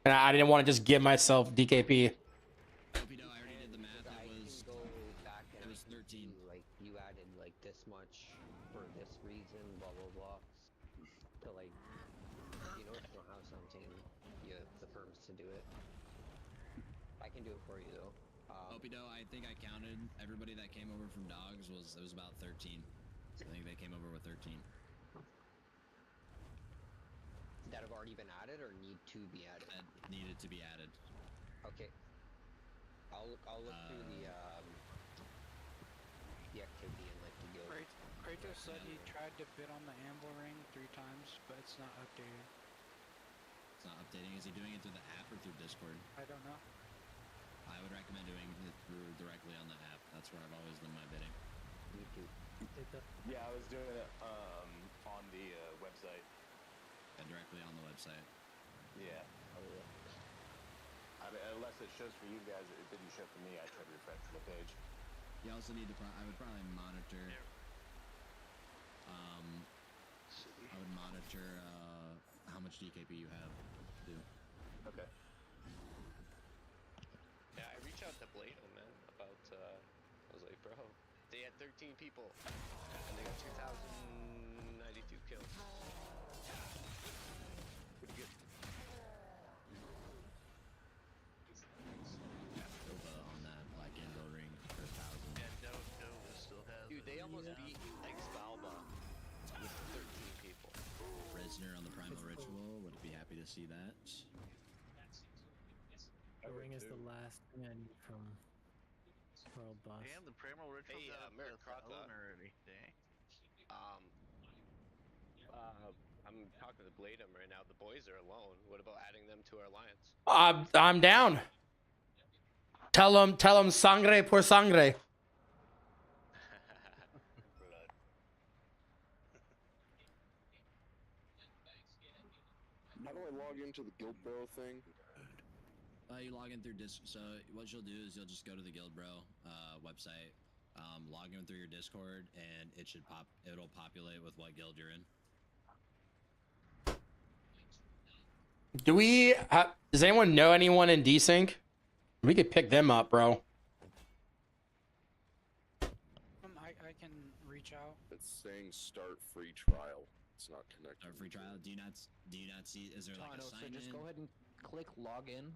And I didn't want to just give myself DKP. I already did the math. It was 13. Like you added like this much for this reason, blah blah blah. To like, you know, if you don't have something, you have the firms to do it. I can do it for you though. Opido, I think I counted everybody that came over from Dogs it was about 13. So I think they came over with 13. That have already been added or need to be added? That needed to be added. Okay. I'll look through the activity and like the guild. Kratos said he tried to bid on the Amble ring 3 times, but it's not updated. It's not updating. Is he doing it through the app or through Discord? I don't know. I would recommend doing it through directly on the app. That's where I've always done my bidding. Me too. Yeah, I was doing it on the website. And directly on the website. Yeah. Unless it shows for you guys, it didn't show for me. I tried to refresh the page. You also need to. I would probably monitor. I would monitor how much DKP you have. Too. Okay. Yeah, I reached out to Blado, man, about, I was like, bro, they had 13 people, and they got 2,092 kills. Pretty good. On that black anvil ring for 1,000. Yeah, Nova still has Dude, they almost beat Exbalba with 13 people. Prisoner on the Primal Ritual, would be happy to see that. The ring is the last thing I need from World Boss. Damn, the Primal Ritual got a Krotha. already. Dang. I'm talking to Bladum right now. The boys are alone. What about adding them to our alliance? I'm down. Tell them sangre por sangre. How do I log into the Guild Bro thing? You log in through Discord. So what you'll do is you'll just go to the Guild Bro website, log in through your Discord, and it should it'll populate with what guild you're in. Does anyone know anyone in Desync? We could pick them up, bro. I can reach out. It's saying start free trial. It's not connected. Start free trial. Do you not see? Is there like a sign so just go ahead and click login.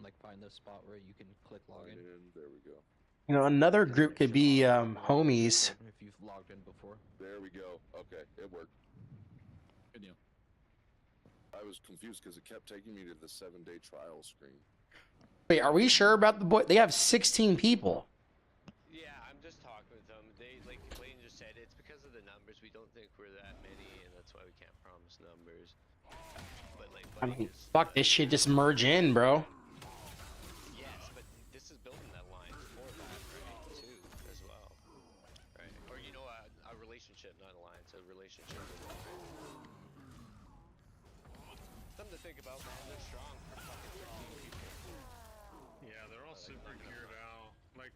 Like find the spot where you can click login. There we go. You know, another group could be homies. If you've logged in before. There we go. Okay, it worked. Good deal. I was confused because it kept taking me to the 7-day trial screen. Wait, are we sure about the boy? They have 16 people. Yeah, I'm just talking with them. They, like Blaine just said, it's because of the numbers. We don't think we're that many, and that's why we can't promise numbers. But like, I mean, fuck this shit. Just merge in, bro. Yes, but this is building that line for that, right? Too, as well, right? Or you know, a relationship, not alliance, a relationship. Something to think about, man. They're strong for fucking 13 people. Yeah, they're all super geared out. Like,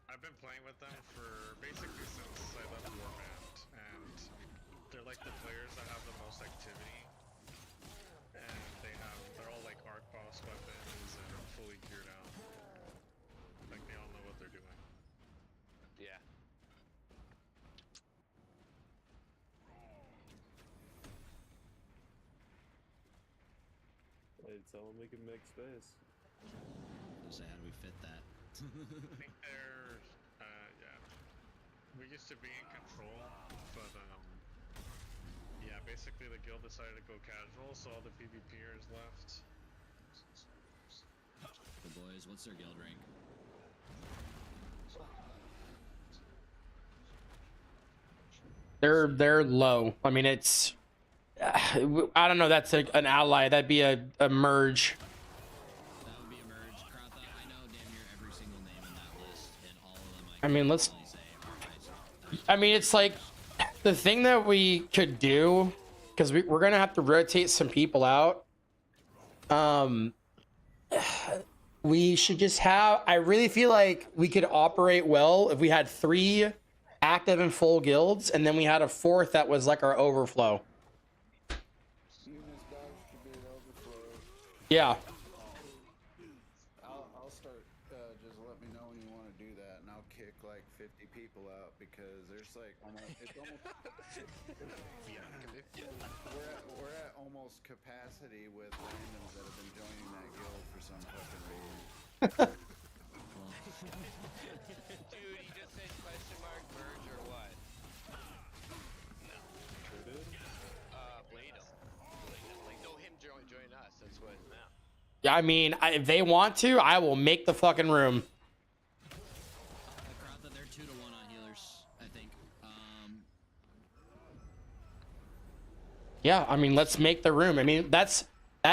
I've been playing with them for basically since I left Warband, and they're like the players that have the most activity. And they're all like arc boss weapons and fully geared out. Like they all know what they're doing. Yeah. Hey, tell them we can make space. So how do we fit that? I think they're, yeah. We used to be in control, but yeah, basically the guild decided to go casual, so all the PvPers left. The boys. What's their guild rank? They're low. I mean, it's I don't know. That's an ally. That'd be a merge. That would be a merge. Krotha, I know damn near every single name in that list, and all of them I mean, I mean, it's like the thing that we could do, because we're gonna have to rotate some people out. We should just have. I really feel like we could operate well if we had 3 active and full guilds, and then we had a 4th that was like our overflow. Yeah. I'll start. Just let me know when you want to do that, and I'll kick like 50 people out because there's like it's almost. We're at almost capacity with randoms that have been joining that guild for some fucking reason. Dude, he just said question mark merge or what? No. Blade him. Like, no, him join us. That's what. Yeah, I mean, if they want to, I will make the fucking room. Krotha, they're 2 to 1 on healers, I think. Yeah, I mean, let's make the room. I mean, that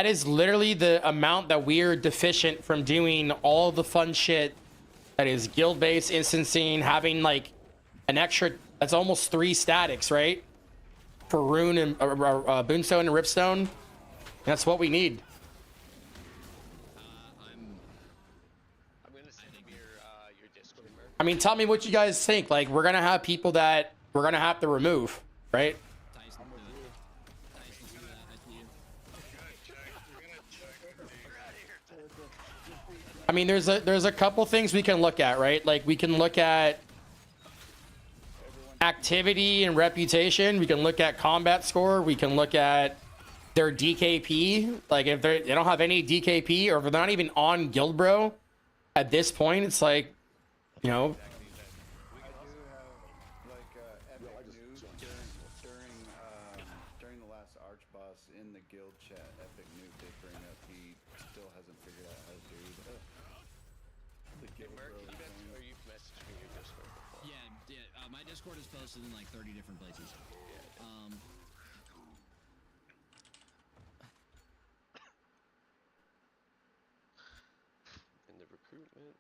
is literally the amount that we're deficient from doing all the fun shit that is guild-based instancing, having like an extra. That's almost 3 statics, right? For Rune and Boonstone and Ripstone. That's what we need. I mean, tell me what you guys think. Like, we're gonna have people that we're gonna have to remove, right? I mean, there's a couple things we can look at, right? Like, we can look at activity and reputation. We can look at combat score. We can look at their DKP. Like, if they don't have any DKP, or if they're not even on Guild Bro at this point, it's like, you know. I do have like epic news during the last Arch boss in the guild chat. Epic Nuke did bring up he still hasn't figured out how to do the guild bro. Or you've messaged me your Discord before. Yeah. My Discord is posted in like 30 different places. In the recruitment.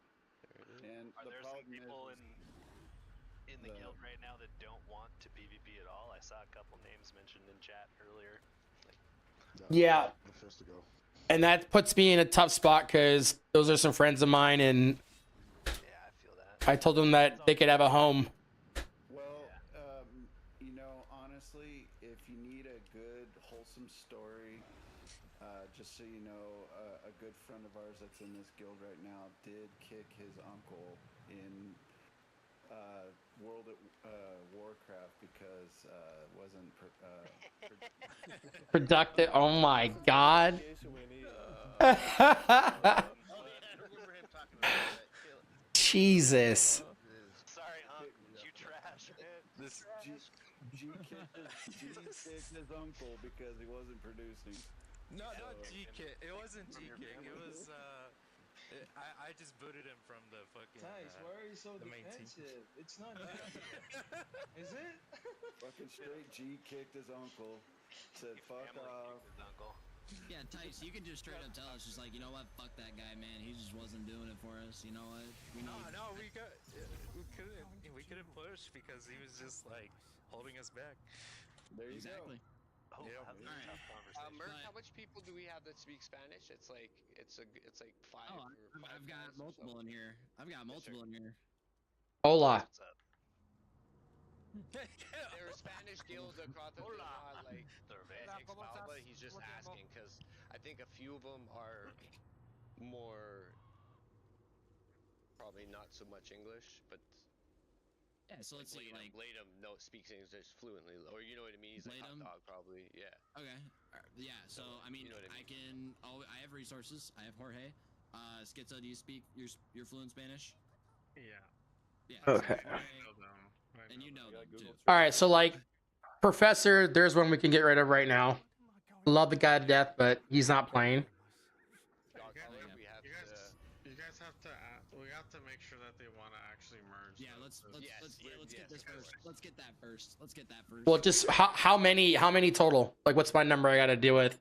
There it is. And Are there some people in the guild right now that don't want to PvP at all? I saw a couple names mentioned in chat earlier. Yeah. And that puts me in a tough spot because those are some friends of mine, and I told them that they could have a home. Well, you know, honestly, if you need a good, wholesome story, just so you know, a good friend of ours that's in this guild right now did kick his uncle in World at Warcraft because wasn't Productive. Oh my god. Jesus. Sorry, you trash, man. This G kicked his uncle because he wasn't producing. No, not G-Kick. It wasn't G-Kick. It was, I just booted him from the fucking, Tice, why are you so the main team. defensive? It's not Is it? Fucking straight G kicked his uncle. Said fuck off. Yeah, Tice, you can just straight up tell us, just like, you know what, fuck that guy, man. He just wasn't doing it for us. You know what? We couldn't push because he was just like holding us back. There you go. Oh, yep. that was a tough conversation. Merc, how much people do we have that speak Spanish? It's like 5. Oh, I've got multiple in here. I've got multiple in here. Hola. There are Spanish guilds across the not like Alba. He's just asking because I think a few of them are more probably not so much English, but yeah. So let's see, like Latham speaks English fluently, or you know what I mean. He's like hot dog probably, yeah. Okay, yeah. So I mean, I can. I have resources. I have Jorge. Schizo, do you speak? You're fluent Spanish? Yeah. Yeah. Okay. And you know them too. All right, so like Professor, there's one we can get rid of right now. Love the guy to death, but he's not playing. You guys want to actually merge. Yeah, let's get this first. Let's get that first. Let's get that first. Well, just how many total? Like, what's my number I got to deal with?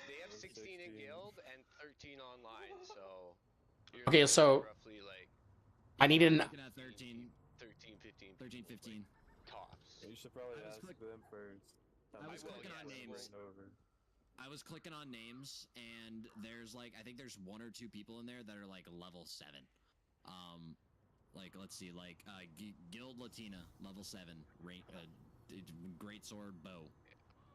They have 16 in guild and 13 online, so. Okay, so roughly like. I need an. 13, 15. 13, 15. Tops. You should probably ask them first. I was clicking on names. I was clicking on names, and there's like I think there's 1 or 2 people in there that are like level 7. Like let's see, like Guild Latina level 7, great sword bow.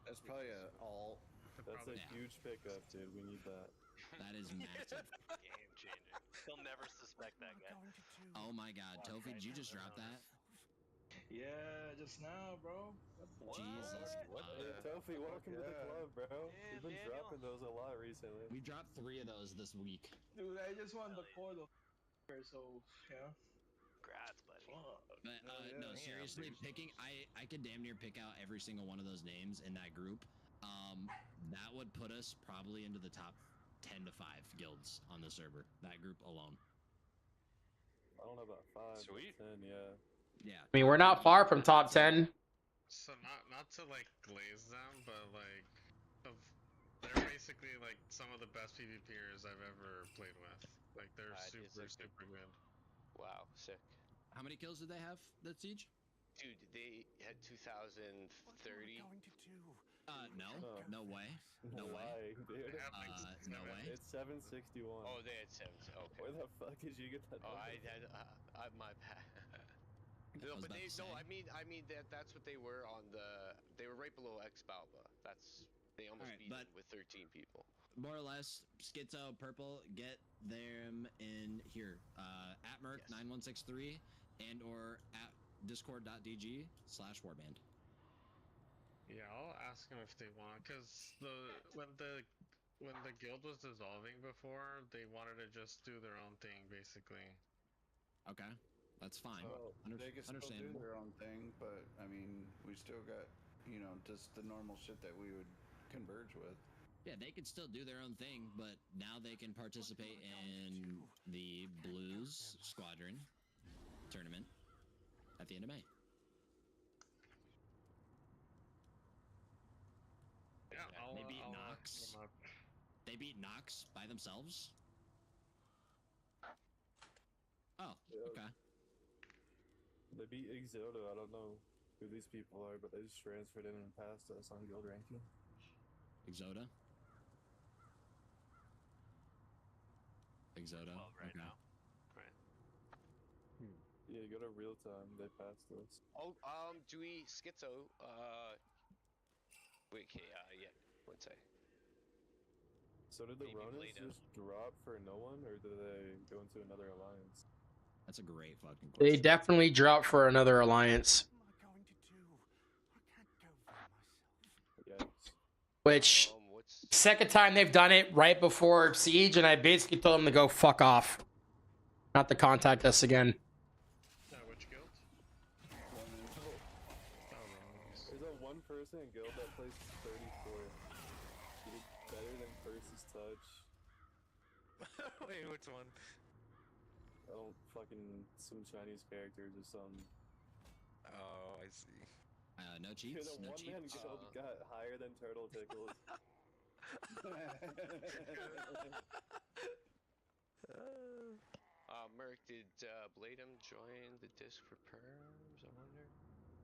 That's probably a alt. That's a huge pickup, dude. We need that. That is massive. Game changer. They'll never suspect that guy. Oh my God, Tofi, did you just drop that? Yeah, just now, bro. Jesus. Hey, Tofi, welcome to the club, bro. We've been dropping those a lot recently. We dropped 3 of those this week. Dude, I just won the portal, so yeah. Congrats, buddy. But no, seriously, I could damn near pick out every single one of those names in that group. That would put us probably into the top 10 to 5 guilds on the server. That group alone. I don't know about 5. Sweet. 10, yeah. Yeah. I mean, we're not far from top 10. So not to like glaze them, but like they're basically like some of the best PvPers I've ever played with. Like they're super good. Wow, sick. How many kills did they have that siege? Dude, they had 2030. No way. No way. Dude. No way. It's 761. Oh, they had 7. Okay. Where the fuck did you get that? Oh, I my bad. No, but I mean that's what they were on the. They were right below Exbalba. They almost beat them with 13 people. More or less, Schizo, Purple, get them in here. At Merc9163 and or at discord.dg/warband. Yeah, I'll ask them if they want, because when the guild was dissolving before, they wanted to just do their own thing, basically. Okay, that's fine. They can still do their own thing, but I mean, we still got, just the normal shit that we would converge with. Yeah, they could still do their own thing, but now they can participate in the Blues Squadron tournament at the end of May. Yeah, they beat Nox. They beat Nox by themselves. Oh, okay. They beat Exodo. I don't know who these people are, but they just transferred in and passed us on guild ranking. Exodo? Exodo? Right now. Right. Yeah, you go to real time. They passed us. Oh, Dewey Schizo. Wait, okay, yeah. One sec. So did the Ronins just drop for no one, or did they go into another alliance? That's a great fucking question. They definitely dropped for another alliance. Which, second time they've done it right before Siege, and I basically told them to go fuck off. Not to contact us again. Which guild? There's a one person in guild that plays 34. He did better than Percy's touch. Wait, which one? I don't some Chinese characters or some. Oh, I see. No cheats. The No one man cheats. guild got higher than Turtle Tickles. Merc, did Bladem join the disc for perms? I wonder.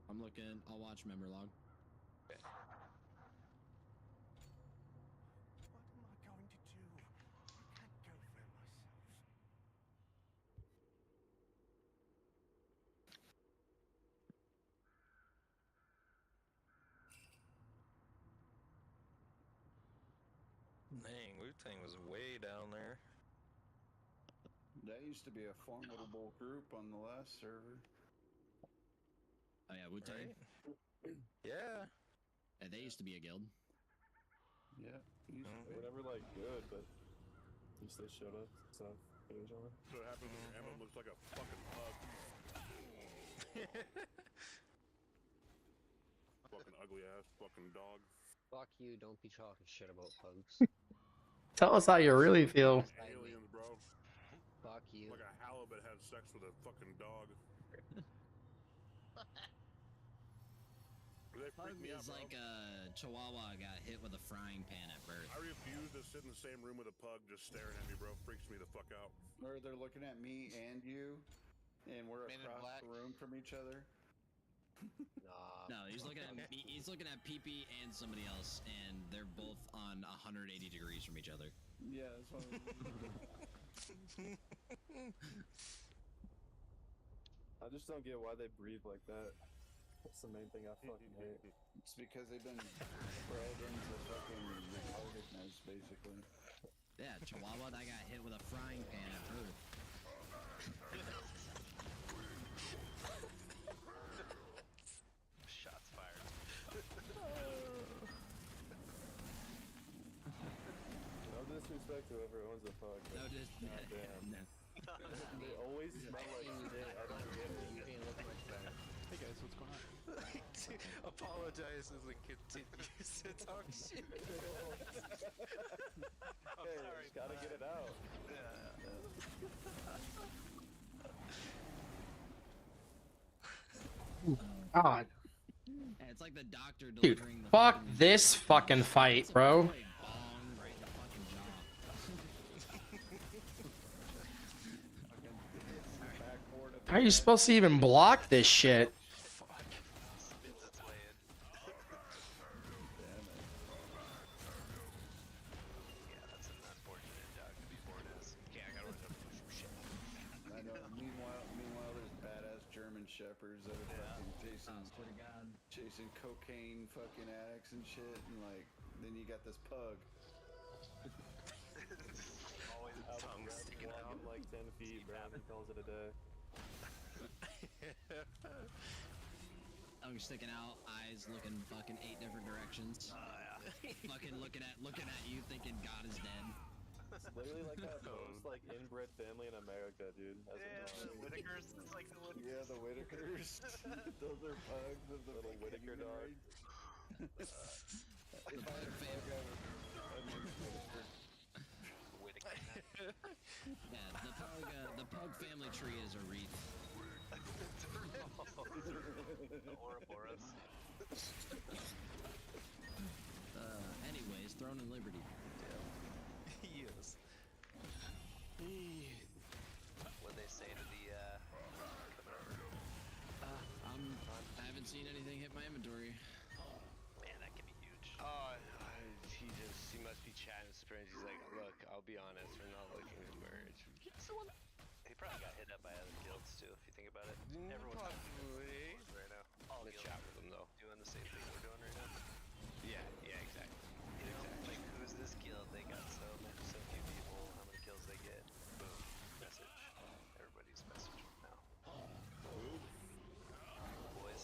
I'm looking. I'll watch member log. Okay. Dang, Wu-Tang was way down there. That used to be a formidable group on the last server. Oh yeah, Wu-Tang. Right? Yeah. They used to be a guild. Yeah. They were never good, but at least they showed up. So occasionally. So what happens when Emma looks like a fucking pug? Fucking ugly ass fucking dog. Fuck you, don't be talking shit about pugs. Tell us how you really feel. Aliens, bro. Fuck you. Like a halibut had sex with a fucking dog. They Pug freak me out, is bro. like a chihuahua got hit with a frying pan at birth. I refuse to sit in the same room with a pug just staring at me, bro. Freaks me the fuck out. Or they're looking at me and you, and we're Men in across Black. the room from each other. No, he's looking at me. He's looking at PP and somebody else, and they're both on 180 degrees from each other. Yeah, that's what I just don't get why they breathe like that. That's the main thing I fucking hate. It's because they've been bred into fucking retardedness, basically. Yeah, chihuahua that got hit with a frying pan at birth. Shots fired. No disrespect to whoever owns a pug. No disrespect. Goddamn. They always smell like shit. I don't get it. Hey guys, what's going on? Apologizes and continues to talk shit. I'm sorry, just gotta get it out. God. Yeah, it's like the doctor Dude, delivering the fuck fucking- this fucking fight, bro. Bong right in the fucking jaw. How are you supposed to even block this shit? Spins its way in. Yeah, that's an unfortunate dog to be born as. Okay, I gotta run up some shit. I know. Meanwhile, there's badass German shepherds that are fucking chasing cocaine fucking addicts and shit, and like, then you got this pug. Always tongue sticking out. Walking like 10 feet, bro. He calls it a day. Tongue sticking out, eyes looking fucking 8 different directions. Fucking looking at you, thinking God is dead. It's literally like that most like inbred family in America, dude. As Yeah, the Whitakers. It's like the Whitakers. Yeah, the Whitakers. Those are pugs with the little Whitaker dog. If I had a pug, I would Whitaker. Yeah, the pug family tree is a wreath. The Ouroboros. Anyways, Throne and Liberty. Yes. What they say to the I haven't seen anything hit my inventory. man, that could be huge. He must be chatting strange. He's like, look, I'll be honest, we're not looking to merge. He probably got hit up by other guilds too, if you think about it. Everyone's Probably. right now. All I'm gonna guilds chat with him though. doing the same thing we're doing right now. Yeah, exactly. You know, like who's this guild? They got so few people. How many kills they get? Boom. Message. Everybody's message now. Boys.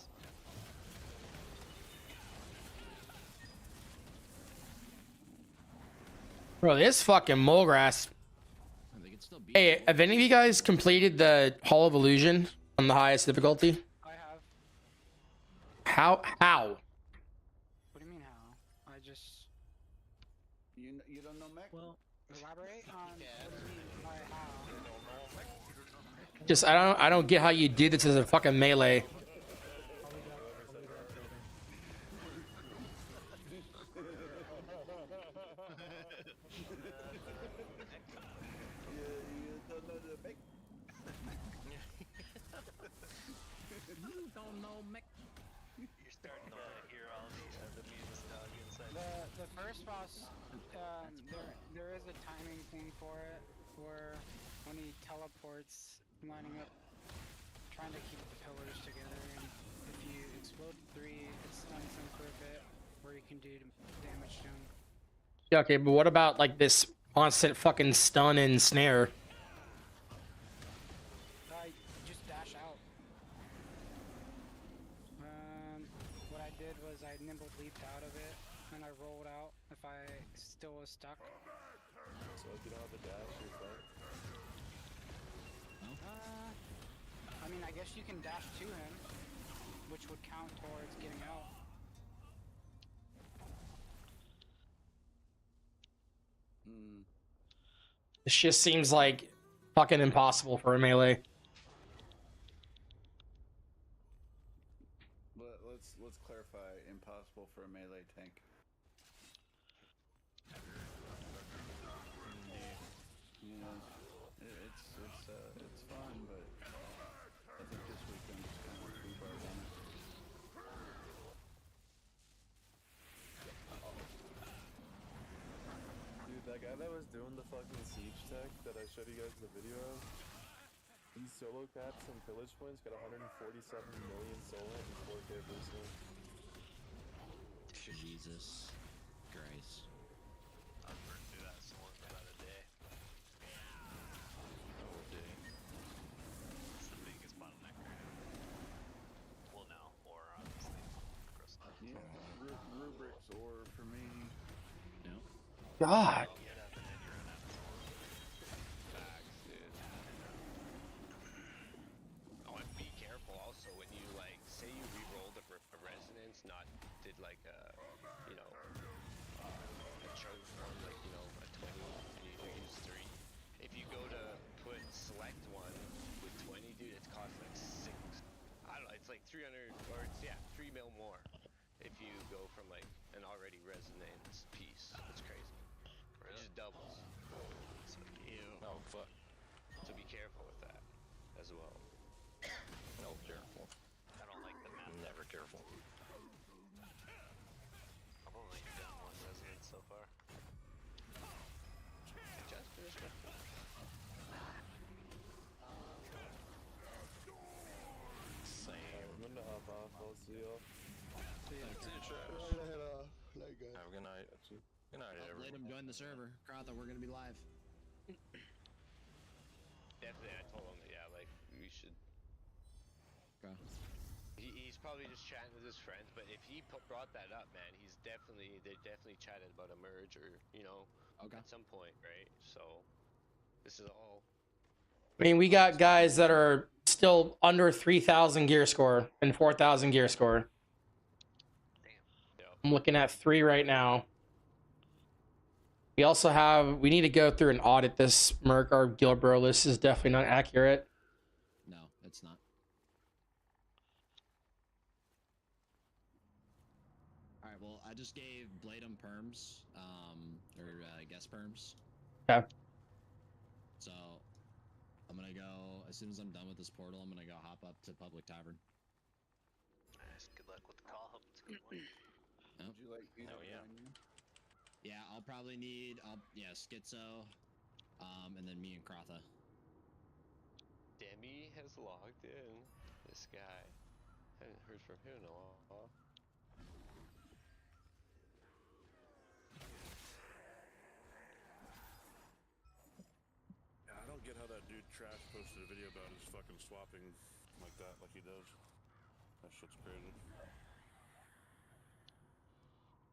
Bro, this fucking Mulgrass. They could still beat Hey, have any of you guys completed the Hall of Illusion on the highest difficulty? I have. How? What do you mean how? I just You don't know mech? well elaborate on what do you mean by how? Just I don't get how you do this as a fucking melee. You don't know mech. You're starting to hear all the mutants dog inside. The first boss, there is a timing thing for it, where when he teleports, lining up, trying to keep the pillars together, and if you explode 3, it stuns him for a bit, where you can do damage to him. Yeah, okay, but what about like this constant fucking stun and snare? Just dash out. What I did was I nimble leaped out of it, and I rolled out if I still was stuck. So if you don't have a dash, you're fucked. I mean, I guess you can dash to him, which would count towards getting out. This just seems like fucking impossible for a melee. Let's clarify. Impossible for a melee tank. Yeah, it's fun, but I think this weekend is kind of rhubarb on it. Dude, that guy that was doing the fucking siege tech that I showed you guys the video of, these solo caps and pillage points got 147 million solar and 4K boosting. Jesus Christ. I was burning through that solar in about a day. It's the biggest bottleneck right now. Well, no, or obviously. Yeah, rubrics or for me. Yep. God. Facts, dude. Oh, and be careful also when you like say you re-rolled a resonance, not did like a you know a chunk from like you know a 20 and you use 3. If you go to put select one with 20, dude, it's cost like 6. I don't know, it's like 300 or it's 3 mil more if you go from like an already resonance piece. It's crazy. It just doubles. So, ew. Oh fuck. So be careful with that as well. No, careful. I don't like the map. Never careful. I've only done one resonance so far. Just respectful. Same. I'm gonna hop off. I'll see y'all. See you, Trash. Night, guys. Have a good night. Good night, Let everyone. him join the server. Krotha, we're gonna be live. Definitely, I told him, like we should. Okay. He's probably just chatting with his friends, but if he brought that up, man, they definitely chatted about a merge or at some point, right? So this is all. I mean, we got guys that are still under 3,000 gear score and 4,000 gear score. I'm looking at 3 right now. We also we need to go through and audit this Merc. Our guild bro list is definitely not accurate. No, it's not. Alright, well, I just gave Bladem perms, guest perms. Okay. So, I'm gonna go, as soon as I'm done with this portal, I'm gonna go hop up to Public Tavern. Nice. Good luck with the call. Hope it's a good one. Yep. Would you like me to join you? Yeah, I'll probably need, Schizo, and then me and Krotha. Demi has logged in. This guy. Haven't heard from him in a while. I don't get how that dude Trash posted a video about his fucking swapping like that, like he does. That shit's crazy.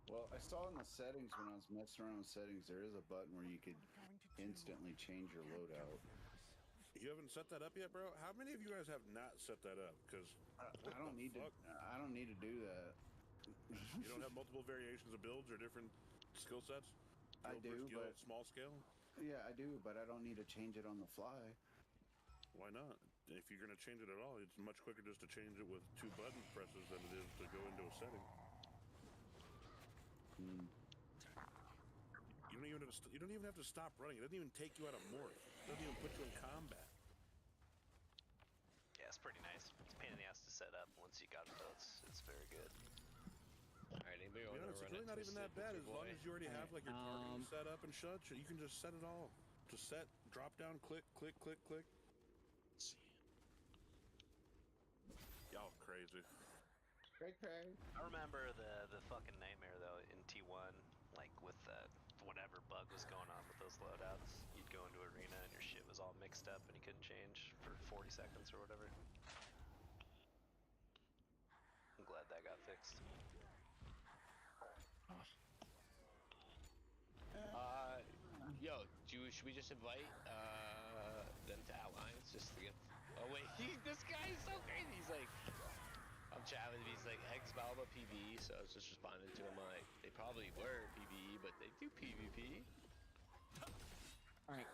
Well, I saw in the settings when I was messing around with settings, there is a button where you could instantly change your loadout. You haven't set that up yet, bro? How many of you guys have not set that up? Because I don't need to. I don't need to do that. You don't have multiple variations of builds or different skill sets? I do, skill, but small scale. Yeah, I do, but I don't need to change it on the fly. Why not? If you're gonna change it at all, it's much quicker just to change it with 2 button presses than it is to go into a setting. You don't even have to stop running. It doesn't even take you out of morph. It doesn't even put you in combat. Yeah, it's pretty nice. It's a pain in the ass to set up. Once you got it, though, it's very good. Alright, anybody To be honest, it's really not even that bad as long as you already have like your targeting set up and such. You can just set it all. Just set, drop down, click, click, click, click. Y'all crazy. Cray. I remember the fucking nightmare though in T1, like with whatever bug was going on with those loadouts. You'd go into arena and your shit was all mixed up and you couldn't change for 40 seconds or whatever. I'm glad that got fixed. Should we just invite them to Alliance just to get? Oh wait, this guy is so crazy. He's like, I'm chatting with him. He's like, Hex Balba PvE, so I was just responding to him like, they probably were PvE, but they do PvP. Alright.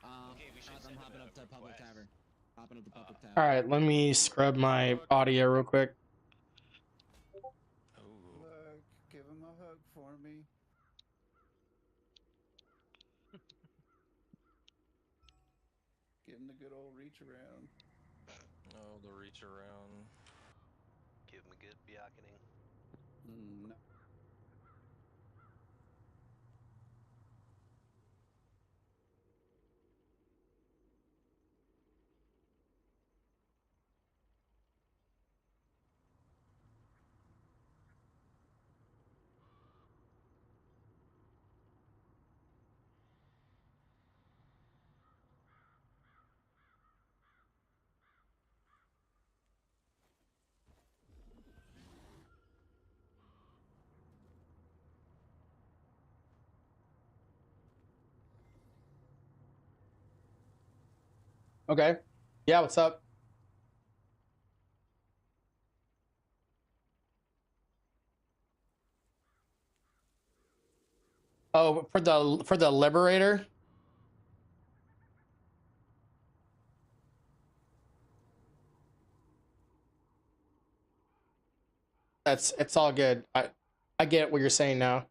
Okay, we should I'm send him hopping a up to public request. tavern. Hopping up to public tavern. All right, let me scrub my audio real quick. Look, give him a hug for me. Give him the good old reach around. Oh, the reach around. Give him a good byakuning. No. Okay. Yeah, what's up? Oh, for the Liberator? It's all good. I get what you're saying now.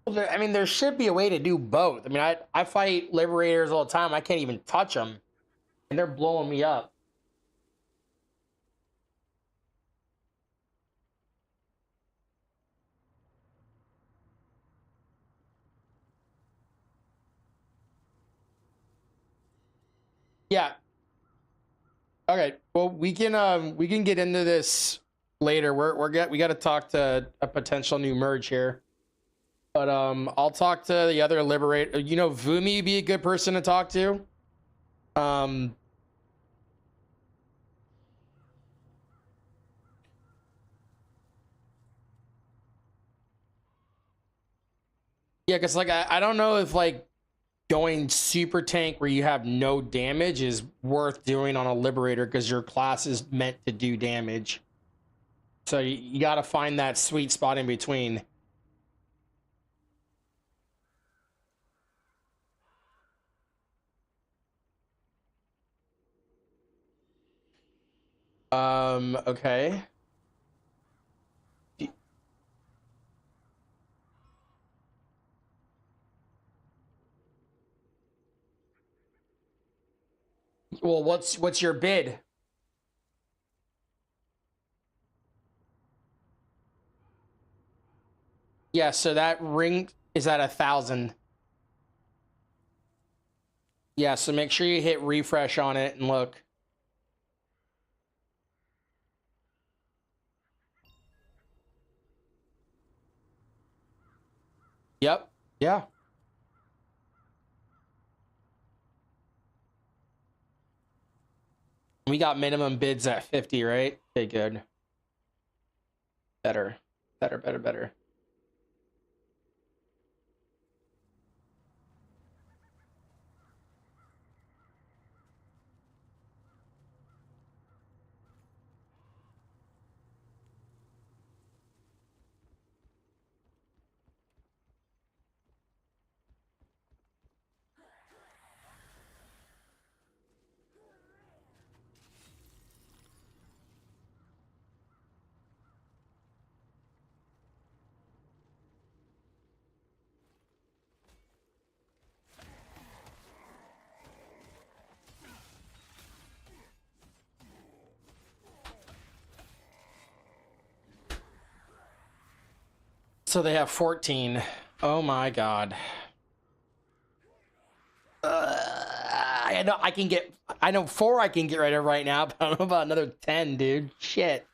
I mean, there should be a way to do both. I mean, I fight Liberators all the time. I can't even touch them, and they're blowing me up. Yeah. Okay. Well, we can get into this later. We got to talk to a potential new merge here. But I'll talk to the other Liberator. You know, Vumi be a good person to talk to. Yeah, because like I don't know if like going super tank where you have no damage is worth doing on a Liberator because your class is meant to do damage. So you got to find that sweet spot in between. Okay. Well, what's your bid? Yeah, so that ring is at 1,000. Yeah, so make sure you hit refresh on it and look. Yep. Yeah. We got minimum bids at 50, right? Okay, good. Better. Better. So they have 14. Oh my god. I know 4 I can get rid of right now, but I don't know about another 10, dude. Shit.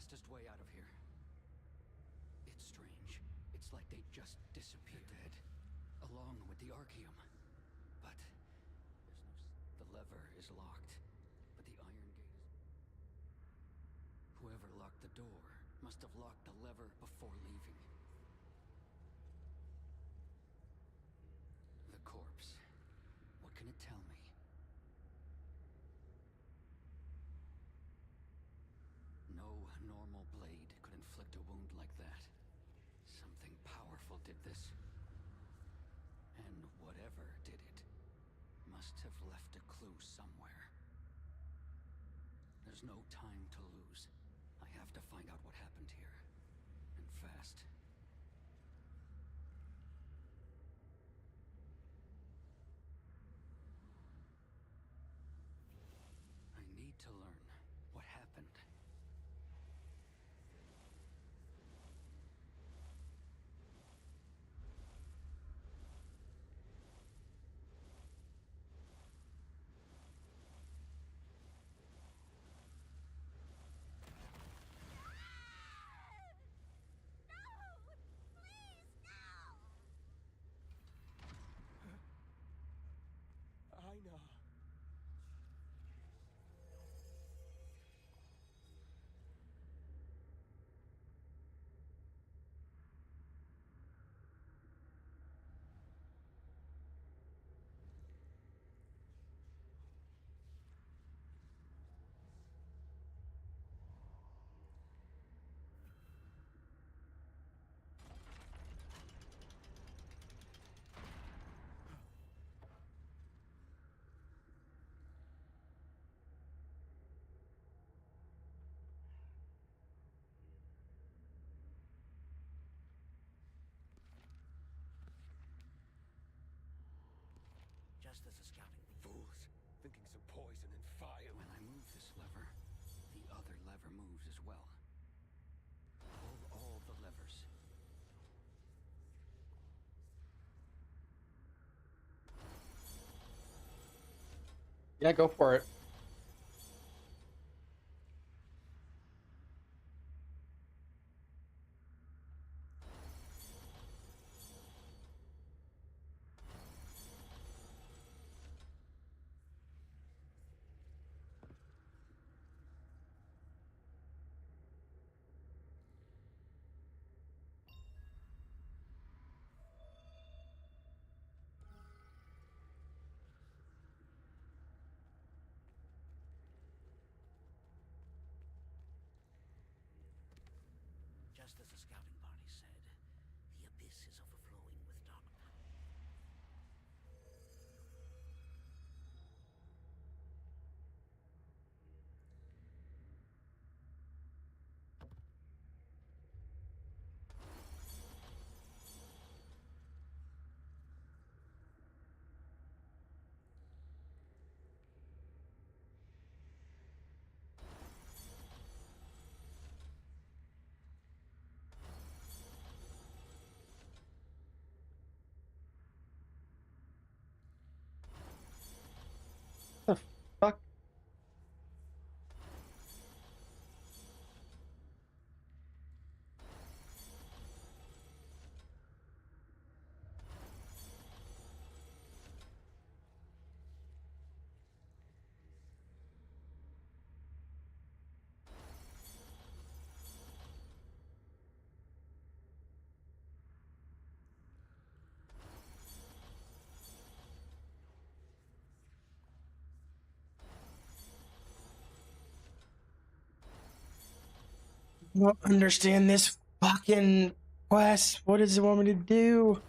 fastest way out of here. It's strange. It's like they just disappeared. Dead. Along with the Archeum. But the lever is locked. But the iron gate is... Whoever locked the door must have locked the lever before leaving. The corpse. What can it tell me? No normal blade could inflict a wound like that. Something powerful did this. And whatever did it must have left a clue somewhere. There's no time to lose. I have to find out what happened here. And fast. I need to learn what happened. I know. Just as a scouting... Fools, thinking some poison and fire. When I move this lever, the other lever moves as well. Pull all the levers. Yeah, go for it. Just as the scouting party said, the abyss is overflowing with dark power. Fuck. I don't understand this fucking quest. What does it want me to do?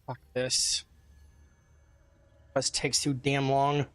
Fuck this. This takes too damn long.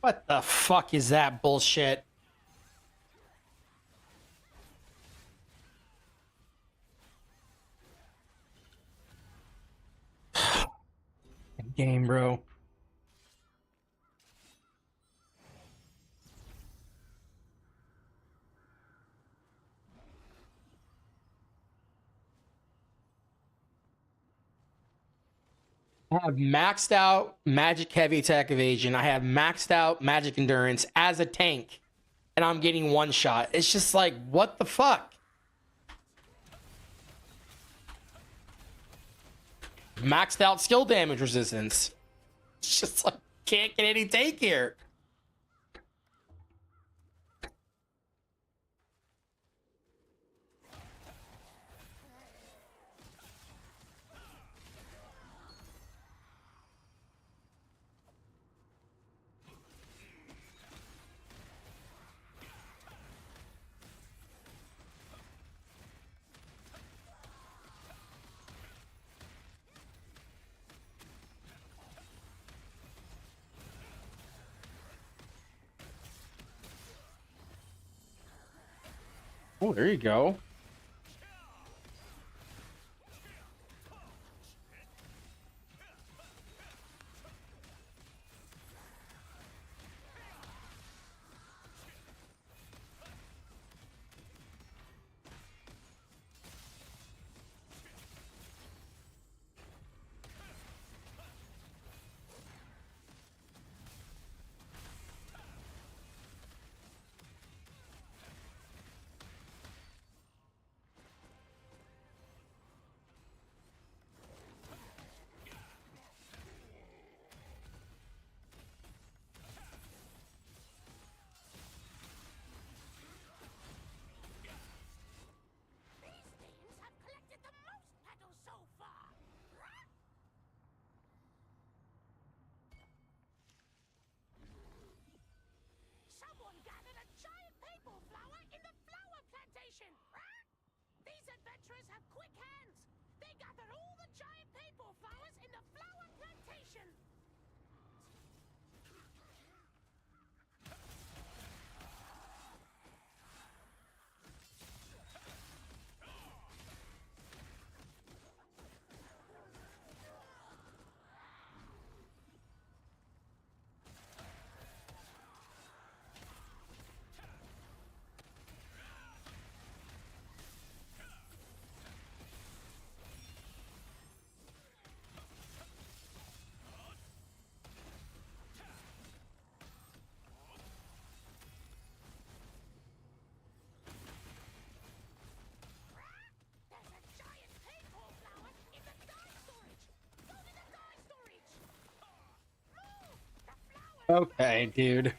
What the fuck is that bullshit? Game, bro. I have maxed out magic heavy attack evasion. I have maxed out magic endurance as a tank, and I'm getting one shot. It's just like, what the fuck? Maxed out skill damage resistance. It's just like, can't get any tank here. Oh, there you go. Okay, dude.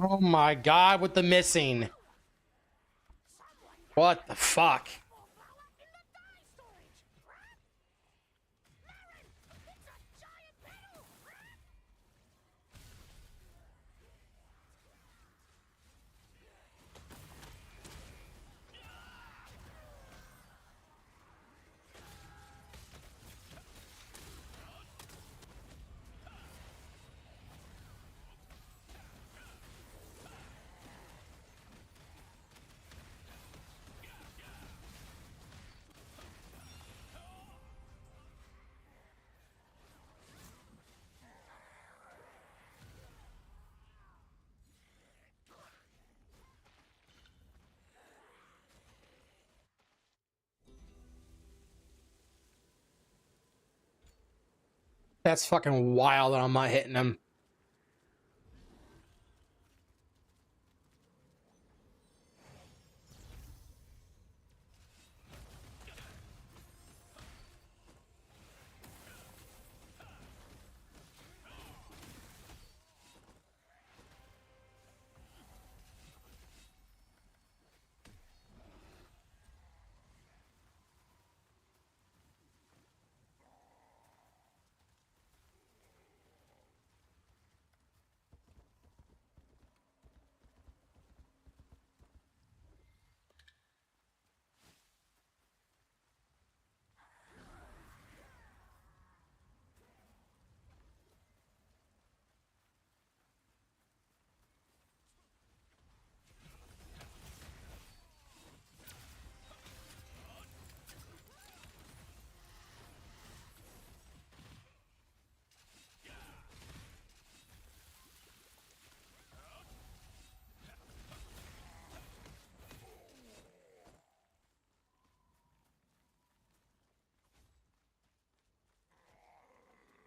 Oh my god, with the missing. What the fuck? That's fucking wild that I'm not hitting him.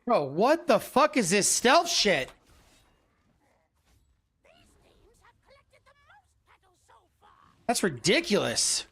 Bro, what the fuck is this stealth shit? That's ridiculous.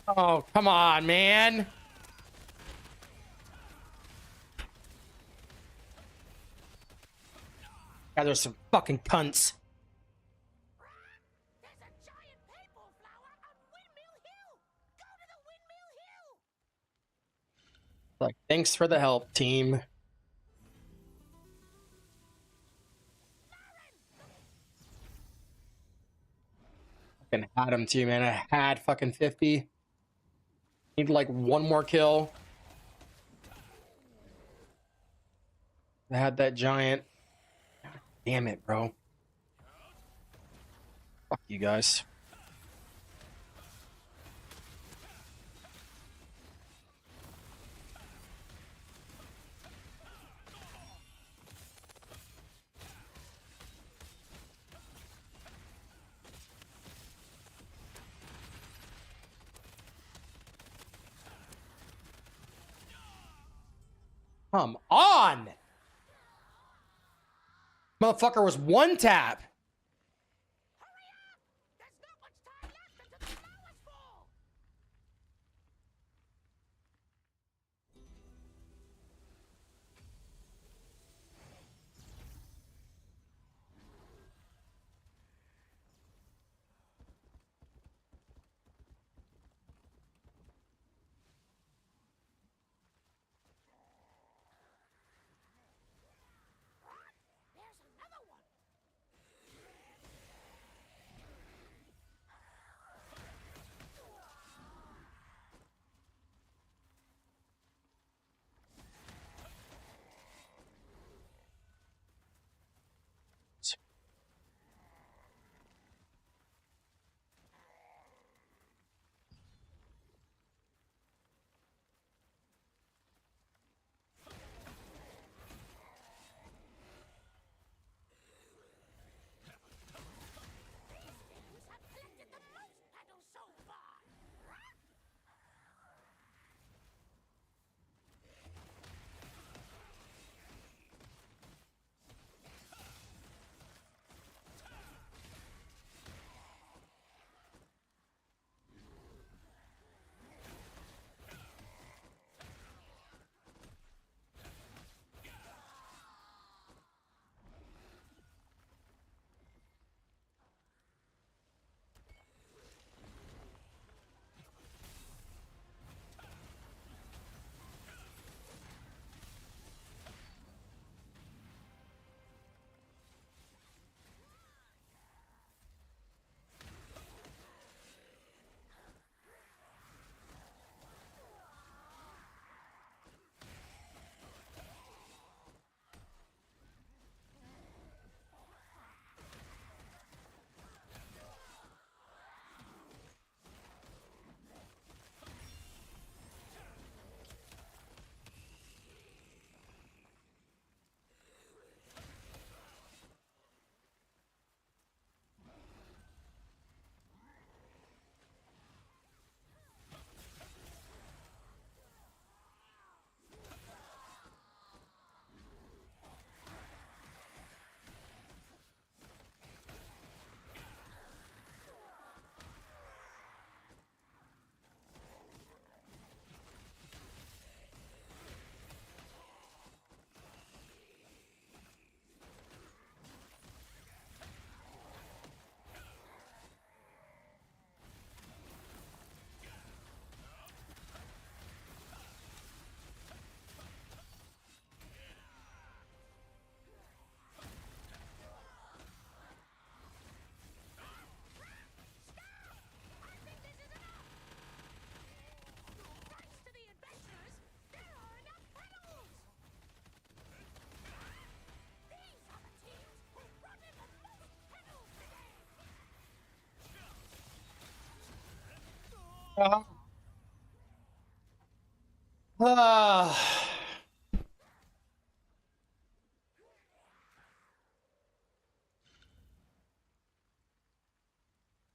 Oh, come on, man. God, there's some fucking cunts. Like, thanks for the help, team. Fucking had him too, man. I had fucking 50. Need like one more kill. I had that giant. God damn it, bro. Fuck you guys. Come on! Motherfucker was one tap.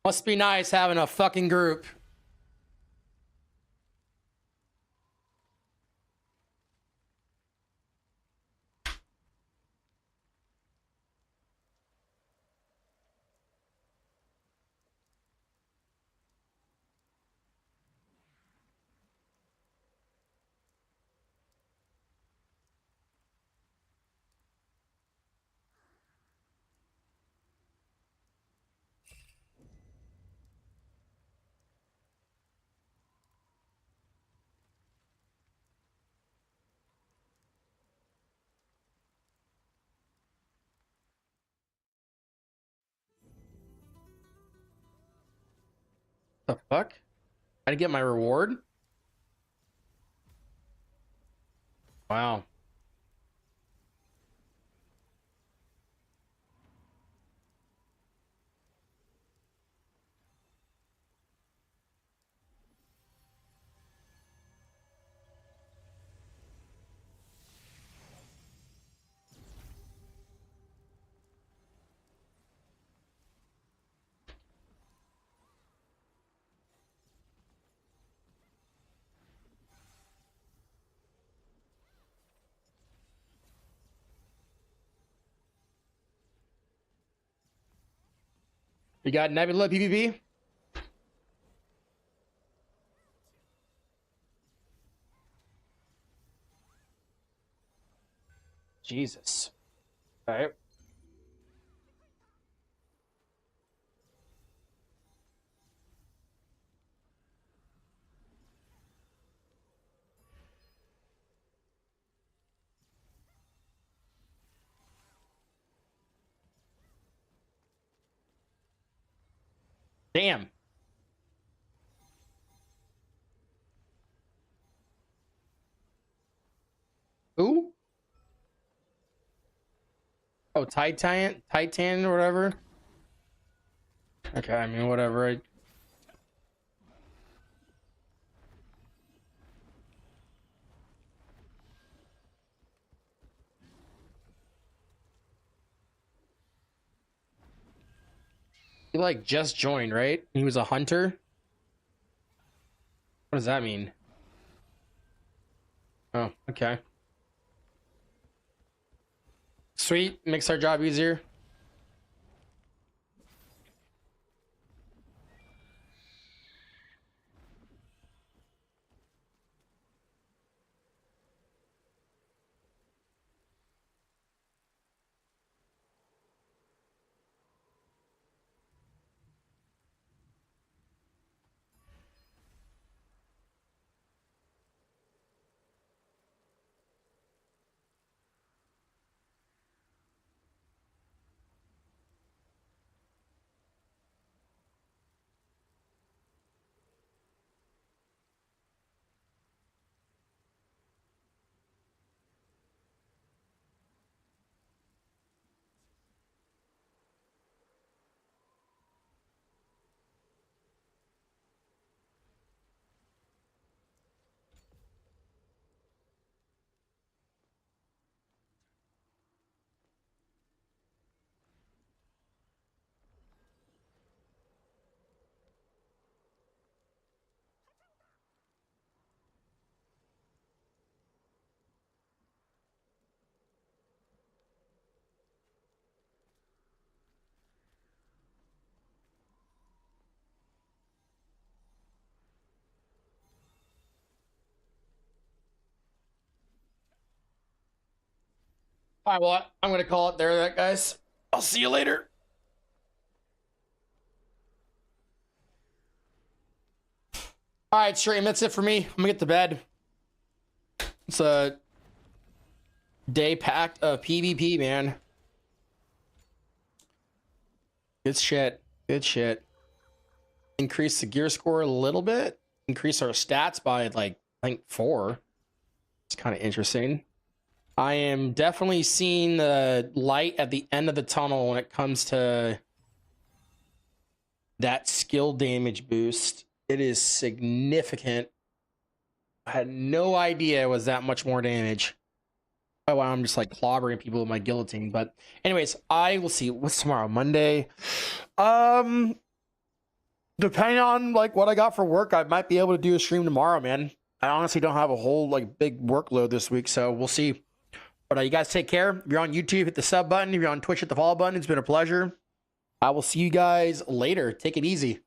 Must be nice having a fucking group. The fuck? I get my reward? Wow. You got Nebula PvP? Jesus. All right. Damn. Who? Oh, Titan or whatever. Okay, I mean whatever. He like just joined, right? He was a hunter. What does that mean? Oh, okay. Sweet, makes our job easier. All right, well, I'm gonna call it there, guys. I'll see you later. All right, stream. That's it for me. I'm gonna get to bed. It's a day packed of PvP, man. Good shit. Good shit. Increase the gear score a little bit. Increase our stats by like I think 4. It's kind of interesting. I am definitely seeing the light at the end of the tunnel when it comes to that skill damage boost. It is significant. I had no idea it was that much more damage. Oh, wow, I'm just like clobbering people with my guillotine. But anyways, I will see. What's tomorrow? Monday? Depending on like what I got for work, I might be able to do a stream tomorrow, man. I honestly don't have a whole like big workload this week, so we'll see. But you guys take care. If you're on YouTube, hit the sub button. If you're on Twitch, hit the follow button. It's been a pleasure. I will see you guys later. Take it easy.